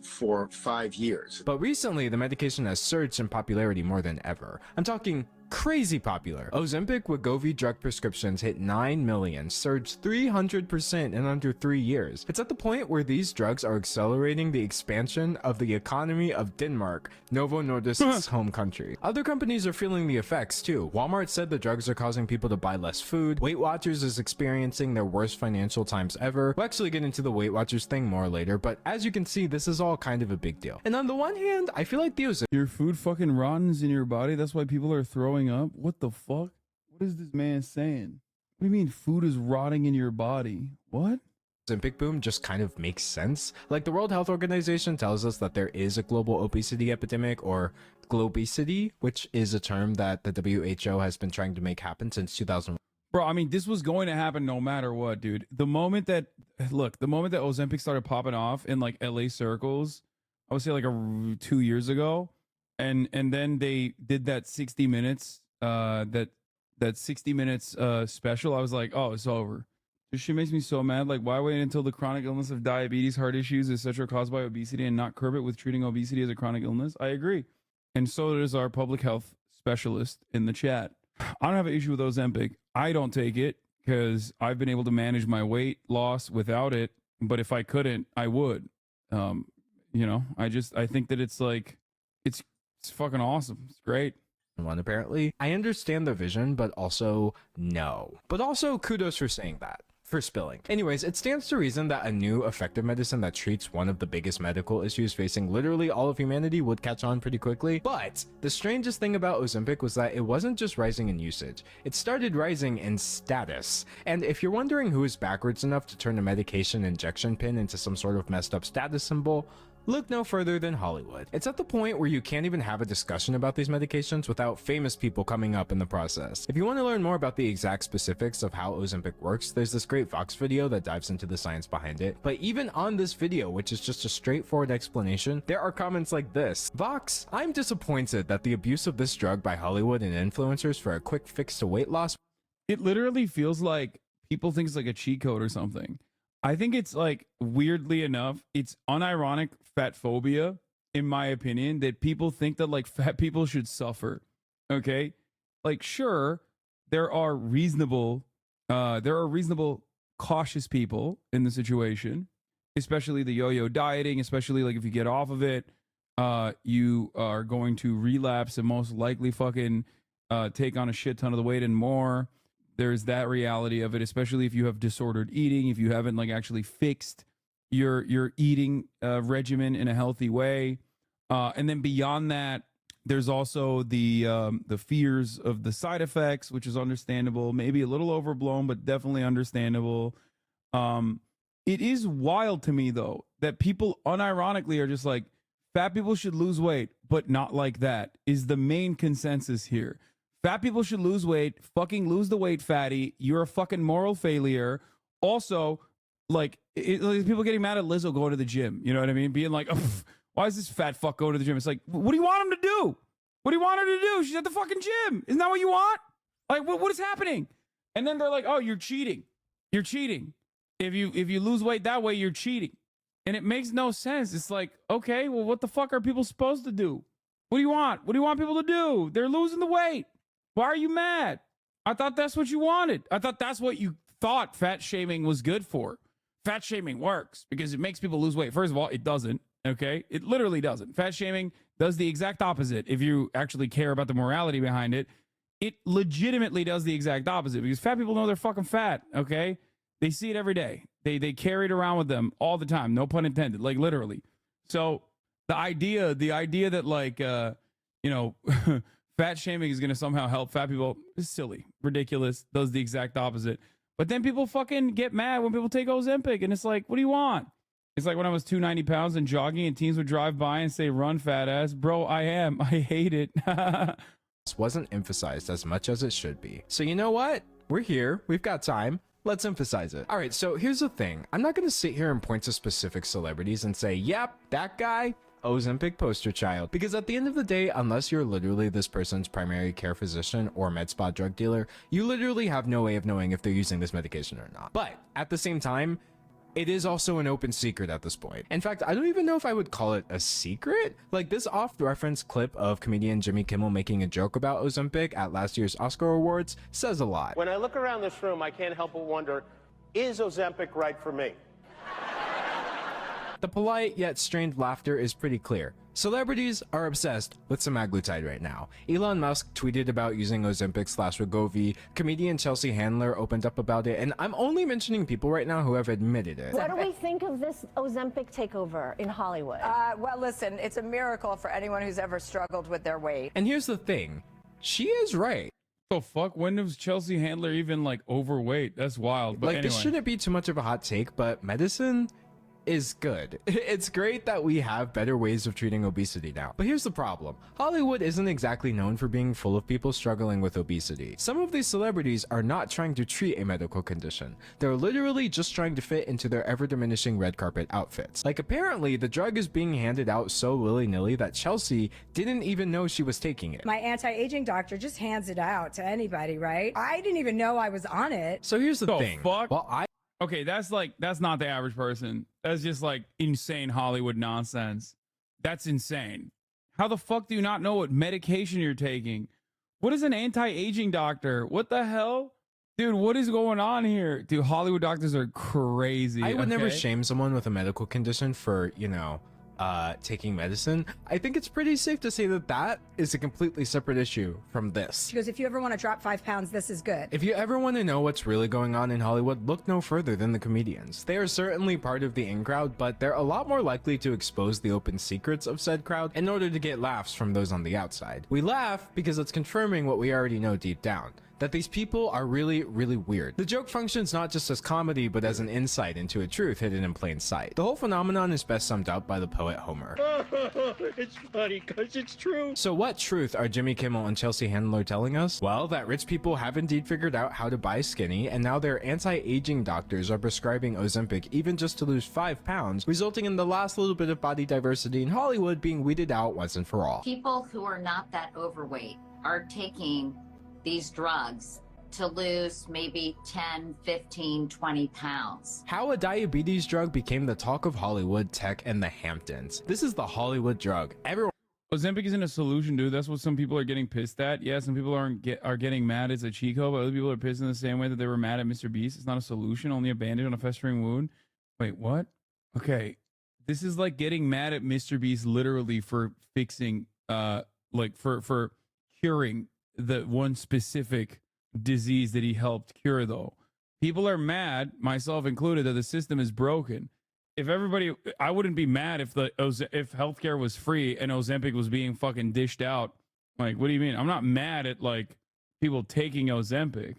for 5 years. But recently, the medication has surged in popularity more than ever. I'm talking crazy popular. Ozempic Wegovy drug prescriptions hit 9 million, surged 300% in under 3 years. It's at the point where these drugs are accelerating the expansion of the economy of Denmark, Novo Nordisk's home country. Other companies are feeling the effects too. Walmart said the drugs are causing people to buy less food. Weight Watchers is experiencing their worst financial times ever. We'll actually get into the Weight Watchers thing more later, but as you can see, this is all kind of a big deal. And on the one hand, I feel like the Ozempic— Your food fucking rottens in your body? That's why people are throwing up? What the fuck? What is this man saying? What do you mean food is rotting in your body? What? Ozempic boom just kind of makes sense. Like, the World Health Organization tells us that there is a global obesity epidemic, or globesity, which is a term that the WHO has been trying to make happen since 2000. Bro, I mean, this was going to happen no matter what, dude. The moment that Ozempic started popping off in like LA circles, I would say like 2 years ago, and then they did that 60 minutes, that 60 minutes special. I was like, oh, it's over. This shit makes me so mad. Like, why wait until the chronic illness of diabetes, heart issues, etc., caused by obesity, and not curb it with treating obesity as a chronic illness? I agree, and so does our public health specialist in the chat. I don't have an issue with Ozempic. I don't take it because I've been able to manage my weight loss without it. But if I couldn't, I would. You know, I think that it's like, it's fucking awesome. It's great. One, apparently. I understand the vision, but also no. But also kudos for saying that. For spilling. Anyways, it stands to reason that a new effective medicine that treats one of the biggest medical issues facing literally all of humanity would catch on pretty quickly. But the strangest thing about Ozempic was that it wasn't just rising in usage, it started rising in status. And if you're wondering who is backwards enough to turn a medication injection pin into some sort of messed up status symbol, look no further than Hollywood. It's at the point where you can't even have a discussion about these medications without famous people coming up in the process. If you want to learn more about the exact specifics of how Ozempic works, there's this great Vox video that dives into the science behind it. But even on this video, which is just a straightforward explanation, there are comments like this. Vox, I'm disappointed that the abuse of this drug by Hollywood and influencers for a quick fix to weight loss. It literally feels like people think it's like a cheat code or something. I think it's like, weirdly enough, it's unironic fat phobia, in my opinion, that people think that like fat people should suffer. Okay? Like, sure, there are reasonable cautious people in the situation, especially the yo-yo dieting, especially like if you get off of it, you are going to relapse and most likely fucking take on a shit ton of the weight and more. There's that reality of it, especially if you have disordered eating, if you haven't like actually fixed your eating regimen in a healthy way. And then beyond that, there's also the fears of the side effects, which is understandable, maybe a little overblown, but definitely understandable. It is wild to me though that people unironically are just like, fat people should lose weight, but not like that is the main consensus here. Fat people should lose weight. Fucking lose the weight, fatty. You're a fucking moral failure. Also, like, people getting mad at Lizzo going to the gym. You know what I mean? Being like, why is this fat fuck going to the gym? It's like, what do you want him to do? What do you want her to do? She's at the fucking gym. Isn't that what you want? Like, what is happening? And then they're like, oh, you're cheating. You're cheating. If you lose weight that way, you're cheating. And it makes no sense. It's like, okay, well, what the fuck are people supposed to do? What do you want? What do you want people to do? They're losing the weight. Why are you mad? I thought that's what you wanted. I thought that's what you thought fat shaming was good for. Fat shaming works because it makes people lose weight. First of all, it doesn't, okay? It literally doesn't. Fat shaming does the exact opposite. If you actually care about the morality behind it, it legitimately does the exact opposite because fat people know they're fucking fat, okay? They see it every day. They carry it around with them all the time. No pun intended, like literally. So the idea that like, fat shaming is going to somehow help fat people is silly, ridiculous, does the exact opposite. But then people fucking get mad when people take Ozempic, and it's like, what do you want? It's like when I was 290 pounds and jogging and teens would drive by and say, run, fat ass. Bro, I hate it. This wasn't emphasized as much as it should be. So you know what? We're here. We've got time. Let's emphasize it. All right, so here's the thing. I'm not going to sit here and point to specific celebrities and say, yep, that guy, Ozempic poster child, because at the end of the day, unless you're literally this person's primary care physician or med spa drug dealer, you literally have no way of knowing if they're using this medication or not. But at the same time, it is also an open secret at this point. In fact, I don't even know if I would call it a secret. Like, this off-reference clip of comedian Jimmy Kimmel making a joke about Ozempic at last year's Oscar Awards says a lot. When I look around this room, I can't help but wonder, is Ozempic right for me? The polite yet strained laughter is pretty clear. Celebrities are obsessed with semaglutide right now. Elon Musk tweeted about using Ozempic/Wegovy. Comedian Chelsea Handler opened up about it, and I'm only mentioning people right now who have admitted it. What do we think of this Ozempic takeover in Hollywood? Well, listen, it's a miracle for anyone who's ever struggled with their weight. And here's the thing, she is right. The fuck? When was Chelsea Handler even like overweight? That's wild. But like, anyway. This shouldn't be too much of a hot take, but medicine is good. It's great that we have better ways of treating obesity now. But here's the problem. Hollywood isn't exactly known for being full of people struggling with obesity. Some of these celebrities are not trying to treat a medical condition. They're literally just trying to fit into their ever-diminishing red carpet outfits. Like, apparently the drug is being handed out so willy-nilly that Chelsea didn't even know she was taking it. My anti-aging doctor just hands it out to anybody, right? I didn't even know I was on it. So here's the thing. Fuck? Well, okay, that's not the average person. That's just like insane Hollywood nonsense. That's insane. How the fuck do you not know what medication you're taking? What is an anti-aging doctor? What the hell? Dude, what is going on here? Dude, Hollywood doctors are crazy. I would never shame someone with a medical condition for, you know, taking medicine. I think it's pretty safe to say that that is a completely separate issue from this. She goes, if you ever want to drop 5 pounds, this is good. If you ever want to know what's really going on in Hollywood, look no further than the comedians. They are certainly part of the in crowd, but they're a lot more likely to expose the open secrets of said crowd in order to get laughs from those on the outside. We laugh because it's confirming what we already know deep down, that these people are really, really weird. The joke functions not just as comedy, but as an insight into a truth hidden in plain sight. The whole phenomenon is best summed up by the poet Homer. It's funny because it's true. So what truth are Jimmy Kimmel and Chelsea Handler telling us? Well, that rich people have indeed figured out how to buy skinny, and now their anti-aging doctors are prescribing Ozempic even just to lose 5 pounds, resulting in the last little bit of body diversity in Hollywood being weeded out once and for all. People who are not that overweight are taking these drugs to lose maybe 10, 15, 20 pounds. How a diabetes drug became the talk of Hollywood, tech, and the Hamptons. This is the Hollywood drug. Everyone. Ozempic isn't a solution, dude. That's what some people are getting pissed at. Yeah, some people are getting mad it's a Chico, but other people are pissed in the same way that they were mad at Mr. Beast. It's not a solution, only a bandage on a festering wound. Wait, what? Okay, this is like getting mad at Mr. Beast literally for fixing, like for curing the one specific disease that he helped cure. Though people are mad, myself included, that the system is broken. If everybody, I wouldn't be mad if if healthcare was free and Ozempic was being fucking dished out. Like, what do you mean? I'm not mad at like people taking Ozempic.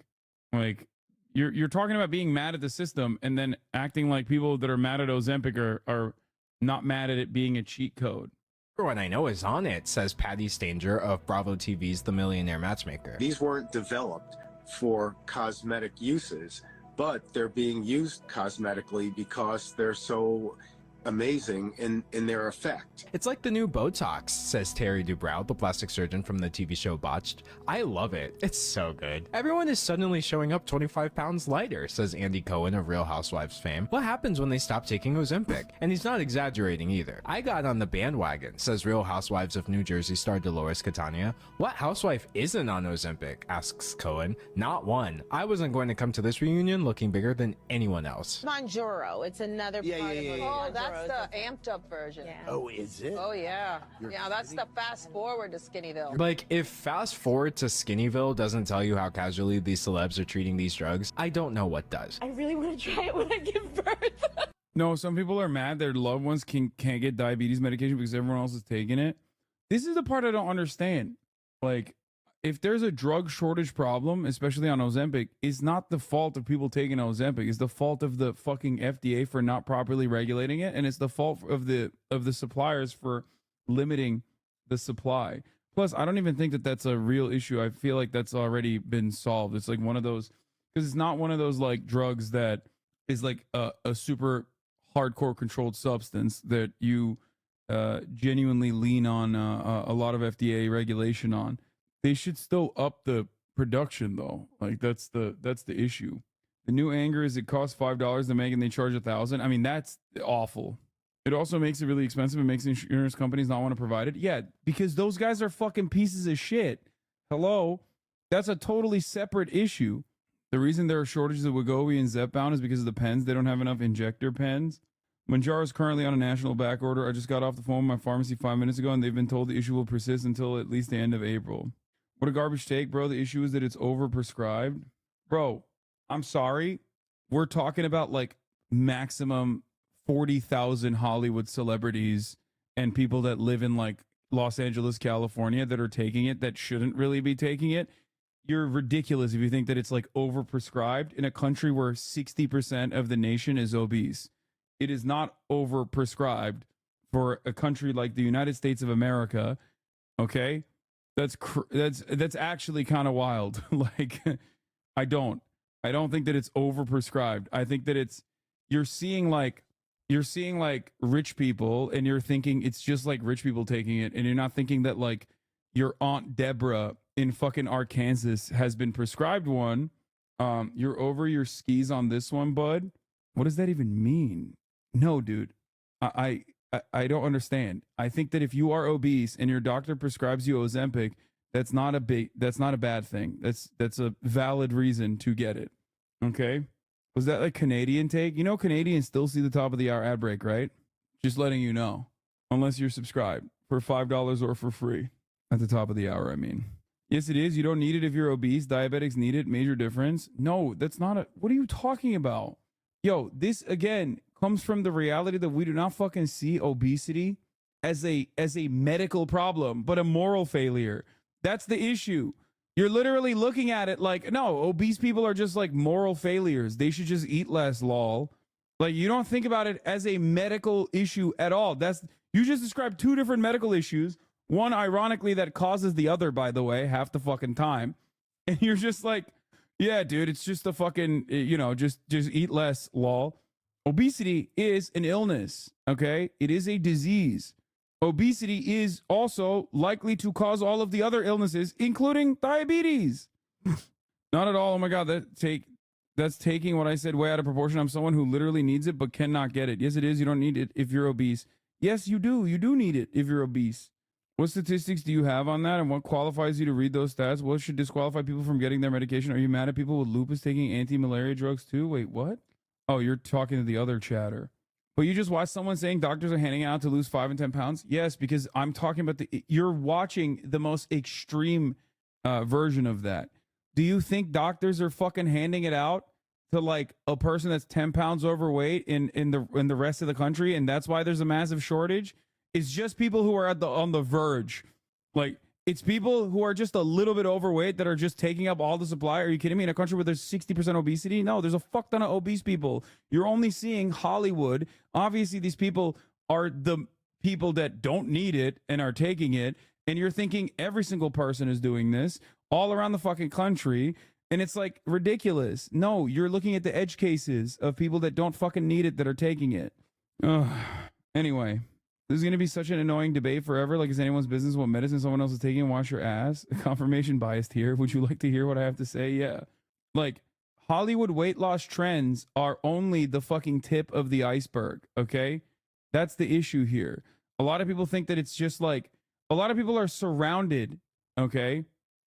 Like, you're talking about being mad at the system and then acting like people that are mad at Ozempic are not mad at it being a cheat code. Everyone I know is on it, says Patty Stanger of Bravo TV's The Millionaire Matchmaker. These weren't developed for cosmetic uses, but they're being used cosmetically because they're so amazing in their effect. It's like the new Botox, says Terry Dubrow, the plastic surgeon from the TV show Botched. I love it. It's so good. Everyone is suddenly showing up 25 pounds lighter, says Andy Cohen of Real Housewives fame. What happens when they stop taking Ozempic? And he's not exaggerating either. I got on the bandwagon, says Real Housewives of New Jersey star Dolores Catania. What housewife isn't on Ozempic? Asks Cohen. Not one. I wasn't going to come to this reunion looking bigger than anyone else. Monjuro, it's another part of it. Oh, that's the amped up version. Yeah. Oh, is it? Oh, yeah. Yeah, that's the fast forward to Skinnyville. Like, if fast forward to Skinnyville doesn't tell you how casually these celebs are treating these drugs, I don't know what does. I really want to try it when I give birth. No, some people are mad their loved ones can't get diabetes medication because everyone else is taking it. This is the part I don't understand. Like, if there's a drug shortage problem, especially on Ozempic, it's not the fault of people taking Ozempic. It's the fault of the fucking FDA for not properly regulating it, and it's the fault of the suppliers for limiting the supply. Plus, I don't even think that that's a real issue. I feel like that's already been solved. It's like one of those, because it's not one of those like drugs that is like a super hardcore controlled substance that you genuinely lean on a lot of FDA regulation on. They should still up the production though. Like that's the issue. The new anger is it costs $5 to make and they charge $1,000. I mean, that's awful. It also makes it really expensive. It makes insurance companies not want to provide it. Yeah, because those guys are fucking pieces of shit. Hello? That's a totally separate issue. The reason there are shortages of Wegovy and Zepbound is because of the pens. They don't have enough injector pens. Mounjaro is currently on a national back order. I just got off the phone with my pharmacy 5 minutes ago, and they've been told the issue will persist until at least the end of April. What a garbage take, bro. The issue is that it's overprescribed. Bro, I'm sorry. We're talking about like maximum 40,000 Hollywood celebrities and people that live in like Los Angeles, California that are taking it that shouldn't really be taking it. You're ridiculous if you think that it's like overprescribed in a country where 60% of the nation is obese. it is not overprescribed for a country like the United States of America. Okay, that's actually kind of wild. Like, I don't think that it's overprescribed. I think that you're seeing like rich people, and you're thinking it's just like rich people taking it, and you're not thinking that like your Aunt Deborah in fucking Arkansas has been prescribed one. You're over your skis on this one, bud. What does that even mean? No, dude. I don't understand. I think that if you are obese and your doctor prescribes you Ozempic, that's not a bad thing. That's a valid reason to get it. Okay? Was that like Canadian take? You know, Canadians still see the top of the hour ad break, right? Just letting you know. Unless you're subscribed for $5 or for free. At the top of the hour, I mean. Yes, it is. You don't need it if you're obese. Diabetics need it. Major difference. No, that's not a... What are you talking about? Yo, this, again, comes from the reality that we do not fucking see obesity as a medical problem, but a moral failure. That's the issue. You're literally looking at it like, no, obese people are just like moral failures. They should just eat less, lol. Like, you don't think about it as a medical issue at all. You just described two different medical issues. One, ironically, that causes the other, by the way, half the fucking time. And you're just like, yeah, dude, it's just a fucking, just eat less, lol. Obesity is an illness, okay? It is a disease. Obesity is also likely to cause all of the other illnesses, including diabetes. Not at all. Oh my God, that's taking what I said way out of proportion. I'm someone who literally needs it but cannot get it. Yes, it is. You don't need it if you're obese. Yes, you do. You do need it if you're obese. What statistics do you have on that, and what qualifies you to read those stats? What should disqualify people from getting their medication? Are you mad at people with lupus taking anti-malaria drugs too? Wait, what? Oh, you're talking to the other chatter. But you just watched someone saying doctors are handing out to lose 5 and 10 pounds? Yes, because I'm talking about you're watching the most extreme version of that. Do you think doctors are fucking handing it out to like a person that's 10 pounds overweight in the rest of the country, and that's why there's a massive shortage? It's just people who are on the verge. Like, it's people who are just a little bit overweight that are just taking up all the supply. Are you kidding me? In a country where there's 60% obesity? No, there's a fuck ton of obese people. You're only seeing Hollywood. Obviously, these people are the people that don't need it and are taking it. And you're thinking every single person is doing this all around the fucking country. And it's like ridiculous. No, you're looking at the edge cases of people that don't fucking need it that are taking it. Ugh. Anyway. This is going to be such an annoying debate forever. Like, it's anyone's business what medicine someone else is taking. Wash your ass. Confirmation biased here. Would you like to hear what I have to say? Yeah. Like, Hollywood weight loss trends are only the fucking tip of the iceberg, okay? That's the issue here. A lot of people think that it's just like, a lot of people are surrounded, okay?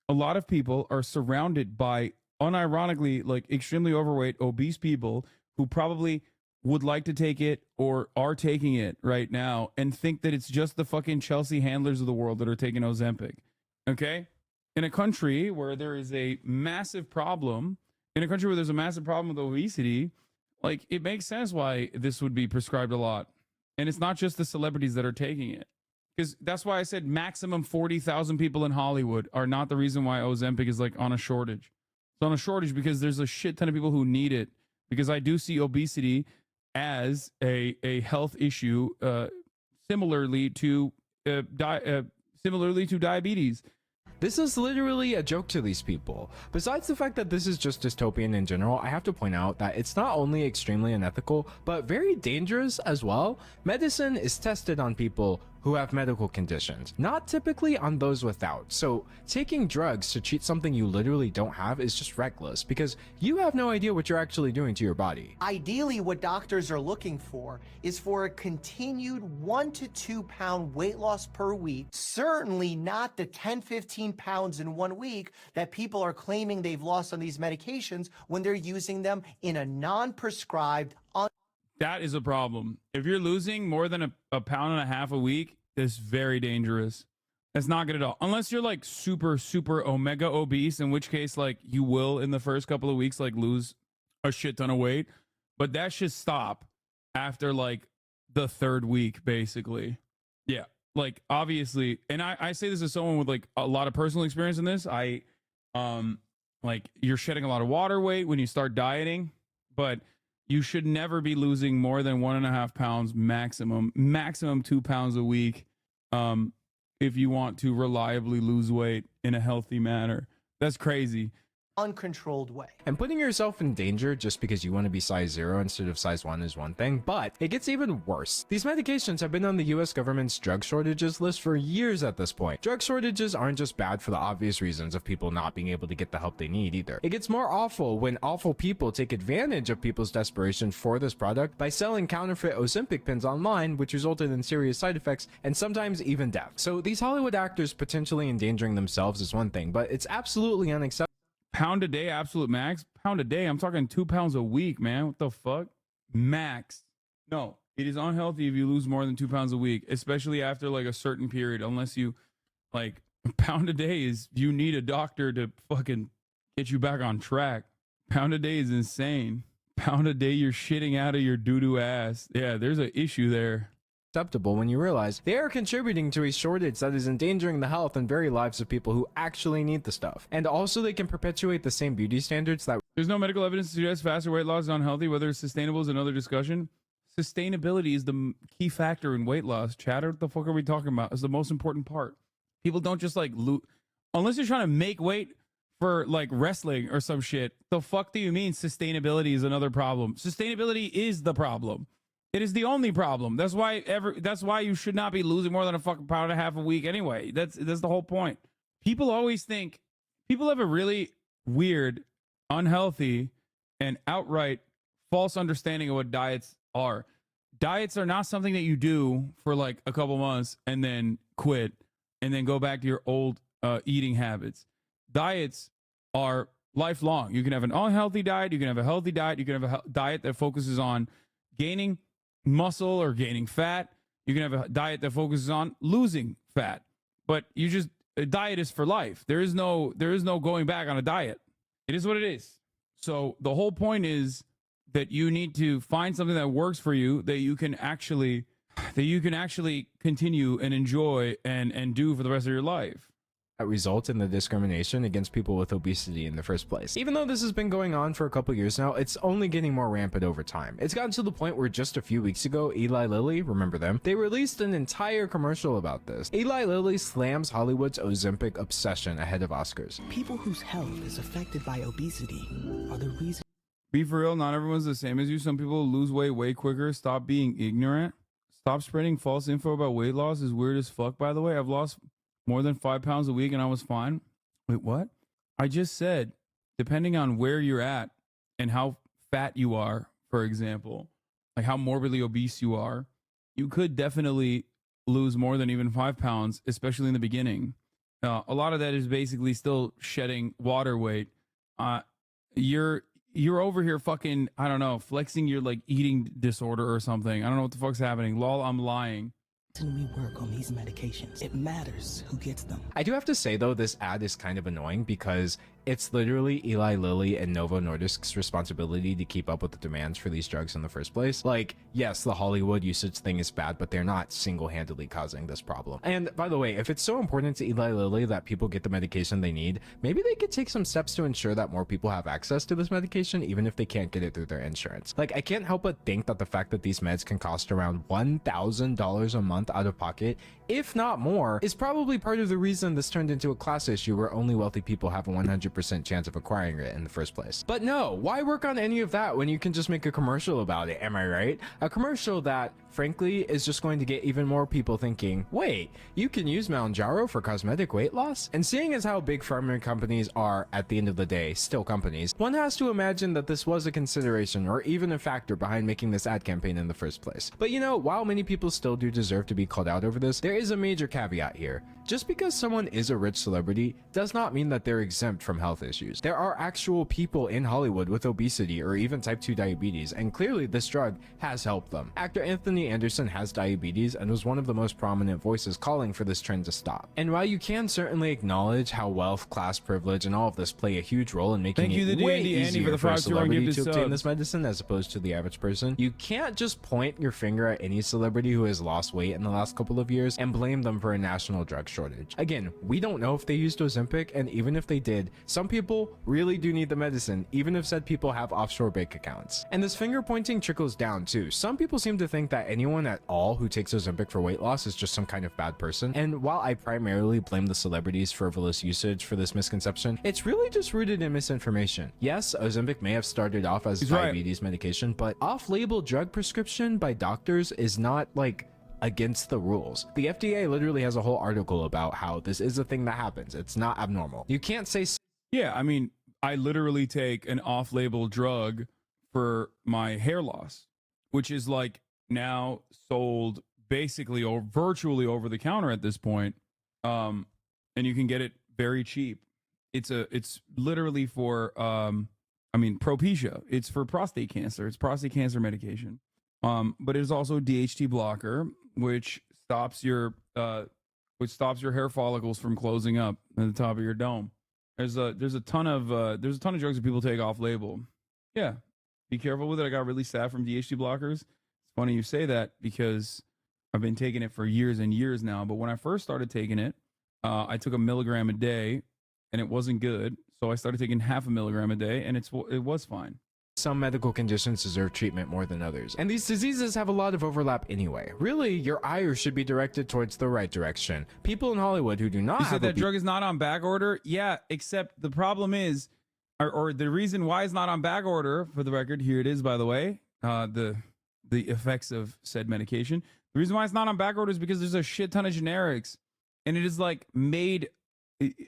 A lot of people are surrounded by, unironically, like extremely overweight, obese people who probably would like to take it or are taking it right now and think that it's just the fucking Chelsea Handlers of the world that are taking Ozempic. Okay? In a country where there is a massive problem, with obesity, like, it makes sense why this would be prescribed a lot. And it's not just the celebrities that are taking it. Because that's why I said maximum 40,000 people in Hollywood are not the reason why Ozempic is like on a shortage. It's on a shortage because there's a shit ton of people who need it. Because I do see obesity as a health issue, similarly to diabetes. This is literally a joke to these people. Besides the fact that this is just dystopian in general, I have to point out that it's not only extremely unethical, but very dangerous as well. Medicine is tested on people who have medical conditions, not typically on those without. So taking drugs to treat something you literally don't have is just reckless because you have no idea what you're actually doing to your body. Ideally, what doctors are looking for is for a continued 1 to 2 pound weight loss per week. Certainly not the 10, 15 pounds in 1 week that people are claiming they've lost on these medications when they're using them in a non-prescribed, That is a problem. If you're losing more than a pound and a half a week, it's very dangerous. That's not good at all. Unless you're like super, super omega obese, in which case like you will in the first couple of weeks like lose a shit ton of weight. But that should stop after like the 3rd week, basically. Yeah. Like obviously, and I say this as someone with like a lot of personal experience in this. Like you're shedding a lot of water weight when you start dieting, but You should never be losing more than 1.5 pounds maximum 2 pounds a week. If you want to reliably lose weight in a healthy manner. That's crazy. Uncontrolled way. And putting yourself in danger just because you want to be size 0 instead of size 1 is one thing, but it gets even worse. These medications have been on the US government's drug shortages list for years at this point. Drug shortages aren't just bad for the obvious reasons of people not being able to get the help they need either. It gets more awful when awful people take advantage of people's desperation for this product by selling counterfeit Ozempic pins online, which resulted in serious side effects and sometimes even death. So these Hollywood actors potentially endangering themselves is one thing, but it's absolutely unacceptable. Pound a day, absolute max. Pound a day. I'm talking 2 pounds a week, man. What the fuck? Max. No, it is unhealthy if you lose more than 2 pounds a week, especially after like a certain period. Unless you like pound a day is you need a doctor to fucking get you back on track. Pound a day is insane. Pound a day, you're shitting out of your doo-doo ass. Yeah, there's an issue there. Acceptable when you realize they are contributing to a shortage that is endangering the health and very lives of people who actually need the stuff. And also they can perpetuate the same beauty standards that there's no medical evidence to suggest faster weight loss is unhealthy. Whether it's sustainable is another discussion. Sustainability is the key factor in weight loss. Chad, what the fuck are we talking about? It's the most important part. People don't just like unless you're trying to make weight for like wrestling or some shit. The fuck do you mean sustainability is another problem? Sustainability is the problem. It is the only problem. That's why you should not be losing more than a fucking pound and a half a week anyway. That's the whole point. People always think, people have a really weird, unhealthy, and outright false understanding of what diets are. Diets are not something that you do for like a couple months and then quit and then go back to your old eating habits. Diets are lifelong. You can have an unhealthy diet. You can have a healthy diet. You can have a diet that focuses on gaining muscle or gaining fat. You can have a diet that focuses on losing fat, but a diet is for life. There is no going back on a diet. It is what it is. So the whole point is that you need to find something that works for you, that you can actually continue and enjoy and do for the rest of your life. That result in the discrimination against people with obesity in the first place. Even though this has been going on for a couple years now, it's only getting more rampant over time. It's gotten to the point where just a few weeks ago, Eli Lilly, remember them? They released an entire commercial about this. Eli Lilly slams Hollywood's Ozempic obsession ahead of Oscars. People whose health is affected by obesity are the reason. Be for real, not everyone's the same as you. Some people lose weight way quicker. Stop being ignorant. Stop spreading false info about weight loss is weird as fuck, by the way. I've lost more than 5 pounds a week and I was fine. Wait, what? I just said, depending on where you're at and how fat you are, for example, like how morbidly obese you are, you could definitely lose more than even 5 pounds, especially in the beginning. A lot of that is basically still shedding water weight. You're over here fucking, I don't know, flexing your like eating disorder or something. I don't know what the fuck's happening. Lol, I'm lying. We work on these medications. It matters who gets them. I do have to say though, this ad is kind of annoying because it's literally Eli Lilly and Novo Nordisk's responsibility to keep up with the demands for these drugs in the first place. Like, yes, the Hollywood usage thing is bad, but they're not single-handedly causing this problem. And by the way, if it's so important to Eli Lilly that people get the medication they need, maybe they could take some steps to ensure that more people have access to this medication, even if they can't get it through their insurance. Like, I can't help but think that the fact that these meds can cost around $1,000 a month out of pocket, if not more, is probably part of the reason this turned into a class issue where only wealthy people have a 100% chance of acquiring it in the first place. But no, why work on any of that when you can just make a commercial about it, am I right? A commercial that, frankly, is just going to get even more people thinking, wait, you can use Mounjaro for cosmetic weight loss? And seeing as how big pharma companies are, at the end of the day, still companies, one has to imagine that this was a consideration or even a factor behind making this ad campaign in the first place. But you know, while many people still do deserve to be called out over this, there is a major caveat here. Just because someone is a rich celebrity does not mean that they're exempt from health issues. There are actual people in Hollywood with obesity or even type 2 diabetes, and clearly this drug has helped them. Actor Anthony Tony Anderson has diabetes and was one of the most prominent voices calling for this trend to stop. And while you can certainly acknowledge how wealth, class, privilege, and all of this play a huge role in making it way easier for a celebrity to obtain this medicine as opposed to the average person, you can't just point your finger at any celebrity who has lost weight in the last couple of years and blame them for a national drug shortage. Again, we don't know if they used Ozempic, and even if they did, some people really do need the medicine, even if said people have offshore bank accounts. And this finger pointing trickles down too. Some people seem to think that anyone at all who takes Ozempic for weight loss is just some kind of bad person. And while I primarily blame the celebrities' frivolous usage for this misconception, it's really just rooted in misinformation. Yes, Ozempic may have started off as diabetes medication, but off-label drug prescription by doctors is not like against the rules. The FDA literally has a whole article about how this is a thing that happens. It's not abnormal. You can't say yeah, I mean, I literally take an off-label drug for my hair loss, which is like now sold basically or virtually over the counter at this point. And you can get it very cheap. It's literally for I mean, Propecia. It's for prostate cancer. It's prostate cancer medication. But it is also a DHT blocker, which stops your hair follicles from closing up at the top of your dome. There's a ton of drugs that people take off label. Yeah, be careful with it. I got really sad from DHT blockers. It's funny you say that because I've been taking it for years and years now. But when I first started taking it, I took 1 milligram a day, and it wasn't good. So I started taking 0.5 milligram a day, and it was fine. Some medical conditions deserve treatment more than others, and these diseases have a lot of overlap anyway. Really, your ire should be directed towards the right direction. People in Hollywood who do not you have said that drug is not on back order? Yeah, except the problem is, or the reason why it's not on back order, for the record, here it is, by the way, the effects of said medication. The reason why it's not on back order is because there's a shit ton of generics, and it is like made,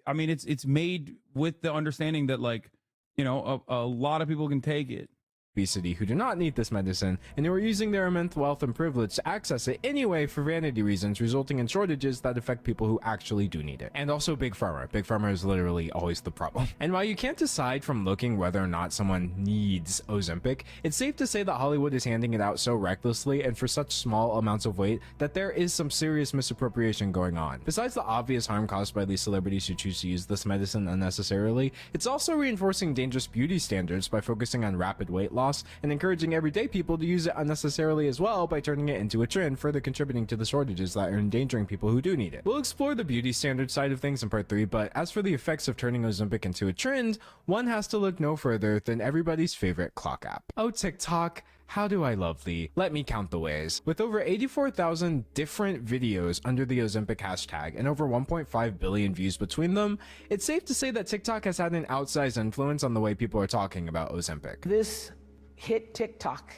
I mean, it's made with the understanding that, like, you know, a lot of people can take it. Obesity who do not need this medicine and who are using their immense wealth and privilege to access it anyway for vanity reasons, resulting in shortages that affect people who actually do need it. And also Big Pharma. Big Pharma is literally always the problem. And while you can't decide from looking whether or not someone needs Ozempic, it's safe to say that Hollywood is handing it out so recklessly and for such small amounts of weight that there is some serious misappropriation going on. Besides the obvious harm caused by these celebrities who choose to use this medicine unnecessarily, it's also reinforcing dangerous beauty standards by focusing on rapid weight loss and encouraging everyday people to use it unnecessarily as well by turning it into a trend, further contributing to the shortages that are endangering people who do need it. We'll explore the beauty standard side of things in part 3, but as for the effects of turning Ozempic into a trend, one has to look no further than everybody's favorite clock app. Oh, TikTok, how do I love thee? Let me count the ways. With over 84,000 different videos under the Ozempic hashtag and over 1.5 billion views between them, it's safe to say that TikTok has had an outsized influence on the way people are talking about Ozempic. This hit TikTok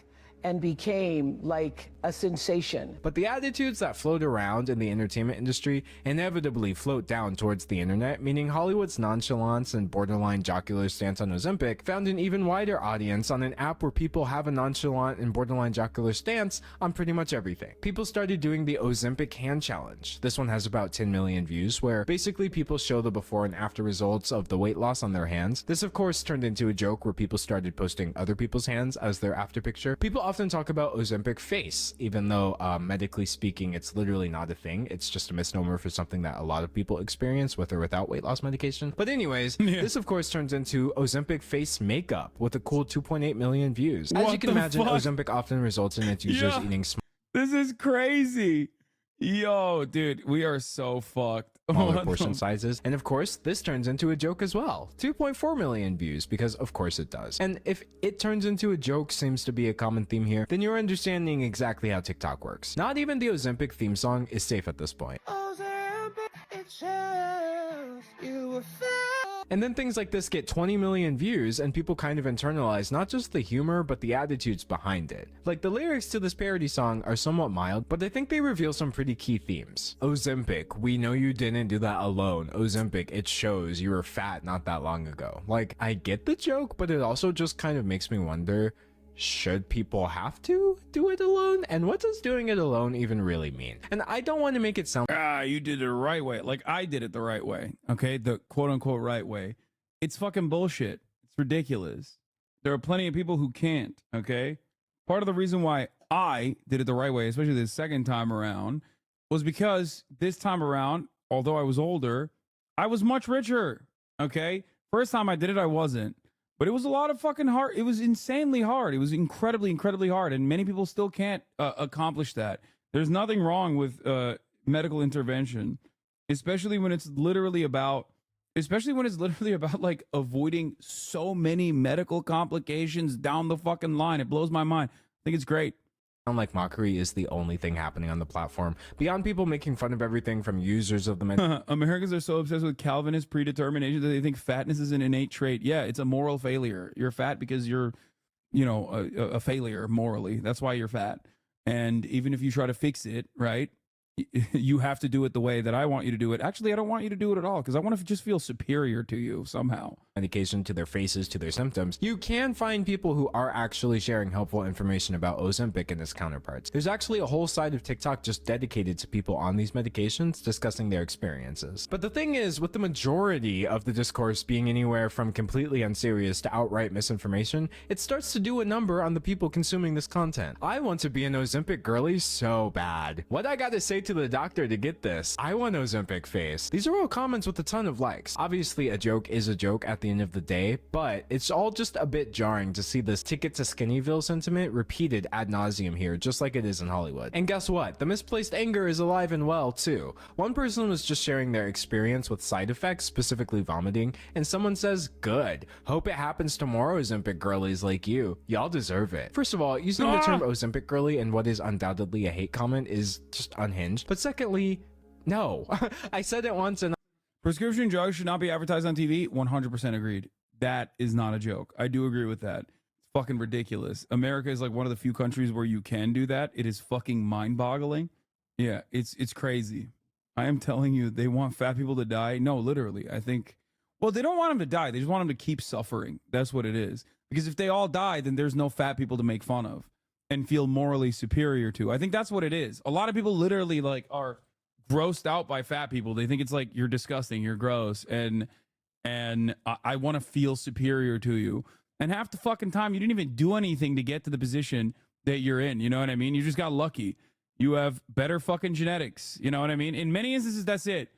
and became like a sensation. But the attitudes that float around in the entertainment industry inevitably float down towards the internet, meaning Hollywood's nonchalance and borderline jocular stance on Ozempic found an even wider audience on an app where people have a nonchalant and borderline jocular stance on pretty much everything. People started doing the Ozempic hand challenge. This one has about 10 million views, where basically people show the before and after results of the weight loss on their hands. This of course turned into a joke where people started posting other people's hands as their after picture. People often talk about Ozempic face, even though medically speaking it's literally not a thing. It's just a misnomer for something that a lot of people experience with or without weight loss medication. But anyways, this of course turns into Ozempic face makeup with a cool 2.8 million views. As you can imagine, Ozempic often results in its users eating This is crazy. Yo, dude, we are so fucked. smaller portion sizes, and of course this turns into a joke as well. 2.4 million views, because of course it does. And if it turns into a joke seems to be a common theme here, then you're understanding exactly how TikTok works. Not even the Ozempic theme song is safe at this point. And then things like this get 20 million views, and people kind of internalize not just the humor, but the attitudes behind it. Like, the lyrics to this parody song are somewhat mild, but I think they reveal some pretty key themes. Ozempic, we know you didn't do that alone. Ozempic, it shows you were fat not that long ago. Like, I get the joke, but it also just kind of makes me wonder, should people have to do it alone? And what does doing it alone even really mean? And I don't want to make it sound you did it the right way. Like, I did it the right way. Okay, the quote-unquote right way. It's fucking bullshit. It's ridiculous. There are plenty of people who can't. Okay, part of the reason why I did it the right way, especially the second time around, was because this time around, although I was older, I was much richer. Okay? First time I did it, I wasn't. But it was a lot of fucking hard. It was insanely hard. It was incredibly, incredibly hard. And many people still can't accomplish that. There's nothing wrong with medical intervention, especially when it's literally about like avoiding so many medical complications down the fucking line. It blows my mind. I think it's great. Like mockery is the only thing happening on the platform. Beyond people making fun of everything from users of the Americans are so obsessed with Calvinist predetermination that they think fatness is an innate trait. Yeah, it's a moral failure. You're fat because you're, you know, a failure morally. That's why you're fat. And even if you try to fix it, right, you have to do it the way that I want you to do it. Actually, I don't want you to do it at all because I want to just feel superior to you somehow. Medication, to their faces, to their symptoms. You can find people who are actually sharing helpful information about Ozempic and its counterparts. There's actually a whole side of TikTok just dedicated to people on these medications discussing their experiences. But the thing is, with the majority of the discourse being anywhere from completely unserious to outright misinformation, it starts to do a number on the people consuming this content. I want to be an Ozempic girly so bad. What I gotta say to the doctor to get this? I want Ozempic face. These are all comments with a ton of likes. Obviously, a joke is a joke at the end of the day, but it's all just a bit jarring to see this ticket to Skinnyville sentiment repeated ad nauseum here, just like it is in Hollywood. And guess what? The misplaced anger is alive and well too. One person was just sharing their experience with side effects, specifically vomiting, and someone says, "Good. Hope it happens to more Ozempic girlies like you. Y'all deserve it." First of all, using the term Ozempic girly in what is undoubtedly a hate comment is just unhinged. But secondly, no. I said it once and prescription drugs should not be advertised on TV. 100% agreed. That is not a joke. I do agree with that. It's fucking ridiculous. America is like one of the few countries where you can do that. It is fucking mind-boggling. Yeah, it's crazy. I am telling you, they want fat people to die. No, literally. I think, well, they don't want them to die. They just want them to keep suffering. That's what it is. Because if they all die, then there's no fat people to make fun of and feel morally superior to. I think that's what it is. A lot of people literally like are grossed out by fat people. They think it's like, you're disgusting, you're gross, and I want to feel superior to you. And half the fucking time, you didn't even do anything to get to the position that you're in. You know what I mean? You just got lucky. You have better fucking genetics. You know what I mean? In many instances, that's it.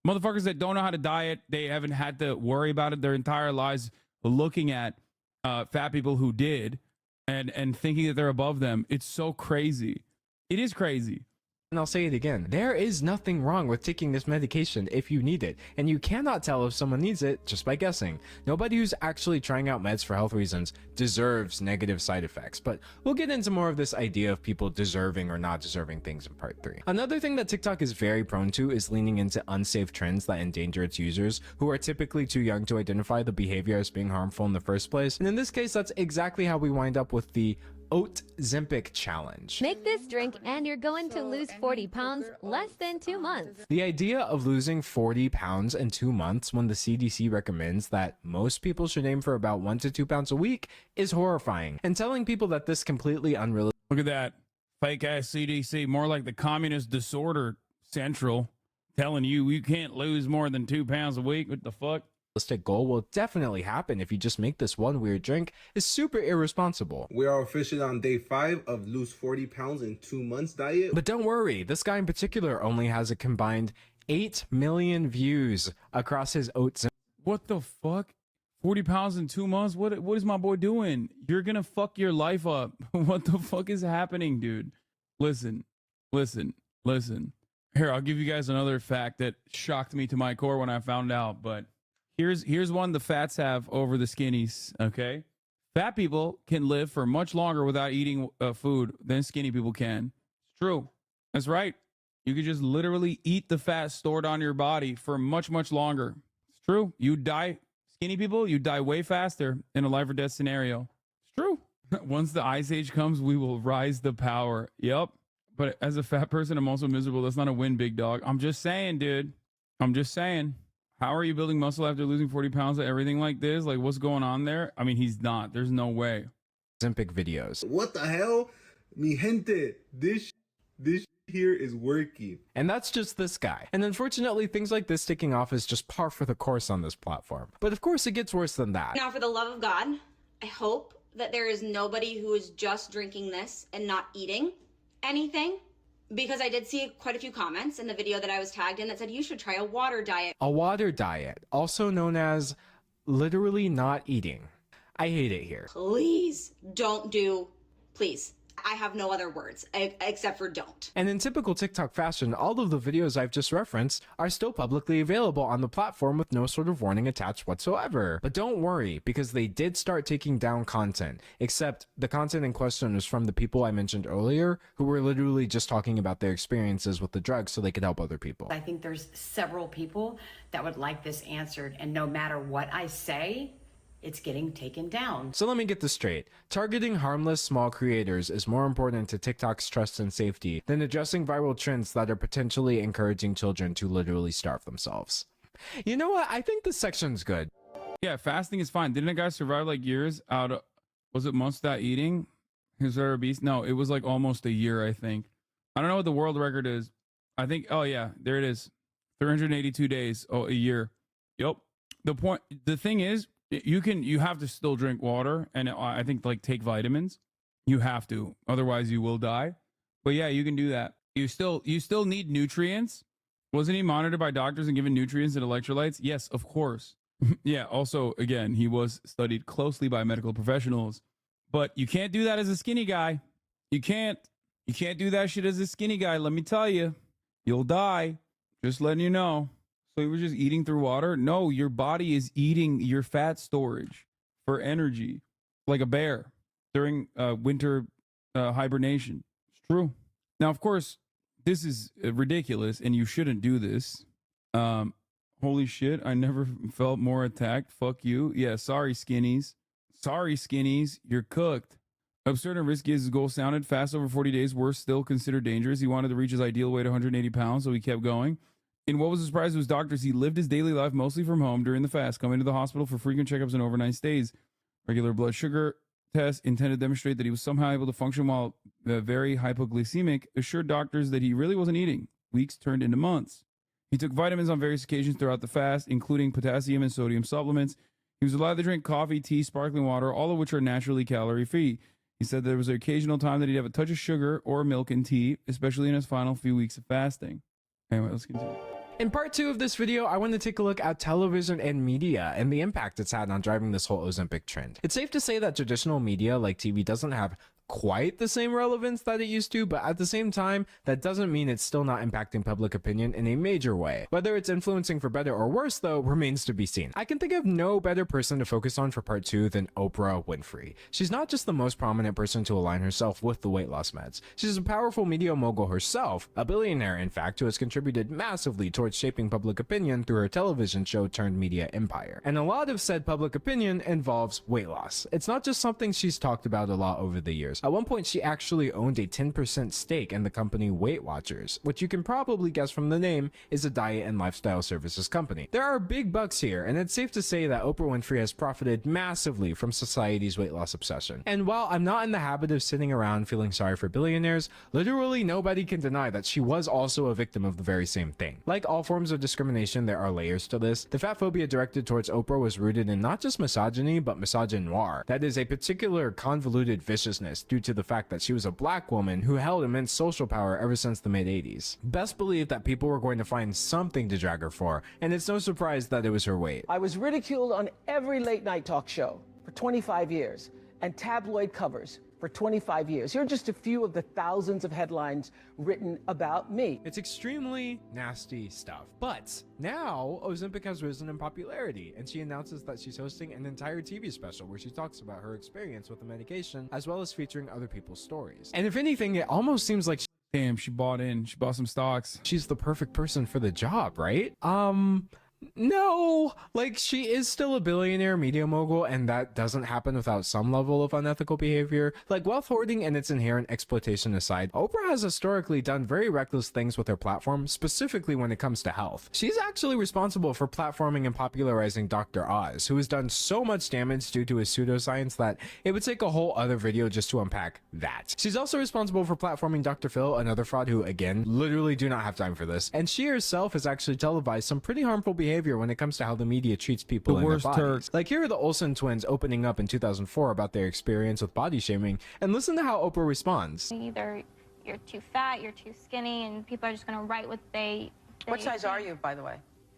Motherfuckers that don't know how to diet, they haven't had to worry about it their entire lives, looking at fat people who did and thinking that they're above them. It's so crazy. It is crazy. And I'll say it again, there is nothing wrong with taking this medication if you need it, and you cannot tell if someone needs it just by guessing. Nobody who's actually trying out meds for health reasons deserves negative side effects, but we'll get into more of this idea of people deserving or not deserving things in part 3. Another thing that TikTok is very prone to is leaning into unsafe trends that endanger its users, who are typically too young to identify the behavior as being harmful in the first place. And in this case, that's exactly how we wind up with the Ozempic challenge. Make this drink and you're going to lose 40 pounds less than 2 months. The idea of losing 40 pounds in 2 months when the CDC recommends that most people should aim for about 1 to 2 pounds a week is horrifying. And telling people that this completely unrealistic— Look at that fake ass CDC, more like the Communist Disorder Central, telling you can't lose more than 2 pounds a week. What the fuck? Goal will definitely happen if you just make this one weird drink is super irresponsible. We are officially on day 5 of lose 40 pounds in 2 months diet. But don't worry, this guy in particular only has a combined 8 million views across his oats. What the fuck? 40 pounds in 2 months? What is my boy doing? You're gonna fuck your life up. What the fuck is happening, dude? Listen. Here, I'll give you guys another fact that shocked me to my core when I found out, but here's one the fats have over the skinnies, okay? Fat people can live for much longer without eating food than skinny people can. It's true. That's right. You could just literally eat the fat stored on your body for much, much longer. It's true. You die, skinny people, you die way faster in a life or death scenario. It's true. Once the ice age comes, we will rise the power. Yep. But as a fat person, I'm also miserable. That's not a win, big dog. I'm just saying, dude. I'm just saying. How are you building muscle after losing 40 pounds of everything like this? Like, what's going on there? I mean, he's not. There's no way. Ozempic videos. What the hell? Mi gente, this here is working. And that's just this guy. And unfortunately, things like this taking off is just par for the course on this platform. But of course, it gets worse than that. Now, for the love of God, I hope that there is nobody who is just drinking this and not eating anything, because I did see quite a few comments in the video that I was tagged in that said you should try a water diet. A water diet, also known as literally not eating. I hate it here. Please don't do, please. I have no other words except for don't. And in typical TikTok fashion, all of the videos I've just referenced are still publicly available on the platform with no sort of warning attached whatsoever. But don't worry, because they did start taking down content, except the content in question was from the people I mentioned earlier, who were literally just talking about their experiences with the drug so they could help other people. I think there's several people that would like this answered, and no matter what I say, it's getting taken down. So let me get this straight. Targeting harmless small creators is more important to TikTok's trust and safety than addressing viral trends that are potentially encouraging children to literally starve themselves. You know what? I think this section's good. Yeah, fasting is fine. Didn't a guy survive like years out of, was it months without eating? His beast? No, it was like almost a year, I think. I don't know what the world record is. I think, oh yeah, there it is. 382 days. Oh, a year. Yep. The thing is, you have to still drink water, and I think like take vitamins. You have to, otherwise you will die. But yeah, you can do that. You still need nutrients. Wasn't he monitored by doctors and given nutrients and electrolytes? Yes, of course. Yeah, also, again, he was studied closely by medical professionals. But you can't do that as a skinny guy. You can't do that shit as a skinny guy. Let me tell you, you'll die. Just letting you know. So you were just eating through water? No, your body is eating your fat storage for energy, like a bear during winter hibernation. It's true. Now, of course, this is ridiculous, and you shouldn't do this. Holy shit, I never felt more attacked. Fuck you. Yeah, sorry, skinnies. Sorry, skinnies. You're cooked. Absurd and risky as his goal sounded. Fast over 40 days were still considered dangerous. He wanted to reach his ideal weight, 180 pounds, so he kept going. And what was a surprise to his doctors, he lived his daily life mostly from home during the fast, coming to the hospital for frequent checkups and overnight stays. Regular blood sugar tests intended to demonstrate that he was somehow able to function while very hypoglycemic, assured doctors that he really wasn't eating. Weeks turned into months. He took vitamins on various occasions throughout the fast, including potassium and sodium supplements. He was allowed to drink coffee, tea, sparkling water, all of which are naturally calorie-free. He said there was an occasional time that he'd have a touch of sugar or milk and tea, especially in his final few weeks of fasting. Anyway, let's continue. In part 2 of this video, I want to take a look at television and media and the impact it's had on driving this whole Ozempic trend. It's safe to say that traditional media like TV doesn't have quite the same relevance that it used to, but at the same time, that doesn't mean it's still not impacting public opinion in a major way. Whether it's influencing for better or worse, though, remains to be seen. I can think of no better person to focus on for part 2 than Oprah Winfrey. She's not just the most prominent person to align herself with the weight loss meds. She's a powerful media mogul herself, a billionaire in fact, who has contributed massively towards shaping public opinion through her television show turned media empire. And a lot of said public opinion involves weight loss. It's not just something she's talked about a lot over the years. At one point, she actually owned a 10% stake in the company Weight Watchers, which you can probably guess from the name is a diet and lifestyle services company. There are big bucks here, and it's safe to say that Oprah Winfrey has profited massively from society's weight loss obsession. And while I'm not in the habit of sitting around feeling sorry for billionaires, literally nobody can deny that she was also a victim of the very same thing. Like all forms of discrimination, there are layers to this. The fat phobia directed towards Oprah was rooted in not just misogyny, but misogynoir. That is a particular convoluted viciousness due to the fact that she was a black woman who held immense social power ever since the mid-80s. Best believe that people were going to find something to drag her for, and it's no surprise that it was her weight. I was ridiculed on every late night talk show for 25 years and tabloid covers for 25 years. Here are just a few of the thousands of headlines written about me. It's extremely nasty stuff. But now Ozempic has risen in popularity, and she announces that she's hosting an entire TV special where she talks about her experience with the medication as well as featuring other people's stories. And if anything, it almost seems like damn, she bought some stocks. She's the perfect person for the job, right? No, like she is still a billionaire media mogul, and that doesn't happen without some level of unethical behavior. Like wealth hoarding and its inherent exploitation aside, Oprah has historically done very reckless things with her platform, specifically when it comes to health. She's actually responsible for platforming and popularizing Dr. Oz, who has done so much damage due to his pseudoscience that it would take a whole other video just to unpack that. She's also responsible for platforming Dr. Phil, another fraud who, again, literally do not have time for this, and she herself has actually televised some pretty harmful behavior behavior when it comes to how the media treats people The in worst their bodies. Turk. Like, here are the Olsen twins opening up in 2004 about their experience with body shaming, and listen to how Oprah responds. Either you're too fat, you're too skinny, and people are just gonna write what they What size are you, by the way?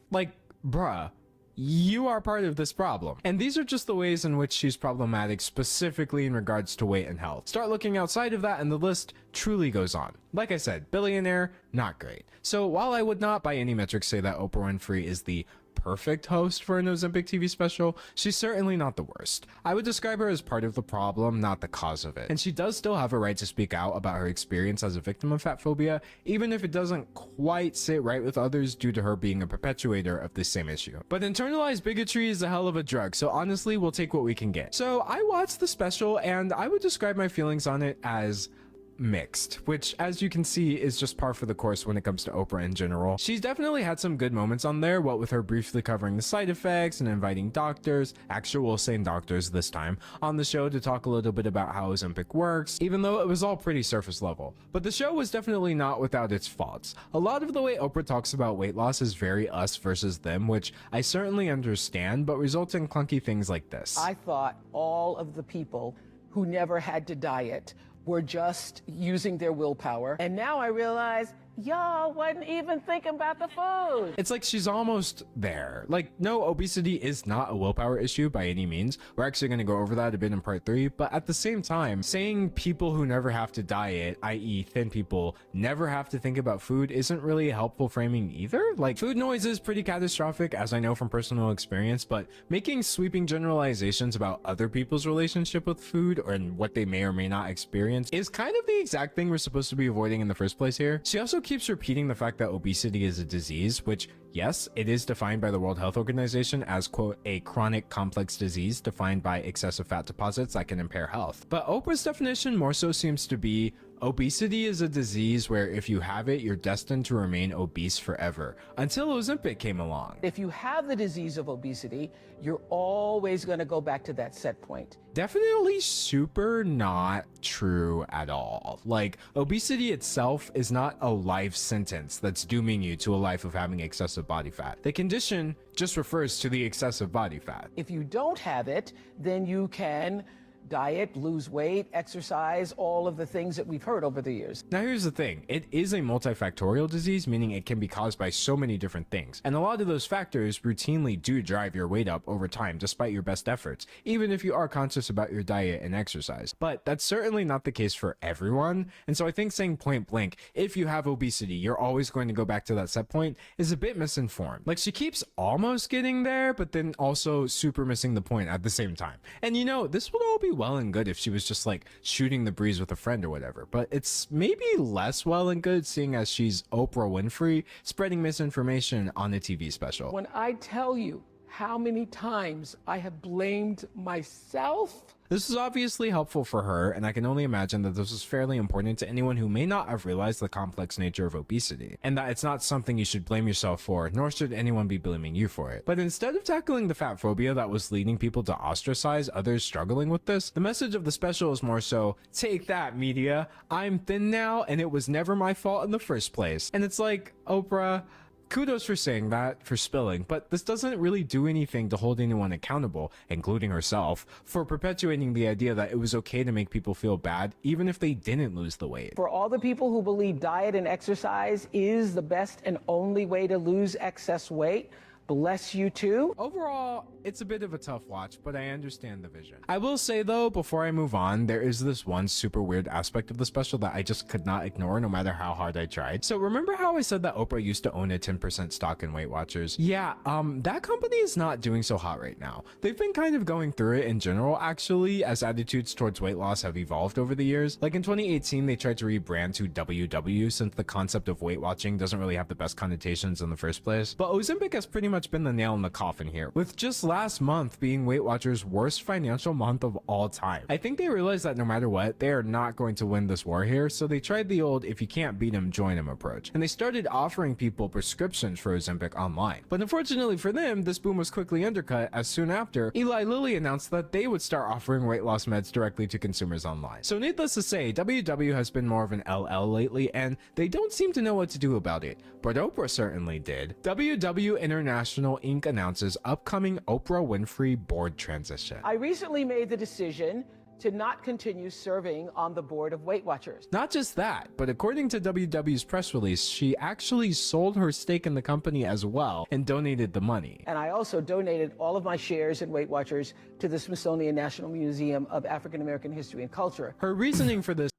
Like, bruh, you are part of this problem. And these are just the ways in which she's problematic, specifically in regards to weight and health. Start looking outside of that and the list truly goes on. Like I said, billionaire, not great. So while I would not by any metric say that Oprah Winfrey is the perfect host for an Ozempic TV special, she's certainly not the worst. I would describe her as part of the problem, not the cause of it. And she does still have a right to speak out about her experience as a victim of fat phobia, even if it doesn't quite sit right with others due to her being a perpetuator of the same issue. But internalized bigotry is a hell of a drug, so honestly, we'll take what we can get. So I watched the special and I would describe my feelings on it as mixed, which as you can see is just par for the course when it comes to Oprah in general. She's definitely had some good moments on there, what with her briefly covering the side effects and inviting doctors, actual sane doctors this time, on the show to talk a little bit about how Ozempic works, even though it was all pretty surface level. But the show was definitely not without its faults. A lot of the way Oprah talks about weight loss is very us versus them, which I certainly understand, but results in clunky things like this. I thought all of the people who never had to diet were just using their willpower. And now I realize y'all wasn't even thinking about the food. It's like she's almost there. Like, no, obesity is not a willpower issue by any means. We're actually going to go over that a bit in part 3. But at the same time, saying people who never have to diet, i.e. thin people, never have to think about food isn't really a helpful framing either. Like, food noise is pretty catastrophic, as I know from personal experience, but making sweeping generalizations about other people's relationship with food or what they may or may not experience is kind of the exact thing we're supposed to be avoiding in the first place here. She also keeps repeating the fact that obesity is a disease, which, yes, it is defined by the World Health Organization as, quote, a chronic complex disease defined by excessive fat deposits that can impair health. But Oprah's definition more so seems to be obesity is a disease where if you have it, you're destined to remain obese forever, until Ozempic came along. If you have the disease of obesity, you're always going to go back to that set point. Definitely super not true at all. Like, obesity itself is not a life sentence that's dooming you to a life of having excessive body fat. The condition just refers to the excessive body fat. If you don't have it, then you can diet, lose weight, exercise, all of the things that we've heard over the years. Now here's the thing, it is a multifactorial disease, meaning it can be caused by so many different things. And a lot of those factors routinely do drive your weight up over time despite your best efforts, even if you are conscious about your diet and exercise. But that's certainly not the case for everyone. And so I think saying point blank, if you have obesity, you're always going to go back to that set point is a bit misinformed. Like, she keeps almost getting there, but then also super missing the point at the same time. And you know, this would all be well and good if she was just like shooting the breeze with a friend or whatever, but it's maybe less well and good seeing as she's Oprah Winfrey spreading misinformation on a TV special. When I tell you how many times I have blamed myself. This is obviously helpful for her, and I can only imagine that this is fairly important to anyone who may not have realized the complex nature of obesity, and that it's not something you should blame yourself for, nor should anyone be blaming you for it. But instead of tackling the fat phobia that was leading people to ostracize others struggling with this, the message of the special is more so, take that, media, I'm thin now, and it was never my fault in the first place. And it's like, Oprah, kudos for saying that, for spilling, but this doesn't really do anything to hold anyone accountable, including herself, for perpetuating the idea that it was okay to make people feel bad, even if they didn't lose the weight. For all the people who believe diet and exercise is the best and only way to lose excess weight, bless you too. Overall, it's a bit of a tough watch, but I understand the vision. I will say though, before I move on, there is this one super weird aspect of the special that I just could not ignore no matter how hard I tried. So remember how I said that Oprah used to own a 10% stock in Weight Watchers? Yeah, that company is not doing so hot right now. They've been kind of going through it in general, actually, as attitudes towards weight loss have evolved over the years. Like in 2018, they tried to rebrand to WW since the concept of weight watching doesn't really have the best connotations in the first place. But Ozempic has pretty much been the nail in the coffin here, with just last month being Weight Watchers' worst financial month of all time. I think they realized that no matter what, they are not going to win this war here, so they tried the old if you can't beat them, join them approach, and they started offering people prescriptions for Ozempic online. But unfortunately for them, this boom was quickly undercut as soon after Eli Lilly announced that they would start offering weight loss meds directly to consumers online. So needless to say, WW has been more of an LL lately, and they don't seem to know what to do about it, but Oprah certainly did. WW International International Inc. announces upcoming Oprah Winfrey board transition. I recently made the decision to not continue serving on the board of Weight Watchers. Not just that, but according to WW's press release, she actually sold her stake in the company as well and donated the money. And I also donated all of my shares in Weight Watchers to the Smithsonian National Museum of African American History and Culture. Her reasoning for this...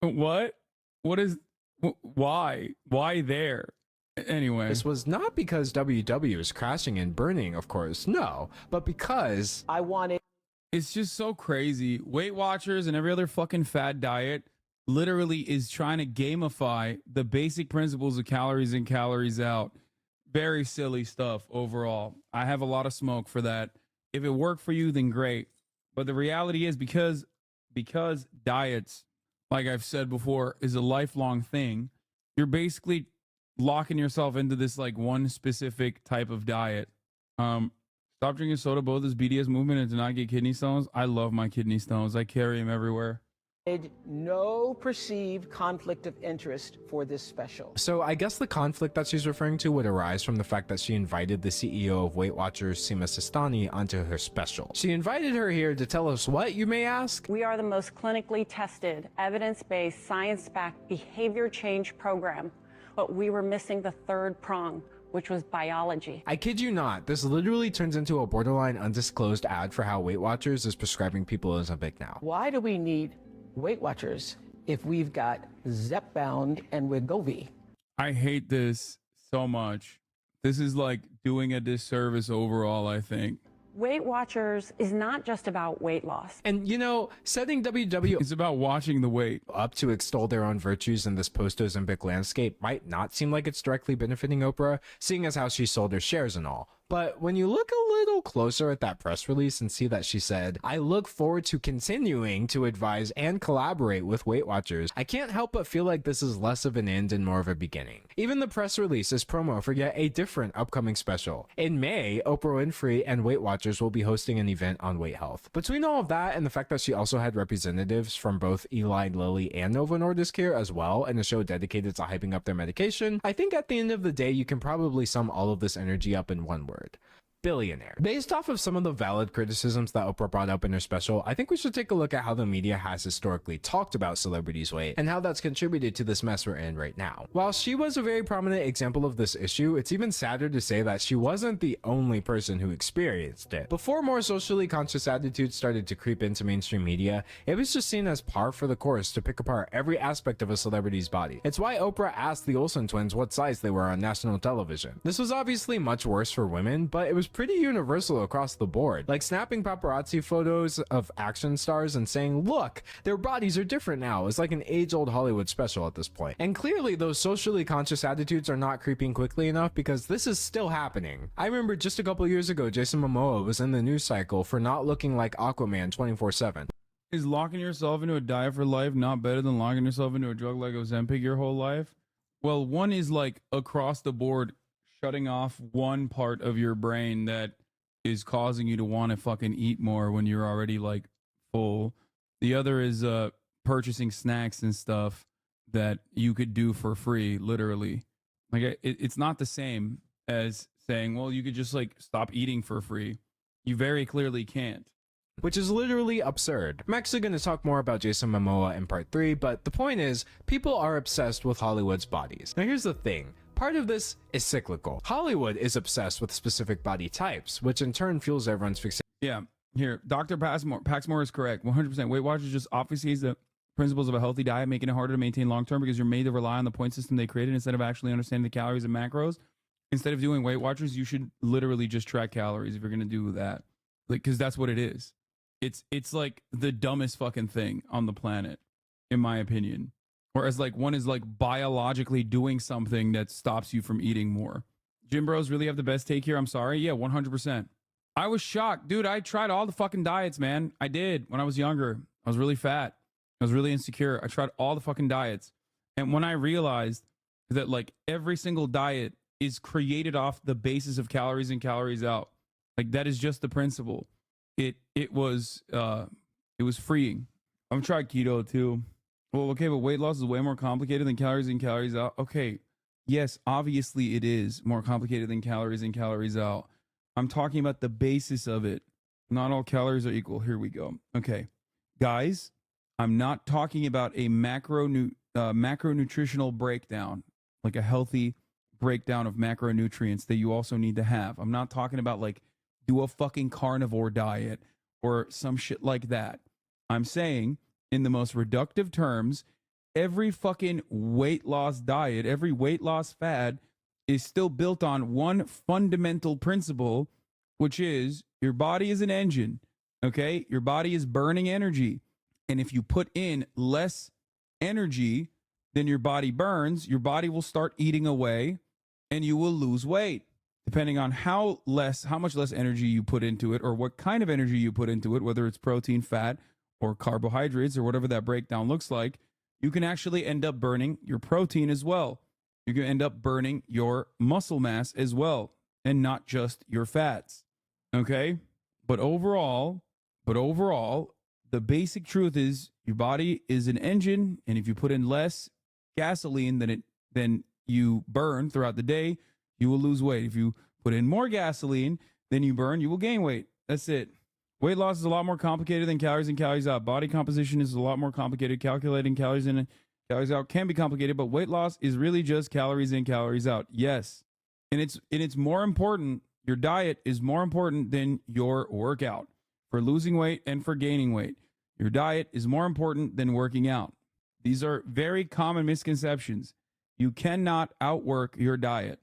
What? Why? Why there? Anyway. This was not because WW is crashing and burning, of course, no, but because... I wanted... It's just so crazy. Weight Watchers and every other fucking fad diet literally is trying to gamify the basic principles of calories in, calories out. Very silly stuff overall. I have a lot of smoke for that. If it worked for you, then great. But the reality is because diets, like I've said before, is a lifelong thing, you're basically locking yourself into this like one specific type of diet. Stop drinking soda, both this BDS movement, and to not get kidney stones. I love my kidney stones. I carry them everywhere. No perceived conflict of interest for this special. So I guess the conflict that she's referring to would arise from the fact that she invited the CEO of Weight Watchers, Sima Sistani, onto her special. She invited her here to tell us what, you may ask? We are the most clinically tested, evidence-based, science-backed behavior change program, but we were missing the third prong, which was biology. I kid you not, this literally turns into a borderline undisclosed ad for how Weight Watchers is prescribing people Ozempic now. Why do we need Weight Watchers if we've got Zepbound and Wegovy? I hate this so much. This is like doing a disservice overall, I think. Weight Watchers is not just about weight loss. And you know, setting WW it's about watching the weight up to extol their own virtues in this post-Ozempic landscape might not seem like it's directly benefiting Oprah, seeing as how she sold her shares and all. But when you look a little closer at that press release and see that she said, I look forward to continuing to advise and collaborate with Weight Watchers, I can't help but feel like this is less of an end and more of a beginning. Even the press release is promo for yet a different upcoming special. In May, Oprah Winfrey and Weight Watchers will be hosting an event on weight health. Between all of that and the fact that she also had representatives from both Eli Lilly and Novo Nordisk here as well, and a show dedicated to hyping up their medication, I think at the end of the day, you can probably sum all of this energy up in one word. Billionaire. Based off of some of the valid criticisms that Oprah brought up in her special, I think we should take a look at how the media has historically talked about celebrities' weight and how that's contributed to this mess we're in right now. While she was a very prominent example of this issue, it's even sadder to say that she wasn't the only person who experienced it. Before more socially conscious attitudes started to creep into mainstream media, it was just seen as par for the course to pick apart every aspect of a celebrity's body. It's why Oprah asked the Olsen twins what size they were on national television. This was obviously much worse for women, but it was pretty universal across the board, like snapping paparazzi photos of action stars and saying, look, their bodies are different now. It's like an age-old Hollywood special at this point. And clearly those socially conscious attitudes are not creeping quickly enough because this is still happening. I remember just a couple years ago, Jason Momoa was in the news cycle for not looking like Aquaman 24/7. Is locking yourself into a diet for life not better than locking yourself into a drug like Ozempic your whole life? Well, one is like across the board shutting off one part of your brain that is causing you to want to fucking eat more when you're already like full. The other is purchasing snacks and stuff that you could do for free, literally. Like it's not the same as saying, well, you could just like stop eating for free. You very clearly can't. Which is literally absurd. I'm actually going to talk more about Jason Momoa in part 3, but the point is, people are obsessed with Hollywood's bodies. Now here's the thing. Part of this is cyclical. Hollywood is obsessed with specific body types, which in turn fuels everyone's fixation. Yeah, here, Dr. Paxmore is correct. 100%. Weight Watchers just obfuscates the principles of a healthy diet, making it harder to maintain long-term because you're made to rely on the point system they created instead of actually understanding the calories and macros. Instead of doing Weight Watchers, you should literally just track calories if you're going to do that. Like, because that's what it is. It's like the dumbest fucking thing on the planet, in my opinion. Whereas like one is like biologically doing something that stops you from eating more. Gym bros really have the best take here. I'm sorry. Yeah, 100%. I was shocked. Dude, I tried all the fucking diets, man. I did when I was younger. I was really fat. I was really insecure. I tried all the fucking diets. And when I realized that like every single diet is created off the basis of calories in, calories out. Like that is just the principle. It was freeing. I've tried keto too. Well, okay, but weight loss is way more complicated than calories in, calories out. Okay, Yes, obviously it is more complicated than calories in, calories out. I'm talking about the basis of it. Not all calories are equal. Here we go. Okay, guys, I'm not talking about a macronutritional breakdown, like a healthy breakdown of macronutrients that you also need to have. I'm not talking about like do a fucking carnivore diet or some shit like that. I'm saying in the most reductive terms, every fucking weight loss diet, every weight loss fad is still built on one fundamental principle, which is your body is an engine, okay? Your body is burning energy. And if you put in less energy than your body burns, your body will start eating away and you will lose weight. Depending on how much less energy you put into it or what kind of energy you put into it, whether it's protein, fat, or carbohydrates or whatever that breakdown looks like, you can actually end up burning your protein as well. You can end up burning your muscle mass as well, and not just your fats. Okay? But overall, the basic truth is your body is an engine, and if you put in less gasoline than you burn throughout the day, you will lose weight. If you put in more gasoline than you burn, you will gain weight. That's it. Weight loss is a lot more complicated than calories in, calories out. Body composition is a lot more complicated. Calculating calories in and calories out can be complicated, but weight loss is really just calories in, calories out. Yes. And it's more important. Your diet is more important than your workout for losing weight and for gaining weight. Your diet is more important than working out. These are very common misconceptions. You cannot outwork your diet.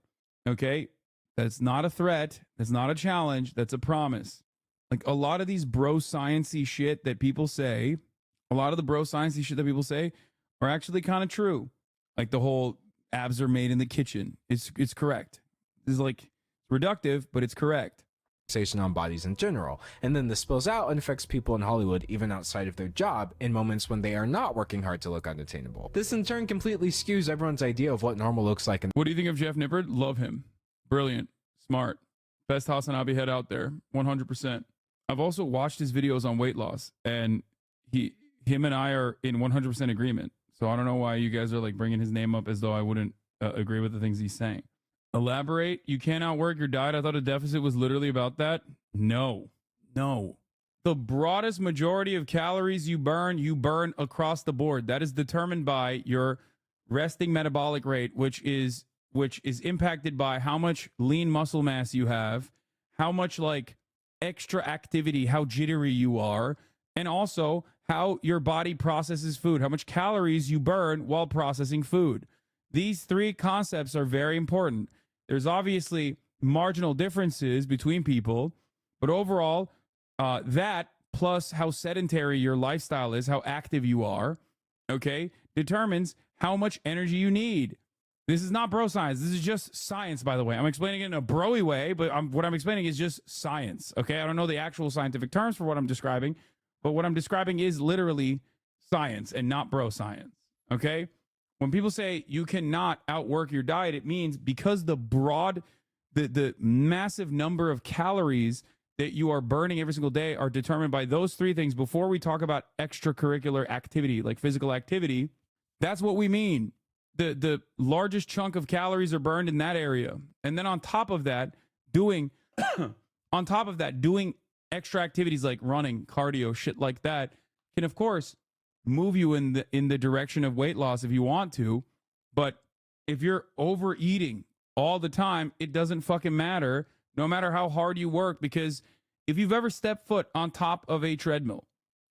Okay? That's not a threat. That's not a challenge. That's a promise. Like a lot of these bro sciencey shit that people say, are actually kind of true. Like the whole abs are made in the kitchen. It's correct. This is like reductive, but it's correct. Conversation on bodies in general, and then this spills out and affects people in Hollywood even outside of their job in moments when they are not working hard to look unattainable. This in turn completely skews everyone's idea of what normal looks like. What do you think of Jeff Nippard? Love him. Brilliant. Smart. Best Hassan Abi head out there. 100%. I've also watched his videos on weight loss, and him and I are in 100% agreement. So I don't know why you guys are like bringing his name up as though I wouldn't agree with the things he's saying. Elaborate. You can't outwork your diet. I thought a deficit was literally about that. No. The broadest majority of calories you burn across the board. That is determined by your resting metabolic rate, which is impacted by how much lean muscle mass you have, how much like extra activity, how jittery you are, and also how your body processes food, how much calories you burn while processing food. These three concepts are very important. There's obviously marginal differences between people, but overall, that plus how sedentary your lifestyle is, how active you are, okay, determines how much energy you need. This is not bro science. This is just science, by the way. I'm explaining it in a broy way, but what I'm explaining is just science, okay? I don't know the actual scientific terms for what I'm describing, but what I'm describing is literally science and not bro science, okay? When people say you cannot outwork your diet, it means because the massive number of calories that you are burning every single day are determined by those three things. Before we talk about extracurricular activity, like physical activity, that's what we mean. The largest chunk of calories are burned in that area. And then on top of that, doing extra activities like running, cardio, shit like that can, of course, move you in the direction of weight loss if you want to. But if you're overeating all the time, it doesn't fucking matter, no matter how hard you work. Because if you've ever stepped foot on top of a treadmill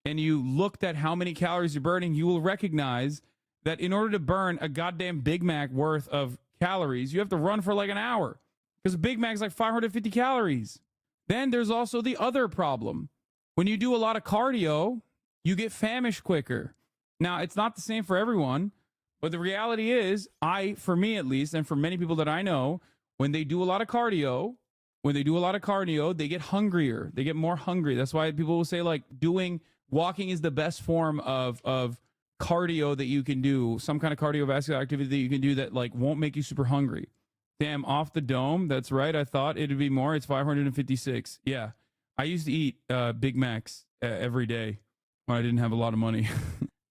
and you looked at how many calories you're burning, you will recognize that in order to burn a goddamn Big Mac worth of calories, you have to run for like an hour, because a Big Mac is like 550 calories. Then there's also the other problem. When you do a lot of cardio, you get famished quicker. Now, it's not the same for everyone, but the reality is, for me at least, and for many people that I know, when they do a lot of cardio, they get hungrier. They get more hungry. That's why people will say like walking is the best form of cardio that you can do, some kind of cardiovascular activity that you can do that like won't make you super hungry. Damn, off the dome. That's right. I thought it'd be more. It's 556. Yeah. I used to eat Big Macs every day when I didn't have a lot of money.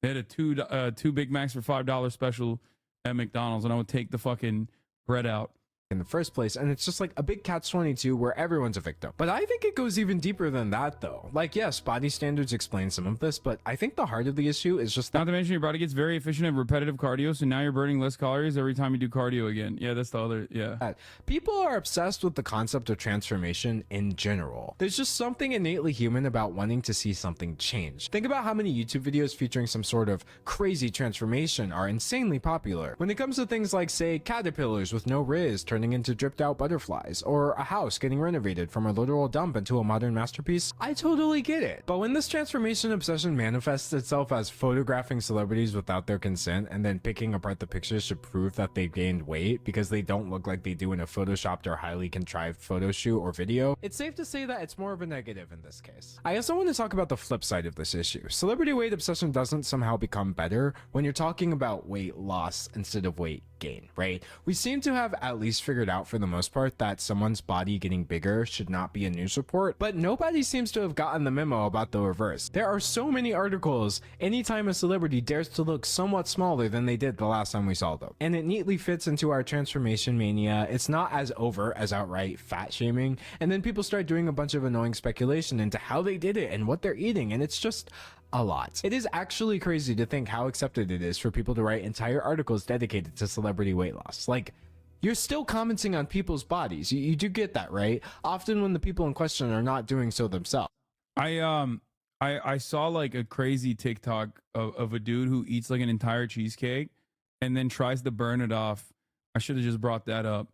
They had a two Big Macs for $5 special at McDonald's, and I would take the fucking Bread out. In the first place, and it's just like a big catch-22 where everyone's a victim. But I think it goes even deeper than that though. Like, yes, body standards explain some of this, but I think the heart of the issue is just that, not to mention your body gets very efficient at repetitive cardio, so now you're burning less calories every time you do cardio again. Yeah, that's the other, yeah. People are obsessed with the concept of transformation in general. There's just something innately human about wanting to see something change. Think about how many YouTube videos featuring some sort of crazy transformation are insanely popular. When it comes to things like, say, caterpillars with no riz turning into dripped out butterflies, or a house getting renovated from a literal dump into a modern masterpiece, I totally get it. But when this transformation obsession manifests itself as photographing celebrities without their consent and then picking apart the pictures to prove that they gained weight because they don't look like they do in a photoshopped or highly contrived photo shoot or video, it's safe to say that it's more of a negative in this case. I also want to talk about the flip side of this issue. Celebrity weight obsession doesn't somehow become better when you're talking about weight loss instead of weight gain, right? We seem to have at least figured out for the most part that someone's body getting bigger should not be a news report, but nobody seems to have gotten the memo about the reverse. There are so many articles anytime a celebrity dares to look somewhat smaller than they did the last time we saw them. And it neatly fits into our transformation mania. It's not as overt as outright fat shaming, and then people start doing a bunch of annoying speculation into how they did it and what they're eating, and it's just a lot. It is actually crazy to think how accepted it is for people to write entire articles dedicated to celebrity weight loss. Like, you're still commenting on people's bodies. You do get that, right? Often when the people in question are not doing so themselves. I saw like a crazy TikTok of a dude who eats like an entire cheesecake and then tries to burn it off. I should have just brought that up.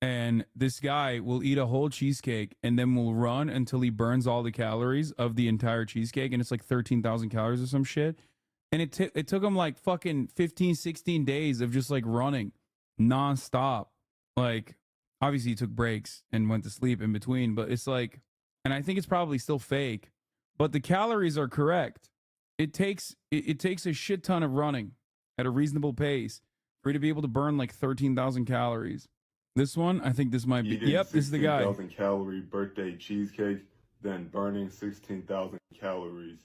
And this guy will eat a whole cheesecake and then will run until he burns all the calories of the entire cheesecake, and it's like 13,000 calories or some shit. And it took him like fucking 15, 16 days of just like running nonstop. Like, obviously he took breaks and went to sleep in between, but it's like, and I think it's probably still fake, but the calories are correct. It takes a shit ton of running at a reasonable pace for you to be able to burn like 13,000 calories. This one, I think this might be. Yep, this is the guy. 16,000 calorie birthday cheesecake, then burning 16,000 calories.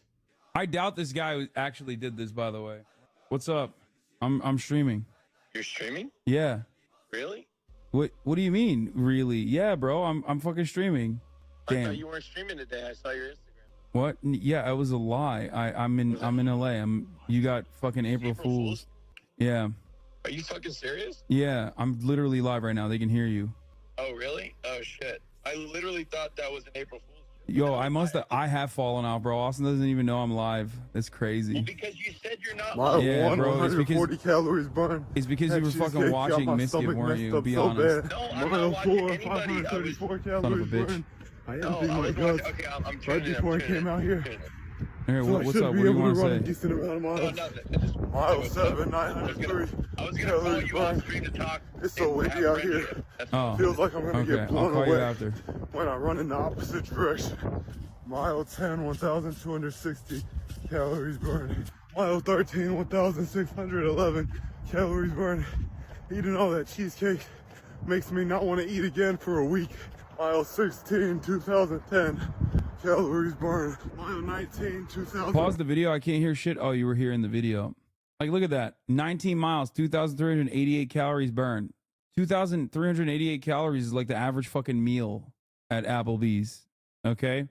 I doubt this guy actually did this, by the way. What's up? I'm streaming. You're streaming? Yeah. Really? What do you mean, really? Yeah, bro, I'm fucking streaming. Damn. I thought you weren't streaming today. I saw your Instagram. What? Yeah, it was a lie. I'm in LA. You got fucking April Fools. Yeah. Are you fucking serious? Yeah, I'm literally live right now. They can hear you. Oh, really? Oh, shit. I literally thought that was an April Fool's. Yo, I have fallen out, bro. Austin doesn't even know I'm live. That's crazy. Well, because you said you're not Mile live. Yeah, one, bro, it's 140 calories burned. It's because That you were fucking cheesecake watching got my Mischief, stomach weren't messed you? up Be so honest. bad. No, I'm not Mile watching 4, anybody. 534 Son of a calories bitch. burned. I No, emptied I my was guts watching. Okay, I'm right turning it. before I came out here. All right, So I what's should up? What be do you able want to to run a say? decent amount of miles. No, just Mile 7, 903 I was gonna call calories you on burned. stream to talk. It's so windy out here. Oh, Feels like I'm gonna okay. get I'll blown call you away after. when I run in the opposite direction. Mile 10, 1,260 calories burned. Mile 13, 1,611 calories burned. Eating all that cheesecake makes me not want to eat again for a week. Mile 16, 2010 calories burned. Mile 19, 2000. Pause the video. I can't hear shit. Oh, you were here in the video. Like, look at that. 19 miles, 2,388 calories burned. 2,388 calories is like the average fucking meal at Applebee's. Okay?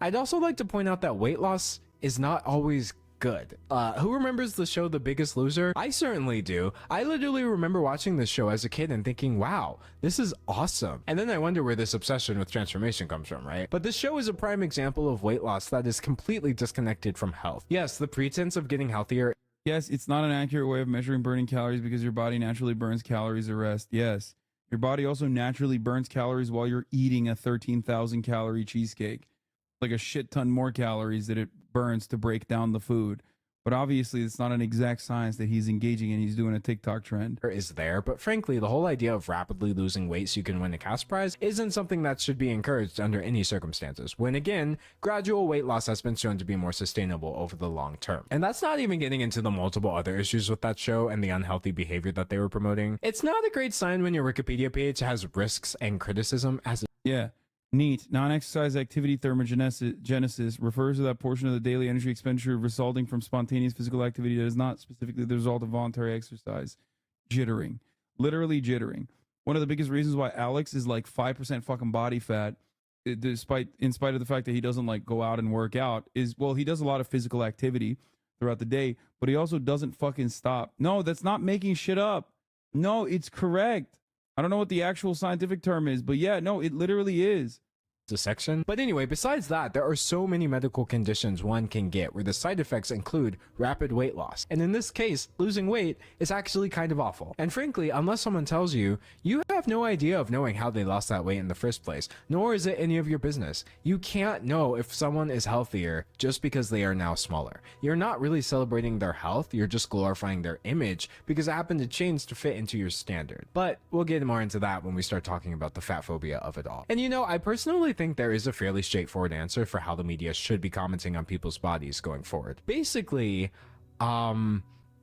I'd also like to point out that weight loss is not always good. Who remembers the show The Biggest Loser? I certainly do. I literally remember watching this show as a kid and thinking, wow, this is awesome. And then I wonder where this obsession with transformation comes from, right? But this show is a prime example of weight loss that is completely disconnected from health. Yes, the pretense of getting healthier. Yes, it's not an accurate way of measuring burning calories because your body naturally burns calories at rest. Yes. Your body also naturally burns calories while you're eating a 13,000 calorie cheesecake. Like a shit ton more calories that it burns to break down the food. But obviously, it's not an exact science that he's engaging in. He's doing a TikTok trend. Is there, but frankly, the whole idea of rapidly losing weight so you can win a cash prize isn't something that should be encouraged under any circumstances, when again, gradual weight loss has been shown to be more sustainable over the long term. And that's not even getting into the multiple other issues with that show and the unhealthy behavior that they were promoting. It's not a great sign when your Wikipedia page has risks and criticism as Yeah. Neat. Non-exercise activity thermogenesis refers to that portion of the daily energy expenditure resulting from spontaneous physical activity that is not specifically the result of voluntary exercise. Jittering. Literally jittering. one of the biggest reasons why Alex is like 5% fucking body fat, in spite of the fact that he doesn't like go out and work out, is, well, he does a lot of physical activity throughout the day, but he also doesn't fucking stop. No, that's not making shit up. No, it's correct. I don't know what the actual scientific term is, but yeah, no, it literally is. Section. But anyway, besides that, there are so many medical conditions one can get where the side effects include rapid weight loss. And in this case, losing weight is actually kind of awful. And frankly, unless someone tells you, you have no idea of knowing how they lost that weight in the first place, nor is it any of your business. You can't know if someone is healthier just because they are now smaller. You're not really celebrating their health, you're just glorifying their image because it happened to change to fit into your standard. But we'll get more into that when we start talking about the fat phobia of it all. And you know, I personally think there is a fairly straightforward answer for how the media should be commenting on people's bodies going forward. Basically,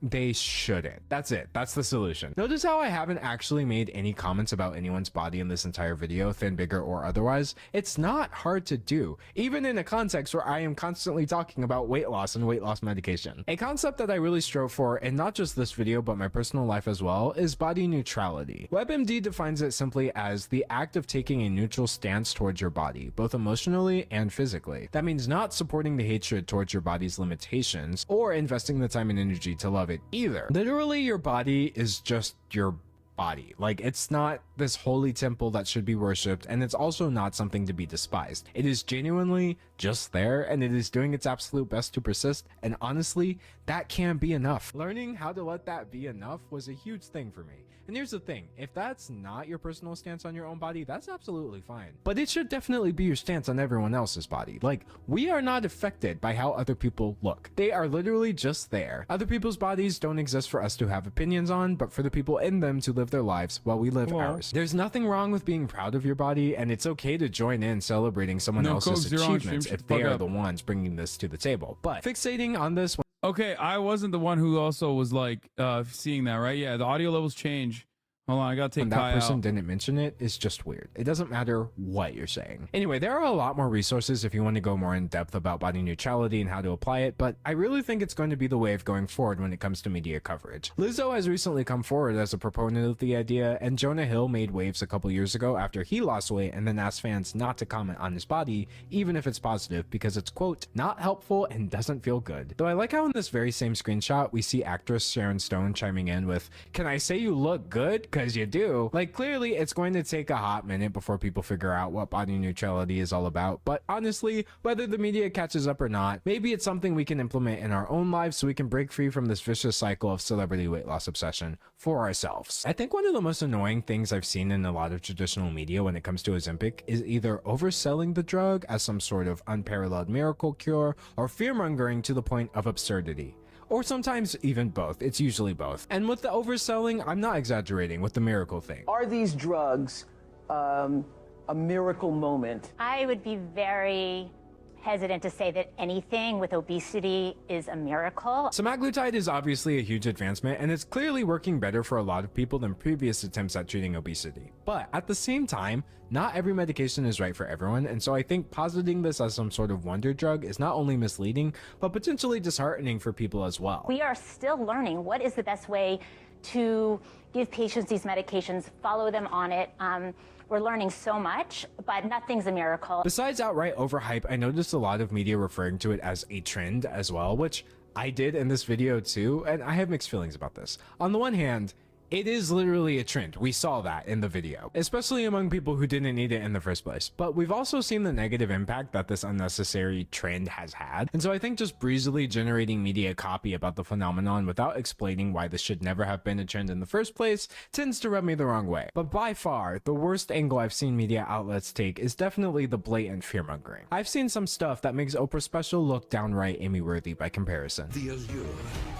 they shouldn't. That's it. That's the solution. Notice how I haven't actually made any comments about anyone's body in this entire video, thin, bigger, or otherwise. It's not hard to do, even in a context where I am constantly talking about weight loss and weight loss medication. A concept that I really strove for, in not just this video, but my personal life as well, is body neutrality. WebMD defines it simply as the act of taking a neutral stance towards your body, both emotionally and physically. That means not supporting the hatred towards your body's limitations, or investing the time and energy to love it either. Literally, your body is just your body. Like, it's not this holy temple that should be worshipped, and it's also not something to be despised. It is genuinely just there, and it is doing its absolute best to persist, and honestly, that can't be enough. Learning how to let that be enough was a huge thing for me. And here's the thing, if that's not your personal stance on your own body, that's absolutely fine. But it should definitely be your stance on everyone else's body. Like, we are not affected by how other people look. They are literally just there. Other people's bodies don't exist for us to have opinions on, but for the people in them to live their lives while we live ours. There's nothing wrong with being proud of your body, and it's okay to join in celebrating someone else's achievements if they are the ones bringing this to the table. But fixating on this... Okay, I wasn't the one who also was like seeing that, right? Yeah, the audio levels change. Hold on, I gotta take when that person didn't mention it, it's just weird. It doesn't matter what you're saying. Anyway, there are a lot more resources if you want to go more in depth about body neutrality and how to apply it, but I really think it's going to be the wave going forward when it comes to media coverage. Lizzo has recently come forward as a proponent of the idea, and Jonah Hill made waves a couple years ago after he lost weight and then asked fans not to comment on his body, even if it's positive, because it's, quote, not helpful and doesn't feel good. Though I like how in this very same screenshot, we see actress Sharon Stone chiming in with, "Can I say you look good? Because you do." Like, clearly it's going to take a hot minute before people figure out what body neutrality is all about, but honestly, whether the media catches up or not, maybe it's something we can implement in our own lives so we can break free from this vicious cycle of celebrity weight loss obsession for ourselves. I think one of the most annoying things I've seen in a lot of traditional media when it comes to Ozempic is either overselling the drug as some sort of unparalleled miracle cure, or fearmongering to the point of absurdity. Or sometimes even both. It's usually both. And with the overselling, I'm not exaggerating with the miracle thing. Are these drugs a miracle moment? I would be very hesitant to say that anything with obesity is a miracle. Semaglutide is obviously a huge advancement, and it's clearly working better for a lot of people than previous attempts at treating obesity. But at the same time, not every medication is right for everyone, and so I think positing this as some sort of wonder drug is not only misleading, but potentially disheartening for people as well. We are still learning what is the best way to give patients these medications, follow them on it. We're learning so much, but nothing's a miracle. Besides outright overhype, I noticed a lot of media referring to it as a trend as well, which I did in this video too, and I have mixed feelings about this. On the one hand, it is literally a trend. We saw that in the video, especially among people who didn't need it in the first place. But we've also seen the negative impact that this unnecessary trend has had. And so I think just breezily generating media copy about the phenomenon without explaining why this should never have been a trend in the first place tends to rub me the wrong way. But by far, the worst angle I've seen media outlets take is definitely the blatant fearmongering. I've seen some stuff that makes Oprah Special look downright Emmy-worthy by comparison. The allure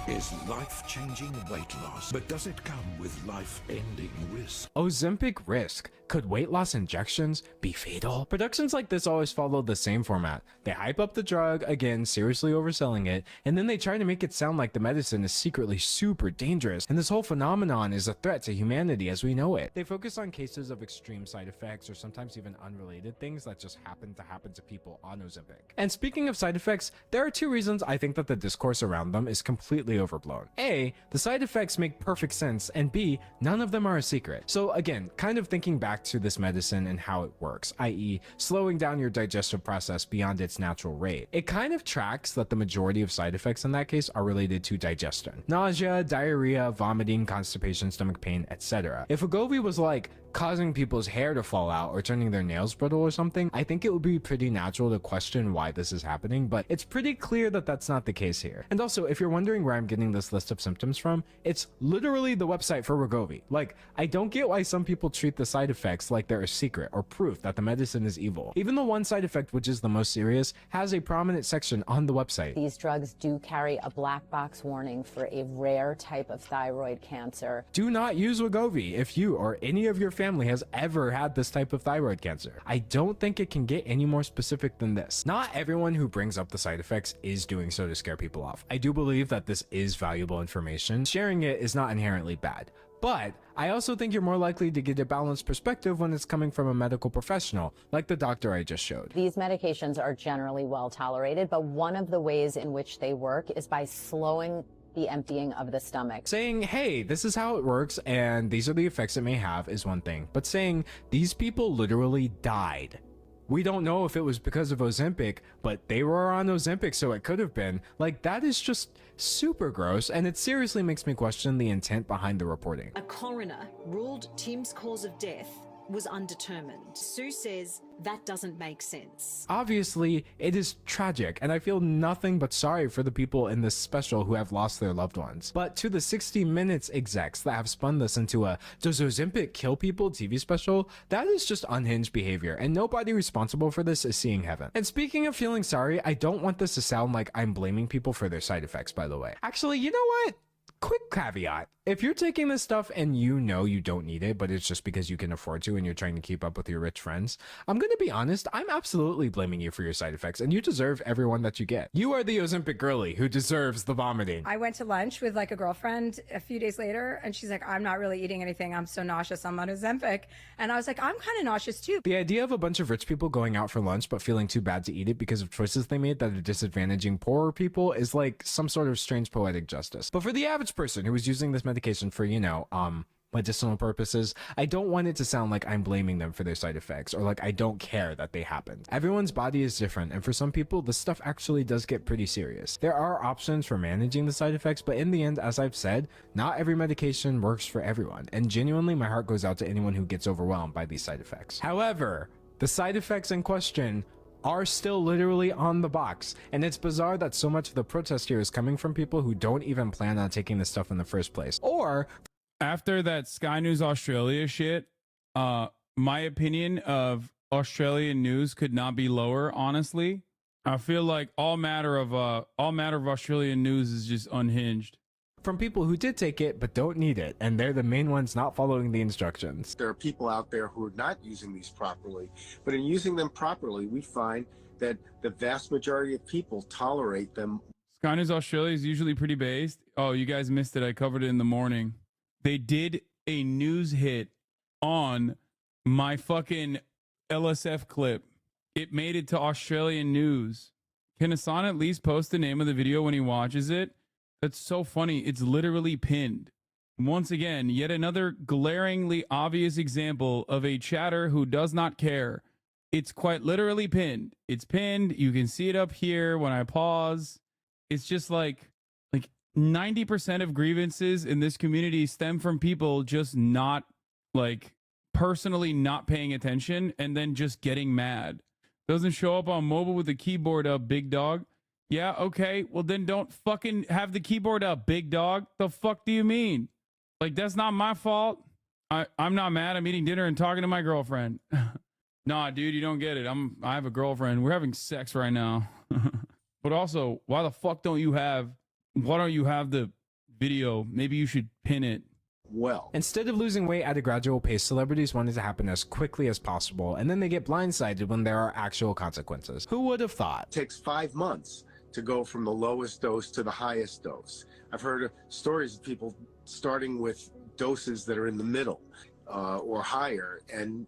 is life-changing weight loss, but does it come with life-ending risk? Ozempic risk. Could weight loss injections be fatal? Productions like this always follow the same format. They hype up the drug, again, seriously overselling it, and then they try to make it sound like the medicine is secretly super dangerous, and this whole phenomenon is a threat to humanity as we know it. They focus on cases of extreme side effects, or sometimes even unrelated things that just happen to people on Ozempic. And speaking of side effects, there are two reasons I think that the discourse around them is completely overblown. A, the side effects make perfect sense, and and B, none of them are a secret. So again, kind of thinking back to this medicine and how it works, i.e. slowing down your digestive process beyond its natural rate, it kind of tracks that the majority of side effects in that case are related to digestion. Nausea, diarrhea, vomiting, constipation, stomach pain, etc. If Wegovy was like causing people's hair to fall out or turning their nails brittle or something, I think it would be pretty natural to question why this is happening, but it's pretty clear that that's not the case here. And also, if you're wondering where I'm getting this list of symptoms from, it's literally the website for Wegovy. Like, I don't get why some people treat the side effects like they're a secret or proof that the medicine is evil. Even the one side effect, which is the most serious, has a prominent section on the website. These drugs do carry a black box warning for a rare type of thyroid cancer. Do not use Wegovy if you or any of your family has ever had this type of thyroid cancer. I don't think it can get any more specific than this. Not everyone who brings up the side effects is doing so to scare people off. I do believe that this is valuable information. Sharing it is not inherently bad. But I also think you're more likely to get a balanced perspective when it's coming from a medical professional, like the doctor I just showed. These medications are generally well tolerated, but one of the ways in which they work is by slowing the emptying of the stomach. Saying, hey, this is how it works and these are the effects it may have is one thing, but saying these people literally died. We don't know if it was because of Ozempic, but they were on Ozempic, so it could have been. Like, that is just super gross, and it seriously makes me question the intent behind the reporting. A coroner ruled Tim's cause of death was undetermined. Sue says that doesn't make sense. Obviously, it is tragic, and I feel nothing but sorry for the people in this special who have lost their loved ones. But to the 60 Minutes execs that have spun this into a "Does Ozempic kill people?" TV special, that is just unhinged behavior, and nobody responsible for this is seeing heaven. And speaking of feeling sorry, I don't want this to sound like I'm blaming people for their side effects, by the way. Actually, you know what? Quick caveat. If you're taking this stuff and you know you don't need it, but it's just because you can afford to and you're trying to keep up with your rich friends, I'm going to be honest, I'm absolutely blaming you for your side effects, and you deserve every one that you get. You are the Ozempic girly who deserves the vomiting. I went to lunch with like a girlfriend a few days later, and she's like, I'm not really eating anything. I'm so nauseous. I'm on Ozempic. And I was like, I'm kind of nauseous too. The idea of a bunch of rich people going out for lunch but feeling too bad to eat it because of choices they made that are disadvantaging poorer people is like some sort of strange poetic justice. But for the average person who is using this medication for, you know, medicinal purposes, I don't want it to sound like I'm blaming them for their side effects or like I don't care that they happened. Everyone's body is different, and for some people, this stuff actually does get pretty serious. There are options for managing the side effects, but in the end, as I've said, not every medication works for everyone, and genuinely my heart goes out to anyone who gets overwhelmed by these side effects. However, the side effects in question are still literally on the box, and it's bizarre that so much of the protest here is coming from people who don't even plan on taking this stuff in the first place. Or after that Sky News Australia shit, my opinion of Australian news could not be lower, honestly. I feel like all matter of Australian news is just unhinged. From people who did take it but don't need it, and they're the main ones not following the instructions. There are people out there who are not using these properly, but in using them properly, we find that the vast majority of people tolerate them. Sky News Australia is usually pretty based. Oh, you guys missed it. I covered it in the morning. They did a news hit on my fucking LSF clip. It made it to Australian news. Can Hassan at least post the name of the video when he watches it? That's so funny. It's literally pinned. Once again, yet another glaringly obvious example of a chatter who does not care. It's quite literally pinned. It's pinned. You can see it up here when I pause. It's just like 90% of grievances in this community stem from people just not, like, personally not paying attention and then just getting mad. Doesn't show up on mobile with the keyboard up, big dog. Yeah, okay. Well, then don't fucking have the keyboard up, big dog. The fuck do you mean? Like, that's not my fault. I'm not mad. I'm eating dinner and talking to my girlfriend. Nah, dude, you don't get it. I have a girlfriend. We're having sex right now. But also, why the fuck don't you have the video? Maybe you should pin it. Well, instead of losing weight at a gradual pace, celebrities want it to happen as quickly as possible, and then they get blindsided when there are actual consequences. Who would have thought? It takes 5 months to go from the lowest dose to the highest dose. I've heard of stories of people starting with doses that are in the middle. or higher, and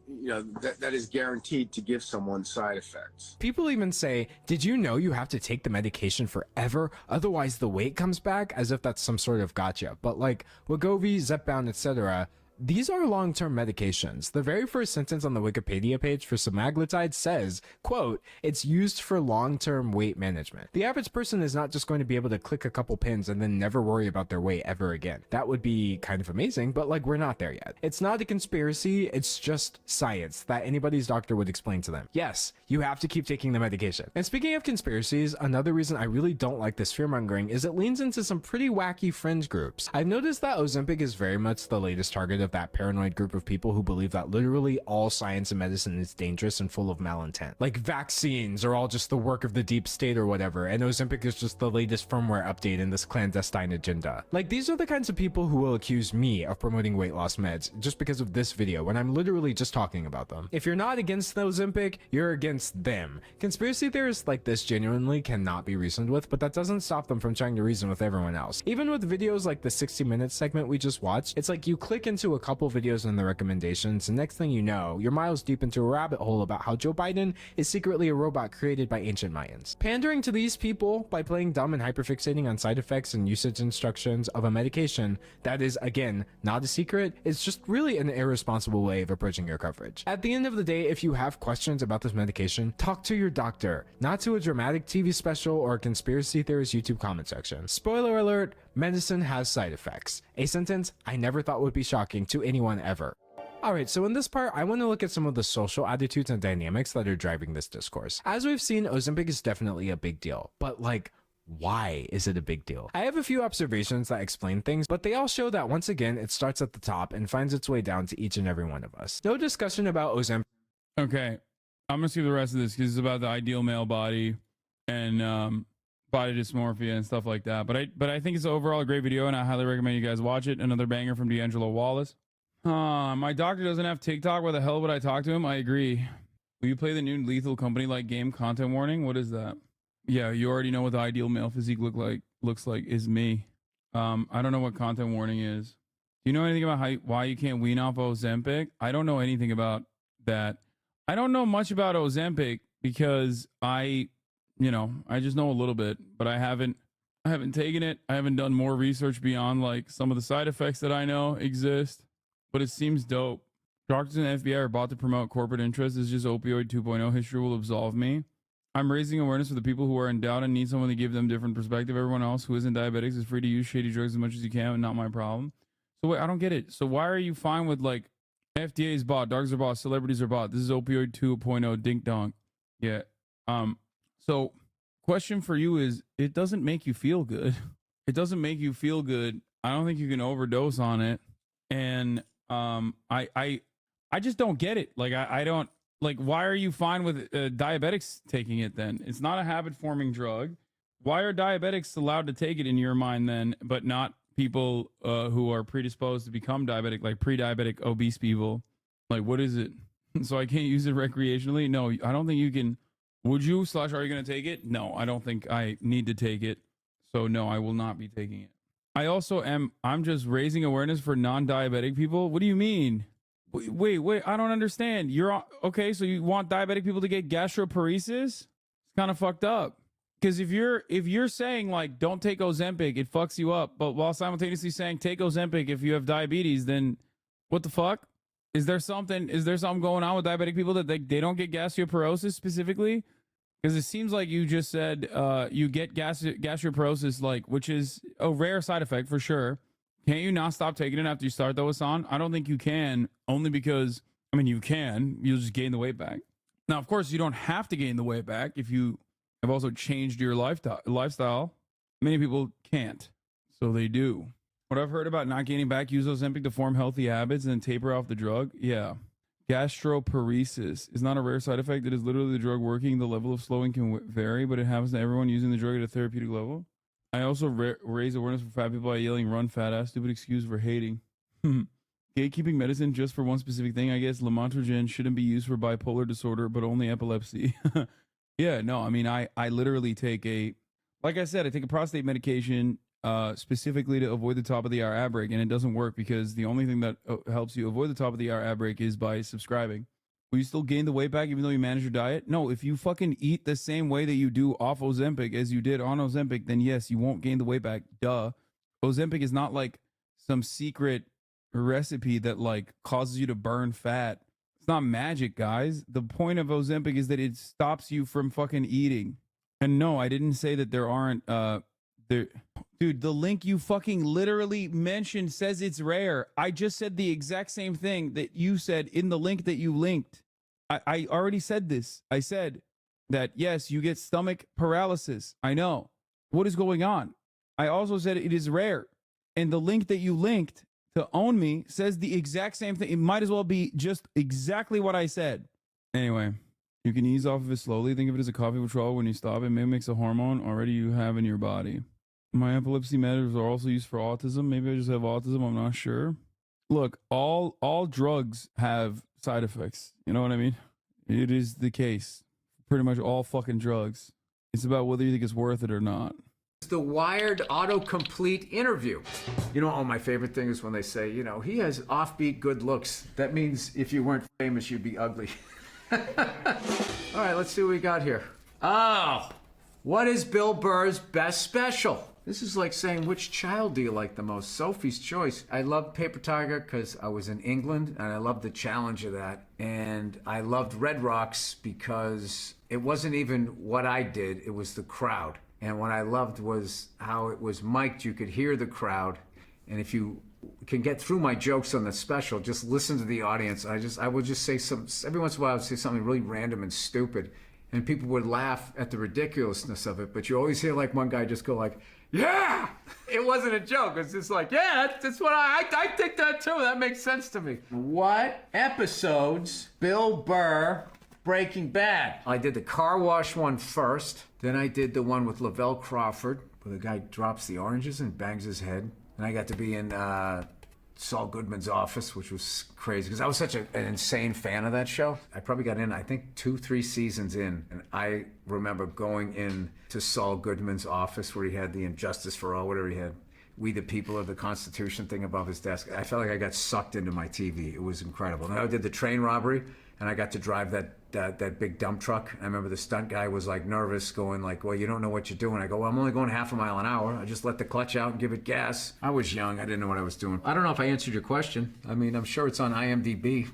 that is guaranteed to give someone side effects. People even say, did you know you have to take the medication forever, otherwise the weight comes back, as if that's some sort of gotcha. But like Wegovy, Zepbound, etc., these are long-term medications. The very first sentence on the Wikipedia page for semaglutide says, quote, it's used for long-term weight management. The average person is not just going to be able to click a couple pins and then never worry about their weight ever again. That would be kind of amazing, but like we're not there yet. It's not a conspiracy, it's just science that anybody's doctor would explain to them. Yes, you have to keep taking the medication. And speaking of conspiracies, another reason I really don't like this fear-mongering is it leans into some pretty wacky fringe groups. I've noticed that Ozempic is very much the latest target of that paranoid group of people who believe that literally all science and medicine is dangerous and full of malintent. Like vaccines are all just the work of the deep state or whatever, and Ozempic is just the latest firmware update in this clandestine agenda. Like, these are the kinds of people who will accuse me of promoting weight loss meds just because of this video when I'm literally just talking about them. If you're not against the Ozempic, you're against them. Conspiracy theorists like this genuinely cannot be reasoned with, but that doesn't stop them from trying to reason with everyone else. Even with videos like the 60 Minutes segment we just watched, it's like you click into a couple videos in the recommendations, and next thing you know, you're miles deep into a rabbit hole about how Joe Biden is secretly a robot created by ancient Mayans. Pandering to these people by playing dumb and hyperfixating on side effects and usage instructions of a medication that is, again, not a secret, is just really an irresponsible way of approaching your coverage. At the end of the day, if you have questions about this medication, talk to your doctor, not to a dramatic TV special or a conspiracy theorist YouTube comment section. Spoiler alert, medicine has side effects. A sentence I never thought would be shocking to anyone ever. Alright, so in this part, I want to look at some of the social attitudes and dynamics that are driving this discourse. As we've seen, Ozempic is definitely a big deal, but like, why is it a big deal? I have a few observations that explain things, but they all show that once again, it starts at the top and finds its way down to each and every one of us. No discussion about Ozempic. Okay, I'm gonna skip the rest of this because it's about the ideal male body and body dysmorphia and stuff like that. But I think it's overall a great video, and I highly recommend you guys watch it. Another banger from D'Angelo Wallace. My doctor doesn't have TikTok. Why the hell would I talk to him? I agree. Will you play the new Lethal Company like game content warning? What is that? Yeah, you already know what the ideal male physique looks like is me. I don't know what content warning is. Do you know anything about why you can't wean off Ozempic? I don't know anything about that. I don't know much about Ozempic because I just know a little bit, but I haven't taken it. I haven't done more research beyond like some of the side effects that I know exist, but it seems dope. Doctors and FBI are about to promote corporate interests. It's just opioid 2.0. History will absolve me. I'm raising awareness for the people who are in doubt and need someone to give them different perspective. Everyone else who isn't diabetics is free to use shady drugs as much as you can, and not my problem. So wait, I don't get it. So why are you fine with like FDA's bought, dogs are bought, celebrities are bought? This is opioid 2.0 dink donk. Yeah. So question for you is, it doesn't make you feel good. It doesn't make you feel good. I don't think you can overdose on it. And I just don't get it. Like I don't like, why are you fine with diabetics taking it then? It's not a habit forming drug. Why are diabetics allowed to take it in your mind then, but not people who are predisposed to become diabetic, like pre-diabetic obese people? Like, what is it? So I can't use it recreationally? No, I don't think you can. Would you / are you going to take it? No, I don't think I need to take it. So no, I will not be taking it. I also I'm just raising awareness for non-diabetic people. What do you mean? Wait, I don't understand. You're okay, so you want diabetic people to get gastroparesis? It's kind of fucked up. Because if you're saying like don't take Ozempic, it fucks you up, but while simultaneously saying take Ozempic if you have diabetes, then what the fuck? Is there something going on with diabetic people that they don't get gastroparesis specifically? Because it seems like you just said you get gastroparesis, like, which is a rare side effect for sure. Can't you not stop taking it after you start the Hassan? I don't think you can, only because, I mean, you can. You'll just gain the weight back. Now, of course, you don't have to gain the weight back if you have also changed your lifestyle. Many people can't, so they do. What I've heard about not gaining back, use Ozempic to form healthy habits and then taper off the drug. Yeah. Gastroparesis is not a rare side effect. It is literally the drug working. The level of slowing can vary, but it happens to everyone using the drug at a therapeutic level. I also raise awareness for fat people by yelling, run fat ass, stupid excuse for hating. Gatekeeping medicine just for one specific thing. I guess lamotrigine shouldn't be used for bipolar disorder, but only epilepsy. Yeah, no, I mean, I literally take like I said, I take a prostate medication specifically to avoid the top of the hour ad break, and it doesn't work because the only thing that helps you avoid the top of the hour ad break is by subscribing. Will you still gain the weight back even though you manage your diet? No, if you fucking eat the same way that you do off Ozempic as you did on Ozempic, then yes, you won't gain the weight back. Duh. Ozempic is not like some secret recipe that like causes you to burn fat. It's not magic, guys. The point of Ozempic is that it stops you from fucking eating. And no, I didn't say that there aren't dude, the link you fucking literally mentioned says it's rare. I just said the exact same thing that you said in the link that you linked. I already said this. I said that, yes, you get stomach paralysis. I know. What is going on? I also said it is rare. And the link that you linked to Own Me says the exact same thing. It might as well be just exactly what I said. Anyway, you can ease off of it slowly. Think of it as a coffee withdrawal. When you stop, it mimics a hormone already you have in your body. My epilepsy medicines are also used for autism. Maybe I just have autism. I'm not sure. Look, all drugs have side effects. You know what I mean? It is the case. Pretty much all fucking drugs. It's about whether you think it's worth it or not. The Wired autocomplete interview. You know, my favorite thing is when they say, you know, he has offbeat good looks. That means if you weren't famous, you'd be ugly. All right, let's see what we got here. Oh, what is Bill Burr's best special? This is like saying, which child do you like the most? Sophie's Choice. I loved Paper Tiger because I was in England, and I loved the challenge of that. And I loved Red Rocks because it wasn't even what I did, it was the crowd. And what I loved was how it was mic'd. You could hear the crowd. And if you can get through my jokes on the special, just listen to the audience. I would just say every once in a while I would say something really random and stupid. And people would laugh at the ridiculousness of it. But you always hear like one guy just go like, yeah! It wasn't a joke. It's just like, yeah, that's what I think that too. That makes sense to me. What episodes Bill Burr Breaking Bad? I did the car wash one first. Then I did the one with Lavelle Crawford, where the guy drops the oranges and bangs his head. And I got to be in Saul Goodman's office, which was crazy, because I was such an insane fan of that show. I probably got in, I think, 2-3 seasons in, and I remember going in to Saul Goodman's office where he had the Injustice for All, whatever he had, We the People of the Constitution thing above his desk. I felt like I got sucked into my TV. It was incredible. And I did the train robbery, and I got to drive that big dump truck. I remember the stunt guy was like nervous, going like, well, you don't know what you're doing. I go, well, I'm only going half a mile an hour. I just let the clutch out and give it gas. I was young. I didn't know what I was doing. I don't know if I answered your question. I mean, I'm sure it's on IMDb.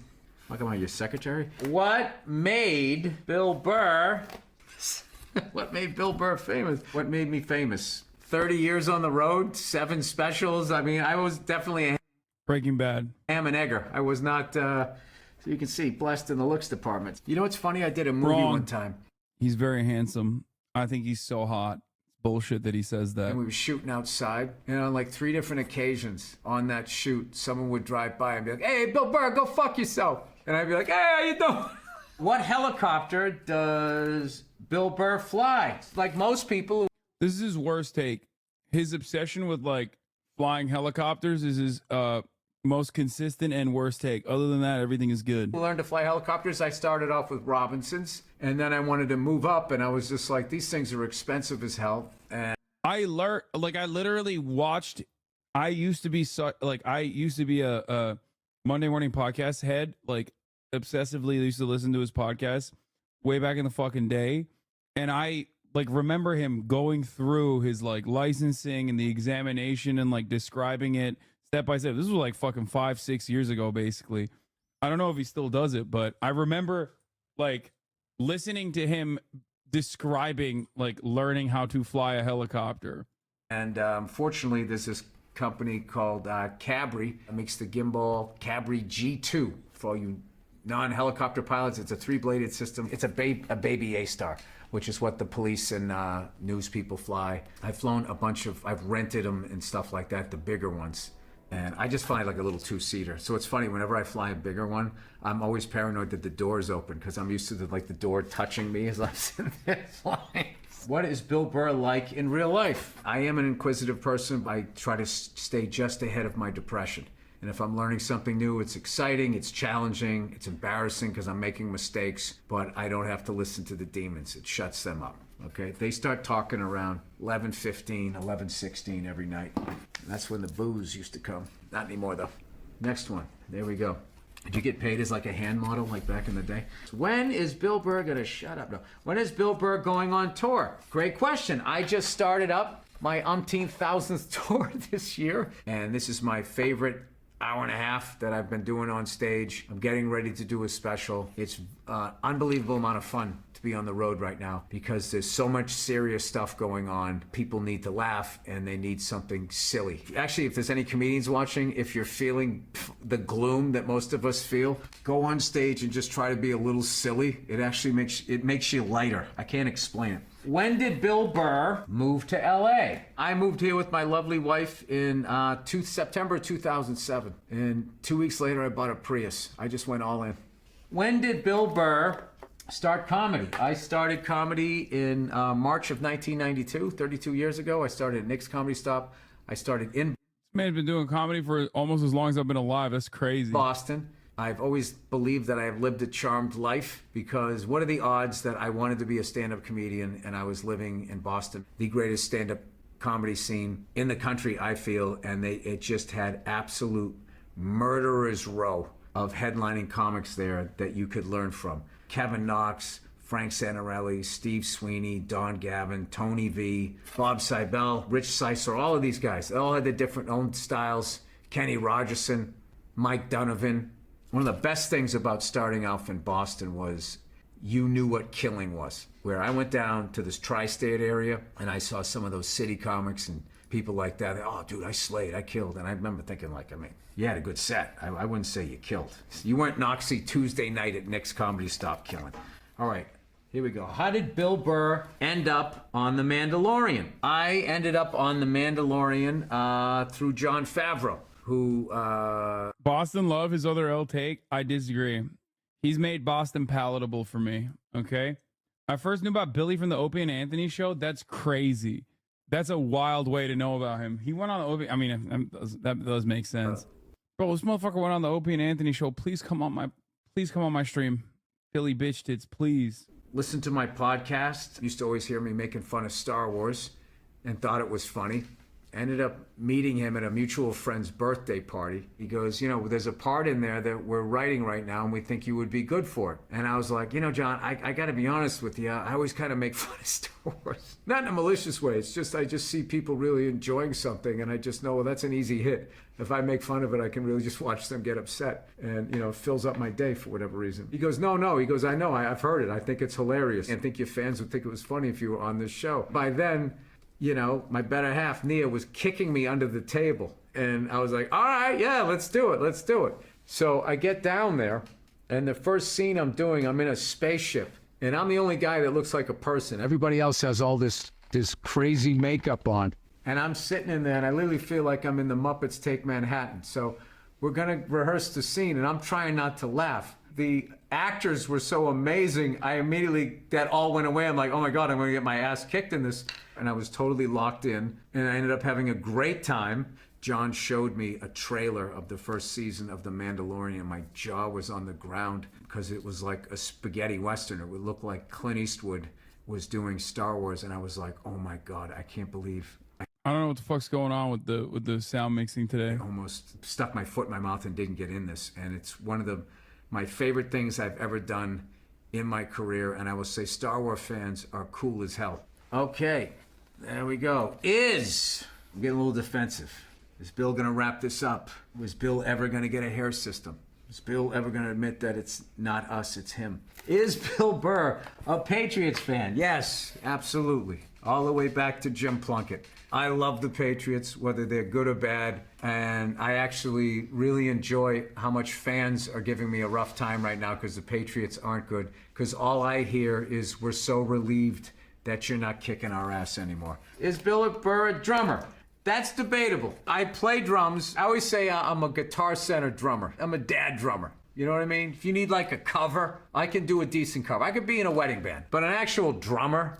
Like, am I your secretary? What made Bill Burr... What made Bill Burr famous? What made me famous? 30 years on the road, 7 specials. I mean, I was definitely a Breaking Bad. ham and egger. I was not... So you can see, blessed in the looks department. You know what's funny? I did a movie one time. He's very handsome. I think he's so hot. It's bullshit that he says that. And we were shooting outside. And on like 3 different occasions on that shoot, someone would drive by and be like, hey, Bill Burr, go fuck yourself. And I'd be like, hey, how you doing? What helicopter does Bill Burr fly? Like most people. This is his worst take. His obsession with like flying helicopters is his most consistent and worst take. Other than that, everything is good. I learned to fly helicopters. I started off with Robinsons, and then I wanted to move up, and I was just like, these things are expensive as hell. And I learned, like, I literally watched. I used to be a Monday morning podcast head, like obsessively used to listen to his podcast way back in the fucking day, and I like remember him going through his like licensing and the examination and like describing it step by step. This was like fucking 5-6 years ago, basically. I don't know if he still does it, but I remember like listening to him describing like learning how to fly a helicopter. And fortunately, there's this company called Cabri that makes the gimbal Cabri G2 for all you non-helicopter pilots. It's a 3-bladed system. It's a baby A-Star, which is what the police and news people fly. I've flown a bunch of, I've rented them and stuff like that, the bigger ones. And I just fly like a little 2-seater. So it's funny, whenever I fly a bigger one, I'm always paranoid that the door's open because I'm used to the door touching me as I'm sitting there flying. What is Bill Burr like in real life? I am an inquisitive person. I try to stay just ahead of my depression. And if I'm learning something new, it's exciting, it's challenging, it's embarrassing because I'm making mistakes, but I don't have to listen to the demons. It shuts them up. Okay, they start talking around 11:15, 11:16 every night. And that's when the booze used to come. Not anymore though. Next one. There we go. Did you get paid as like a hand model like back in the day? When is Bill Burr gonna shut up? No. When is Bill Burr going on tour? Great question. I just started up my umpteenth thousandth tour this year, and this is my favorite hour and a half that I've been doing on stage. I'm getting ready to do a special. It's unbelievable amount of fun to be on the road right now because there's so much serious stuff going on. People need to laugh and they need something silly. Actually, if there's any comedians watching, if you're feeling the gloom that most of us feel, go on stage and just try to be a little silly. It actually makes you lighter. I can't explain it. When did Bill Burr move to LA? I moved here with my lovely wife in September 2007. And 2 weeks later, I bought a Prius. I just went all in. When did Bill Burr start comedy? I started comedy in March of 1992, 32 years ago. I started at Nick's Comedy Stop. I started in Man's been doing comedy for almost as long as I've been alive. That's crazy. Boston. I've always believed that I have lived a charmed life because what are the odds that I wanted to be a stand-up comedian and I was living in Boston, the greatest stand-up comedy scene in the country, I feel, and it just had absolute murderer's row of headlining comics there that you could learn from. Kevin Knox, Frank Santarelli, Steve Sweeney, Don Gavin, Tony V, Bob Seibel, Rich Seiser, all of these guys. They all had their different own styles. Kenny Rogerson, Mike Donovan. One of the best things about starting off in Boston was you knew what killing was. Where I went down to this tri-state area and I saw some of those city comics and people like that. Oh, dude, I slayed, I killed. And I remember thinking, like, I mean, you had a good set. I wouldn't say you killed. You weren't Noxie Tuesday night at Nick's Comedy Stop killing. All right, here we go. How did Bill Burr end up on The Mandalorian? I ended up on The Mandalorian through Jon Favreau, who... Boston Love, his other L take, I disagree. He's made Boston palatable for me, okay? I first knew about Billy from the Opie and Anthony show. That's crazy. That's a wild way to know about him. He went on the Opie... I mean, that does make sense. Bro, this motherfucker went on the Opie and Anthony show. Please come on my stream. Billy bitch tits, please. Listen to my podcast. Used to always hear me making fun of Star Wars and thought it was funny. Ended up meeting him at a mutual friend's birthday party. He goes, you know, there's a part in there that we're writing right now and we think you would be good for it. And I was like, you know, John, I got to be honest with you. I always kind of make fun of Star Wars. Not in a malicious way. It's just, I just see people really enjoying something and I just know, well, that's an easy hit. If I make fun of it, I can really just watch them get upset. And, you know, it fills up my day for whatever reason. He goes, no. He goes, I know, I've heard it. I think it's hilarious. I think your fans would think it was funny if you were on this show. By then, you know, my better half, Nia, was kicking me under the table. And I was like, all right, yeah, let's do it. So I get down there, and the first scene I'm doing, I'm in a spaceship. And I'm the only guy that looks like a person. Everybody else has all this crazy makeup on. And I'm sitting in there, and I literally feel like I'm in the Muppets Take Manhattan. So we're going to rehearse the scene, and I'm trying not to laugh. The actors were so amazing, that all went away. I'm like, oh my God, I'm going to get my ass kicked in this. And I was totally locked in, and I ended up having a great time. John showed me a trailer of the first season of The Mandalorian. My jaw was on the ground because it was like a spaghetti Western. It would look like Clint Eastwood was doing Star Wars, and I was like, oh my God, I can't believe. I don't know what the fuck's going on with the sound mixing today. I almost stuck my foot in my mouth and didn't get in this, and it's one of my favorite things I've ever done in my career, and I will say Star Wars fans are cool as hell. Okay, there we go. I'm getting a little defensive. Is Bill gonna wrap this up? Was Bill ever gonna get a hair system? Is Bill ever gonna admit that it's not us, it's him? Is Bill Burr a Patriots fan? Yes, absolutely. All the way back to Jim Plunkett. I love the Patriots, whether they're good or bad, and I actually really enjoy how much fans are giving me a rough time right now because the Patriots aren't good, because all I hear is we're so relieved that you're not kicking our ass anymore. Is Bill Burr a drummer? That's debatable. I play drums. I always say I'm a guitar-centered drummer. I'm a dad drummer. You know what I mean? If you need like a cover, I can do a decent cover. I could be in a wedding band. But an actual drummer,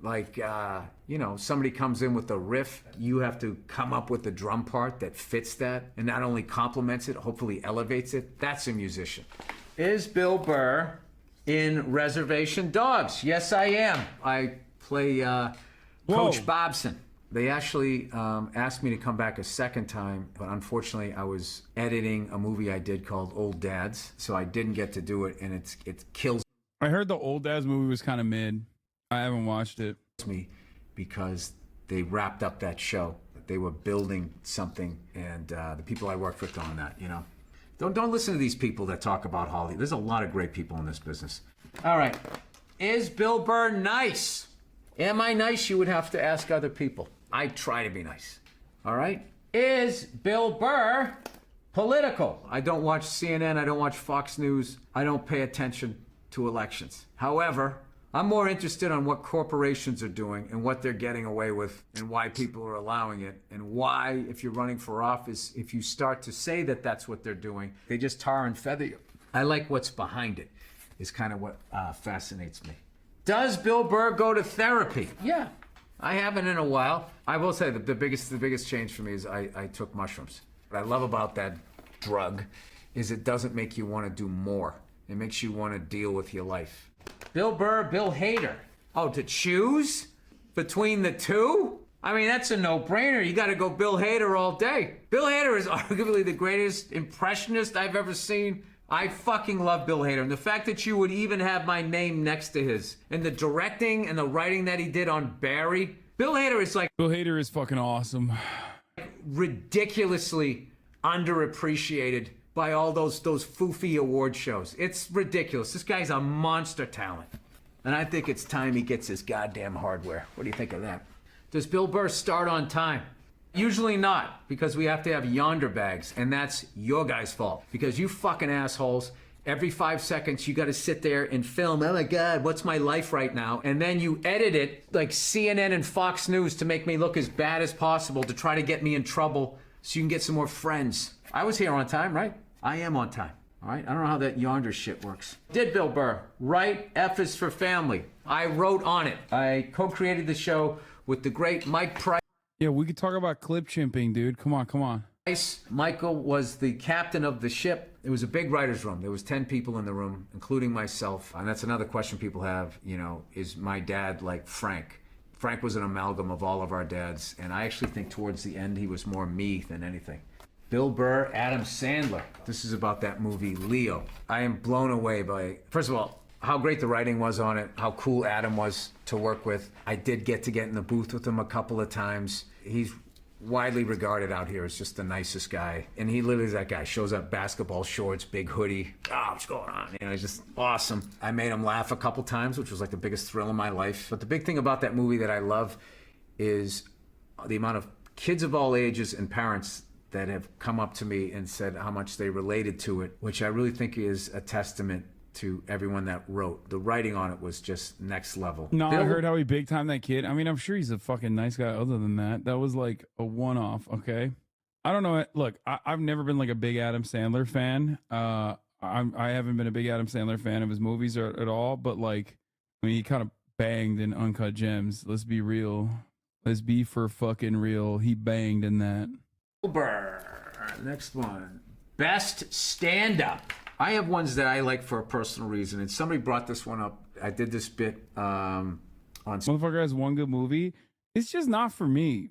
Like, you know, somebody comes in with a riff, you have to come up with the drum part that fits that and not only complements it, hopefully elevates it. That's a musician. Is Bill Burr in Reservation Dogs? Yes, I am. I play Coach Bobson. They actually asked me to come back a second time, but unfortunately I was editing a movie I did called Old Dads, so I didn't get to do it, and it kills I heard the Old Dads movie was kind of mid. I haven't watched it. Me because they wrapped up that show. They were building something, and the people I worked with on that, you know. Don't listen to these people that talk about Hollywood. There's a lot of great people in this business. All right. Is Bill Burr nice? Am I nice? You would have to ask other people. I try to be nice. All right? Is Bill Burr political? I don't watch CNN. I don't watch Fox News. I don't pay attention to elections. However, I'm more interested on what corporations are doing and what they're getting away with and why people are allowing it and why, if you're running for office, if you start to say that that's what they're doing, they just tar and feather you. I like what's behind it, is kind of what fascinates me. Does Bill Burr go to therapy? Yeah, I haven't in a while. I will say that the biggest change for me is I took mushrooms. What I love about that drug is it doesn't make you want to do more. It makes you want to deal with your life. Bill Burr, Bill Hader. Oh, to choose between the two? I mean, that's a no-brainer. You got to go Bill Hader all day. Bill Hader is arguably the greatest impressionist I've ever seen. I fucking love Bill Hader. And the fact that you would even have my name next to his, and the directing and the writing that he did on Barry. Bill Hader is like... Bill Hader is fucking awesome. Ridiculously underappreciated by all those foofy award shows. It's ridiculous. This guy's a monster talent. And I think it's time he gets his goddamn hardware. What do you think of that? Does Bill Burr start on time? Usually not, because we have to have yonder bags, and that's your guys' fault. Because you fucking assholes, every 5 seconds you gotta sit there and film, oh my God, what's my life right now? And then you edit it like CNN and Fox News to make me look as bad as possible to try to get me in trouble so you can get some more friends. I was here on time, right? I am on time, all right? I don't know how that yonder shit works. Did Bill Burr write F is for Family? I wrote on it. I co-created the show with the great Mike Price. Yeah, we could talk about clip chimping, dude. Come on. Michael was the captain of the ship. It was a big writer's room. There was 10 people in the room, including myself. And that's another question people have, you know, is my dad like Frank? Frank was an amalgam of all of our dads. And I actually think towards the end, he was more me than anything. Bill Burr, Adam Sandler. This is about that movie, Leo. I am blown away by, first of all, how great the writing was on it, how cool Adam was to work with. I did get in the booth with him a couple of times. He's widely regarded out here as just the nicest guy. And he literally is that guy. Shows up, basketball shorts, big hoodie. Oh, what's going on? You know, he's just awesome. I made him laugh a couple times, which was like the biggest thrill in my life. But the big thing about that movie that I love is the amount of kids of all ages and parents that have come up to me and said how much they related to it, which I really think is a testament to everyone that wrote. The writing on it was just next level. No, I heard how he big time that kid. I mean, I'm sure he's a fucking nice guy other than that. That was like a one-off, okay? I don't know. Look, I've never been like a big Adam Sandler fan. I haven't been a big Adam Sandler fan of his movies or at all, but like, I mean, he kind of banged in Uncut Gems. Let's be real. Let's be for fucking real. He banged in that. Burr. Next one. Best stand-up. I have ones that I like for a personal reason, and somebody brought this one up. I did this bit on... Motherfucker has one good movie. It's just not for me.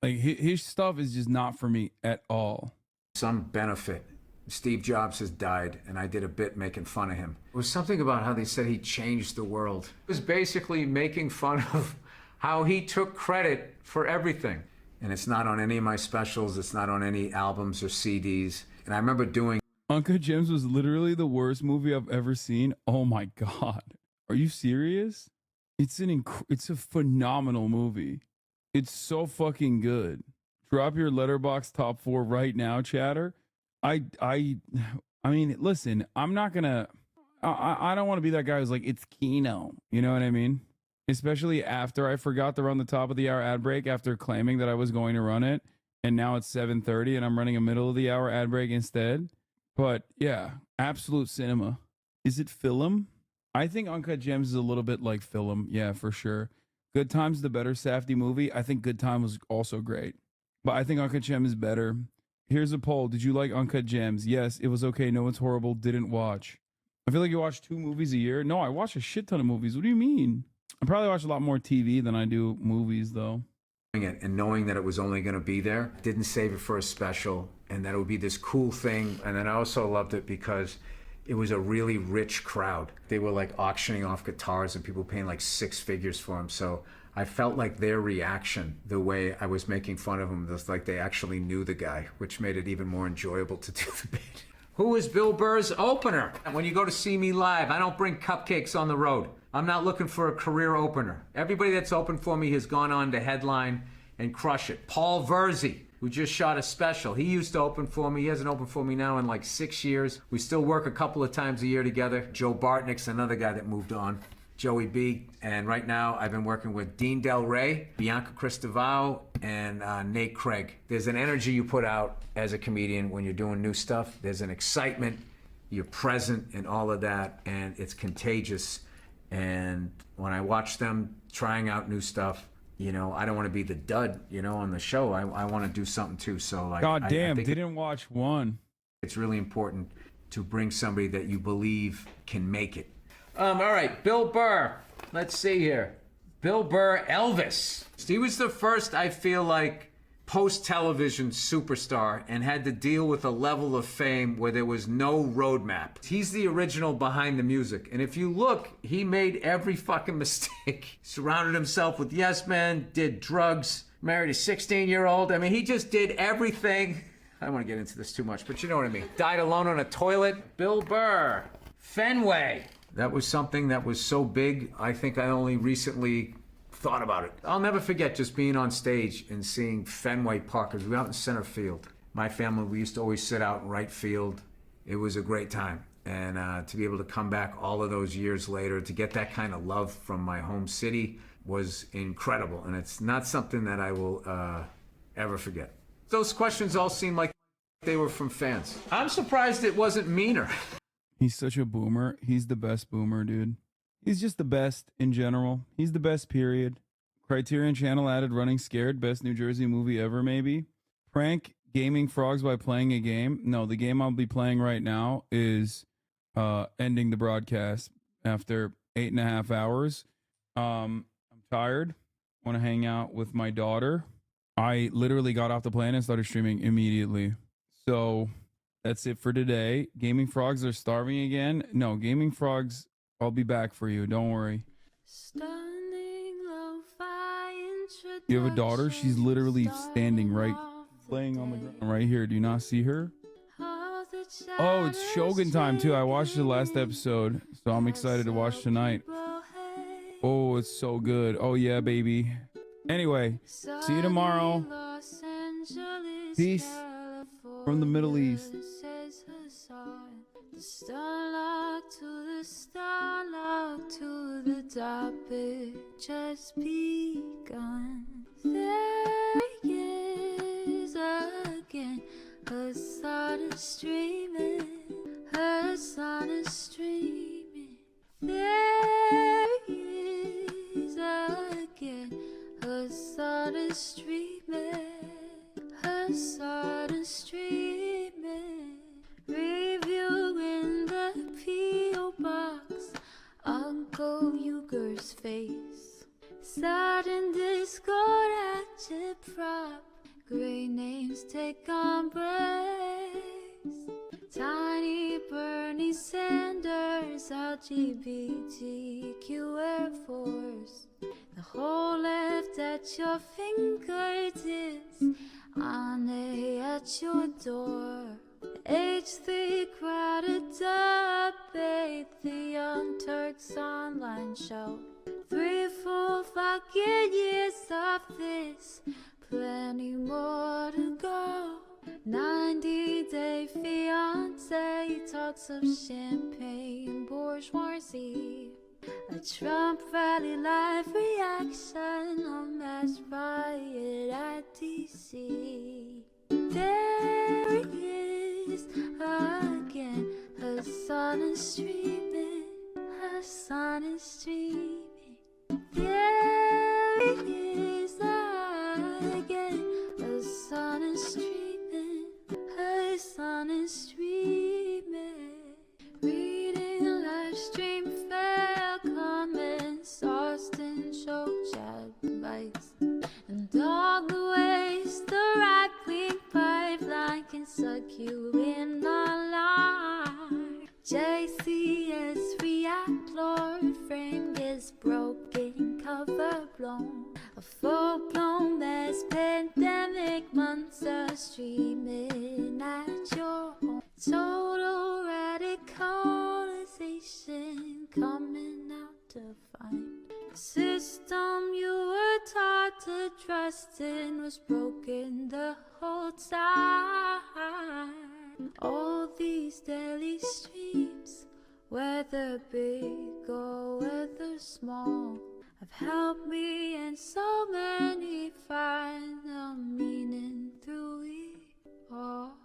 Like, his stuff is just not for me at all. Some benefit. Steve Jobs has died, and I did a bit making fun of him. It was something about how they said he changed the world. It was basically making fun of how he took credit for everything. And it's not on any of my specials. It's not on any albums or CDs. And I remember doing... Uncut Gems was literally the worst movie I've ever seen. Oh my God. Are you serious? It's a phenomenal movie. It's so fucking good. Drop your Letterboxd top 4 right now, chatter. I mean, listen, I'm not gonna... I don't want to be that guy who's like, it's Kino. You know what I mean? Especially after I forgot to run the top of the hour ad break after claiming that I was going to run it. And now it's 7:30 and I'm running a middle of the hour ad break instead. But yeah, absolute cinema. Is it film? I think Uncut Gems is a little bit like film. Yeah, for sure. Good Time's the better Safdie movie. I think Good Time was also great, but I think Uncut Gem is better. Here's a poll. Did you like Uncut Gems? Yes, it was okay. No, it's horrible. Didn't watch. I feel like you watch 2 movies a year. No, I watch a shit ton of movies. What do you mean? I probably watch a lot more TV than I do movies, though. It and knowing that it was only going to be there, didn't save it for a special, and that it would be this cool thing. And then I also loved it because it was a really rich crowd. They were like auctioning off guitars and people paying like 6 figures for them. So I felt like their reaction, the way I was making fun of them, was like they actually knew the guy, which made it even more enjoyable to do the bit. Who is Bill Burr's opener? When you go to see me live, I don't bring cupcakes on the road. I'm not looking for a career opener. Everybody that's opened for me has gone on to headline and crush it. Paul Verzi, who just shot a special, he used to open for me. He hasn't opened for me now in like 6 years. We still work a couple of times a year together. Joe Bartnick's another guy that moved on. Joey B. And right now I've been working with Dean Del Rey, Bianca Cristobal, and Nate Craig. There's an energy you put out as a comedian when you're doing new stuff. There's an excitement, you're present and all of that, and it's contagious. And when I watch them trying out new stuff, you know, I don't want to be the dud, you know, on the show. I want to do something too. So like, God damn, I think didn't watch one. It's really important to bring somebody that you believe can make it. All right, Bill Burr. Let's see here. Bill Burr, Elvis. He was the first, I feel like, post-television superstar and had to deal with a level of fame where there was no roadmap. He's the original behind the music. And if you look, he made every fucking mistake. Surrounded himself with yes men, did drugs, married a 16-year-old. I mean, he just did everything. I don't want to get into this too much, but you know what I mean. Died alone on a toilet. Bill Burr. Fenway. That was something that was so big, I think I only recently thought about it. I'll never forget just being on stage and seeing Fenway Park, because we were out in center field. My family, we used to always sit out in right field. It was a great time. And to be able to come back all of those years later, to get that kind of love from my home city was incredible. And it's not something that I will ever forget. Those questions all seem like they were from fans. I'm surprised it wasn't meaner. He's such a boomer. He's the best boomer, dude. He's just the best in general. He's the best, period. Criterion Channel added Running Scared, best New Jersey movie ever, maybe. Prank gaming frogs by playing a game. No, the game I'll be playing right now is ending the broadcast after 8.5 hours. I'm tired. Want to hang out with my daughter. I literally got off the plane and started streaming immediately. So that's it for today. Gaming frogs are starving again. No, gaming frogs, I'll be back for you. Don't worry. You have a daughter? She's literally standing right, laying on the ground right here. Do you not see her? Oh, it's Shogun time too. I watched the last episode, so I'm excited to watch tonight. Oh, it's so good. Oh yeah, baby. Anyway, see you tomorrow. Peace from the Middle East. The starlock to the starlock to the topic just begun. There is again her sun is streaming, her sun is streaming. There is again her sun is streaming, her sun is streaming. Review in the P.O. box, Uncle Uger's face. Sudden discord at your prop, great names take on breaks. Tiny Bernie Sanders, LGBTQ Air Force. The whole left at your fingertips, Ane at your door. H3 crowded debate, the Young Turks online show. 3 full fucking years of this, plenty more to go. 90-day fiance, talks of champagne, bourgeoisie. A Trump rally live reaction, a mass riot at DC. There he is again, her sun is streaming, her sun is streaming. There is broken, cover blown. A full-blown mass pandemic, monster streaming at your home. Total radicalization coming out to find. The system you were taught to trust in was broken the whole time. All these daily streams, whether big or whether small, have helped me and so many find the meaning through it all.